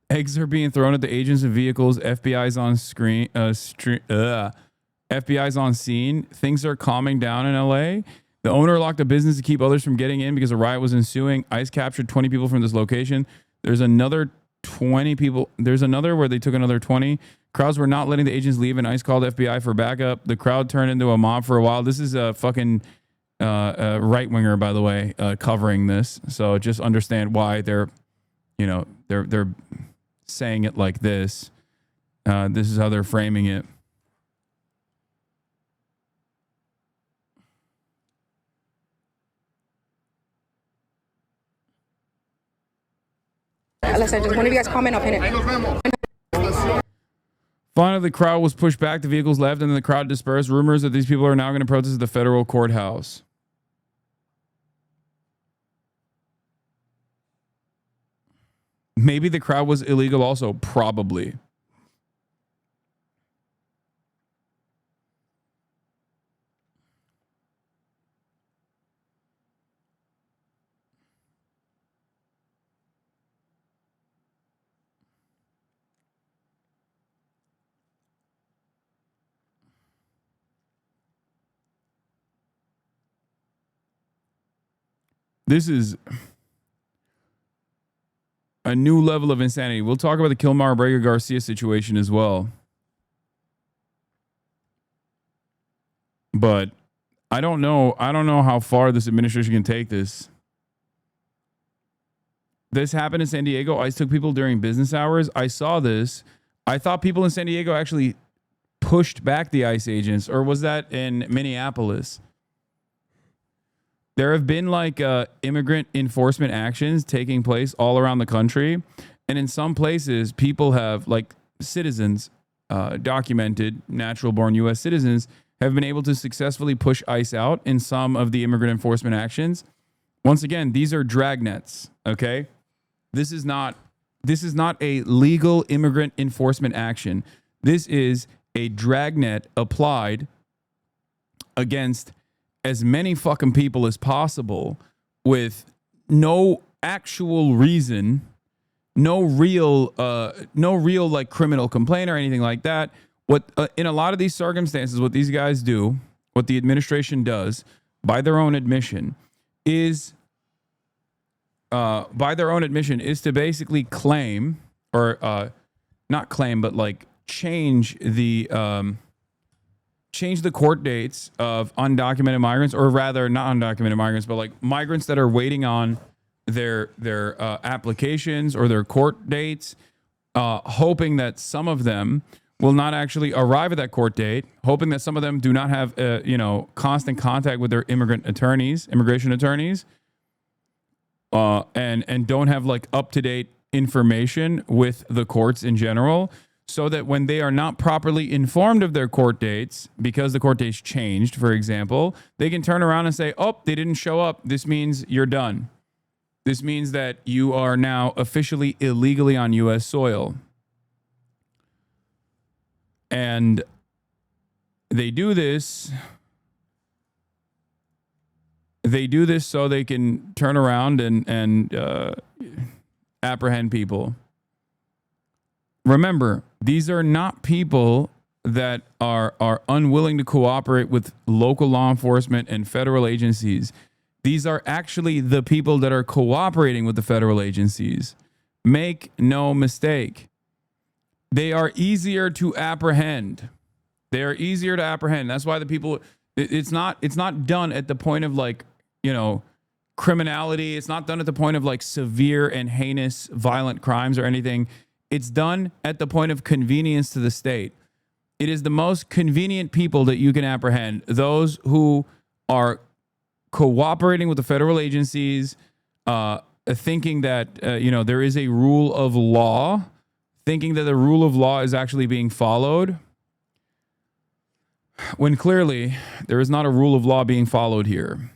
Eggs are being thrown at the agents and vehicles. FBI's on screen. FBI's on scene. Things are calming down in LA. The owner locked a business to keep others from getting in because a riot was ensuing. ICE captured 20 people from this location. There's another 20 people. There's another where they took another 20. Crowds were not letting the agents leave, and ICE called FBI for backup. The crowd turned into a mob for a while. This is a fucking right winger, by the way, covering this. So just understand why they're saying it like this. This is how they're framing it.
Alexa, just one of you guys comment, I'll pin it.
Finally, the crowd was pushed back. The vehicles left, and then the crowd dispersed. Rumors that these people are now going to protest at the federal courthouse. Maybe the crowd was illegal also. Probably. This is a new level of insanity. We'll talk about the Kilmar Abrego Garcia situation as well. But I don't know how far this administration can take this. This happened in San Diego. ICE took people during business hours. I saw this. I thought people in San Diego actually pushed back the ICE agents, or was that in Minneapolis? There have been like immigrant enforcement actions taking place all around the country. And in some places, people have, like citizens, documented, natural born U.S. citizens, have been able to successfully push ICE out in some of the immigrant enforcement actions. Once again, these are dragnets, okay? This is not a legal immigrant enforcement action. This is a dragnet applied against as many fucking people as possible with no actual reason, no real like criminal complaint or anything like that. What in a lot of these circumstances, what these guys do, what the administration does, by their own admission, is to basically claim, or not claim, but like change the court dates of undocumented migrants, or rather not undocumented migrants, but like migrants that are waiting on their applications or their court dates, hoping that some of them will not actually arrive at that court date, hoping that some of them do not have constant contact with their immigration attorneys, and don't have like up-to-date information with the courts in general, so that when they are not properly informed of their court dates, because the court dates changed, for example, they can turn around and say, oh, they didn't show up. This means you're done. This means that you are now officially illegally on U.S. soil. And they do this so they can turn around and apprehend people. Remember, these are not people that are unwilling to cooperate with local law enforcement and federal agencies. These are actually the people that are cooperating with the federal agencies. Make no mistake. They are easier to apprehend. That's why the people, it's not done at the point of like, criminality. It's not done at the point of like severe and heinous violent crimes or anything. It's done at the point of convenience to the state. It is the most convenient people that you can apprehend. Those who are cooperating with the federal agencies, thinking that, there is a rule of law, thinking that the rule of law is actually being followed, when clearly there is not a rule of law being followed here.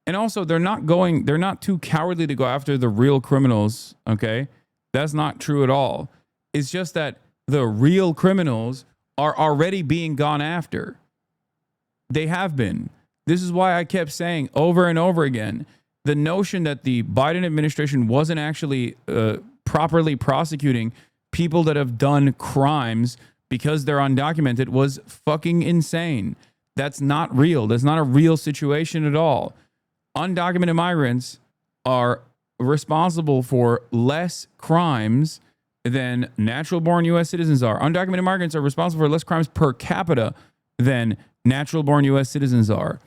And also, they're not too cowardly to go after the real criminals, okay? That's not true at all. It's just that the real criminals are already being gone after. They have been. This is why I kept saying over and over again, the notion that the Biden administration wasn't actually properly prosecuting people that have done crimes because they're undocumented was fucking insane. That's not real. That's not a real situation at all. Undocumented migrants are responsible for less crimes than natural-born U.S. citizens are. Undocumented migrants are responsible for less crimes per capita than natural-born U.S. citizens are.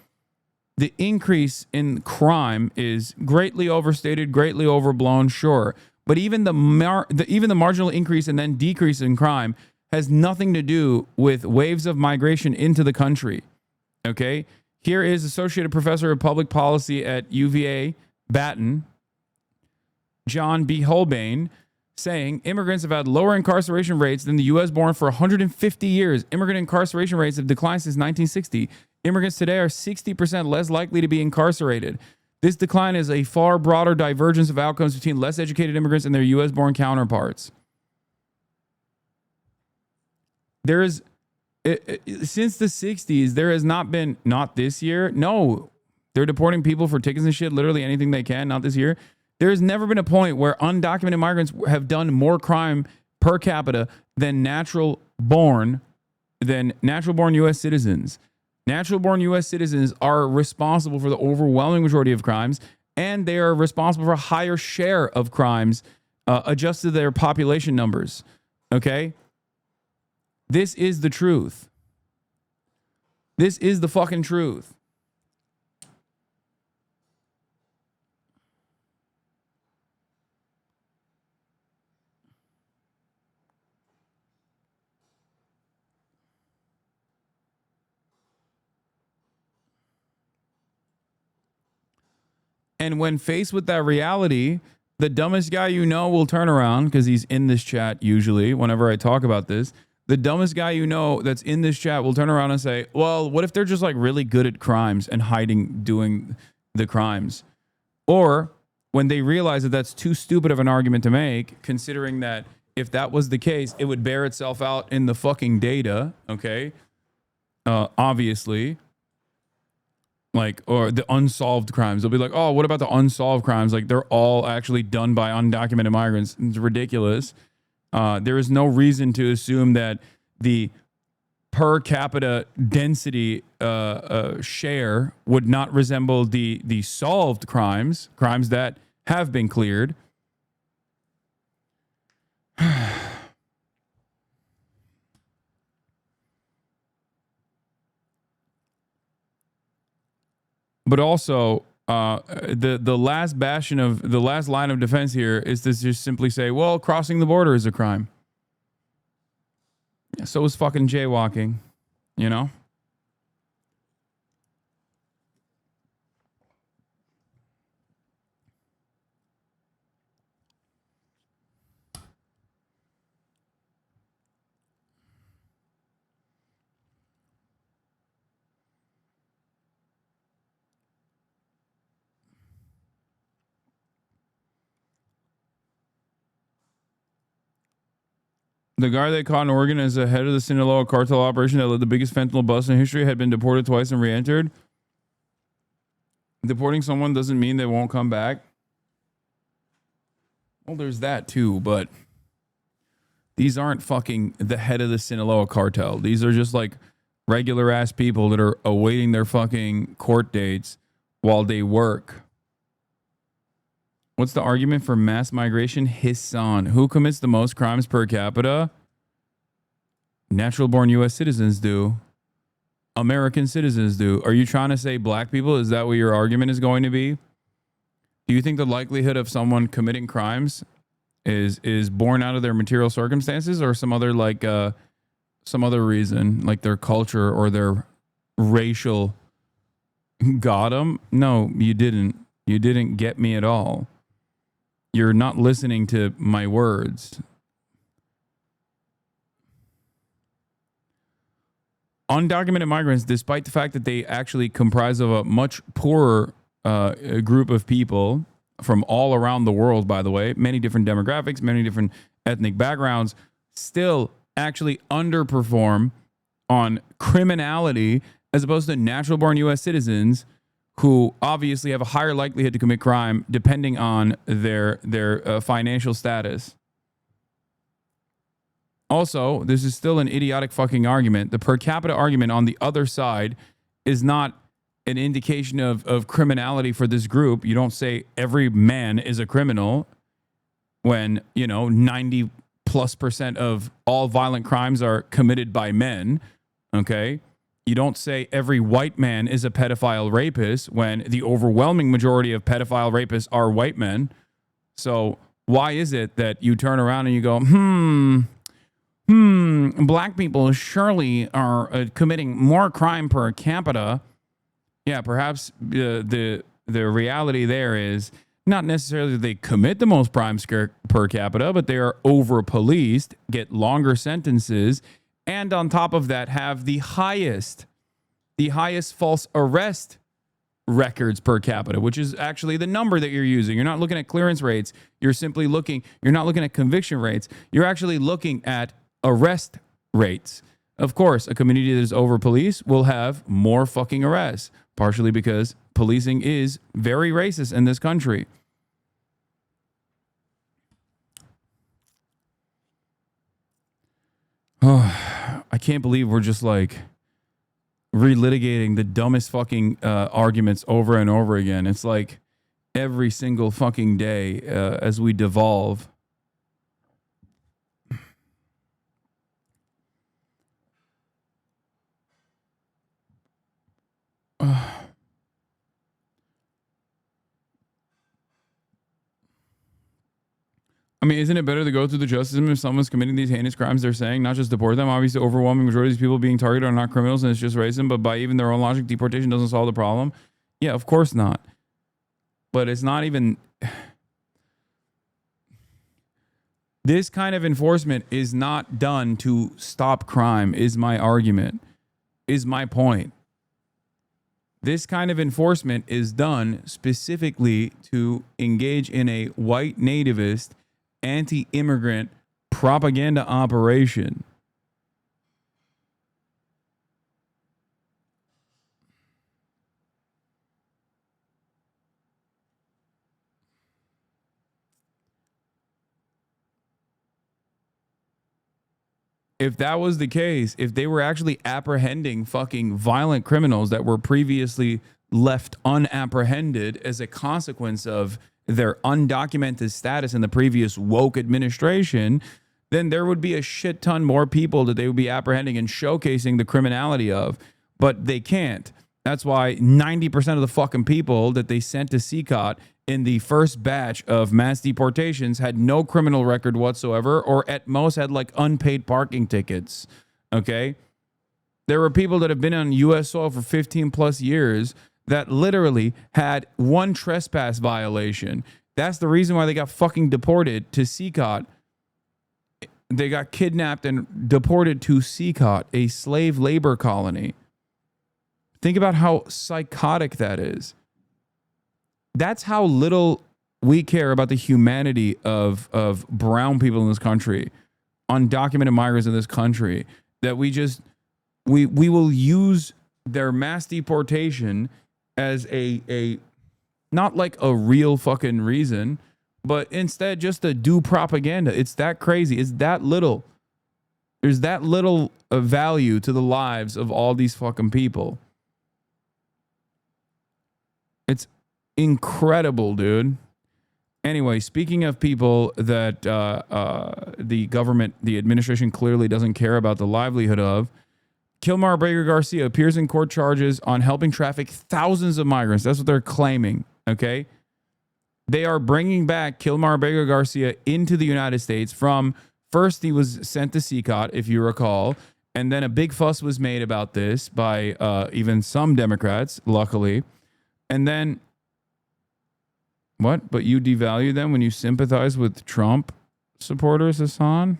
The increase in crime is greatly overstated, greatly overblown, sure. But even the marginal increase and then decrease in crime has nothing to do with waves of migration into the country. Okay? Here is Associated Professor of Public Policy at UVA, Baton, John B. Holbein, saying immigrants have had lower incarceration rates than the U.S. born for 150 years. Immigrant incarceration rates have declined since 1960. Immigrants today are 60% less likely to be incarcerated. This decline is a far broader divergence of outcomes between less educated immigrants and their U.S. born counterparts. There is, since the 60s, there has not been, not this year. No, they're deporting people for tickets and shit, literally anything they can, not this year. There has never been a point where undocumented migrants have done more crime per capita than natural-born U.S. citizens. Natural-born U.S. citizens are responsible for the overwhelming majority of crimes, and they are responsible for a higher share of crimes adjusted to their population numbers. Okay? This is the truth. This is the fucking truth. And when faced with that reality, the dumbest guy you know will turn around, because he's in this chat usually whenever I talk about this. The dumbest guy you know that's in this chat will turn around and say, well, what if they're just like really good at crimes and doing the crimes? Or when they realize that that's too stupid of an argument to make, considering that if that was the case, it would bear itself out in the fucking data, okay? Obviously. Like, or the unsolved crimes. They'll be like, oh, what about the unsolved crimes? Like, they're all actually done by undocumented migrants. It's ridiculous. There is no reason to assume that the per capita density share would not resemble the solved crimes that have been cleared. But also, the last bastion of the last line of defense here is to just simply say, well, crossing the border is a crime. So is fucking jaywalking, you know? The guy they caught in Oregon as the head of the Sinaloa cartel operation that led the biggest fentanyl bust in history had been deported twice and re-entered. Deporting someone doesn't mean they won't come back. Well, there's that too, but these aren't fucking the head of the Sinaloa cartel. These are just like regular ass people that are awaiting their fucking court dates while they work. What's the argument for mass migration? Hasan. Who commits the most crimes per capita? Natural born U.S. citizens do. American citizens do. Are you trying to say black people? Is that what your argument is going to be? Do you think the likelihood of someone committing crimes is born out of their material circumstances or some other reason, like their culture or their racial got 'em? No, you didn't. You didn't get me at all. You're not listening to my words. Undocumented migrants, despite the fact that they actually comprise of a much poorer group of people from all around the world, by the way, many different demographics, many different ethnic backgrounds, still actually underperform on criminality as opposed to natural born U.S. citizens who obviously have a higher likelihood to commit crime depending on their financial status. Also, this is still an idiotic fucking argument. The per capita argument on the other side is not an indication of criminality for this group. You don't say every man is a criminal when, 90+% of all violent crimes are committed by men. Okay? You don't say every white man is a pedophile rapist when the overwhelming majority of pedophile rapists are white men. So why is it that you turn around and you go, black people surely are committing more crime per capita? Yeah, perhaps the reality there is not necessarily that they commit the most crimes per capita, but they are over-policed, get longer sentences, and on top of that have the highest false arrest records per capita, which is actually the number that you're using. You're not looking at clearance rates. You're not looking at conviction rates. You're actually looking at arrest rates. Of course, a community that is over-policed will have more fucking arrests, partially because policing is very racist in this country. Oh, I can't believe we're just like relitigating the dumbest fucking arguments over and over again. It's like every single fucking day as we devolve. I mean, isn't it better to go through the justice system if someone's committing these heinous crimes they're saying, not just deport them? Obviously, the overwhelming majority of these people being targeted are not criminals and it's just racism, but by even their own logic, deportation doesn't solve the problem. Yeah, of course not. But it's not even... This kind of enforcement is not done to stop crime, is my argument, is my point. This kind of enforcement is done specifically to engage in a white nativist, anti-immigrant propaganda operation. if that was the case, if they were actually apprehending fucking violent criminals that were previously left unapprehended as a consequence of their undocumented status in the previous woke administration, then there would be a shit ton more people that they would be apprehending and showcasing the criminality of. But they can't. That's why 90% of the fucking people that they sent to CCOT in the first batch of mass deportations had no criminal record whatsoever, or at most had like unpaid parking tickets. Okay? There were people that have been on U.S. soil for 15 plus years that literally had one trespass violation. That's the reason why they got fucking deported to CCOT. They got kidnapped and deported to CCOT, a slave labor colony. Think about how psychotic that is. That's how little we care about the humanity of brown people in this country, undocumented migrants in this country, that we will use their mass deportation as a not like a real fucking reason, but instead just to do propaganda. It's that crazy. It's that little. There's that little value to the lives of all these fucking people. It's incredible, dude. Anyway, speaking of people that the government, the administration clearly doesn't care about the livelihood of, Kilmar Abrego Garcia appears in court charges on helping traffic thousands of migrants. That's what they're claiming, okay? They are bringing back Kilmar Abrego Garcia into the United States from, first he was sent to CCOT, if you recall, and then a big fuss was made about this by even some Democrats, luckily. And then, what? But you devalue them when you sympathize with Trump supporters, Hasan?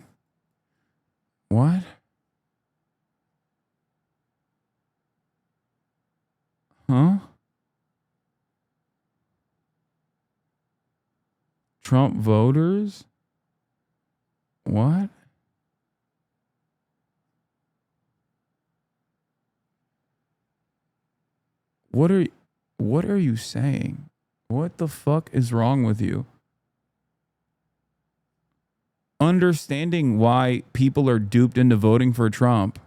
What? Huh? Trump voters? What? What are you saying? What the fuck is wrong with you? Understanding why people are duped into voting for Trump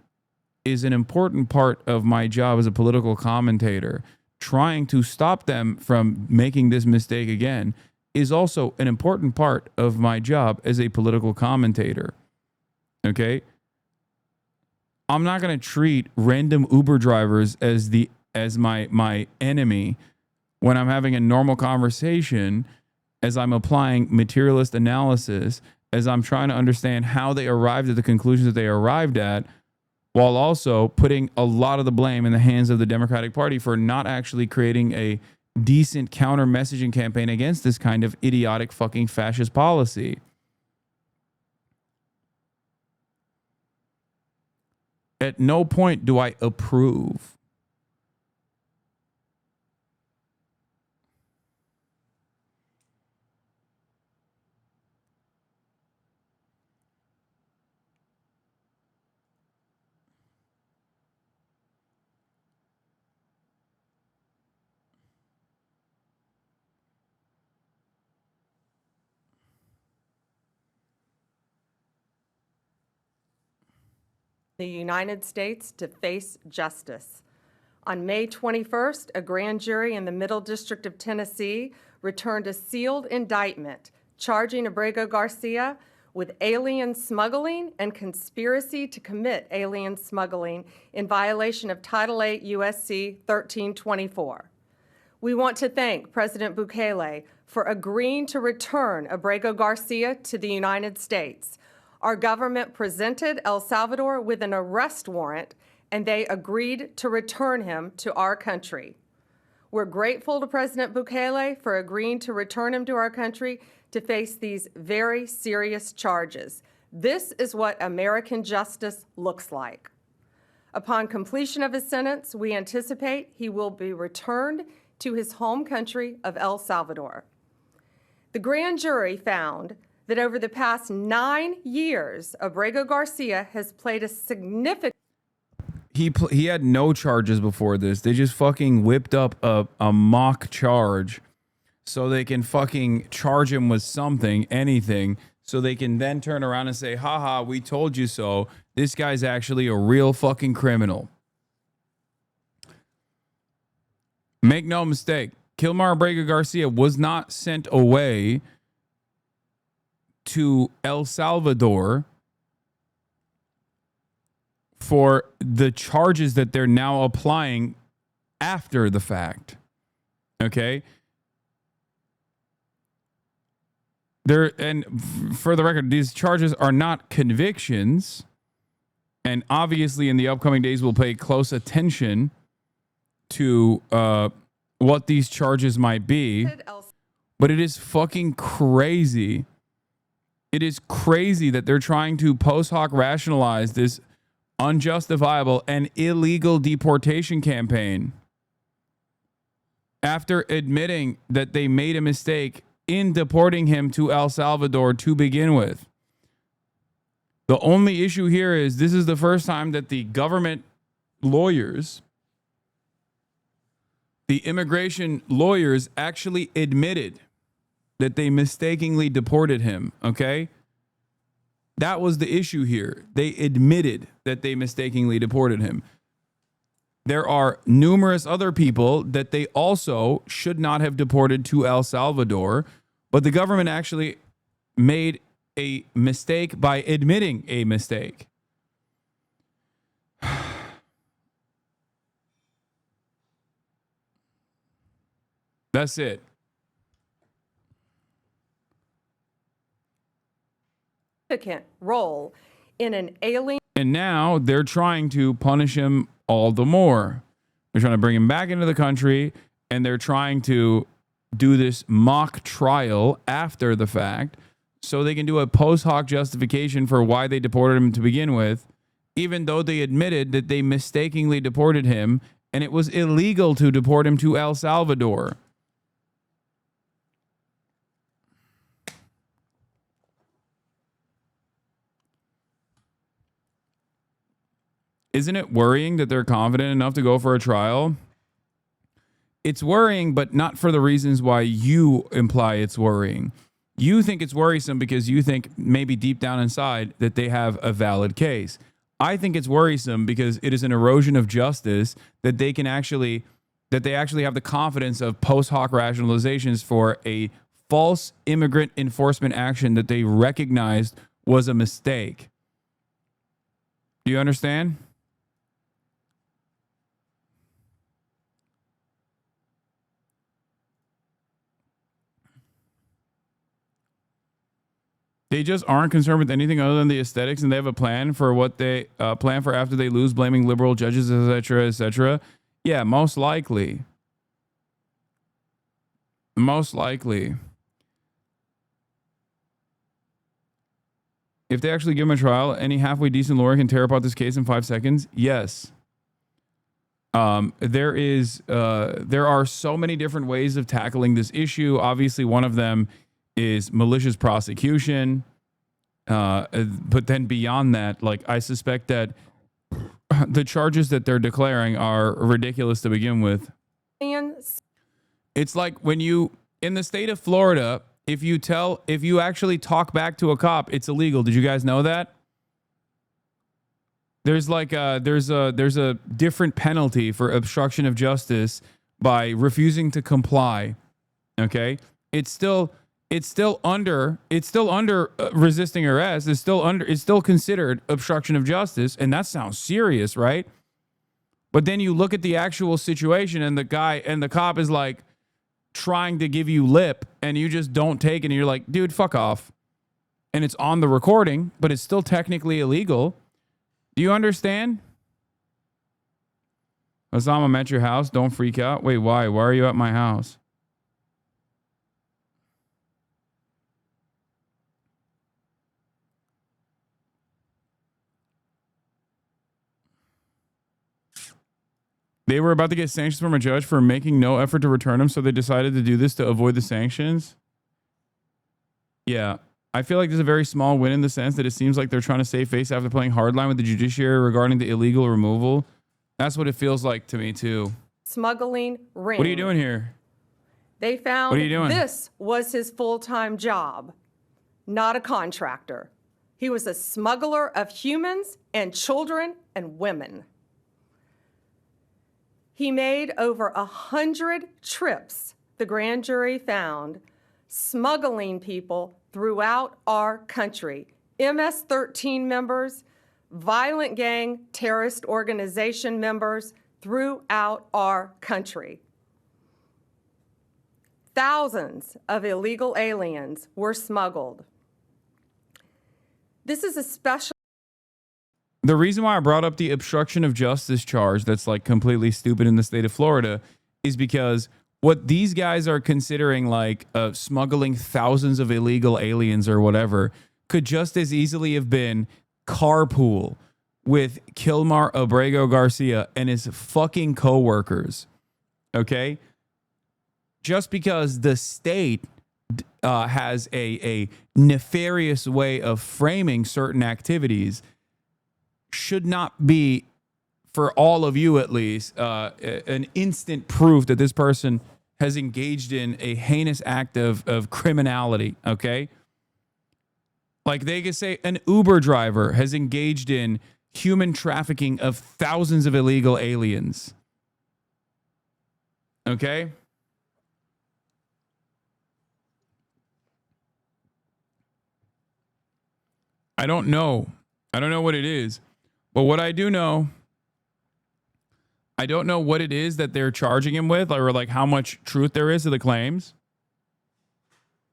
is an important part of my job as a political commentator. Trying to stop them from making this mistake again is also an important part of my job as a political commentator. Okay? I'm not going to treat random Uber drivers as my enemy when I'm having a normal conversation, as I'm applying materialist analysis, as I'm trying to understand how they arrived at the conclusions that they arrived at, while also putting a lot of the blame in the hands of the Democratic Party for not actually creating a decent counter messaging campaign against this kind of idiotic fucking fascist policy. At no point do I approve.
The United States to face justice. On May 21st, a grand jury in the Middle District of Tennessee returned a sealed indictment charging Abrego Garcia with alien smuggling and conspiracy to commit alien smuggling in violation of Title 8 USC 1324. We want to thank President Bukele for agreeing to return Abrego Garcia to the United States. Our government presented El Salvador with an arrest warrant, and they agreed to return him to our country. We're grateful to President Bukele for agreeing to return him to our country to face these very serious charges. This is what American justice looks like. Upon completion of his sentence, we anticipate he will be returned to his home country of El Salvador. The grand jury found that over the past 9 years, Abrego Garcia has played a significant...
He had no charges before this. They just fucking whipped up a mock charge so they can fucking charge him with something, anything, so they can then turn around and say, haha, we told you so. This guy's actually a real fucking criminal. Make no mistake, Kilmar Brega Garcia was not sent away to El Salvador for the charges that they're now applying after the fact. Okay? And for the record, these charges are not convictions. And obviously, in the upcoming days, we'll pay close attention to what these charges might be. But it is fucking crazy. It is crazy that they're trying to post hoc rationalize this unjustifiable and illegal deportation campaign after admitting that they made a mistake in deporting him to El Salvador to begin with. The only issue here is this is the first time that the government lawyers, the immigration lawyers, actually admitted that they mistakenly deported him, okay? That was the issue here. They admitted that they mistakenly deported him. There are numerous other people that they also should not have deported to El Salvador, but the government actually made a mistake by admitting a mistake. That's it.
Role in an alien.
And now they're trying to punish him all the more. They're trying to bring him back into the country, and they're trying to do this mock trial after the fact so they can do a post hoc justification for why they deported him to begin with, even though they admitted that they mistakenly deported him and it was illegal to deport him to El Salvador. Isn't it worrying that they're confident enough to go for a trial? It's worrying, but not for the reasons why you imply it's worrying. You think it's worrisome because you think maybe deep down inside that they have a valid case. I think it's worrisome because it is an erosion of justice that they actually have the confidence of post hoc rationalizations for a false immigrant enforcement action that they recognized was a mistake. Do you understand? They just aren't concerned with anything other than the aesthetics, and they have a plan for what they plan for after they lose, blaming liberal judges, etc., etc. Yeah, most likely. Most likely. If they actually give him a trial, any halfway decent lawyer can tear apart this case in 5 seconds. Yes. There are so many different ways of tackling this issue. Obviously, one of them is malicious prosecution. But then beyond that, like, I suspect that the charges that they're declaring are ridiculous to begin with. It's like when you, in the state of Florida, if you actually talk back to a cop, it's illegal. Did you guys know that? There's like there's a different penalty for obstruction of justice by refusing to comply. Okay? It's still under resisting arrest. It's still considered obstruction of justice, and that sounds serious, right? But then you look at the actual situation, and the cop is like trying to give you lip, and you just don't take it, and you're like, dude, fuck off. And it's on the recording, but it's still technically illegal. Do you understand? Hasan, I'm at your house. Don't freak out. Wait, why? Why are you at my house? They were about to get sanctions from a judge for making no effort to return him, so they decided to do this to avoid the sanctions. Yeah, I feel like this is a very small win in the sense that it seems like they're trying to save face after playing hardline with the judiciary regarding the illegal removal. That's what it feels like to me, too.
Smuggling ring.
What are you doing here?
They found
What are you doing?
This was his full-time job. not a contractor. He was a smuggler of humans and children and women. He made over 100 trips, the grand jury found, smuggling people throughout our country. MS-13 members, violent gang terrorist organization members throughout our country. Thousands of illegal aliens were smuggled. This is a special.
The reason why I brought up the obstruction of justice charge that's like completely stupid in the state of Florida is because what these guys are considering like smuggling thousands of illegal aliens or whatever could just as easily have been carpool with Kilmar Abrego Garcia and his fucking coworkers. Okay? Just because the state has a nefarious way of framing certain activities should not be, for all of you at least, an instant proof that this person has engaged in a heinous act of criminality, okay? Like they could say an Uber driver has engaged in human trafficking of thousands of illegal aliens, okay? I don't know. I don't know what it is. But what I do know, I don't know what it is that they're charging him with or like how much truth there is to the claims.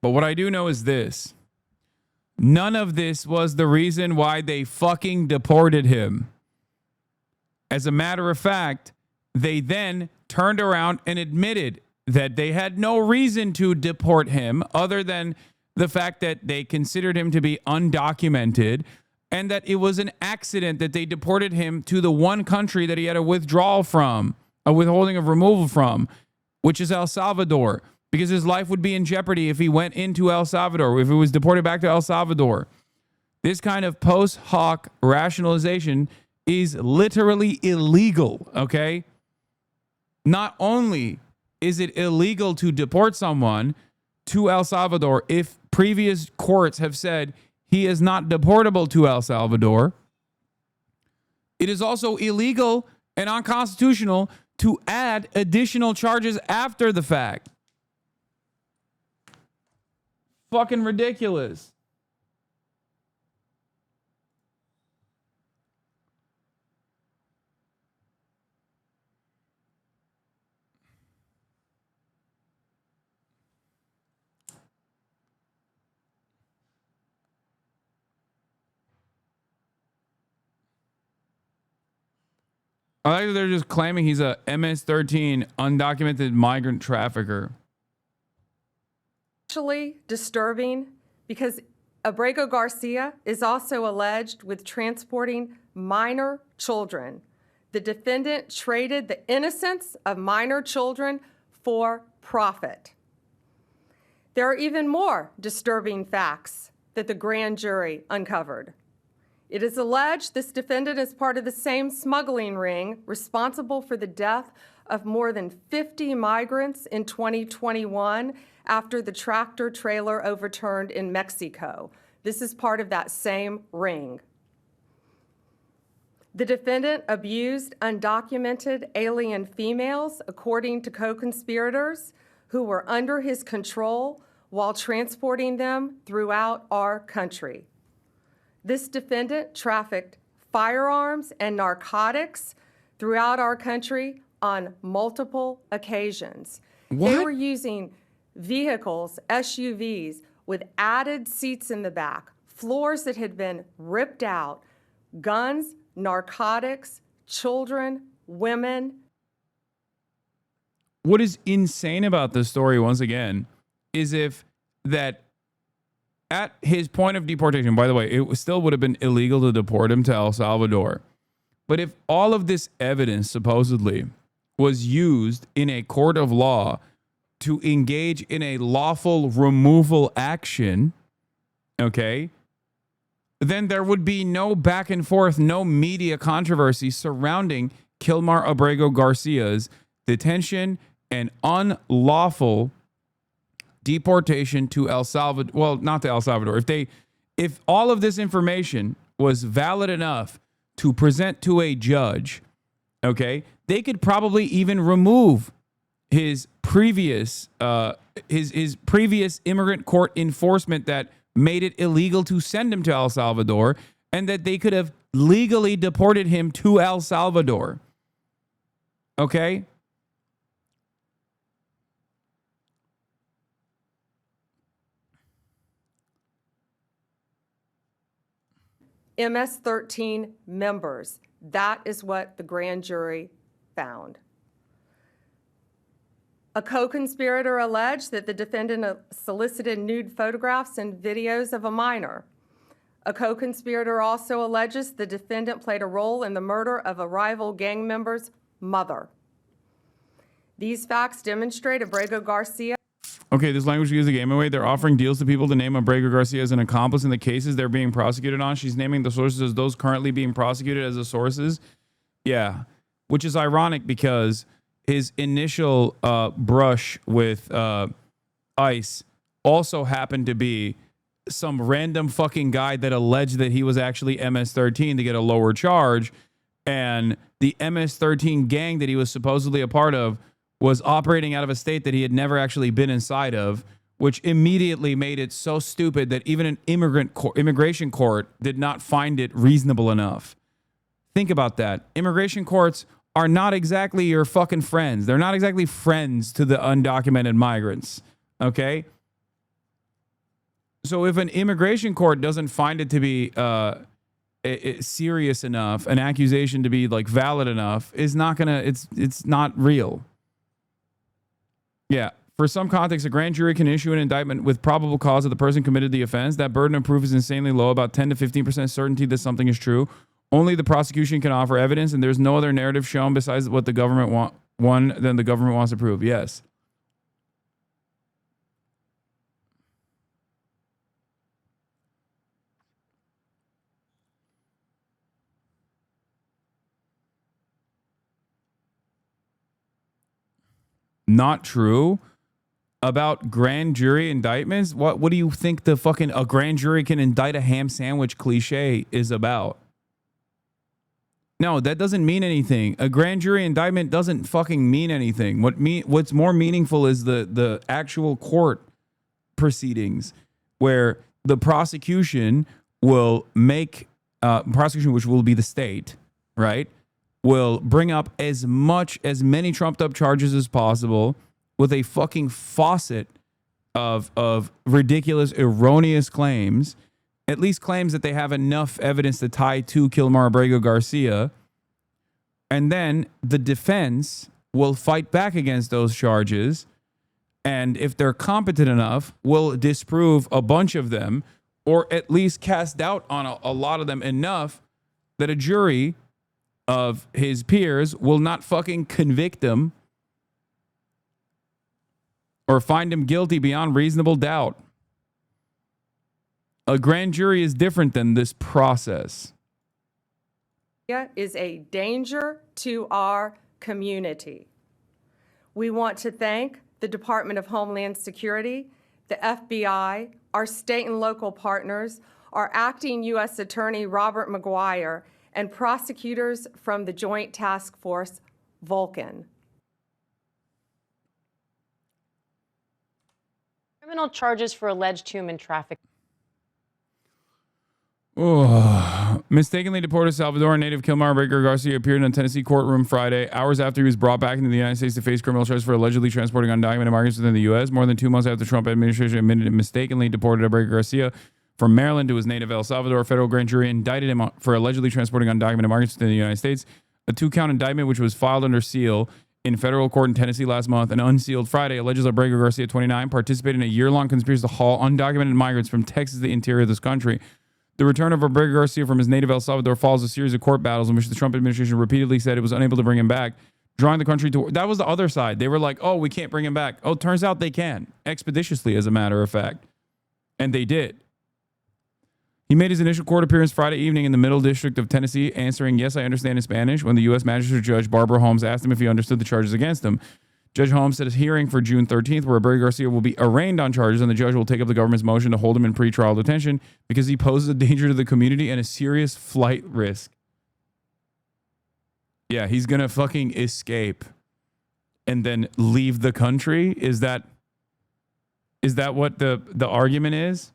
But what I do know is this. None of this was the reason why they fucking deported him. As a matter of fact, they then turned around and admitted that they had no reason to deport him other than the fact that they considered him to be undocumented and that it was an accident that they deported him to the one country that he had a withdrawal from, a withholding of removal from, which is El Salvador, because his life would be in jeopardy if he went into El Salvador, if he was deported back to El Salvador. This kind of post hoc rationalization is literally illegal, okay? Not only is it illegal to deport someone to El Salvador if previous courts have said he is not deportable to El Salvador, it is also illegal and unconstitutional to add additional charges after the fact. Fucking ridiculous. I like that they're just claiming he's a MS-13 undocumented migrant trafficker.
Actually disturbing because Abrego Garcia is also alleged with transporting minor children. The defendant traded the innocence of minor children for profit. There are even more disturbing facts that the grand jury uncovered. It is alleged this defendant is part of the same smuggling ring responsible for the death of more than 50 migrants in 2021 after the tractor trailer overturned in Mexico. This is part of that same ring. The defendant abused undocumented alien females, according to co-conspirators who were under his control while transporting them throughout our country. This defendant trafficked firearms and narcotics throughout our country on multiple occasions.
What?
They were using vehicles, SUVs, with added seats in the back, floors that had been ripped out, guns, narcotics, children, women.
What is insane about this story, once again, is if that at his point of deportation, by the way, it still would have been illegal to deport him to El Salvador. But if all of this evidence supposedly was used in a court of law to engage in a lawful removal action, okay, then there would be no back and forth, no media controversy surrounding Kilmar Abrego Garcia's detention and unlawful deportation to El Salvador. Well, not to El Salvador. If all of this information was valid enough to present to a judge, okay, they could probably even remove his previous his previous immigrant court enforcement that made it illegal to send him to El Salvador, and that they could have legally deported him to El Salvador. Okay?
MS-13 members. That is what the grand jury found. A co-conspirator alleged that the defendant solicited nude photographs and videos of a minor. A co-conspirator also alleges the defendant played a role in the murder of a rival gang member's mother. These facts demonstrate Abrego Garcia.
Okay, this language gives the game away. They're offering deals to people to name Abrego Garcia as an accomplice in the cases they're being prosecuted on. She's naming the sources as those currently being prosecuted as the sources. Yeah, which is ironic because his initial brush with ICE also happened to be some random fucking guy that alleged that he was actually MS-13 to get a lower charge. And the MS-13 gang that he was supposedly a part of was operating out of a state that he had never actually been inside of, which immediately made it so stupid that even an immigration court did not find it reasonable enough. Think about that. Immigration courts are not exactly your fucking friends. They're not exactly friends to the undocumented migrants, okay? So if an immigration court doesn't find it to be serious enough, an accusation to be like valid enough, is not gonna, it's not real. Yeah. For some context, a grand jury can issue an indictment with probable cause that the person committed the offense. That burden of proof is insanely low, about 10 to 15% certainty that something is true. Only the prosecution can offer evidence, and there's no other narrative shown besides what the government than the government wants to prove. Yes. Not true about grand jury indictments. What do you think the fucking a grand jury can indict a ham sandwich cliche is about? No, that doesn't mean anything. A grand jury indictment doesn't fucking mean anything. What's more meaningful is the actual court proceedings where the prosecution will make prosecution, which will be the state, right? Will bring up as many trumped up charges as possible with a fucking faucet of ridiculous, erroneous claims, at least claims that they have enough evidence to tie to Kilmar Abrego Garcia. And then the defense will fight back against those charges. And if they're competent enough, will disprove a bunch of them, or at least cast doubt on a lot of them enough that a jury of his peers will not fucking convict him or find him guilty beyond reasonable doubt. A grand jury is different than this process.
Is a danger to our community. We want to thank the Department of Homeland Security, the FBI, our state and local partners, our acting U.S. Attorney Robert McGuire, and prosecutors from the Joint Task Force, Vulcan.
Criminal charges for alleged human trafficking.
Mistakenly deported Salvadoran native Kilmar Abrego Garcia appeared in a Tennessee courtroom Friday, hours after he was brought back into the United States to face criminal charges for allegedly transporting undocumented migrants within the U.S. More than 2 months after the Trump administration admitted it mistakenly deported Abrego Garcia from Maryland to his native El Salvador. A federal grand jury indicted him for allegedly transporting undocumented migrants within the United States. A 2-count indictment, which was filed under seal in federal court in Tennessee last month and unsealed Friday, alleges Abrego Garcia, 29, participated in a year-long conspiracy to haul undocumented migrants from Texas to the interior of this country. The return of Abrego Garcia from his native El Salvador follows a series of court battles in which the Trump administration repeatedly said it was unable to bring him back, drawing the country to... That was the other side. They were like, oh, we can't bring him back. Oh, turns out they can. Expeditiously, as a matter of fact. And they did. He made his initial court appearance Friday evening in the Middle District of Tennessee, answering, yes, I understand in Spanish, when the U.S. Magistrate Judge Barbara Holmes asked him if he understood the charges against him. Judge Holmes set a hearing for June 13th where Abreu Garcia will be arraigned on charges, and the judge will take up the government's motion to hold him in pretrial detention because he poses a danger to the community and a serious flight risk. Yeah, he's going to fucking escape and then leave the country. Is that what the argument is?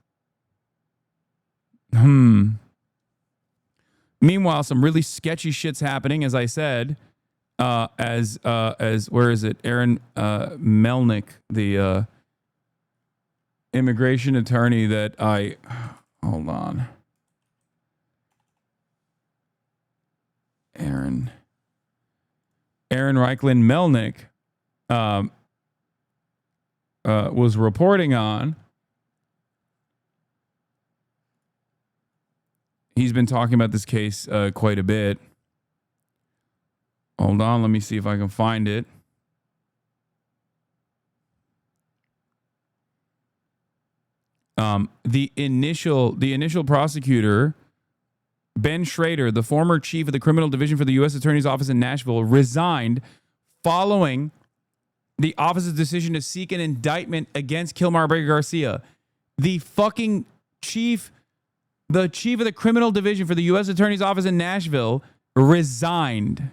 Meanwhile, some really sketchy shit's happening, as I said, as where is it? Aaron Melnick, the immigration attorney that hold on. Aaron Reichlin Melnick was reporting on. He's been talking about this case quite a bit. Hold on, let me see if I can find it. The initial prosecutor, Ben Schrader, the former chief of the criminal division for the U.S. Attorney's Office in Nashville, resigned following the office's decision to seek an indictment against Kilmar Abreu Garcia. The fucking chief of the criminal division for the U.S. Attorney's Office in Nashville resigned.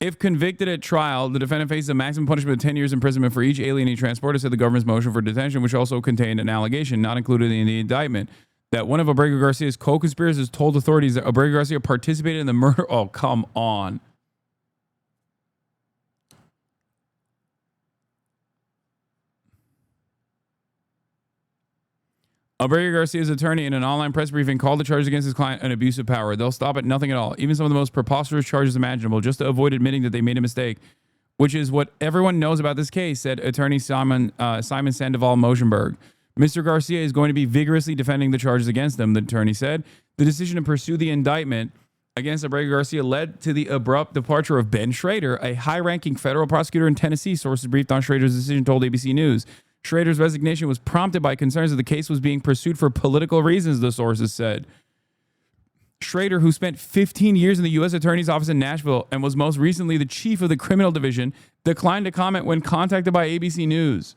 If convicted at trial, the defendant faces a maximum punishment of 10 years imprisonment for each alien he transported, said the government's motion for detention, which also contained an allegation not included in the indictment that one of Abreu Garcia's co-conspirators told authorities that Abreu Garcia participated in the murder. Oh, come on. Abreu Garcia's attorney in an online press briefing called the charges against his client an abuse of power. They'll stop at nothing at all, even some of the most preposterous charges imaginable, just to avoid admitting that they made a mistake, which is what everyone knows about this case, said attorney Simon Sandoval Mosenberg. Mr. Garcia is going to be vigorously defending the charges against him, the attorney said. The decision to pursue the indictment against Abreu Garcia led to the abrupt departure of Ben Schrader, a high-ranking federal prosecutor in Tennessee, sources briefed on Schrader's decision told ABC News. Schrader's resignation was prompted by concerns that the case was being pursued for political reasons, the sources said. Schrader, who spent 15 years in the U.S. Attorney's Office in Nashville and was most recently the chief of the criminal division, declined to comment when contacted by ABC News.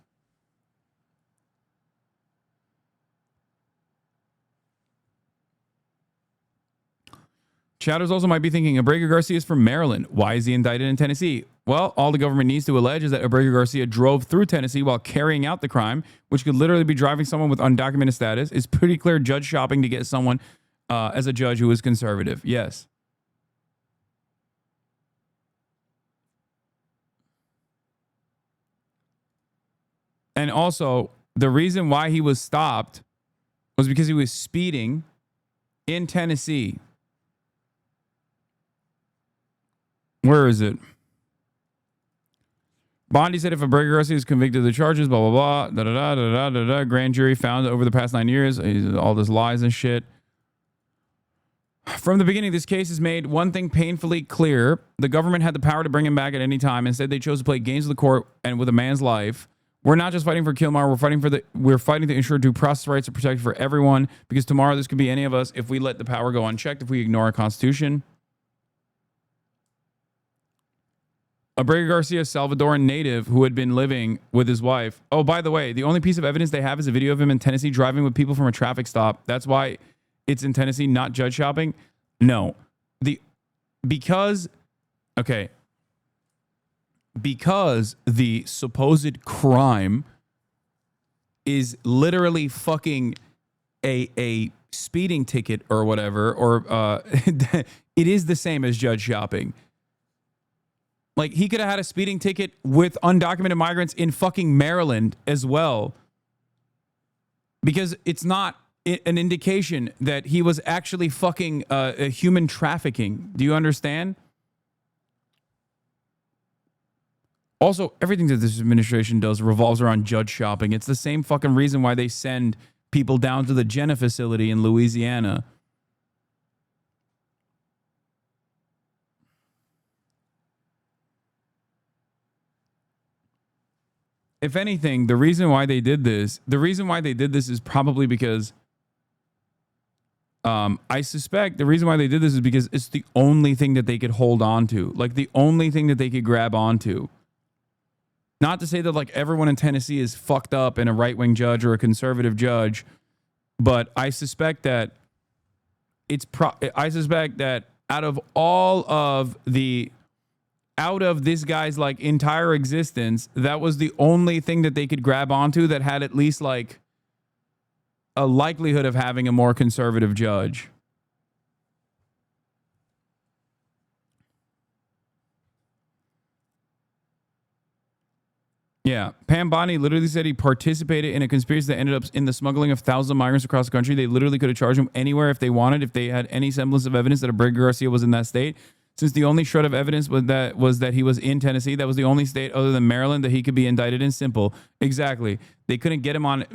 Chatters also might be thinking Abreu Garcia is from Maryland. Why is he indicted in Tennessee? Well, all the government needs to allege is that Abreu Garcia drove through Tennessee while carrying out the crime, which could literally be driving someone with undocumented status. It's pretty clear judge shopping to get someone as a judge who is conservative. Yes. And also, the reason why he was stopped was because he was speeding in Tennessee. Where is it? Bondi said if Abreu Garcia is convicted of the charges, blah, blah, blah, grand jury found over the past 9 years, all this lies and shit. From the beginning, this case has made one thing painfully clear. The government had the power to bring him back at any time. Instead, they chose to play games with the court and with a man's life. We're not just fighting for Kilmar. We're fighting to ensure due process rights are protected for everyone, because tomorrow this could be any of us if we let the power go unchecked, if we ignore our Constitution. Abreu Garcia, Salvadoran native who had been living with his wife. Oh, by the way, the only piece of evidence they have is a video of him in Tennessee driving with people from a traffic stop. That's why it's in Tennessee, not judge shopping. No. Because the supposed crime is literally fucking a speeding ticket or whatever, or it is the same as judge shopping. Like, he could have had a speeding ticket with undocumented migrants in fucking Maryland as well, because it's not an indication that he was actually fucking human trafficking. Do you understand? Also, everything that this administration does revolves around judge shopping. It's the same fucking reason why they send people down to the Jenna facility in Louisiana. If anything, the reason why they did this is probably because I suspect the reason why they did this is because it's the only thing that they could hold on to, like the only thing that they could grab onto. Not to say that like everyone in Tennessee is fucked up and a right-wing judge or a conservative judge, but I suspect that I suspect that out of this guy's like entire existence, that was the only thing that they could grab onto that had at least like a likelihood of having a more conservative judge. Yeah, Pam Bondi literally said he participated in a conspiracy that ended up in the smuggling of thousands of migrants across the country. They literally could have charged him anywhere if they wanted, if they had any semblance of evidence that Abrego Garcia was in that state. Since the only shred of evidence was that he was in Tennessee, that was the only state other than Maryland that he could be indicted in. Simple. Exactly. They couldn't get him on.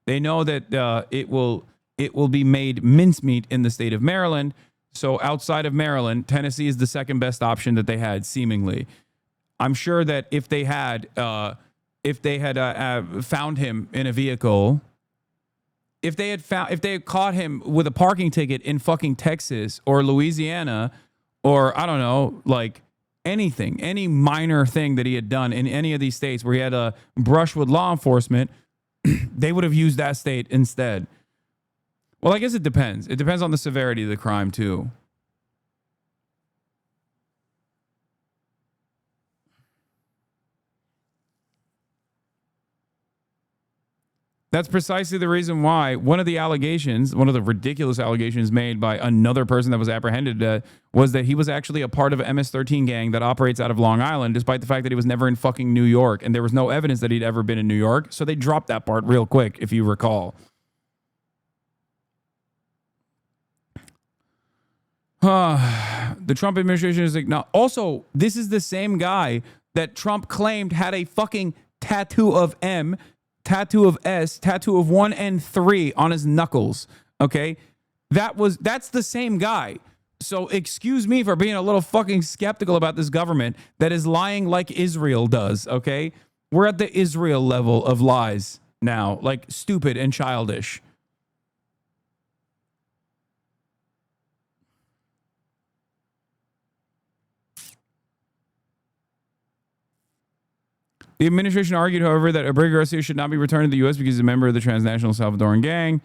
They know that it will be made mincemeat in the state of Maryland. So outside of Maryland, Tennessee is the second best option that they had, seemingly. I'm sure that if they had found him in a vehicle, if they had caught him with a parking ticket in fucking Texas or Louisiana, or I don't know, like anything, any minor thing that he had done in any of these states where he had a brush with law enforcement, they would have used that state instead. Well, I guess it depends. It depends on the severity of the crime too. That's precisely the reason why one of the ridiculous allegations made by another person that was apprehended was that he was actually a part of an MS-13 gang that operates out of Long Island, despite the fact that he was never in fucking New York. And there was no evidence that he'd ever been in New York. So they dropped that part real quick, if you recall. The Trump administration is like, no. Also, this is the same guy that Trump claimed had a fucking tattoo of M, tattoo of S, tattoo of 1 and 3 on his knuckles. Okay, that's the same guy. So excuse me for being a little fucking skeptical about this government that is lying like Israel does. Okay, we're at the Israel level of lies now, like stupid and childish. The administration argued, however, that Abrego Garcia should not be returned to the U.S. because he's a member of the transnational Salvadoran gang.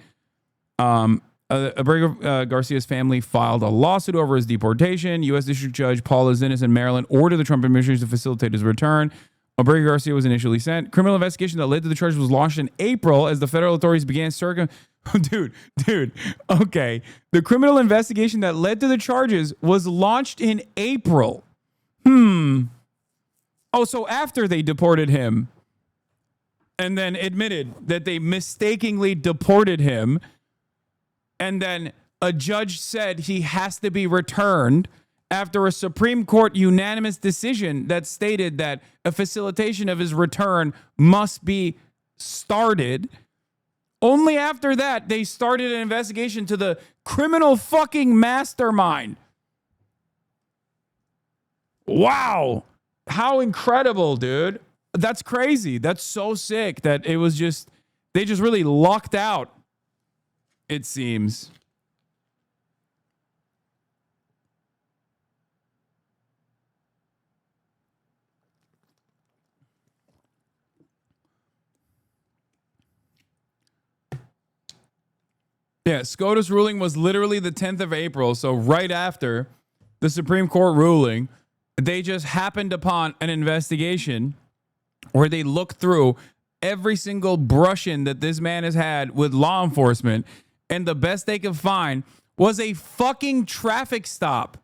Abrego Garcia's family filed a lawsuit over his deportation. U.S. District Judge Paul Azinas in Maryland ordered the Trump administration to facilitate his return. Abrego Garcia was initially sent. Criminal investigation that led to the charge was launched in April as the federal authorities began Dude, okay. The criminal investigation that led to the charges was launched in April. Oh, so after they deported him and then admitted that they mistakenly deported him, and then a judge said he has to be returned after a Supreme Court unanimous decision that stated that a facilitation of his return must be started. Only after that, they started an investigation to the criminal fucking mastermind. Wow. How incredible, dude. That's crazy. That's so sick that it was just, they just really lucked out, it seems. Yeah, SCOTUS ruling was literally the 10th of April. So right after the Supreme Court ruling, they just happened upon an investigation where they looked through every single brush-in that this man has had with law enforcement, and the best they could find was a fucking traffic stop.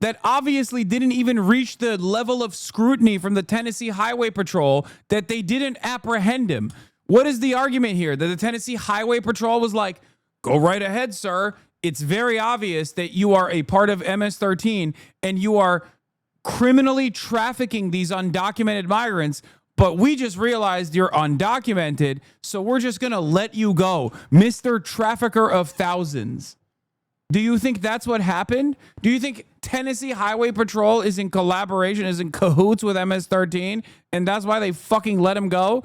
That obviously didn't even reach the level of scrutiny from the Tennessee Highway Patrol that they didn't apprehend him. What is the argument here? That the Tennessee Highway Patrol was like, go right ahead, sir. It's very obvious that you are a part of MS-13 and you are criminally trafficking these undocumented migrants, but we just realized you're undocumented, so we're just going to let you go, Mr. Trafficker of Thousands. Do you think that's what happened? Do you think Tennessee Highway Patrol is in collaboration, is in cahoots with MS-13, and that's why they fucking let him go?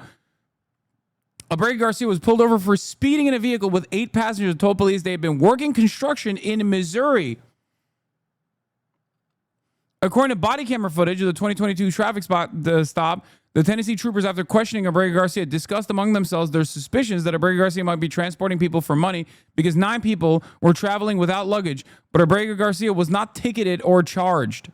Abreu Garcia was pulled over for speeding in a vehicle with 8 passengers and told police they had been working construction in Missouri. According to body camera footage of the 2022 traffic stop, the Tennessee troopers, after questioning Abreu Garcia, discussed among themselves their suspicions that Abreu Garcia might be transporting people for money because 9 people were traveling without luggage, but Abreu Garcia was not ticketed or charged.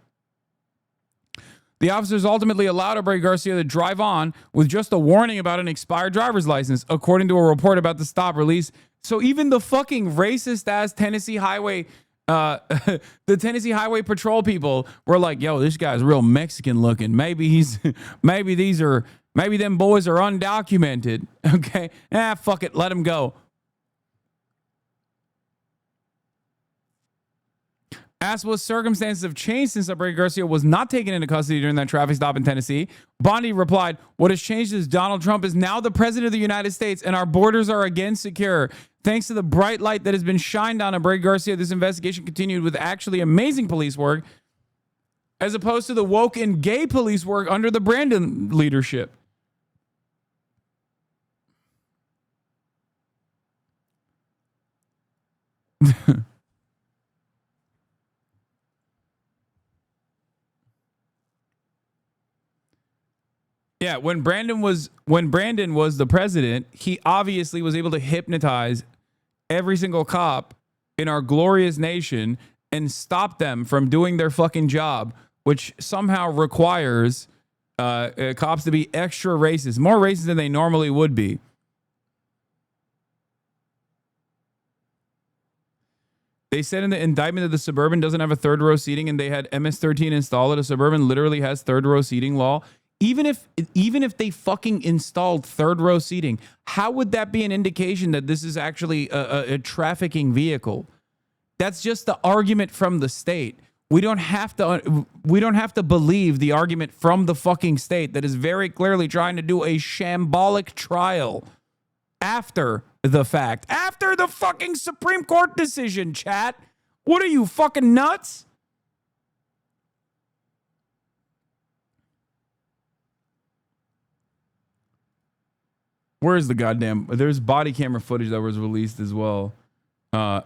The officers ultimately allowed Abreu Garcia to drive on with just a warning about an expired driver's license, according to a report about the stop release. So even the fucking racist-ass Tennessee Highway, the Tennessee Highway Patrol people were like, yo, this guy's real Mexican looking. Maybe them boys are undocumented. Okay. Fuck it. Let him go. Asked what circumstances have changed since Abreu Garcia was not taken into custody during that traffic stop in Tennessee, Bondi replied, what has changed is Donald Trump is now the president of the United States and our borders are again secure. Thanks to the bright light that has been shined on Abreu Garcia, this investigation continued with actually amazing police work as opposed to the woke and gay police work under the Brandon leadership. Yeah, when Brandon was the president, he obviously was able to hypnotize every single cop in our glorious nation and stop them from doing their fucking job, which somehow requires cops to be extra racist, more racist than they normally would be. They said in the indictment that the Suburban doesn't have a third row seating and they had MS-13 installed. A Suburban literally has third row seating law. Even if they fucking installed third row seating, how would that be an indication that this is actually a trafficking vehicle? That's just the argument from the state. We don't have to believe the argument from the fucking state that is very clearly trying to do a shambolic trial after the fact, after the fucking Supreme Court decision, chat. What are you, fucking nuts? Where's the goddamn... There's body camera footage that was released as well. How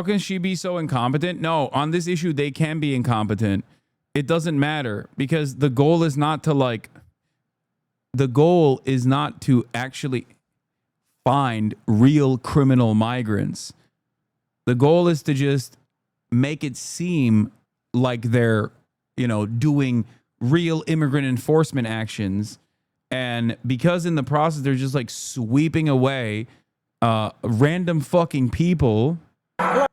can she be so incompetent? No, on this issue, they can be incompetent. It doesn't matter because the goal is not to the goal is not to actually find real criminal migrants. The goal is to just make it seem like they're, doing real immigrant enforcement actions. And because in the process, they're just sweeping away random fucking people that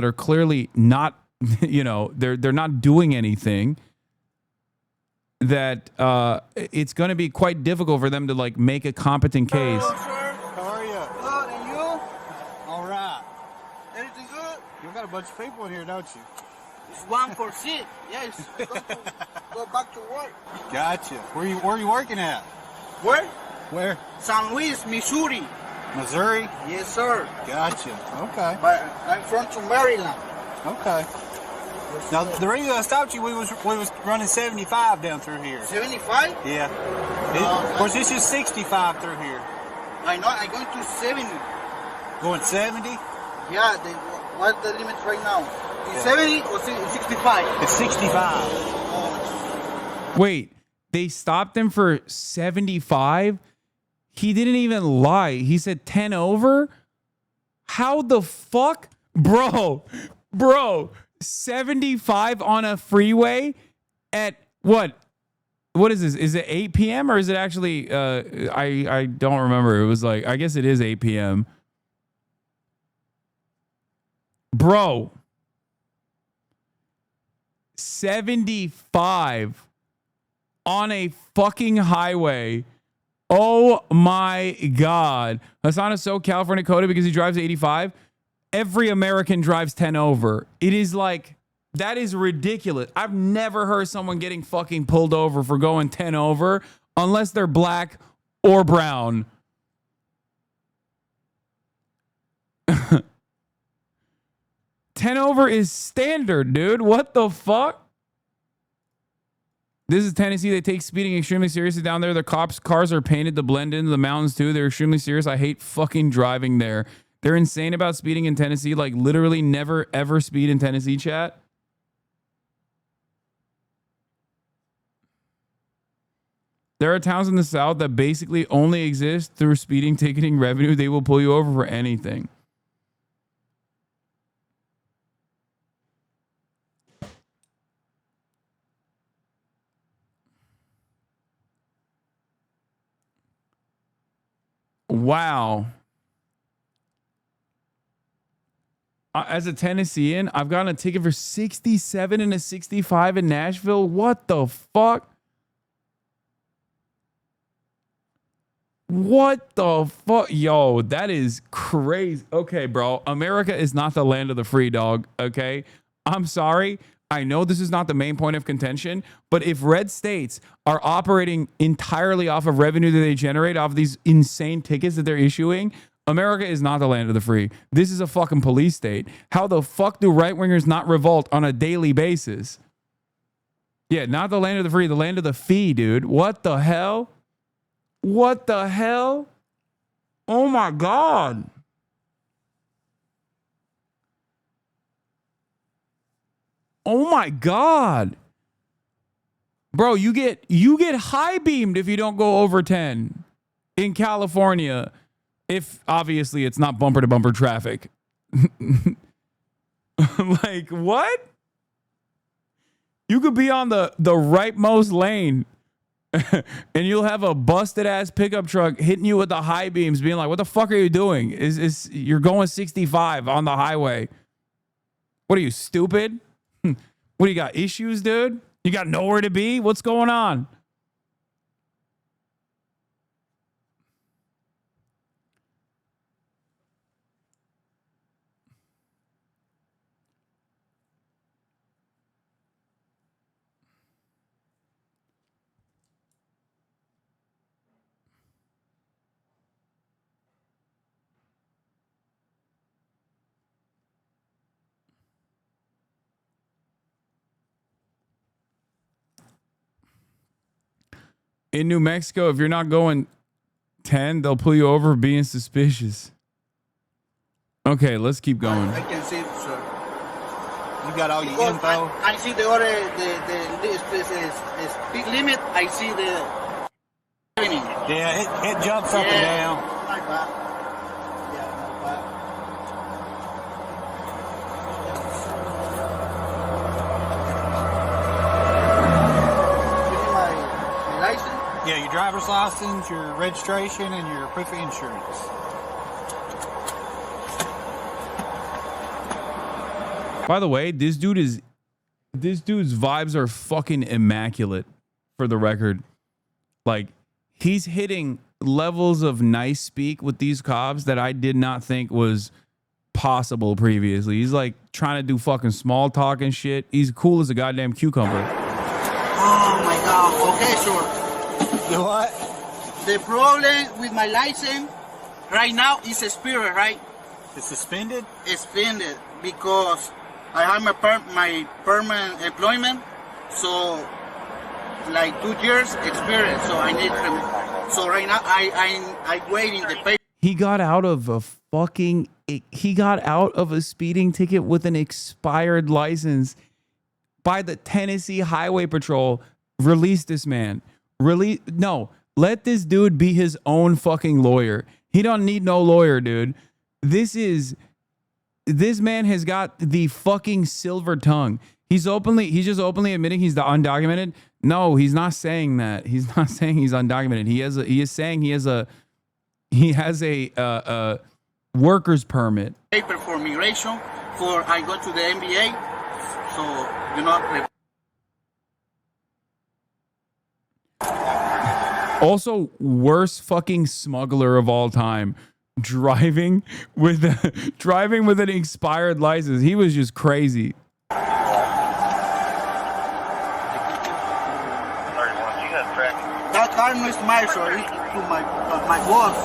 are clearly not, they're not doing anything, that it's going to be quite difficult for them to make a competent case.
Got a bunch of people in here, don't you?
It's 1 for 6. Yes. Go back to work.
Gotcha. Where are you working at?
Where? San Luis, Missouri.
Missouri?
Yes, sir.
Gotcha. Okay.
But I'm from Maryland.
Okay. Now the reason I stopped you, we was running 75 down through here.
75?
Yeah. Of course, this is 65 through here.
I know. I'm going to 70.
Going 70?
Yeah. What's the limit right now? Is 70 or 65?
It's 65.
Wait, they stopped him for 75? He didn't even lie. He said 10 over? How the fuck? Bro, 75 on a freeway at what? What is this? Is it 8 p.m. or is it actually, I don't remember. It was I guess it is 8 p.m. Bro, 75 on a fucking highway. Oh my God. Hasan is so California coded because he drives 85. Every American drives 10 over. It is that is ridiculous. I've never heard someone getting fucking pulled over for going 10 over unless they're black or brown. 10 over is standard, dude. What the fuck? This is Tennessee. They take speeding extremely seriously down there. The cops' cars are painted to blend into the mountains too. They're extremely serious. I hate fucking driving there. They're insane about speeding in Tennessee. Like literally never ever speed in Tennessee, chat. There are towns in the South that basically only exist through speeding ticketing revenue. They will pull you over for anything. Wow. As a Tennessean, I've gotten a ticket for 67 and a 65 in Nashville. What the fuck? What the fuck? Yo, that is crazy. Okay, bro. America is not the land of the free, dog. Okay? I'm sorry. I know this is not the main point of contention, but if red states are operating entirely off of revenue that they generate off of these insane tickets that they're issuing, America is not the land of the free. This is a fucking police state. How the fuck do right-wingers not revolt on a daily basis? Yeah, not the land of the free, the land of the fee, dude. What the hell? What the hell? Oh my God. Oh my God. Bro, you get high beamed if you don't go over 10 in California. If obviously it's not bumper to bumper traffic. Like what? You could be on the rightmost lane and you'll have a busted ass pickup truck hitting you with the high beams being like, what the fuck are you doing? You're going 65 on the highway. What are you, stupid? What do you got? Issues, dude? You got nowhere to be? What's going on? In New Mexico, if you're not going 10, they'll pull you over for being suspicious. Okay, let's keep going.
I can see, sir.
You got all your
Because
info?
I see the order, the speed limit. I see the.
Yeah, it jumps up and down.
My bad. Yeah, my bad. Give me my license.
Yeah, your driver's license, your registration, and your proof of insurance.
By the way, this dude's vibes are fucking immaculate, for the record. Like, he's hitting levels of nice speak with these cops that I did not think was possible previously. He's like trying to do fucking small talk and shit. He's cool as a goddamn cucumber.
Oh my God. Okay, sure.
You what?
The problem with my license right now is expired, right?
It's suspended?
Suspended because I have my permanent employment, so like 2 years experience. So I need. So right now I'm waiting the paper.
He got out of a speeding ticket with an expired license by the Tennessee Highway Patrol. Release this man. Let this dude be his own fucking lawyer. He don't need no lawyer, dude. This man has got the fucking silver tongue. He's just openly admitting he's the undocumented. No, he's not saying that. He's not saying he's undocumented. He is saying he has a worker's permit.
Paper for migration. For I go to the MBA. So you know.
Also, worst fucking smuggler of all time, driving with an expired license. He was just crazy.
That car no is mine, so it's to my boss.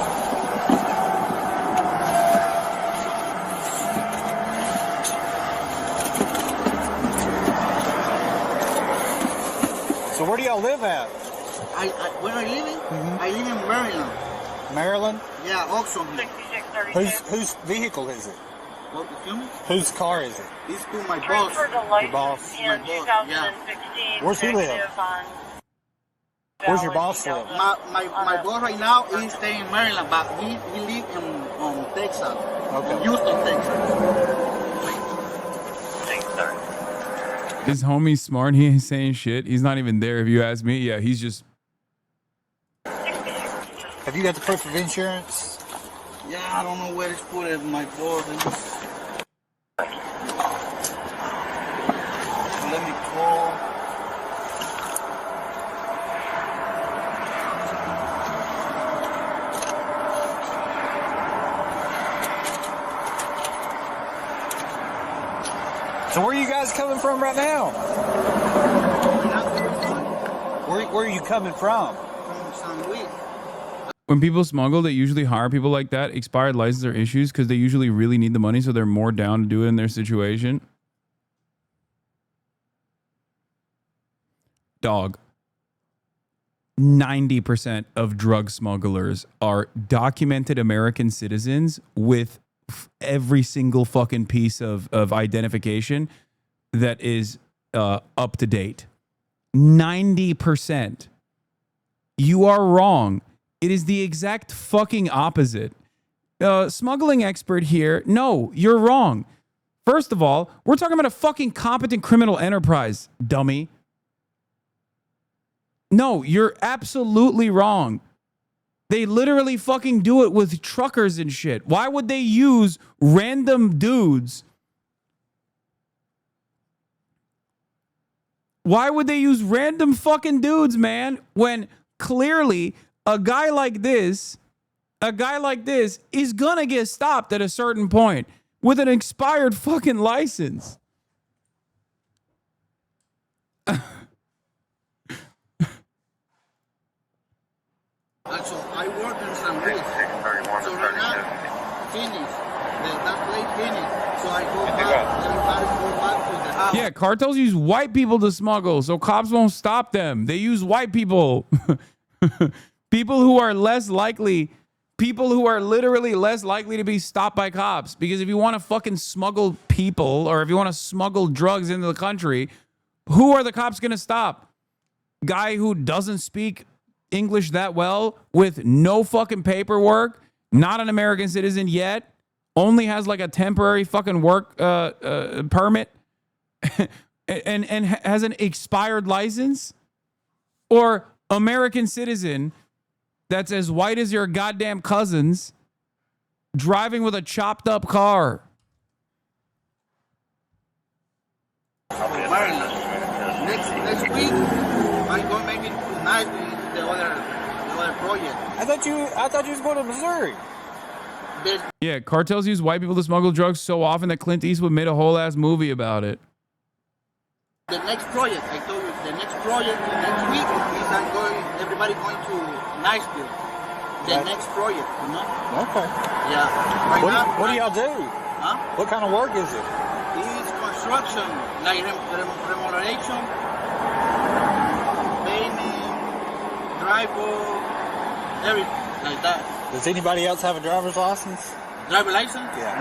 So where do y'all live at?
Where I living? I live in Maryland.
Maryland?
Yeah, Oxon.
Whose vehicle is it?
What, excuse me?
Whose car is it?
It's to my boss.
Your boss?
My boss, yeah.
Where's he live? Where's your boss live?
My boss right now is staying in Maryland, but he lives in Texas.
Okay.
In Houston, Texas.
This homie's smart. He ain't saying shit. He's not even there if you ask me. Yeah, he's just...
Have you got the proof of insurance?
Yeah, I don't know where it's put at my board. Let me call.
So where are you guys coming from right now? Where are you coming from?
From San Luis.
When people smuggle, they usually hire people like that, expired license or issues, because they usually really need the money, so they're more down to do it in their situation. Dog. 90% of drug smugglers are documented American citizens with every single fucking piece of identification that is up to date. 90%. You are wrong. It is the exact fucking opposite. Smuggling expert here. No, you're wrong. First of all, we're talking about a fucking competent criminal enterprise, dummy. No, you're absolutely wrong. They literally fucking do it with truckers and shit. Why would they use random dudes? Why would they use random fucking dudes, man, when clearly a guy like this is gonna get stopped at a certain point with an expired fucking license?
So I work in San Luis. So right now, finished. That place finished. So I go back. Everybody go back to the house.
Yeah, cartels use white people to smuggle, so cops won't stop them. They use white people. People who are less likely, people who are literally less likely to be stopped by cops. Because if you want to fucking smuggle people, or if you want to smuggle drugs into the country, who are the cops going to stop? Guy who doesn't speak English that well, with no fucking paperwork, not an American citizen yet, only has like a temporary fucking work permit, and has an expired license? Or American citizen that's as white as your goddamn cousins, driving with a chopped up car?
Maryland. Next week, I'm going maybe tonight. The other project.
I thought you was going to Missouri.
Yeah, cartels use white people to smuggle drugs so often that Clint Eastwood made a whole ass movie about it.
The next project, I told you, the next project next week is everybody going to Niceville. The next project, you know?
Okay.
Yeah.
What do y'all do?
Huh?
What kind of work is it?
It's construction, like remoderation, painting, drywall, everything like that.
Does anybody else have a driver's license?
Driver license?
Yeah.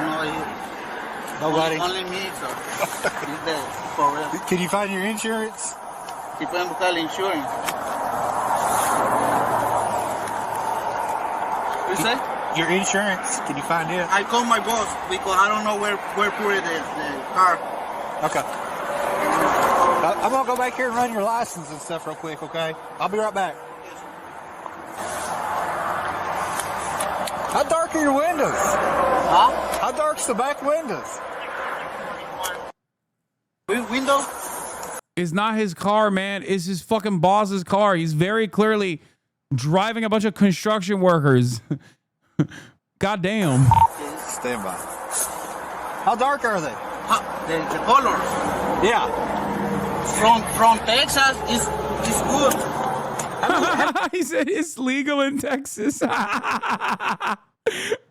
Nobody?
Only me, so it's there for real.
Can you find your insurance?
Si pueden buscar la insurance. You say?
Your insurance, can you find it?
I called my boss because I don't know where put it the car.
Okay. I'm gonna go back here and run your license and stuff real quick, okay? I'll be right back. How dark are your windows?
Huh?
How dark's the back windows?
Window?
It's not his car, man. It's his fucking boss's car. He's very clearly driving a bunch of construction workers. Goddamn.
Stand by. How dark are they?
The colors.
Yeah.
From Texas is good.
He said it's legal in Texas.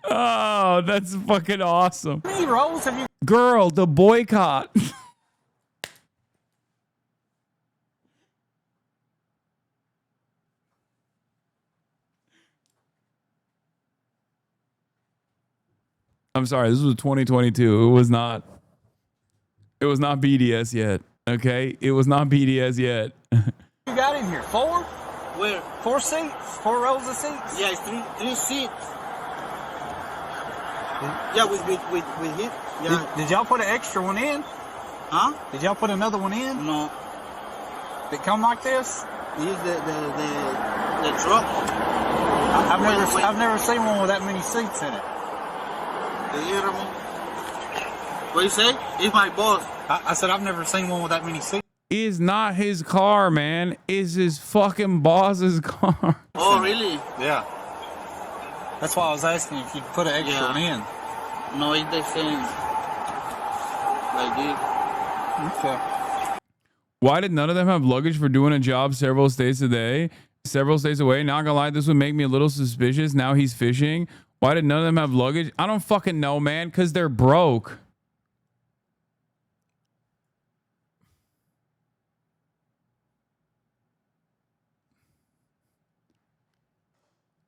Oh, that's fucking awesome.
How many rolls have you?
Girl, the boycott. I'm sorry. This was 2022. It was not BDS yet. Okay, it was not BDS yet.
You got in here? 4?
Where?
4 seats? 4 rows of seats?
Yeah, it's three seats. Yeah, with him. Yeah.
Did y'all put an extra one in?
Huh?
Did y'all put another one in?
No.
Did it come like this?
Use the truck.
I've never seen one with that many seats in it.
What you say? It's my boss.
I said I've never seen one with that many seats.
Is not his car, man. Is his fucking boss's car.
Oh, really?
Yeah. That's why I was asking if you'd put an extra one in.
No, it's the same. Like this.
Okay.
Why did none of them have luggage for doing a job several states away? Not gonna lie, this would make me a little suspicious. Now he's fishing. Why did none of them have luggage? I don't fucking know, man. Because they're broke.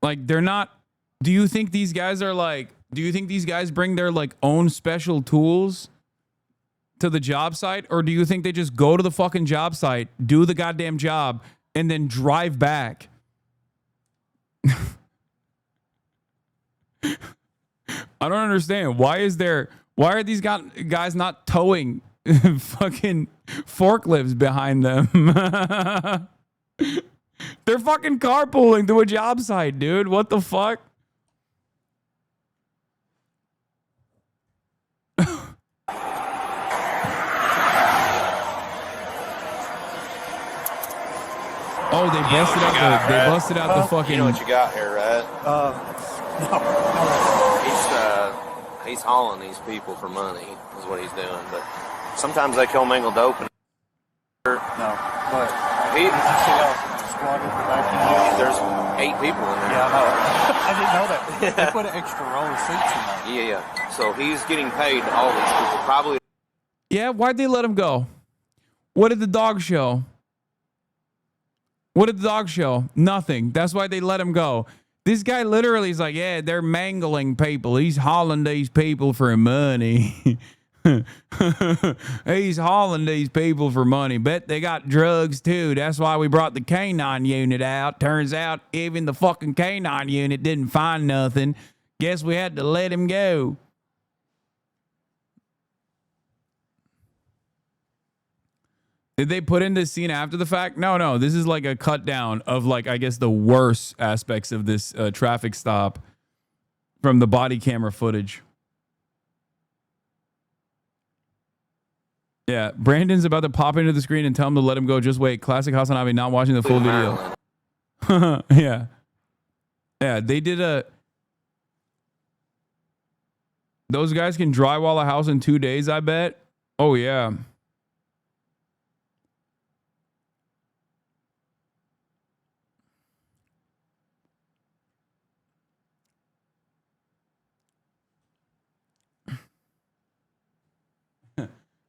Like, they're not. Do you think these guys bring their like own special tools to the job site? Or do you think they just go to the fucking job site, do the goddamn job, and then drive back? I don't understand. Why are these guys not towing fucking forklifts behind them? They're fucking carpooling to a job site, dude. What the fuck? Oh, they busted out the fucking.
You know what you got here, right? He's hauling these people for money, is what he's doing. But sometimes they commingle dope. No, but there's 8 people in there.
Yeah, I know. I didn't know that. They put an extra row of seats in there.
Yeah. So he's getting paid to all these people. Probably.
Yeah, why'd they let him go? What did the dog show? Nothing. That's why they let him go. This guy literally is like, yeah, they're mangling people. He's hauling these people for money. He's hauling these people for money. Bet they got drugs too. That's why we brought the canine unit out. Turns out even the fucking canine unit didn't find nothing. Guess we had to let him go. Did they put in this scene after the fact? No. This is like a cut down of like, I guess, the worst aspects of this traffic stop from the body camera footage. Yeah, Brandon's about to pop into the screen and tell him to let him go. Just wait. Classic HasanAbi not watching the full video. Yeah. Yeah, they did those guys can drywall a house in 2 days, I bet. Oh, yeah.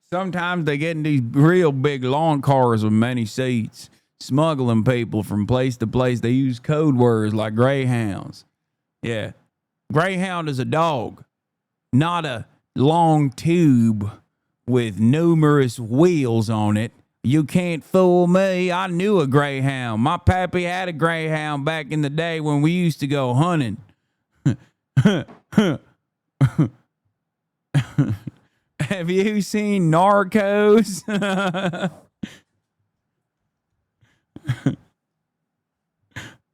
Sometimes they get in these real big lawn cars with many seats, smuggling people from place to place. They use code words like greyhounds. Yeah. Greyhound is a dog, not a long tube with numerous wheels on it. You can't fool me. I knew a greyhound. My pappy had a greyhound back in the day when we used to go hunting. Have you seen Narcos?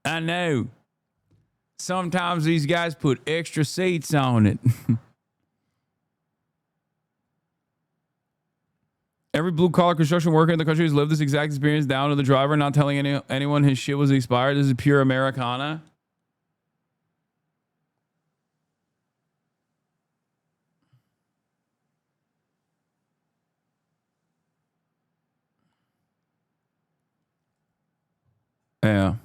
I know. Sometimes these guys put extra seats on it. Every blue-collar construction worker in the country has lived this exact experience down to the driver not telling anyone his shit was expired. This is pure Americana. Yeah.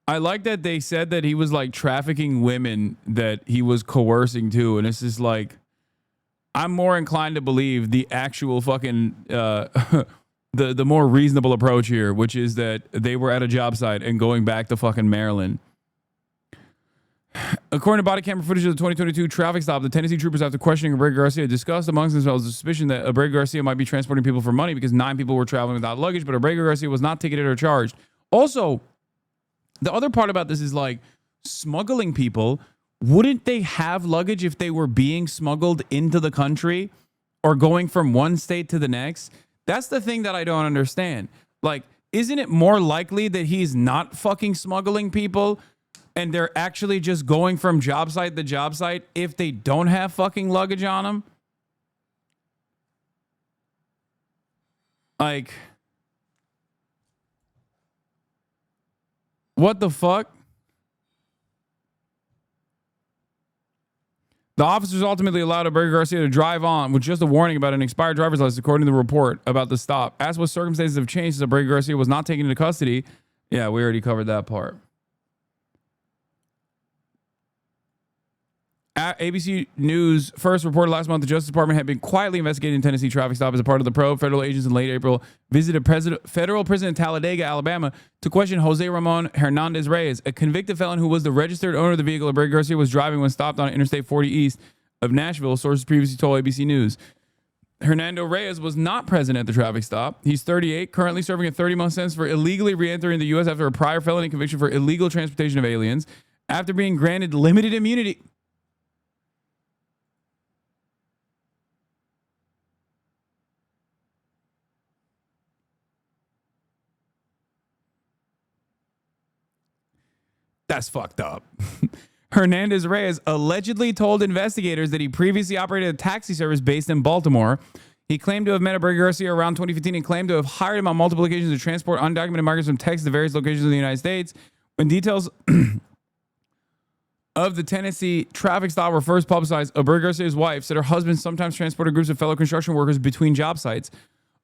I like that they said that he was like trafficking women that he was coercing too. And it's just like, I'm more inclined to believe the actual fucking, the more reasonable approach here, which is that they were at a job site and going back to fucking Maryland. According to body camera footage of the 2022 traffic stop, the Tennessee troopers, after questioning Abrego Garcia, discussed amongst themselves the suspicion that Abrego Garcia might be transporting people for money because 9 people were traveling without luggage, but Abrego Garcia was not ticketed or charged. Also, the other part about this is like smuggling people. Wouldn't they have luggage if they were being smuggled into the country or going from one state to the next? That's the thing that I don't understand. Like, isn't it more likely that he's not fucking smuggling people and they're actually just going from job site to job site if they don't have fucking luggage on them? Like, what the fuck? The officers ultimately allowed Abrego Garcia to drive on with just a warning about an expired driver's license, according to the report about the stop. As what circumstances have changed, Abrego Garcia was not taken into custody. Yeah, we already covered that part. ABC News first reported last month the Justice Department had been quietly investigating Tennessee traffic stop as a part of the probe. Federal agents in late April visited federal prison in Talladega, Alabama, to question Jose Ramon Hernandez Reyes, a convicted felon who was the registered owner of the vehicle Abrego Garcia was driving when stopped on Interstate 40 east of Nashville, sources previously told ABC News. Hernando Reyes was not present at the traffic stop. He's 38, currently serving a 30-month sentence for illegally re-entering the U.S. after a prior felony conviction for illegal transportation of aliens. After being granted limited immunity... That's fucked up. Hernandez Reyes allegedly told investigators that he previously operated a taxi service based in Baltimore. He claimed to have met Abrego Garcia around 2015 and claimed to have hired him on multiple occasions to transport undocumented migrants from Texas to various locations in the United States. When details of the Tennessee traffic stop were first publicized, Abrego Garcia's wife said her husband sometimes transported groups of fellow construction workers between job sites.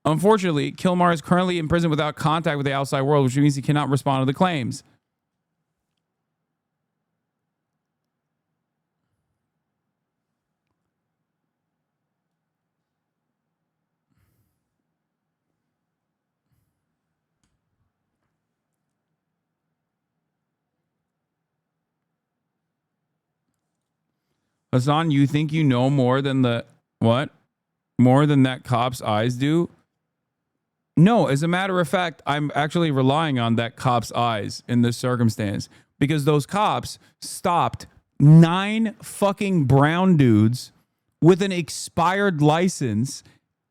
Unfortunately, Kilmar is currently in prison without contact with the outside world, which means he cannot respond to the claims. Hasan, you think you know more than the what? More than that cop's eyes do? No, as a matter of fact, I'm actually relying on that cop's eyes in this circumstance because those cops stopped 9 fucking brown dudes with an expired license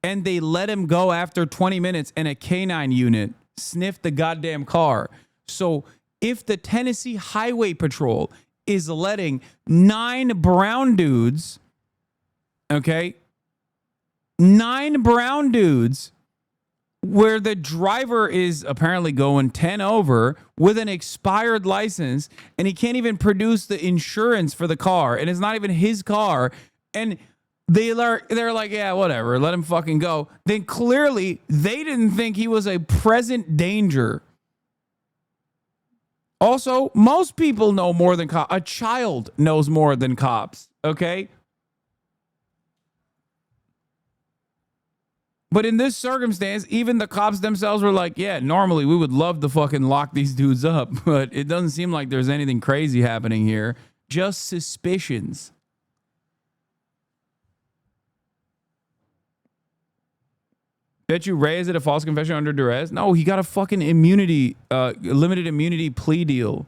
and they let him go after 20 minutes and a canine unit sniffed the goddamn car. So if the Tennessee Highway Patrol is letting 9 brown dudes, okay, 9 brown dudes where the driver is apparently going 10 over with an expired license and he can't even produce the insurance for the car and it's not even his car, and they're like, yeah, whatever, let him fucking go, then clearly they didn't think he was a present danger. Also, most people know more than cops. A child knows more than cops, okay? But in this circumstance, even the cops themselves were like, yeah, normally we would love to fucking lock these dudes up, but it doesn't seem like there's anything crazy happening here. Just suspicions. Bet you Reyes did a false confession under duress? No, he got a fucking immunity, limited immunity plea deal.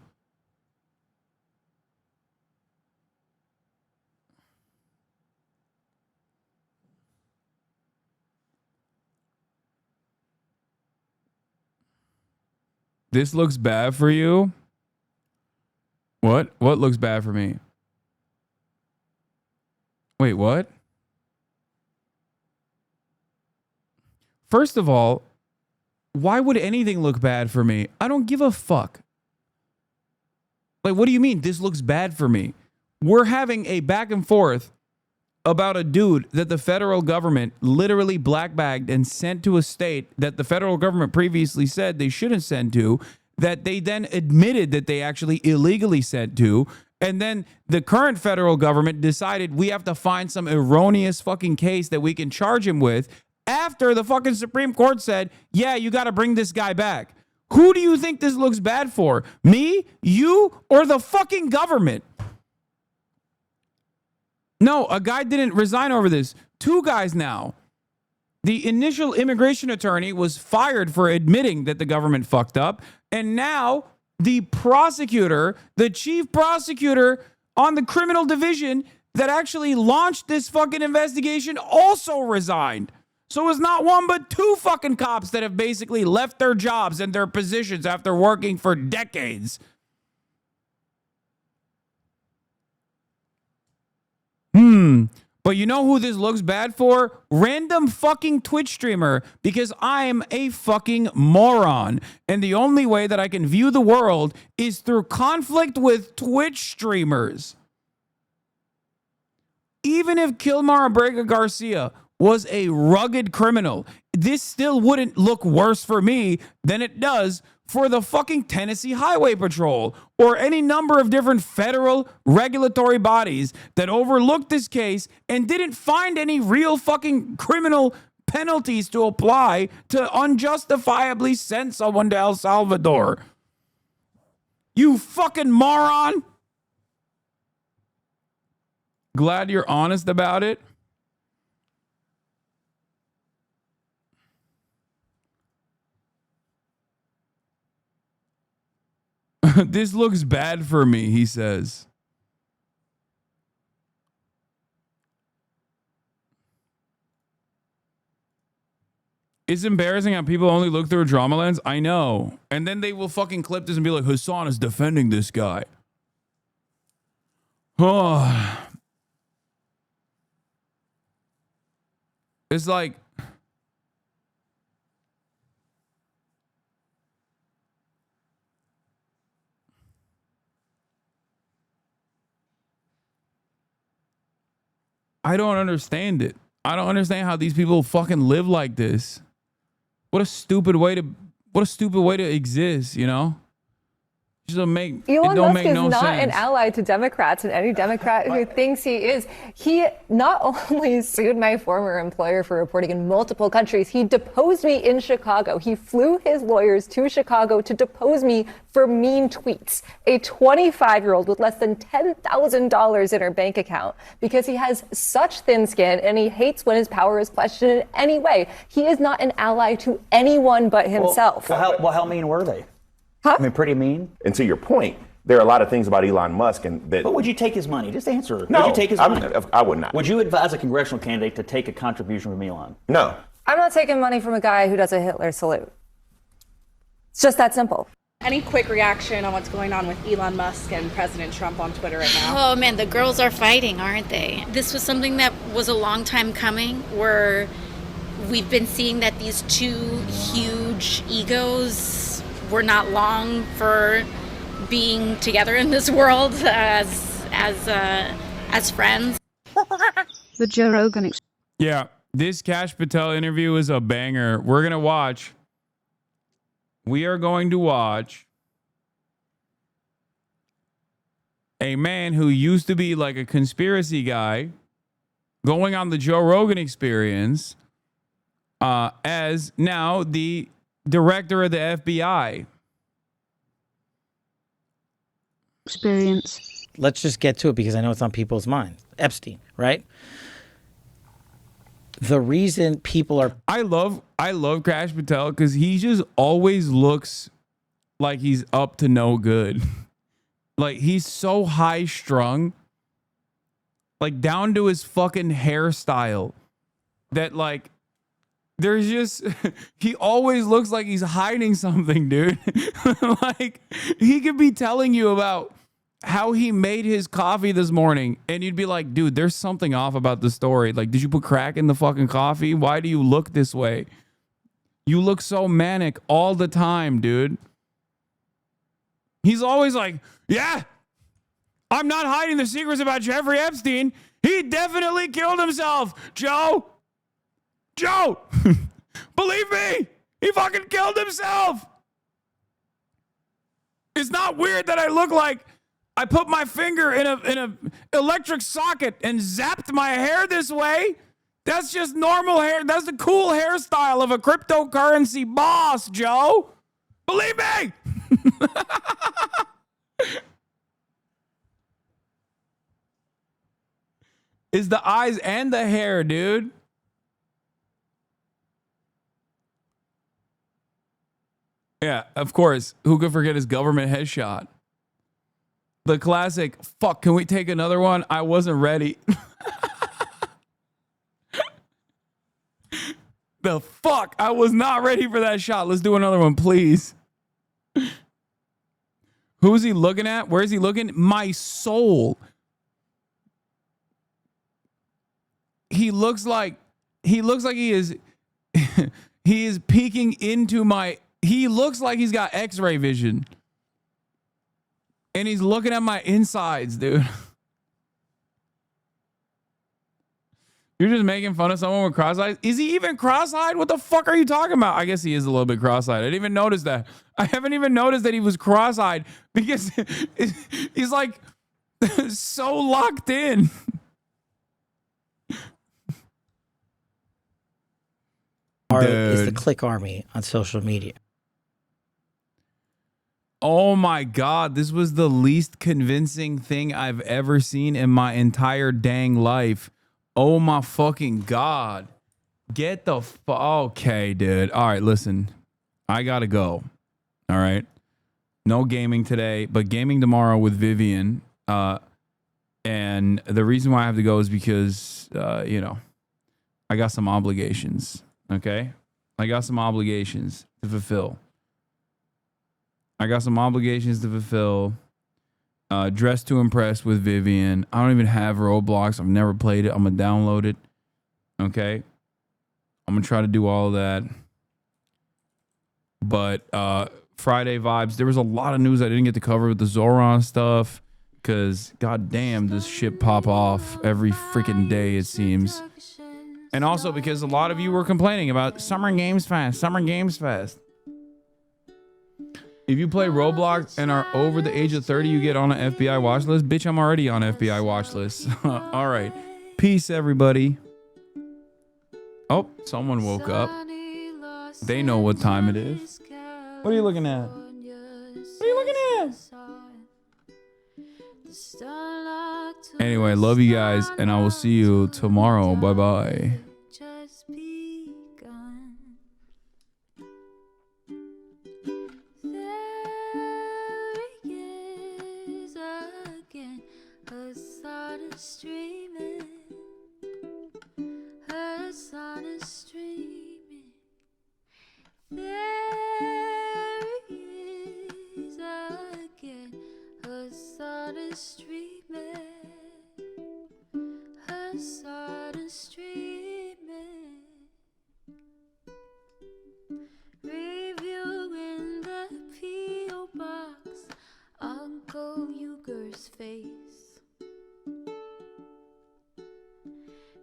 This looks bad for you? What? What looks bad for me? Wait, what? First of all, why would anything look bad for me? I don't give a fuck. Like, what do you mean this looks bad for me? We're having a back and forth about a dude that the federal government literally black-bagged and sent to a state that the federal government previously said they shouldn't send to, that they then admitted that they actually illegally sent to, and then the current federal government decided we have to find some erroneous fucking case that we can charge him with after the fucking Supreme Court said, yeah, you got to bring this guy back. Who do you think this looks bad for? Me, you, or the fucking government? No, a guy didn't resign over this. 2 guys now. The initial immigration attorney was fired for admitting that the government fucked up. And now the prosecutor, the chief prosecutor on the criminal division that actually launched this fucking investigation also resigned. So it's not 1 but 2 fucking cops that have basically left their jobs and their positions after working for decades. But you know who this looks bad for? Random fucking Twitch streamer, because I'm a fucking moron. And the only way that I can view the world is through conflict with Twitch streamers. Even if Kilmar Abrega Garcia was a rugged criminal, this still wouldn't look worse for me than it does for the fucking Tennessee Highway Patrol or any number of different federal regulatory bodies that overlooked this case and didn't find any real fucking criminal penalties to apply to unjustifiably send someone to El Salvador. You fucking moron. Glad you're honest about it. This looks bad for me, he says. It's embarrassing how people only look through a drama lens. I know. And then they will fucking clip this and be like, Hasan is defending this guy. Oh. It's like, I don't understand it. I don't understand how these people fucking live like this. What a stupid way to exist, you know? Just don't make
Elon
it don't
Musk
make
is
no
not
sense.
an ally to Democrats, and any Democrat who thinks he is. He not only sued my former employer for reporting in multiple countries, he deposed me in Chicago. He flew his lawyers to Chicago to depose me for mean tweets. A 25-year-old with less than $10,000 in her bank account because he has such thin skin and he hates when his power is questioned in any way. He is not an ally to anyone but himself.
Well, how mean were they?
Huh?
I mean, pretty mean.
And to your point, there are a lot of things about Elon Musk and that.
But would you take his money? Just answer.
No,
would you take his money?
I would not.
Would you advise a congressional candidate to take a contribution from Elon?
No.
I'm not taking money from a guy who does a Hitler salute. It's just that simple.
Any quick reaction on what's going on with Elon Musk and President Trump on Twitter right now?
Oh man, the girls are fighting, aren't they? This was something that was a long time coming, where we've been seeing that these 2 huge egos were not long for being together in this world as friends.
The Joe Rogan.
Yeah, this Kash Patel interview is a banger. We are going to watch a man who used to be like a conspiracy guy going on the Joe Rogan Experience as now the director of the FBI.
Experience.
Let's just get to it because I know it's on people's minds. Epstein, right? The reason people are...
I love Kash Patel because he just always looks like he's up to no good. Like, he's so high strung, like down to his fucking hairstyle, that like there's just, he always looks like he's hiding something, dude. Like, he could be telling you about how he made his coffee this morning, and you'd be like, dude, there's something off about the story. Like, did you put crack in the fucking coffee? Why do you look this way? You look so manic all the time, dude. He's always like, yeah, I'm not hiding the secrets about Jeffrey Epstein. He definitely killed himself, Joe. Joe, believe me, he fucking killed himself. It's not weird that I look like I put my finger in a electric socket and zapped my hair this way. That's just normal hair. That's the cool hairstyle of a cryptocurrency boss, Joe. Believe me. It's the eyes and the hair, dude. Yeah, of course. Who could forget his government headshot? The classic, fuck, can we take another one? I wasn't ready. The fuck? I was not ready for that shot. Let's do another one, please. Who's he looking at? Where is he looking? My soul. He looks like he is he is peeking into my, he looks like he's got x-ray vision. And he's looking at my insides, dude. You're just making fun of someone with cross-eyed? Is he even cross-eyed? What the fuck are you talking about? I guess he is a little bit cross-eyed. I didn't even notice that. I haven't even noticed that he was cross-eyed because he's like so locked in.
Is the click army on social media.
Oh my God, this was the least convincing thing I've ever seen in my entire dang life. Oh my fucking God. Get the okay, dude. All right, listen. I gotta go. All right. No gaming today, but gaming tomorrow with Vivian. And the reason why I have to go is because, you know, I got some obligations. Okay? I got some obligations to fulfill. Dress to Impress with Vivian. I don't even have Roblox. I've never played it. I'm going to download it. Okay? I'm going to try to do all of that. But Friday vibes. There was a lot of news I didn't get to cover with the Zoran stuff. Because, goddamn, this shit pop off every freaking day, it seems. And also because a lot of you were complaining about Summer Games Fest. If you play Roblox and are over the age of 30, you get on an FBI watch list. Bitch, I'm already on FBI watch list. All right. Peace, everybody. Oh, someone woke up. They know what time it is. What are you looking at? Anyway, love you guys, and I will see you tomorrow. Bye-bye.
Hasan is streaming. Hasan is streaming. There he is again. Hasan is streaming. Hasan is streaming. Reviewing the P.O. box. Uncle Uger's face.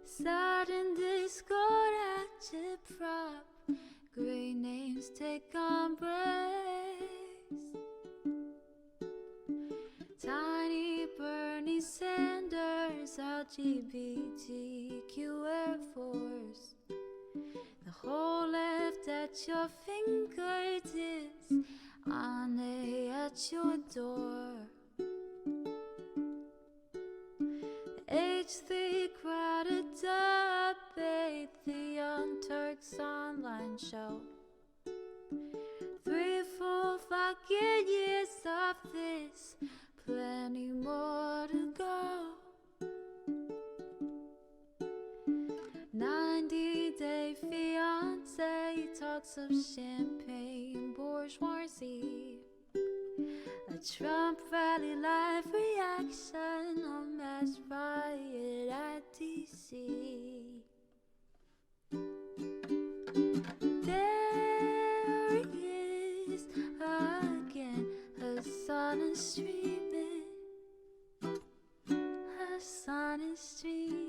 Sudden Discord agitprop. Great names take embrace. Tiny Bernie Sanders, LGBTQ Air Force. The whole left at your fingertips, Ane at your door. H3 crowded debate, the Young Turks online show. 3 full fucking years of this, plenty more to go. 90-day fiance, talks of champagne bourgeoisie. A Trump rally live reaction, a mass riot at DC. There he is again, Hasan is streaming. Hasan is streaming.